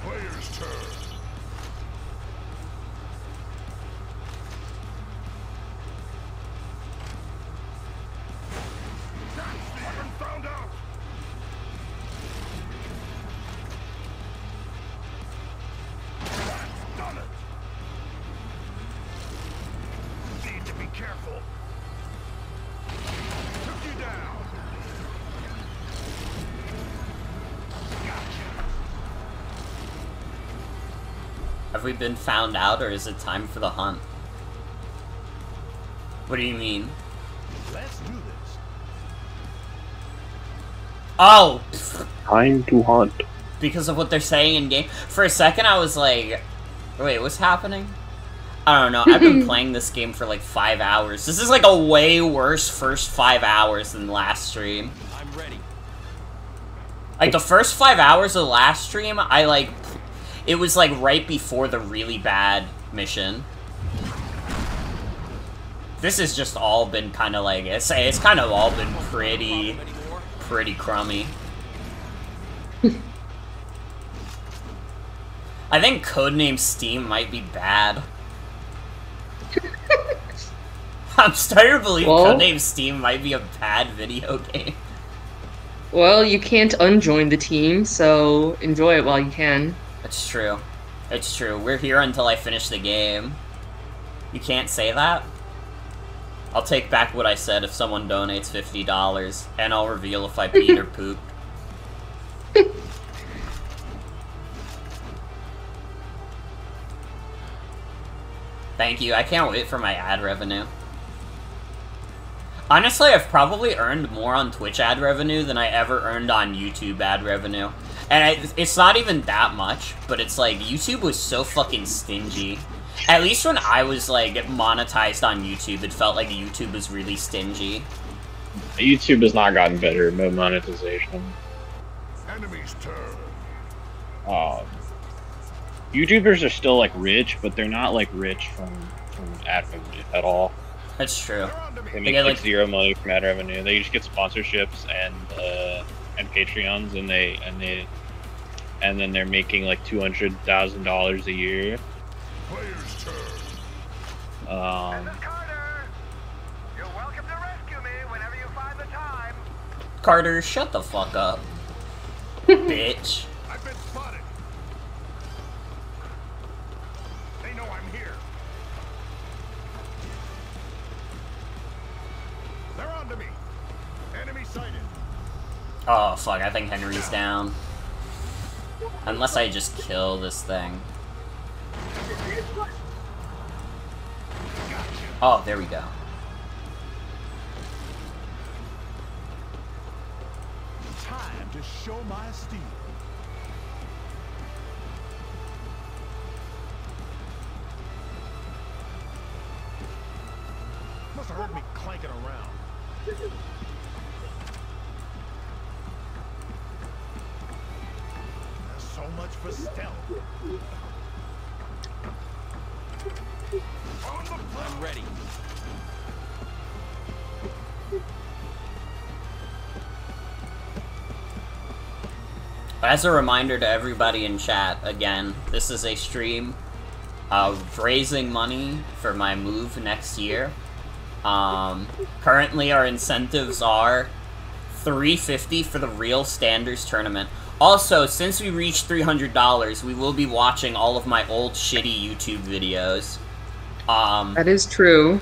Player's turn. Found out. Done it. Need to be careful. Took you down. Have we been found out, or is it time for the hunt? What do you mean? Let's do this. Oh! Time to hunt. Because of what they're saying in game. For a second, I was like, wait, what's happening? I don't know. I've been playing this game for like 5 hours. This is like a way worse first 5 hours than last stream. I'm ready. Like, the first 5 hours of the last stream, it was like right before the really bad mission. This has just all been kind of like, it's kind of all been pretty crummy. I think Codename S.T.E.A.M might be bad. I'm starting to believe Codename S.T.E.A.M might be a bad video game. Well, you can't unjoin the team, so enjoy it while you can. It's true. It's true. We're here until I finish the game. You can't say that? I'll take back what I said if someone donates $50, and I'll reveal if I peed or pooped. Thank you. I can't wait for my ad revenue. Honestly, I've probably earned more on Twitch ad revenue than I ever earned on YouTube ad revenue. And it's not even that much, but it's like, YouTube was so fucking stingy. At least when I was, like, monetized on YouTube, it felt like YouTube was really stingy. YouTube has not gotten better about monetization. Enemy's turn. YouTubers are still, like, rich, but they're not, like, rich from ad revenue at all. That's true. They make, like, zero money from ad revenue. They just get sponsorships and Patreons, and then they're making, like, $200,000 a year. Player's turn. You're welcome to rescue me whenever you find the time. Carter, shut the fuck up. Bitch. I've been spotted. They know I'm here. They're onto me. Enemy sighted. Oh, fuck, I think Henry's down. Unless I just kill this thing. Oh, there we go. Time to show my steel. Must have heard me clanking around. So much for stealth. I'm ready. As a reminder to everybody in chat, again, this is a stream of raising money for my move next year. Currently our incentives are $350 for the Real Standards Tournament. Also, since we reached $300, we will be watching all of my old shitty YouTube videos. That is true.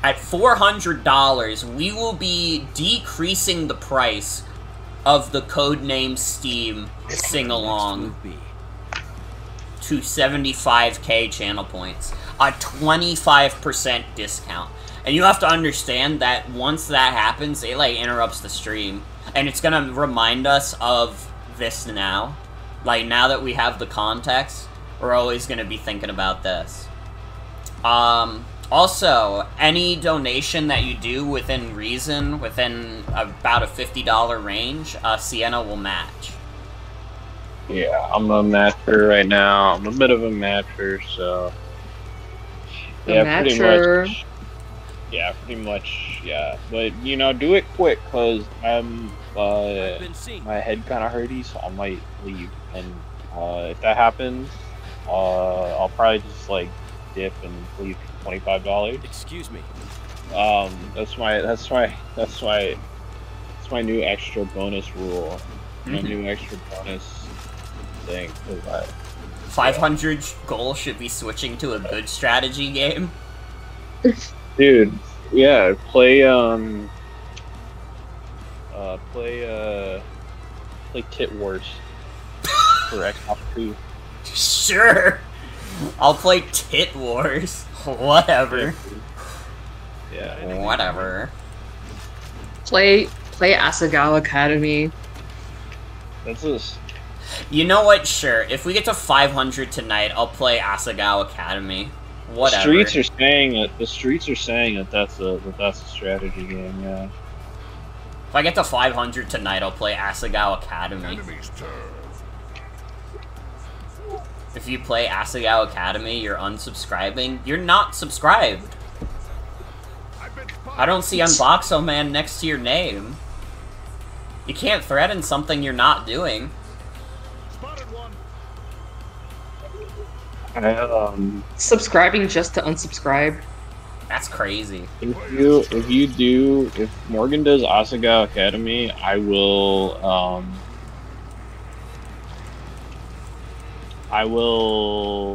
At $400, we will be decreasing the price of the Codename S.T.E.A.M. sing-along to 75k channel points. A 25% discount. And you have to understand that once that happens, it, like, interrupts the stream. And it's gonna remind us of this now. Like, now that we have the context, we're always gonna be thinking about this. Also, any donation that you do within reason, within about a $50 range, Sienna will match. Yeah, I'm a matcher right now. I'm a bit of a matcher, so... Yeah, pretty much. Yeah, pretty much, yeah. But, you know, do it quick, because I'm, my head kind of hurty, so I might leave. And, if that happens, I'll probably just, like, dip and leave for $25. Excuse me. That's my new extra bonus rule. My new extra bonus thing, because 500 goal should be switching to a good strategy game. Dude, yeah, play Tit Wars for Xbox 2. Sure, I'll play Tit Wars. Whatever. Yeah. Whatever. Play Asagao Academy. That's just... You know what? Sure. If we get to 500 tonight, I'll play Asagao Academy. Whatever. The streets are saying that that's a strategy game. Yeah. If I get to 500 tonight, I'll play Asagao Academy. If you play Asagao Academy, you're unsubscribing. You're not subscribed. I don't see Unboxo-Man next to your name. You can't threaten something you're not doing. Subscribing just to unsubscribe. That's crazy. If Morgan does Asagao Academy, I will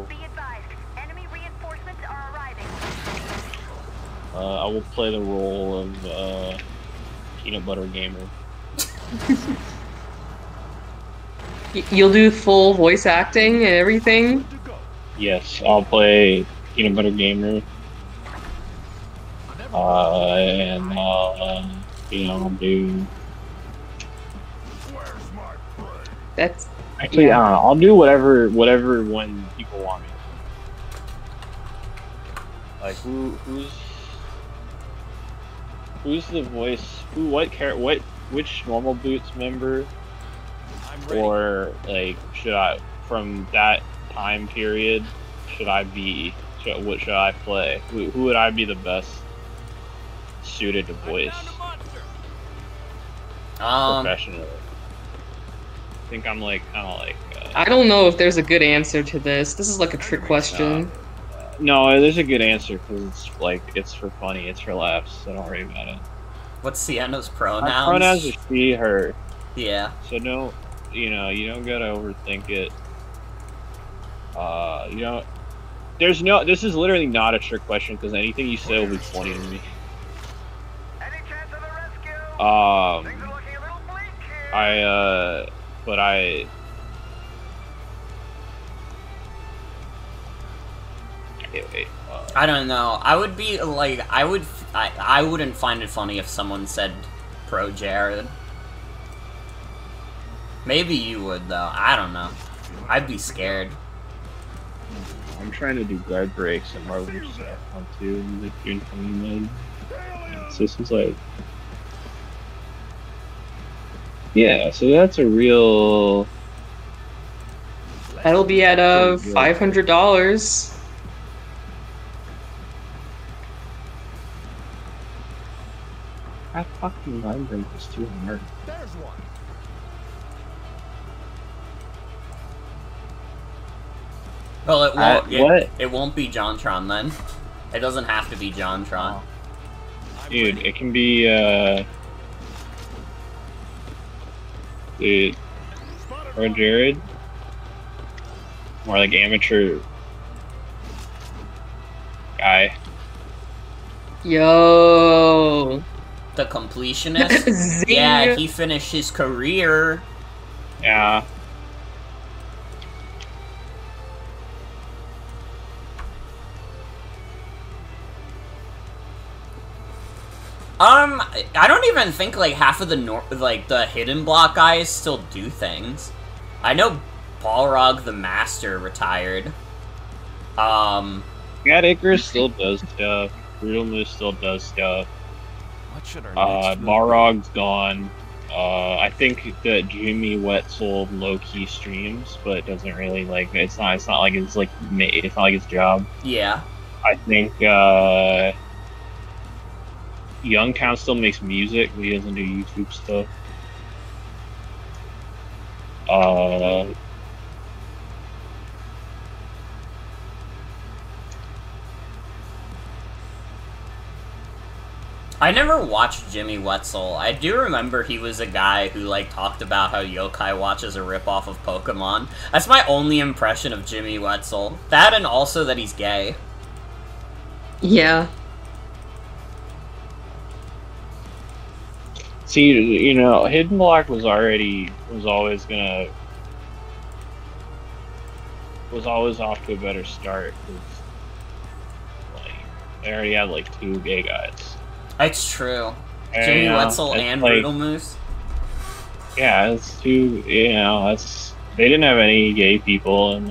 Be advised, enemy reinforcements are arriving. I will play the role of peanut butter gamer. You'll do full voice acting and everything? Yes, I'll play peanut butter gamer. And I'll do. That's. Actually, yeah. I'll do whatever when people want me. Like who's the voice? Which Normal Boots member? Or like should I from that time period? What should I play? Who would I be the best suited to voice professionally? I think I'm like kind of like. I don't know if there's a good answer to this. This is like a trick question. No, there's a good answer because it's like it's for funny, it's for laughs. So don't worry about it. What's Sienna's pronouns? My pronouns are she, her. Yeah. So don't, you don't gotta overthink it. This is literally not a trick question because anything you say will be funny to me. Any chance of a rescue? Things are looking a little bleak here. Wait. I don't know. I would be like, I wouldn't find it funny if someone said Pro Jared. Maybe you would though. I don't know. I'd be scared. I'm trying to do guard breaks and Marvel stuff on two in the mode. So this is like, yeah. So that's a real. That'll be at $500. That fucking line break is too hard. There's one. Well, it won't. What? It won't be JonTron then. It doesn't have to be JonTron. Dude, it can be, dude, or Jared. More like amateur guy. Yo. The completionist? Yeah, he finished his career. Yeah. I don't even think, like, half of the the hidden block guys still do things. I know Balrog the Master retired. Yeah, Icarus still does stuff. Brutal Moose still does stuff. What should our Balrog's gone. I think that Jimmy Wetzel low-key streams, but doesn't really, like, it's not like it's, like, it's not like his job. Yeah. I think, Youngtown still makes music, but he doesn't do YouTube stuff. I never watched Jimmy Wetzel. I do remember he was a guy who, like, talked about how Yokai Watch is a ripoff of Pokemon. That's my only impression of Jimmy Wetzel. That and also that he's gay. Yeah. See, you know, Hidden Block was always off to a better start, because, like, they already had, like, 2 gay guys. It's true. Jimmy Wetzel and like, Brutal Moose. Yeah, it's 2, you know, they didn't have any gay people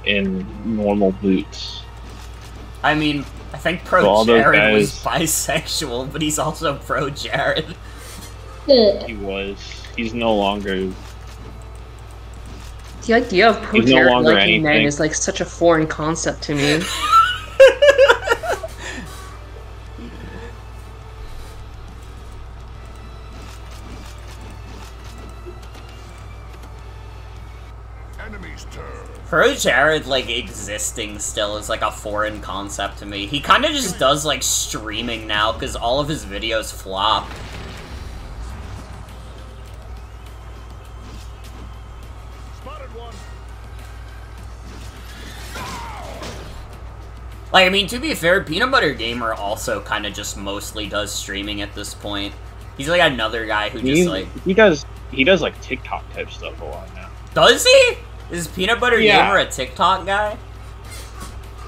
in normal boots. I mean, I think Pro Jared was bisexual, but he's also Pro Jared. He was. He's no longer. The idea of Pro Jared liking men is like such a foreign concept to me. Pro Jared, like, existing still is, like, a foreign concept to me. He kind of just does, like, streaming now, because all of his videos flop. Like, I mean, to be fair, Peanut Butter Gamer also kind of just mostly does streaming at this point. He's, like, another guy who just, like... He does, like, TikTok type stuff a lot now. Does he? Is Peanut Butter Gamer a TikTok guy?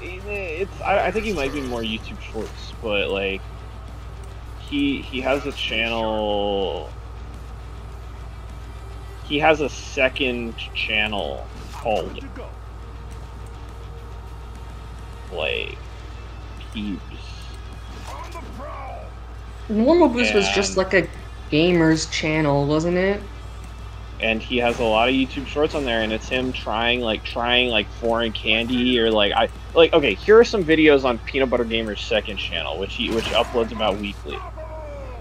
I think he might be more YouTube Shorts, but, like, he has a channel... He has a second channel called, like, Peeps. Normal Boost was just like a gamer's channel, wasn't it? And he has a lot of YouTube Shorts on there, and it's him trying foreign candy, or okay, here are some videos on Peanut Butter Gamer's second channel, which uploads about weekly.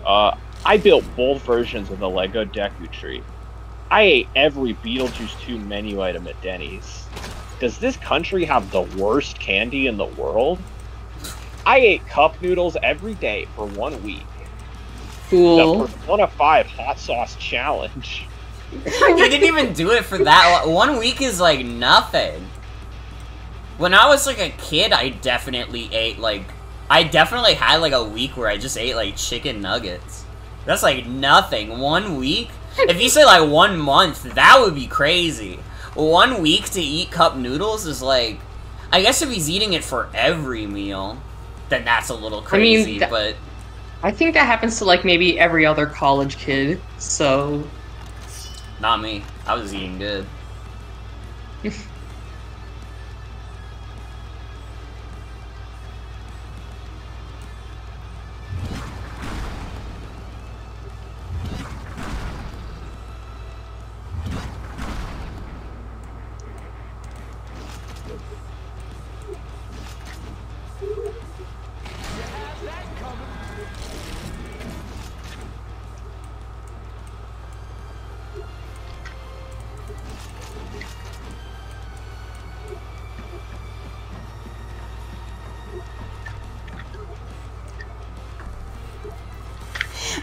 I built both versions of the Lego Deku Tree. I ate every Beetlejuice 2 menu item at Denny's. Does this country have the worst candy in the world? I ate cup noodles every day for 1 week. Cool. The Persona 5 hot sauce challenge. He didn't even do it for that. 1 week is like nothing. When I was like a kid, I definitely had like a week where I just ate like chicken nuggets. That's like nothing. 1 week? If you say like 1 month, that would be crazy. 1 week to eat cup noodles is like, I guess if he's eating it for every meal, then that's a little crazy, but... I think that happens to like maybe every other college kid, so... Not me. I was eating good.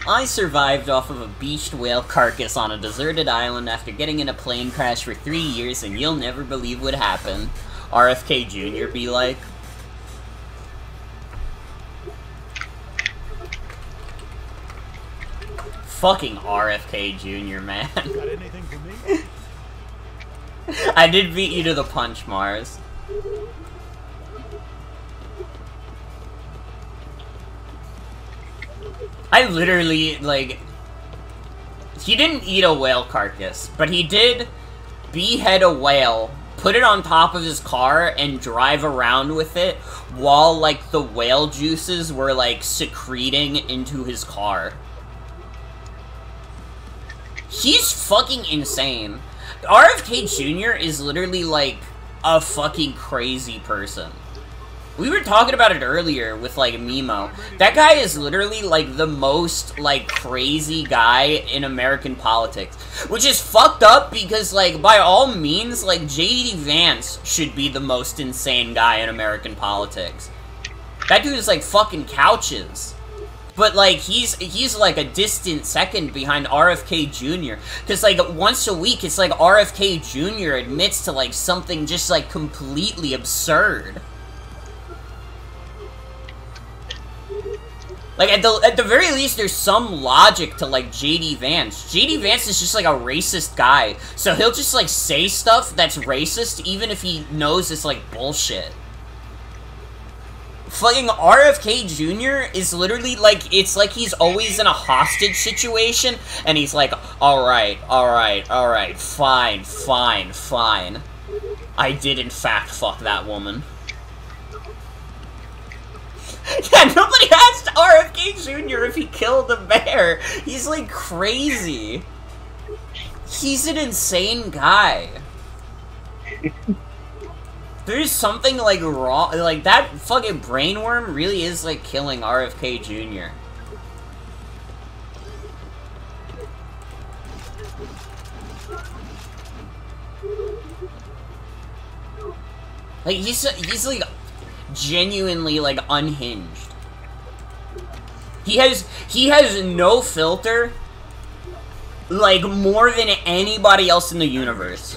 I survived off of a beached whale carcass on a deserted island after getting in a plane crash for 3 years, and you'll never believe what happened. RFK Jr. be like. Fucking RFK Jr., man. Got anything for me? I did beat you to the punch, Mars. I literally, like... He didn't eat a whale carcass, but he did behead a whale, put it on top of his car, and drive around with it while, like, the whale juices were, like, secreting into his car. He's fucking insane. RFK Jr. is literally, like, a fucking crazy person. We were talking about it earlier with, like, Mimo. That guy is literally, like, the most, like, crazy guy in American politics. Which is fucked up because, like, by all means, like, J.D. Vance should be the most insane guy in American politics. That dude is, like, fucking couches. But, like, he's like, a distant second behind RFK Jr. Because, like, once a week, it's like RFK Jr. admits to, like, something just, like, completely absurd. Like, at the very least, there's some logic to, like, J.D. Vance. J.D. Vance is just, like, a racist guy. So he'll just, like, say stuff that's racist, even if he knows it's, like, bullshit. Fucking RFK Jr. is literally, like, it's like he's always in a hostage situation, and he's like, alright, fine. I did, in fact, fuck that woman. Yeah, nobody asked RFK Jr. if he killed a bear. He's, like, crazy. He's an insane guy. There's something, like, wrong. Like, that fucking brainworm really is, like, killing RFK Jr. Like, he's like, genuinely, like, unhinged. He has no filter, like, more than anybody else in the universe.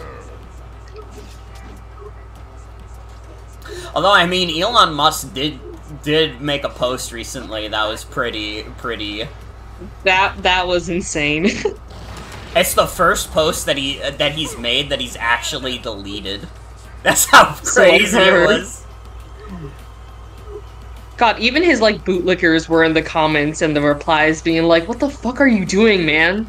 Although, I mean, Elon Musk did make a post recently that was pretty... That was insane. It's the first post that he's made that he's actually deleted. That's how crazy it was. God, even his, like, bootlickers were in the comments and the replies being like, what the fuck are you doing, man?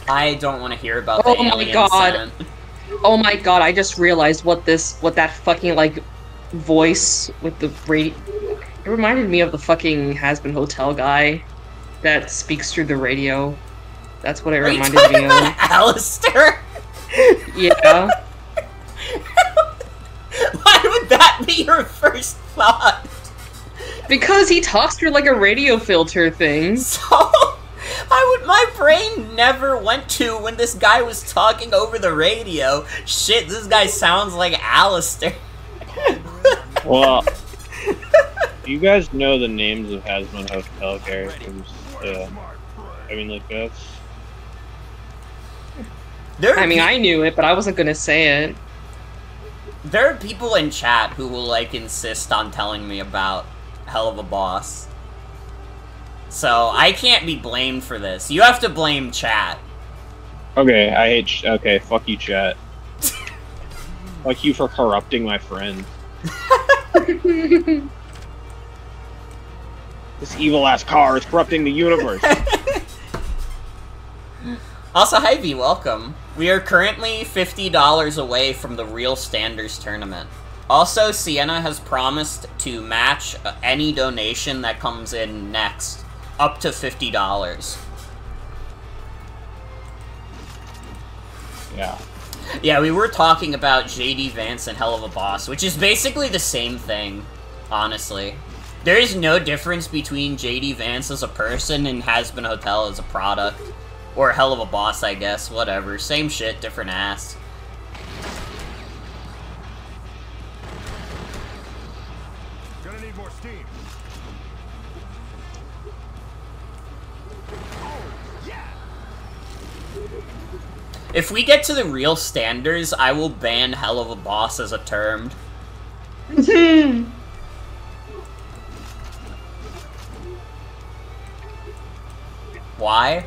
I don't want to hear about the alien scent. Oh my god, I just realized what that fucking, like, voice with the radio... It reminded me of the fucking Has-Been Hotel guy that speaks through the radio. That's what it reminded me of. Alistair? Yeah. Why would that be your first thought? Because he talks through, like, a radio filter thing. So... my brain never went to when this guy was talking over the radio. Shit, this guy sounds like Alistair. Well, you guys know the names of Has-Been Hotel characters. I mean, like, that's... I mean, I knew it, but I wasn't gonna say it. There are people in chat who will, like, insist on telling me about Hell of a Boss. So, I can't be blamed for this. You have to blame chat. Okay, okay, fuck you, chat. Fuck you for corrupting my friend. This evil-ass car is corrupting the universe. Also, Hy-Vee, welcome. We are currently $50 away from the Real Standards tournament. Also, Sienna has promised to match any donation that comes in next. Up to $50. Yeah. Yeah, we were talking about J.D. Vance and Hell of a Boss, which is basically the same thing, honestly. There is no difference between J.D. Vance as a person and Has-Been Hotel as a product. Or Hell of a Boss, I guess. Whatever. Same shit, different ass. steam. If we get to the real standards, I will ban Hell of a Boss as a term. Why?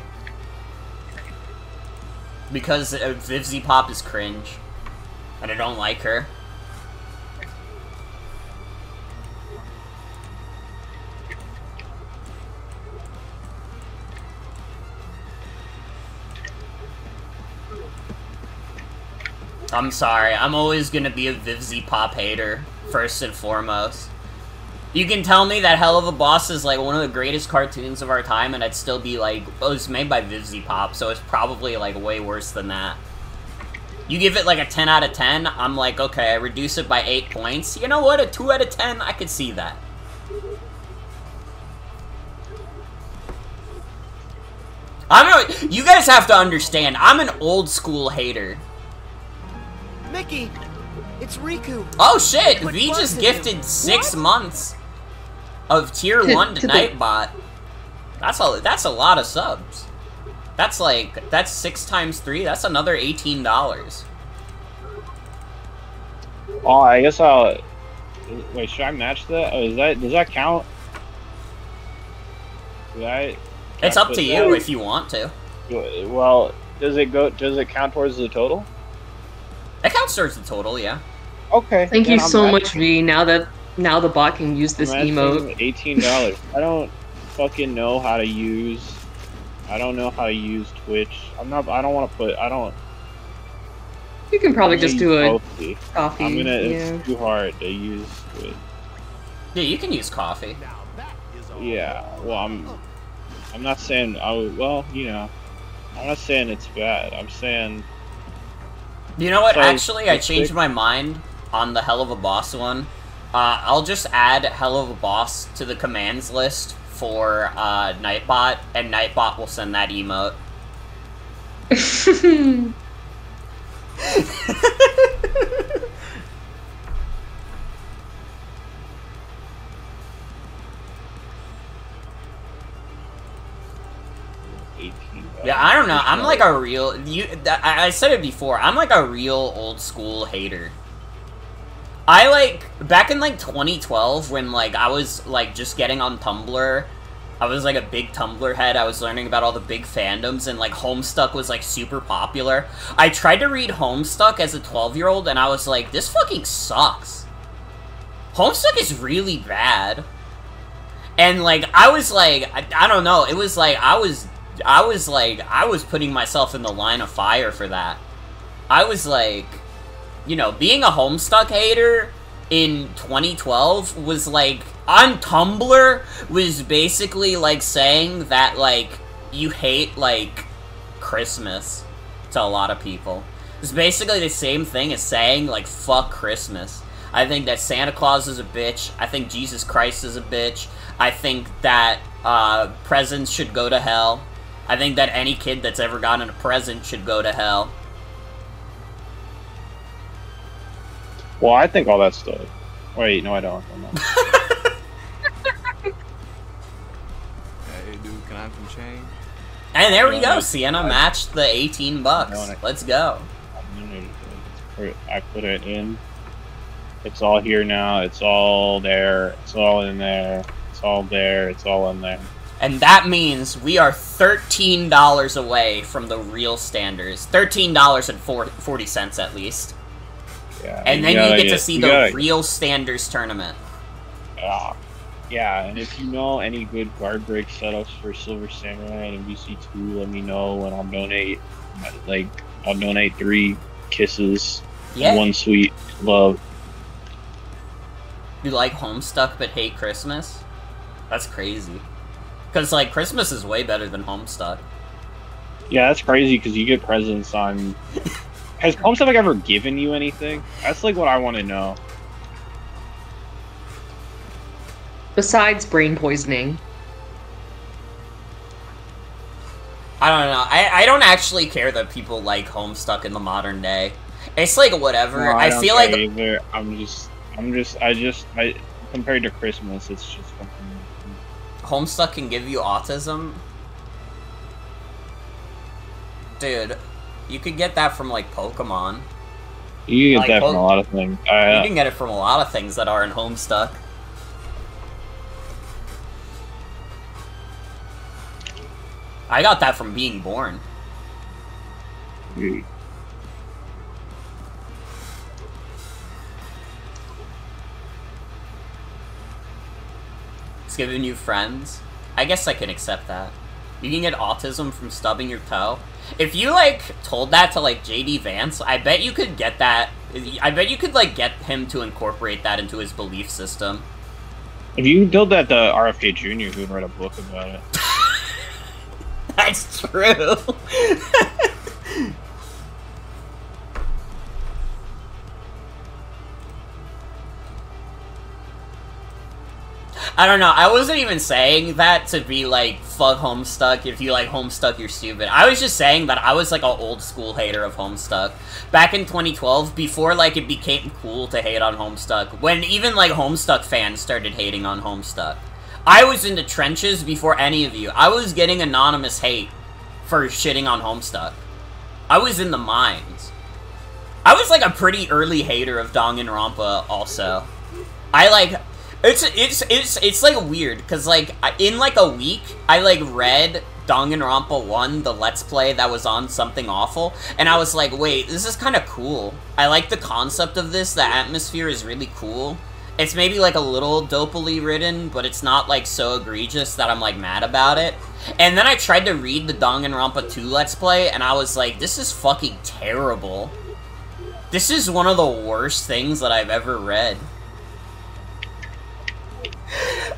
Because Vivzy Pop is cringe. And I don't like her. I'm sorry, I'm always gonna be a Vivzy Pop hater, first and foremost. You can tell me that Hell of a Boss is like one of the greatest cartoons of our time, and I'd still be like, oh, it's made by Vivzy Pop, so it's probably like way worse than that. You give it like a 10 out of 10, I'm like, okay, I reduce it by 8 points. You know what, a 2 out of 10, I could see that. You guys have to understand, I'm an old school hater. Mickey, it's Riku. Oh shit, V just gifted 6 months of tier 1 to Nightbot. That's a lot of subs. That's 6 times 3, that's another $18. Oh, I guess I'll... Wait, should I match that? Oh, does that count? It's up to you if you want to. Well, does it count towards the total? It counts towards the total, yeah. Okay. Thank you so much, V. Now the bot can use this emote. $18. I don't fucking know how to use. I don't know how to use Twitch. I don't want to put. I don't. You can probably just do a coffee. I'm gonna. It's too hard to use Twitch. Yeah, you can use coffee. Yeah. Well, I'm not saying. Well, you know. I'm not saying it's bad. I'm saying. You know what? So, actually, I changed my mind on the Hell of a Boss one. I'll just add Hell of a Boss to the commands list for Nightbot, and Nightbot will send that emote. Yeah, I don't know. I'm like a real... I said it before. I'm like a real old school hater. I like... Back in like 2012 when like I was like just getting on Tumblr. I was like a big Tumblr head. I was learning about all the big fandoms and like Homestuck was like super popular. I tried to read Homestuck as a 12-year-old and I was like, this fucking sucks. Homestuck is really bad. And like, I was like, I don't know. It was like, I was putting myself in the line of fire for that. I was like, you know, being a Homestuck hater in 2012 was like, on Tumblr, was basically like saying that like, you hate like, Christmas to a lot of people. It's basically the same thing as saying like, fuck Christmas. I think that Santa Claus is a bitch. I think Jesus Christ is a bitch. I think that, presents should go to hell. I think that any kid that's ever gotten a present should go to hell. Well, I think all that stuff. Wait, no, I don't. Hey, dude, can I have some change? And there we go. Sienna matched the $18. Let's go. I put it in. It's all here now. It's all there. It's all in there. It's all there. It's all in there. And that means we are $13 away from the real standards. $13.40 at least. Yeah, and then you get to see the real standards tournament. Yeah, and if you know any good guard break setups for Silver Samurai and MVC2, let me know and I'll donate. I'll donate 3 kisses, 1 sweet love. You like Homestuck but hate Christmas? That's crazy. Because, like, Christmas is way better than Homestuck. Yeah, that's crazy because you get presents on... Has Homestuck ever given you anything? That's, like, what I want to know. Besides brain poisoning. I don't know. I don't actually care that people like Homestuck in the modern day. It's, like, whatever. No, I feel like... Either. compared to Christmas, it's just fucking... Homestuck can give you autism? Dude, you could get that from, like, Pokemon. You can get that from a lot of things. You can get it from a lot of things that are in Homestuck. I got that from being born. It's giving you friends. I guess I can accept that. You can get autism from stubbing your toe. If you, like, told that to, like, J.D. Vance, I bet you could get that. I bet you could, like, get him to incorporate that into his belief system. If you told that to RFK Jr., he would write a book about it. That's true. I don't know, I wasn't even saying that to be like, fuck Homestuck, if you like Homestuck, you're stupid. I was just saying that I was like an old school hater of Homestuck. Back in 2012, before like it became cool to hate on Homestuck, when even like Homestuck fans started hating on Homestuck. I was in the trenches before any of you. I was getting anonymous hate for shitting on Homestuck. I was in the mines. I was like a pretty early hater of Danganronpa also. I like... It's like weird, because like, in like a week, I like read Danganronpa 1, the Let's Play that was on Something Awful, and I was like, wait, this is kind of cool. I like the concept of this, the atmosphere is really cool. It's maybe like a little dopily written, but it's not like so egregious that I'm like mad about it. And then I tried to read the Danganronpa 2 Let's Play, and I was like, this is fucking terrible. This is one of the worst things that I've ever read.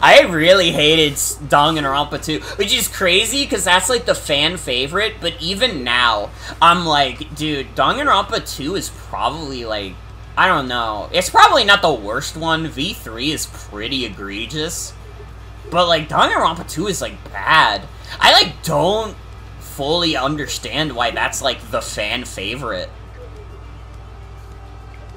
I really hated Danganronpa 2, which is crazy because that's like the fan favorite, but even now, I'm like, dude, Danganronpa 2 is probably like, I don't know, it's probably not the worst one. V3 is pretty egregious, but like Danganronpa 2 is like bad. I like don't fully understand why that's like the fan favorite.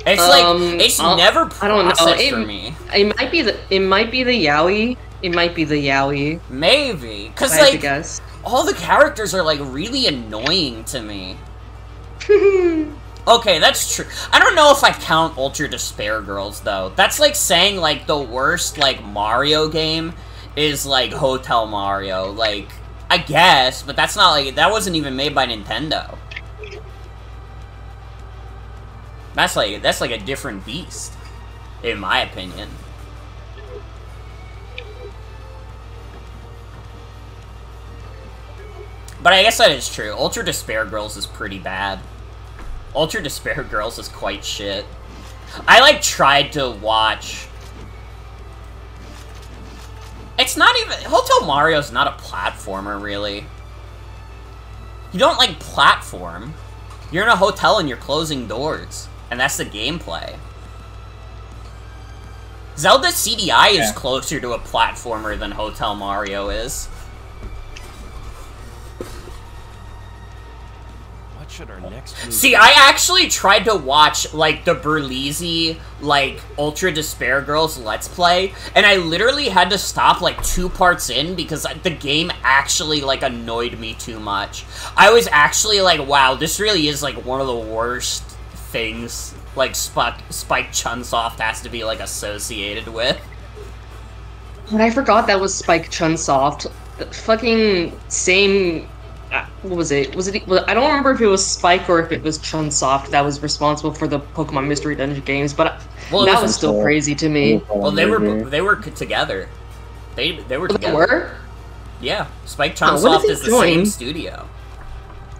It's like it's never processed for me. It might be the yaoi. It might be the yaoi. Maybe, cause like all the characters are like really annoying to me. Okay, that's true. I don't know if I count Ultra Despair Girls though. That's like saying like the worst like Mario game is like Hotel Mario. Like I guess, but that's not like that wasn't even made by Nintendo. That's like a different beast, in my opinion. But I guess that is true. Ultra Despair Girls is pretty bad. Ultra Despair Girls is quite shit. I like tried to watch. It's not even Hotel Mario's not a platformer, really. You don't like platform. You're in a hotel and you're closing doors. And that's the gameplay. Zelda CDI is closer to a platformer than Hotel Mario is. What should our next move See, I actually tried to watch, like, the Berlizzi, like, Ultra Despair Girls Let's Play, and I literally had to stop, like, 2 parts in because the game actually, like, annoyed me too much. I was actually like, wow, this really is, like, one of the worst things like Spike Chunsoft has to be like associated with. But I forgot that was Spike Chunsoft. The fucking same. What was it? I don't remember if it was Spike or if it was Chunsoft that was responsible for the Pokemon Mystery Dungeon games. But that was still crazy to me. Well, they were together. They were together. They were? Yeah, Spike Chunsoft is the same studio.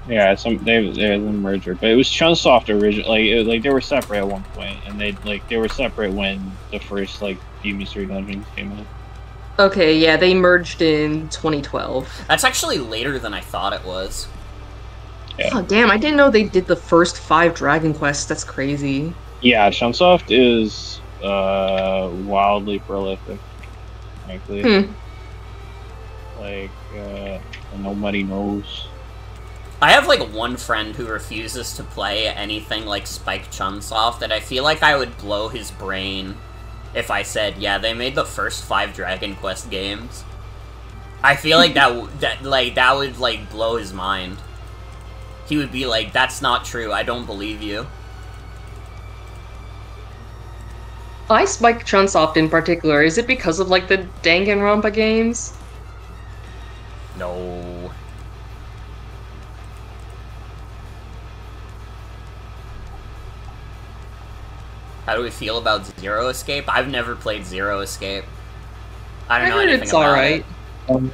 Yeah, they're the merger, but it was Chunsoft originally. Like they were separate at one point, and they were separate when the first like Mystery Dungeons came out. Okay, yeah, they merged in 2012. That's actually later than I thought it was. Yeah. Oh damn! I didn't know they did the first 5 Dragon Quests. That's crazy. Yeah, Chunsoft is wildly prolific, frankly. Like nobody knows. I have, like, one friend who refuses to play anything like Spike Chunsoft, and I feel like I would blow his brain if I said, yeah, they made the first 5 Dragon Quest games. I feel like that would, like, blow his mind. He would be like, that's not true, I don't believe you. I spike Chunsoft in particular. Is it because of, like, the Danganronpa games? No. How do we feel about Zero Escape? I've never played Zero Escape. I don't know anything it's about alright. it. I've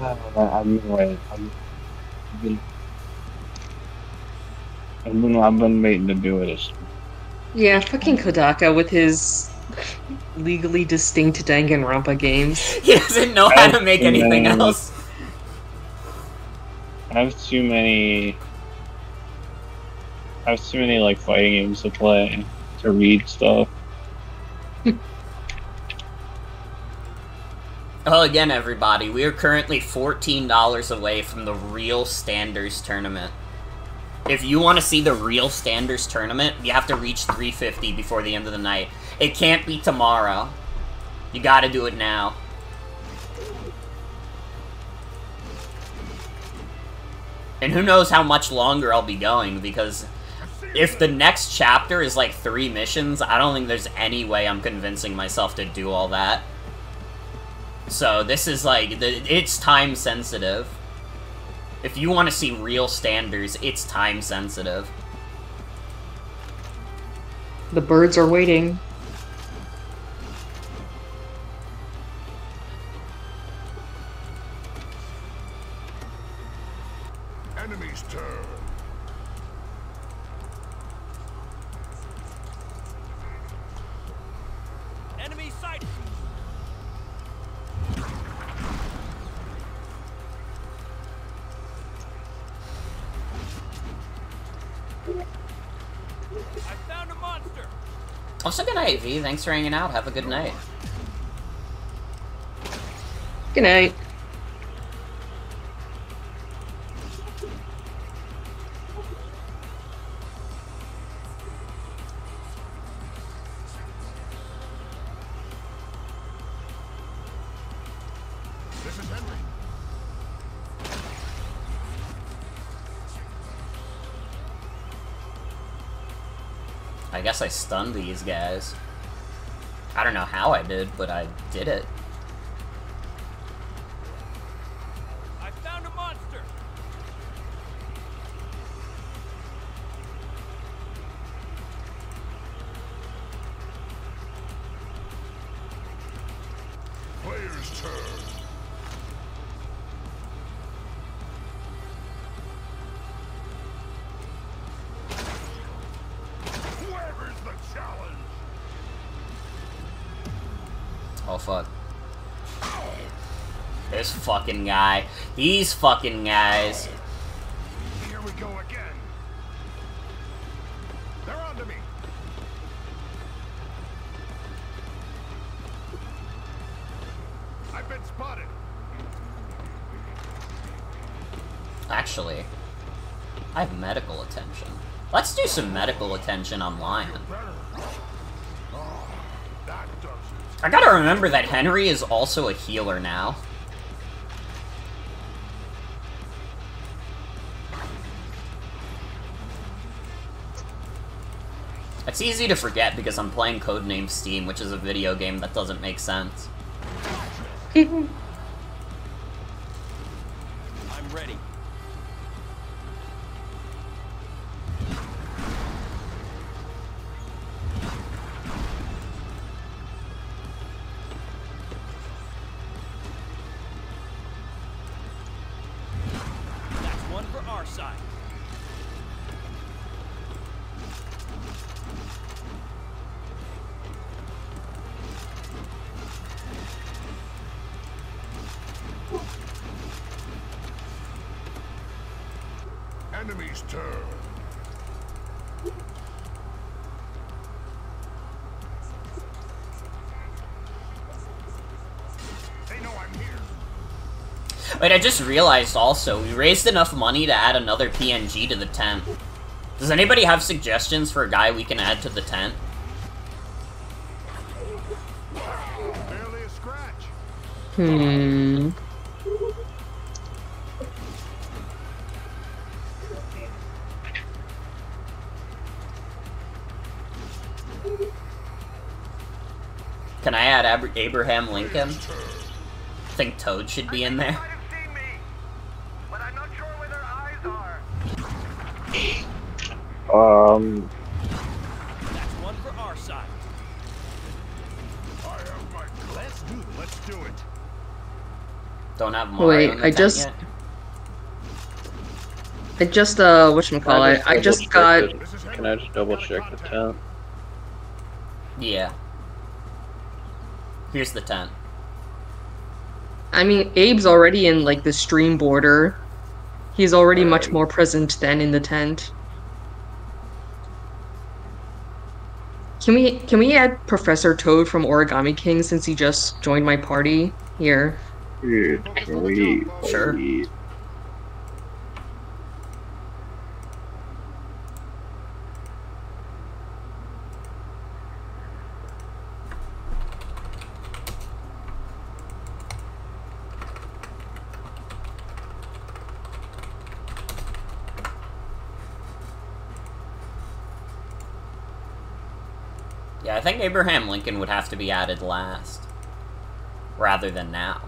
been waiting to do it. Yeah, fucking Kodaka with his legally distinct Danganronpa games. He doesn't know how to make anything else. I have too many like fighting games to play, to read stuff. Well, again, everybody, we are currently $14 away from the real Standards tournament. If you want to see the real Standards tournament, you have to reach 350 before the end of the night. It can't be tomorrow. You gotta do it now. And who knows how much longer I'll be going, because if the next chapter is like 3 missions, I don't think there's any way I'm convincing myself to do all that. So this is like, it's time sensitive. If you want to see real Standards, it's time sensitive. The birds are waiting. Enemy's turn. Enemy sighted. I found a monster. Also, good night, V. Thanks for hanging out. Have a good night. Good night. This is Henry. I guess I stunned these guys. I don't know how I did, but I did it. I found a monster. Player's turn. Whoever's the challenge. Oh, fuck. This fucking guy. These fucking guys. Here we go again. They're on to me. I've been spotted. Actually, I have medical attention. Let's do some medical attention on Lion. I gotta remember that Henry is also a healer now. It's easy to forget because I'm playing Codename S.T.E.A.M, which is a video game that doesn't make sense. I'm ready. That's one for our side. Enemy's turn. They know I'm here. Wait, I just realized also, we raised enough money to add another PNG to the tent. Does anybody have suggestions for a guy we can add to the tent? Hmm. Can I add Abraham Lincoln? I think Toad should be in there. That's one for our side. Let's do it. Don't have Mario Wait, in the I tent just... yet? whatchamacallit, I just got... Can I just double check the tent? Yeah. Here's the tent. I mean, Abe's already in, like, the stream border. He's already much more present than in the tent. Can we add Professor Toad from Origami King since he just joined my party? Here. Sure. Yeah, I think Abraham Lincoln would have to be added last, rather than now.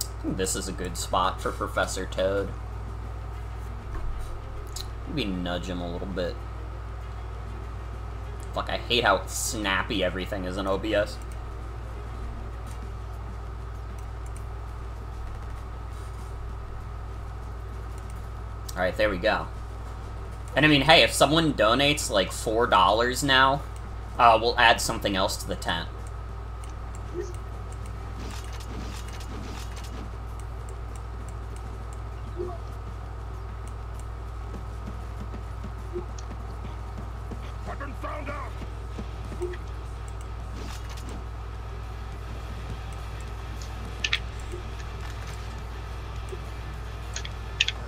I think this is a good spot for Professor Toad. Maybe nudge him a little bit. Fuck, I hate how snappy everything is in OBS. Alright, there we go. And I mean, hey, if someone donates like $4 now, we'll add something else to the tent. I've been found out.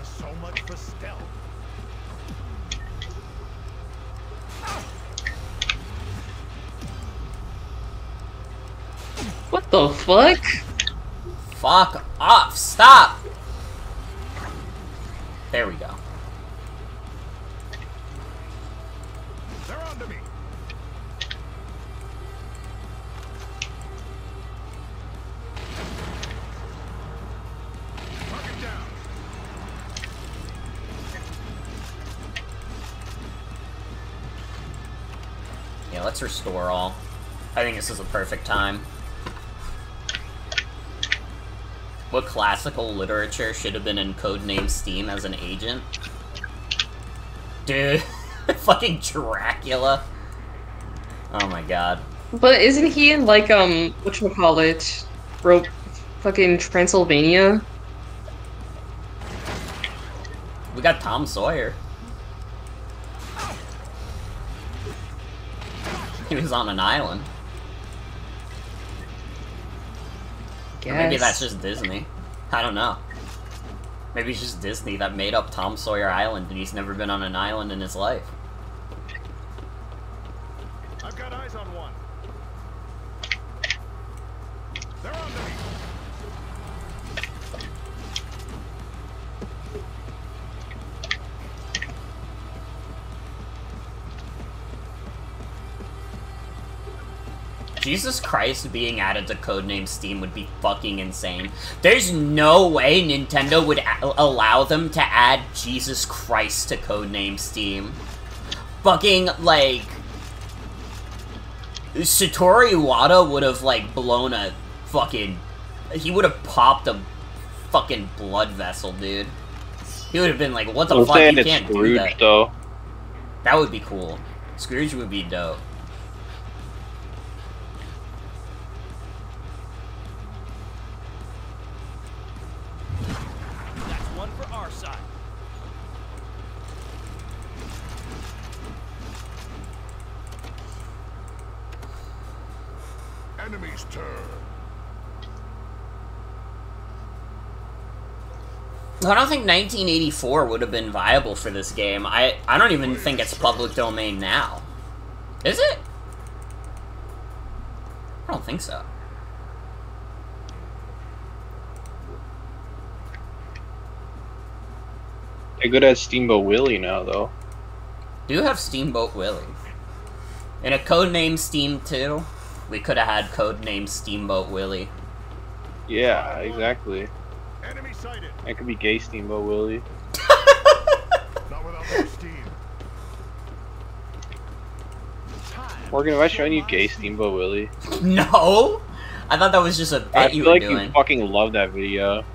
So much for stealth. What the fuck? Fuck off! Stop! There we go. They're onto me. Target down. Yeah, let's restore all. I think this is a perfect time. What classical literature should have been in Codename S.T.E.A.M as an agent? Dude, fucking Dracula. Oh my god. But isn't he in, like, whatchamacallit? Fucking Transylvania? We got Tom Sawyer. He was on an island. Or maybe that's just Disney. I don't know. Maybe it's just Disney that made up Tom Sawyer Island and he's never been on an island in his life. I've got eyes on one. They're onto me. Jesus Christ being added to Codename S.T.E.A.M would be fucking insane. There's no way Nintendo would allow them to add Jesus Christ to Codename S.T.E.A.M. Fucking, like... Satoru Iwata would have, like, blown a fucking... He would have popped a fucking blood vessel, dude. He would have been like, what the fuck, you can't do that. Though. That would be cool. Scrooge would be dope. Enemy's turn. I don't think 1984 would have been viable for this game. I don't even think it's public domain now. Is it? I don't think so. They could have Steamboat Willie now, though. Do have Steamboat Willie. In a codename Steam 2, we could have had codename Steamboat Willie. Yeah, exactly. It could be gay Steamboat Willie. Not without more steam. Morgan, have I shown you gay Steamboat Willie? No! I thought that was just a bit you were doing. I feel like you fucking love that video.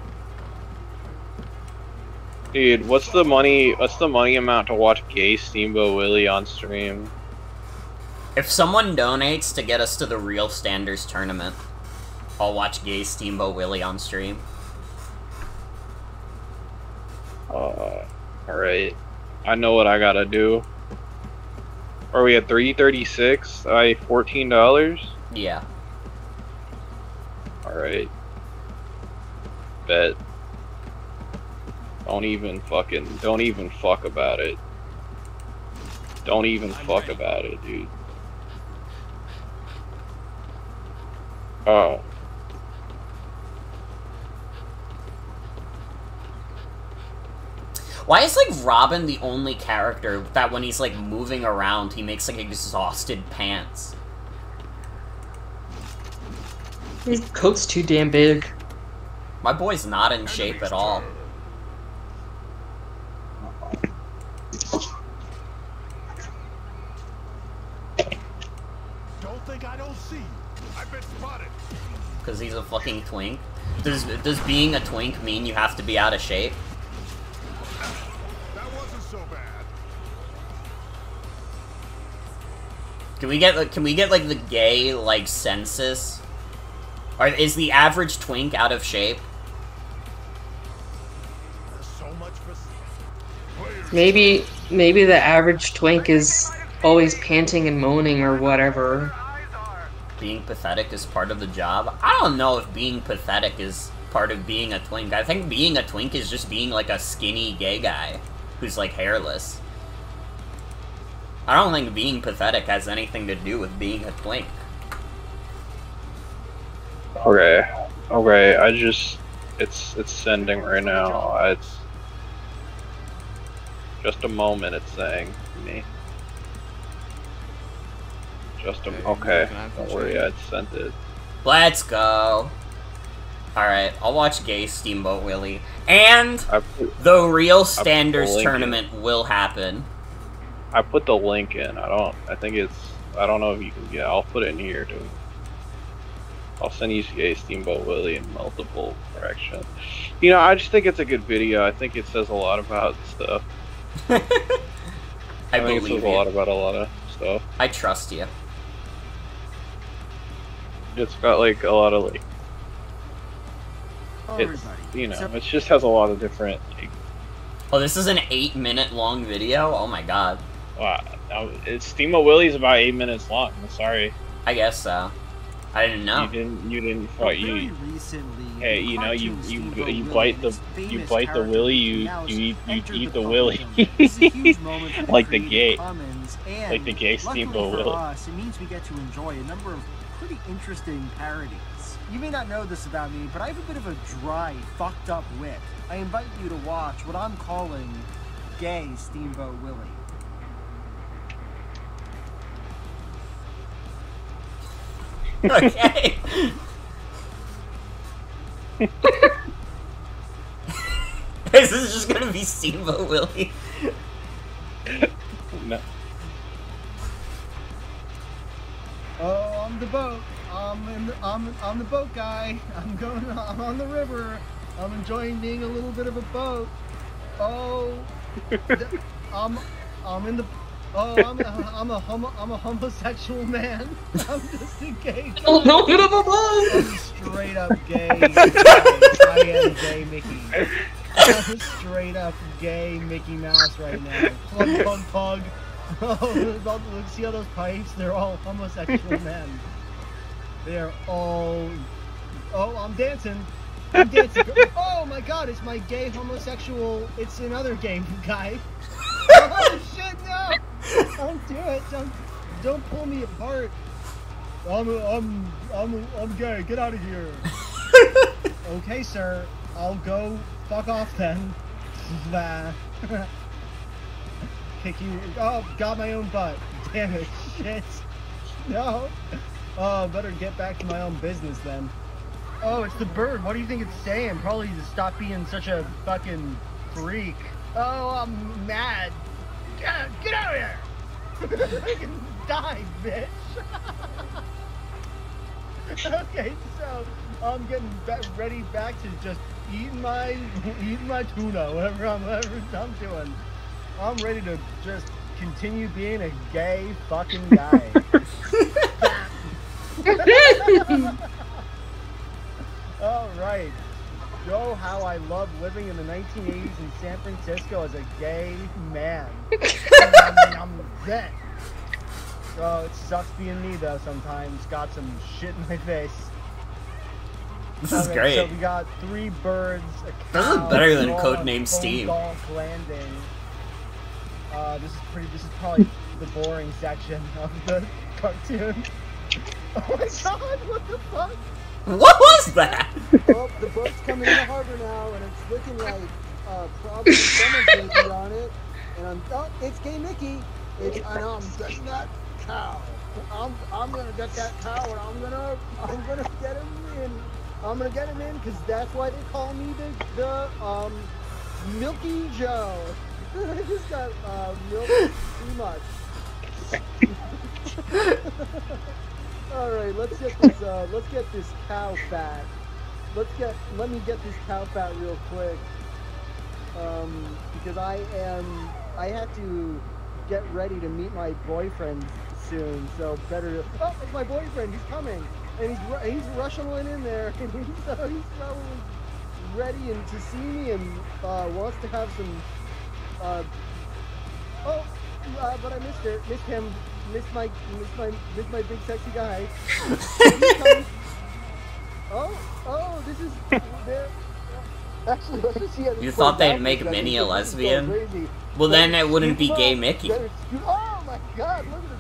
Dude, what's the money amount to watch gay Steamboat Willie on stream? If someone donates to get us to the Real Standards tournament, I'll watch gay Steamboat Willie on stream. Alright. I know what I gotta do. Are we at 336? $14? Yeah. Alright. Bet. Don't even fuck about it. Don't even fuck about it, dude. Oh. Why is, like, Robin the only character that when he's, like, moving around, he makes, like, exhausted pants? His coat's too damn big. My boy's not in shape at all. Don't think I don't see you. I've been spotted. Because he's a fucking twink? Does being a twink mean you have to be out of shape? That wasn't so bad. Can we get like the gay like census? Or is the average twink out of shape? So much for Maybe the average twink is always panting and moaning or whatever. Being pathetic is part of the job? I don't know if being pathetic is part of being a twink. I think being a twink is just being like a skinny gay guy who's like hairless. I don't think being pathetic has anything to do with being a twink. Okay, it's sending right now. It's just a moment. It's saying to me. Okay, don't worry, I sent it. Let's go. Alright, I'll watch gay Steamboat Willie. And the Real Standards tournament will happen. I put the link in. I don't know if you can get. I'll put it in here too. I'll send you gay Steamboat Willie in multiple corrections. You know, I just think it's a good video. I think it says a lot about stuff. I think believe it says a lot about a lot of stuff. I trust you. It's got like a lot of like, it's, you know, it just has a lot of different like. Oh, this is an 8-minute long video? Oh my god. Wow, it's Steamboat Willie's about 8 minutes long. I'm sorry. I guess so. I didn't know. You didn't fight. Hey, you know, you bite the willy, you eat the willy. Like the gay Steamboat Willie. It means we get to enjoy a number of pretty interesting parodies. You may not know this about me, but I have a bit of a dry, fucked up wit. I invite you to watch what I'm calling gay Steamboat Willie. Okay. Is this just gonna be Steamboat Willie? No. Oh, I'm the boat. I'm the boat guy. I'm on the river. I'm enjoying being a little bit of a boat. Oh, I'm in the. Oh, I'm a homosexual man. I'm just a gay guy. I'm straight up gay. I am gay Mickey. I'm straight up gay Mickey Mouse right now. Plug, plug, plug. Oh, see all those pipes? They're all homosexual men. They're all. Oh, I'm dancing. I'm dancing. Oh my god, it's my gay homosexual, it's another game guy. Oh shit, no! Don't do it, don't pull me apart. I'm gay, get out of here. Okay, sir, I'll go fuck off then. Kick you, oh, got my own butt. Damn it, shit. No. Oh, better get back to my own business then. Oh, it's the bird. What do you think it's saying? Probably to stop being such a fucking freak. Oh, I'm mad. Get out of here! Fucking die, bitch. Okay, so I'm getting ready back to just eating my tuna, whatever I'm doing. I'm ready to just continue being a gay fucking guy. All right. Show how I love living in the 1980s in San Francisco as a gay man. I'm dead. Oh, it sucks being me though sometimes. Got some shit in my face. This is great. So we got 3 birds, a cow, this is better than dog, Codename S.T.E.A.M. Landing. This is probably the boring section of the cartoon. Oh my god, what the fuck? What was that? Well, the boat's coming in the harbor now, and it's looking like probably someone's gonna be on it. And it's Gay Mickey. And I'm getting that cow. I'm gonna get that cow, and I'm gonna get him in. I'm gonna get him in because that's why they call me the Milky Joe. I just got milk too much. All right, let's get this cow fat. Let me get this cow fat real quick. Because I have to get ready to meet my boyfriend soon. So better. Oh, it's my boyfriend. He's coming, and he's rushing in there, and he's probably ready and to see me and wants to have some. But I missed him. Missed my big sexy guy. Oh, this is there. Actually, let's just see. You thought they'd make Minnie a lesbian? Well, then it wouldn't be Gay Mickey. Oh my god, look at this.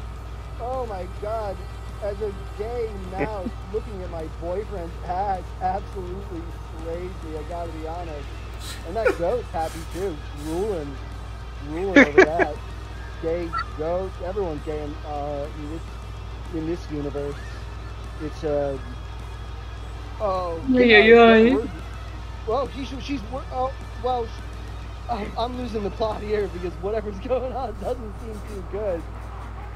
Oh my god. As a gay mouse looking at my boyfriend's ass absolutely slays me, I gotta be honest. And that goat's happy too. Ruling over that. Gay goat, everyone's gay in this universe. It's well, I'm losing the plot here because whatever's going on doesn't seem too good.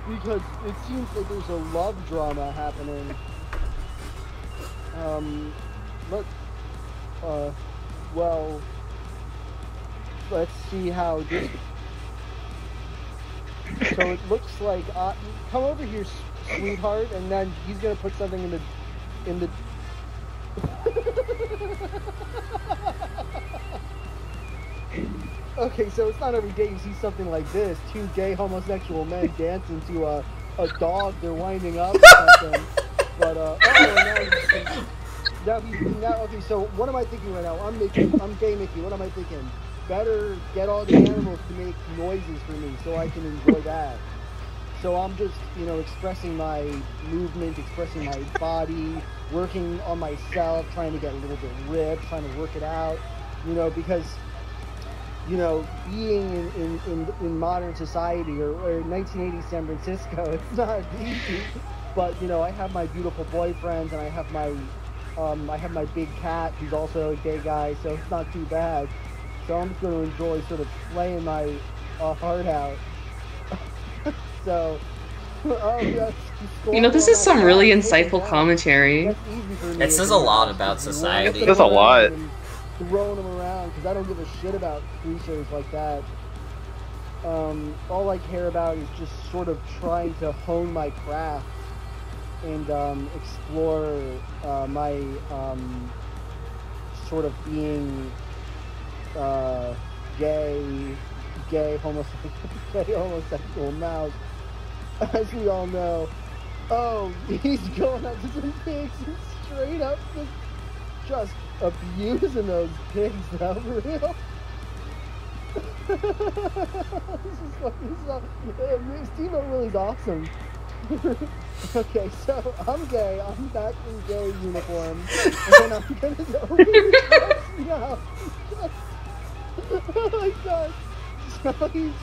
Because it seems like there's a love drama happening. Well, let's see how this. So it looks like come over here, sweetheart, and then he's gonna put something in the. Okay, so it's not every day you see something like this. 2 gay homosexual men dancing to a dog they're winding up or something. But okay, so what am I thinking right now? I'm Gay Mickey. What am I thinking? Better get all the animals to make noises for me so I can enjoy that. So I'm just, expressing my movement, expressing my body, working on myself, trying to get a little bit ripped, trying to work it out, because, being in modern society or 1980 San Francisco, it's not easy. But, I have my beautiful boyfriends and I have my big cat who's also a gay guy, so it's not too bad. So I'm just going to enjoy sort of playing my heart out. So, this is some really insightful commentary. It says a lot about society. It says a lot. Throwing them around because I don't give a shit about creatures like that. All I care about is just sort of trying to hone my craft and explore my sort of being gay homosexual mouse, as we all know. Oh, he's going up to some pigs and straight up just abusing those pigs, though, for real. Steamboat Willie's awesome. Okay, so I'm gay. I'm back in gay uniform, and then I'm gonna go. Yeah. Oh my god. So he's.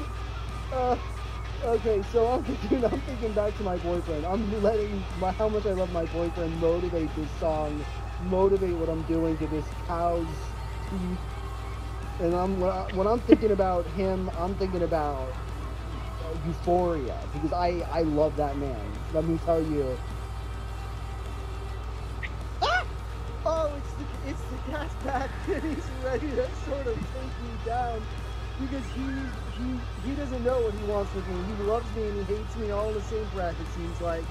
Okay, so I'm thinking back to my boyfriend. I'm letting how much I love my boyfriend motivate this song, motivate what I'm doing to this cow's teeth. And when I'm thinking about him, I'm thinking about Euphoria, because I love that man. Let me tell you. Ah! Oh, it's the gas pack, and he's ready to sort of take me down, because he doesn't know what he wants with me. He loves me and he hates me all in the same breath, it seems like.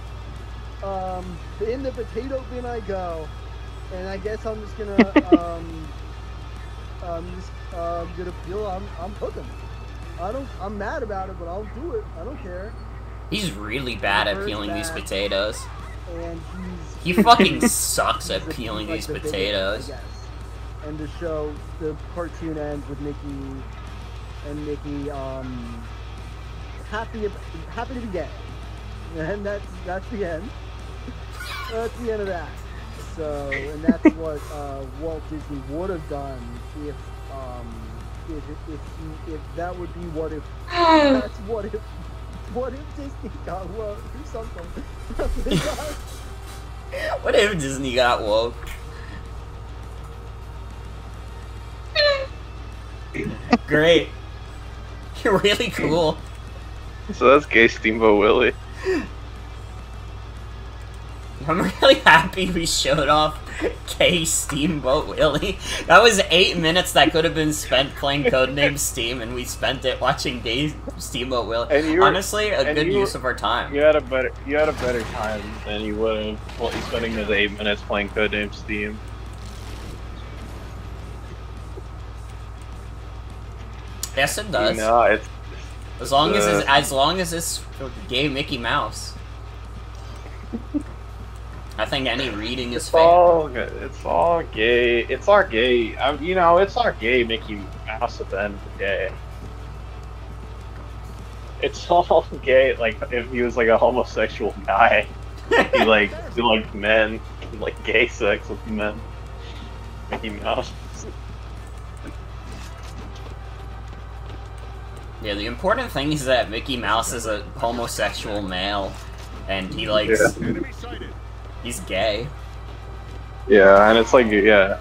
In the potato bin I go, and I guess I'm just gonna gonna feel I'm cooking. I'm mad about it, but I'll do it. I don't care. He's really bad at peeling these potatoes. And he fucking sucks at peeling these potatoes. Biggest, and the show, the cartoon ends with Mickey happy to be gay, and that's the end. That's the end of that. So, and that's what Walt Disney would have done if that would be what if. That's what if Disney got woke or something. What if Disney got woke? Great. You're really cool. So that's gay Steamboat Willie. I'm really happy we showed off gay Steamboat Willie. That was 8 minutes that could have been spent playing Codename Steam, and we spent it watching gay Steamboat Willie. Honestly, a good use of our time. You had a better time than you would have while spending those 8 minutes playing Codename Steam. Yes, it does. No, it's as long as it's gay Mickey Mouse. I think any reading is fair. It's all gay. It's our gay. You know, it's our gay Mickey Mouse at the end of the day. It's all gay. Like if he was like a homosexual guy, he liked men, he liked gay sex with men. Mickey Mouse. Yeah, the important thing is that Mickey Mouse is a homosexual male, and he likes. Yeah. He's gay. Yeah, and it's like, yeah.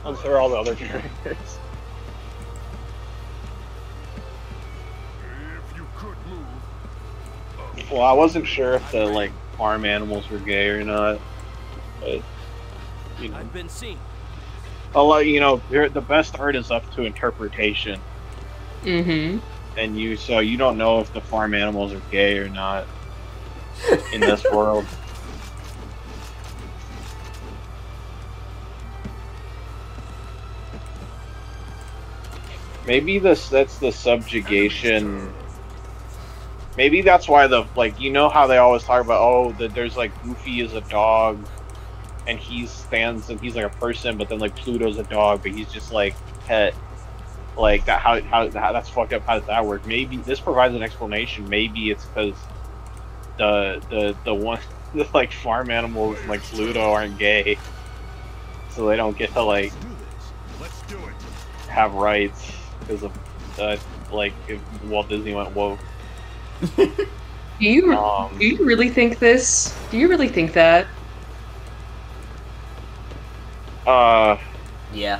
Those are all the other characters. Well, I wasn't sure if the, like, farm animals were gay or not, but, you know. I've been seen. A lot, you know, the best art is up to interpretation. Mm-hmm. And so you don't know if the farm animals are gay or not in this world. Maybe that's the subjugation. Maybe that's why you know how they always talk about, oh, that there's like Goofy is a dog and he stands and he's like a person, but then like Pluto's a dog, but he's just like pet. Like that, how that's fucked up. How does that work? Maybe this provides an explanation. Maybe it's because the like farm animals like Pluto aren't gay, so they don't get to like have rights because of like if Walt Disney went woke. Do you really think this? Do you really think that? Yeah.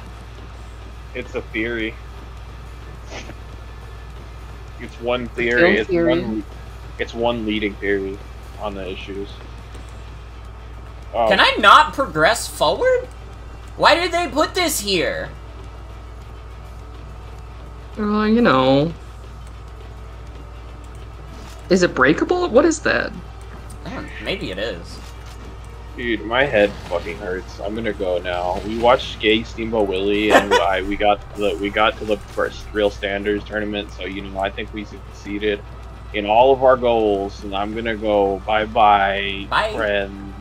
It's a theory. It's one theory. It's one leading theory on the issues. Can I not progress forward? Why did they put this here? You know. Is it breakable? What is that? Maybe it is. Dude, my head fucking hurts. I'm gonna go now. We watched Gay Steamboat Willie, and we got to the first Real Standards tournament. So you know, I think we succeeded in all of our goals. And I'm gonna go. Bye, Bye. friends.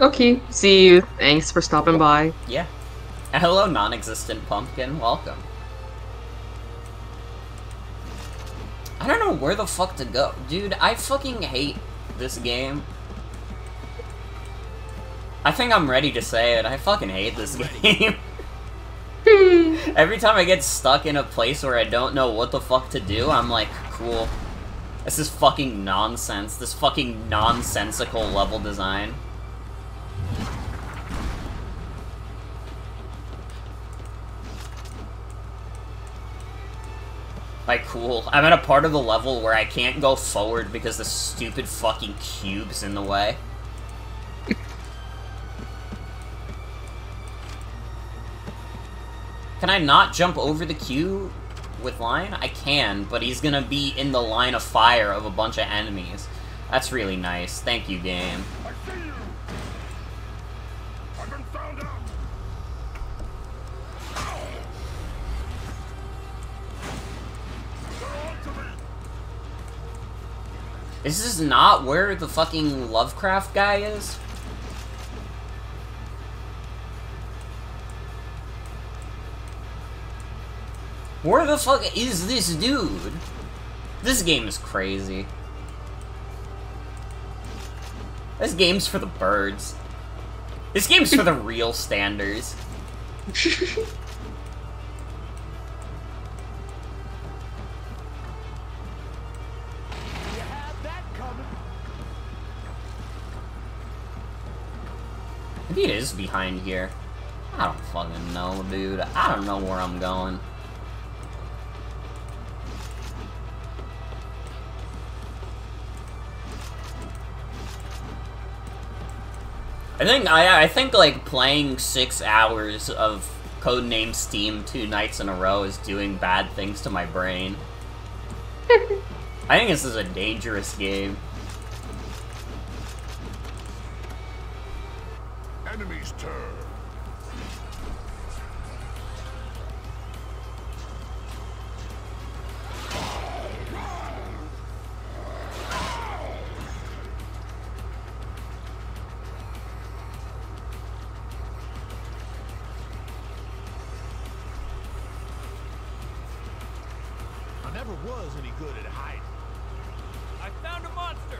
Okay, see you. Thanks for stopping by. Yeah. Hello, non-existent pumpkin. Welcome. I don't know where the fuck to go. Dude, I fucking hate this game. I think I'm ready to say it. I fucking hate this game. Every time I get stuck in a place where I don't know what the fuck to do, I'm like, cool. This is fucking nonsense. This fucking nonsensical level design. Like, cool. I'm at a part of the level where I can't go forward because the stupid fucking cube's in the way. Can I not jump over the cube with line? I can, but he's gonna be in the line of fire of a bunch of enemies. That's really nice. Thank you, game. I see you. I've been found out. Is this not where the fucking Lovecraft guy is? Where the fuck is this dude? This game is crazy. This game's for the birds. This game's for the real standers. Maybe it is behind here. I don't fucking know, dude. I don't know where I'm going. I think like playing 6 hours of Codename S.T.E.A.M 2 nights in a row is doing bad things to my brain. I think this is a dangerous game. Enemy's turn. I never was any good at hiding. I found a monster.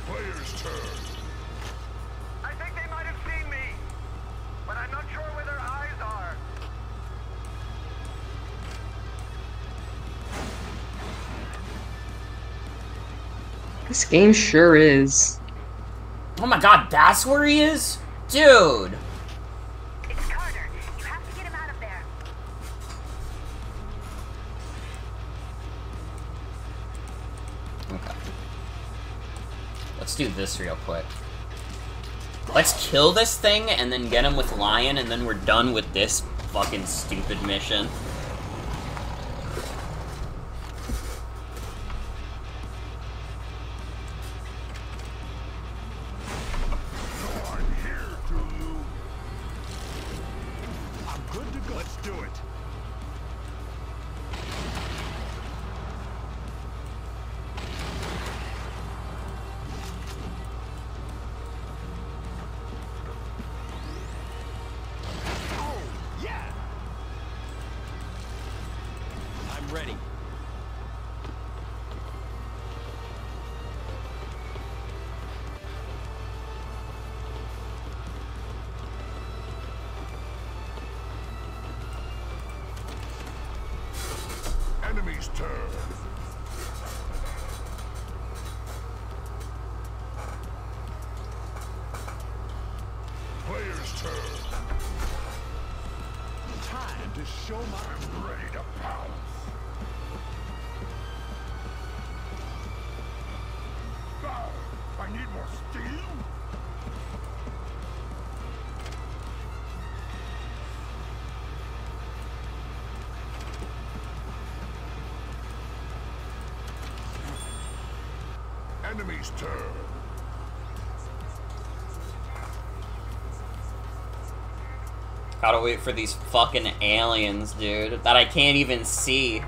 Player's turn. I think they might have seen me, but I'm not sure where their eyes are. This game sure is. Oh my god, that's where he is? Dude! It's Carter. You have to get him out of there. Okay. Let's do this real quick. Let's kill this thing and then get him with Lion, and then we're done with this fucking stupid mission. I'm good to go. Let's do it. Oh, yeah. I'm ready. Enemy's turn. Player's turn. Time to show I'm ready to pounce. I need more steel. Enemy's turn. Gotta wait for these fucking aliens, dude, that I can't even see.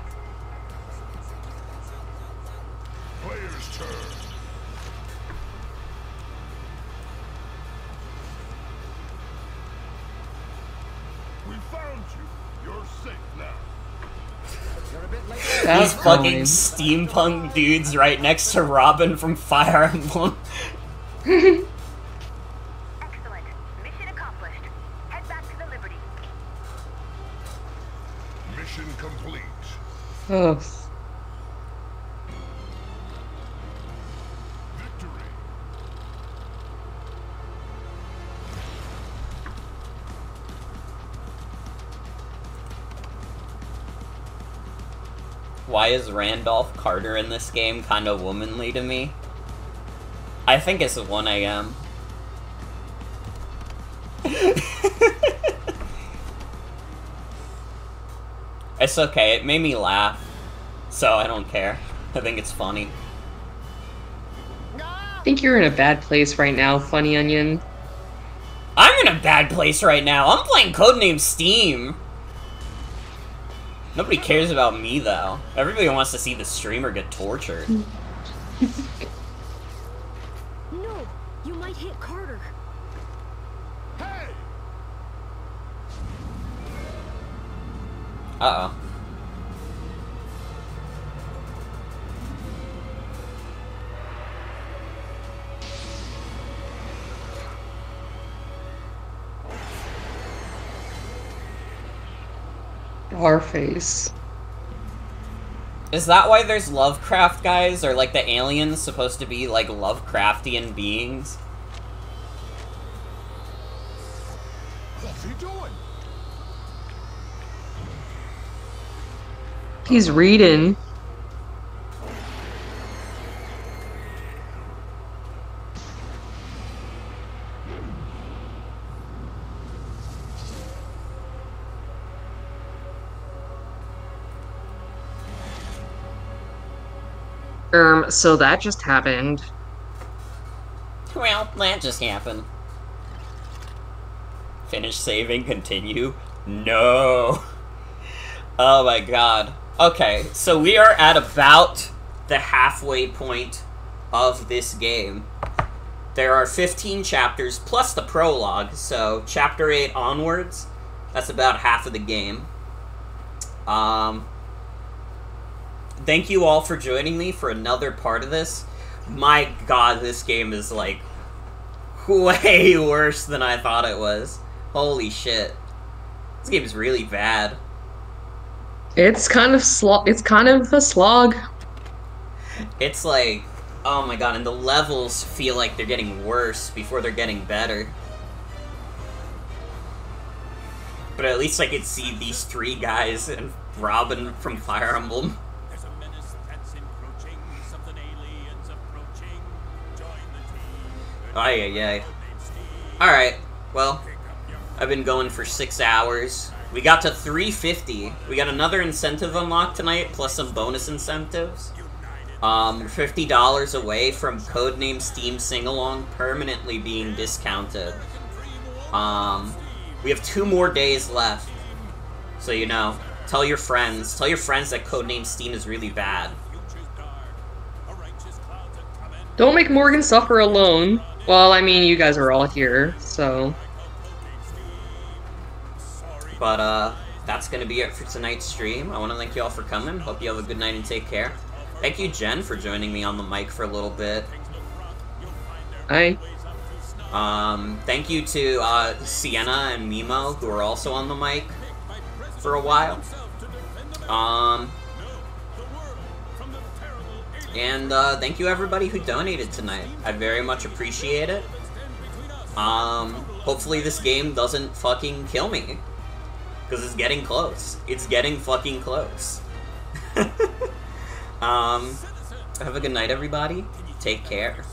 Player's turn. you. You're safe now. These fucking steampunk dudes right next to Robin from Fire Emblem. Excellent. Mission accomplished. Head back to the Liberty. Mission complete. Oh. Why is Randolph Carter in this game kind of womanly to me? I think it's 1 AM. It's okay, it made me laugh, so I don't care. I think it's funny. I think you're in a bad place right now, Funny Onion. I'm in a bad place right now. I'm playing Codename S.T.E.A.M. Nobody cares about me, though. Everybody wants to see the streamer get tortured. No, you might hit Carter. Hey! Uh-oh. Our face. Is that why there's Lovecraft guys? Or, like, the aliens supposed to be, like, Lovecraftian beings? What's he doing? He's reading. So that just happened. Well, that just happened. Finish saving, continue? No. Oh my god. Okay, so we are at about the halfway point of this game. There are 15 chapters, plus the prologue, so chapter 8 onwards, that's about half of the game. Thank you all for joining me for another part of this. My god, this game is, like, way worse than I thought it was. Holy shit. This game is really bad. It's kind of it's kind of a slog. It's like, oh my god, and the levels feel like they're getting worse before they're getting better. But at least I could see these 3 guys and Robin from Fire Emblem. Ay. Alright, well, I've been going for 6 hours. We got to 350. We got another incentive unlocked tonight, plus some bonus incentives. $50 away from Codename S.T.E.A.M Sing-Along permanently being discounted. We have 2 more days left. So, you know, tell your friends that Codename S.T.E.A.M is really bad. Don't make Morgan suffer alone. Well, I mean, you guys are all here, so... But, that's gonna be it for tonight's stream. I want to thank you all for coming. Hope you have a good night and take care. Thank you, Jen, for joining me on the mic for a little bit. Hi. Thank you to, Sienna and Mimo, who are also on the mic for a while. And, thank you everybody who donated tonight. I very much appreciate it. Hopefully this game doesn't fucking kill me. Because it's getting close. It's getting fucking close. Have a good night, everybody. Take care.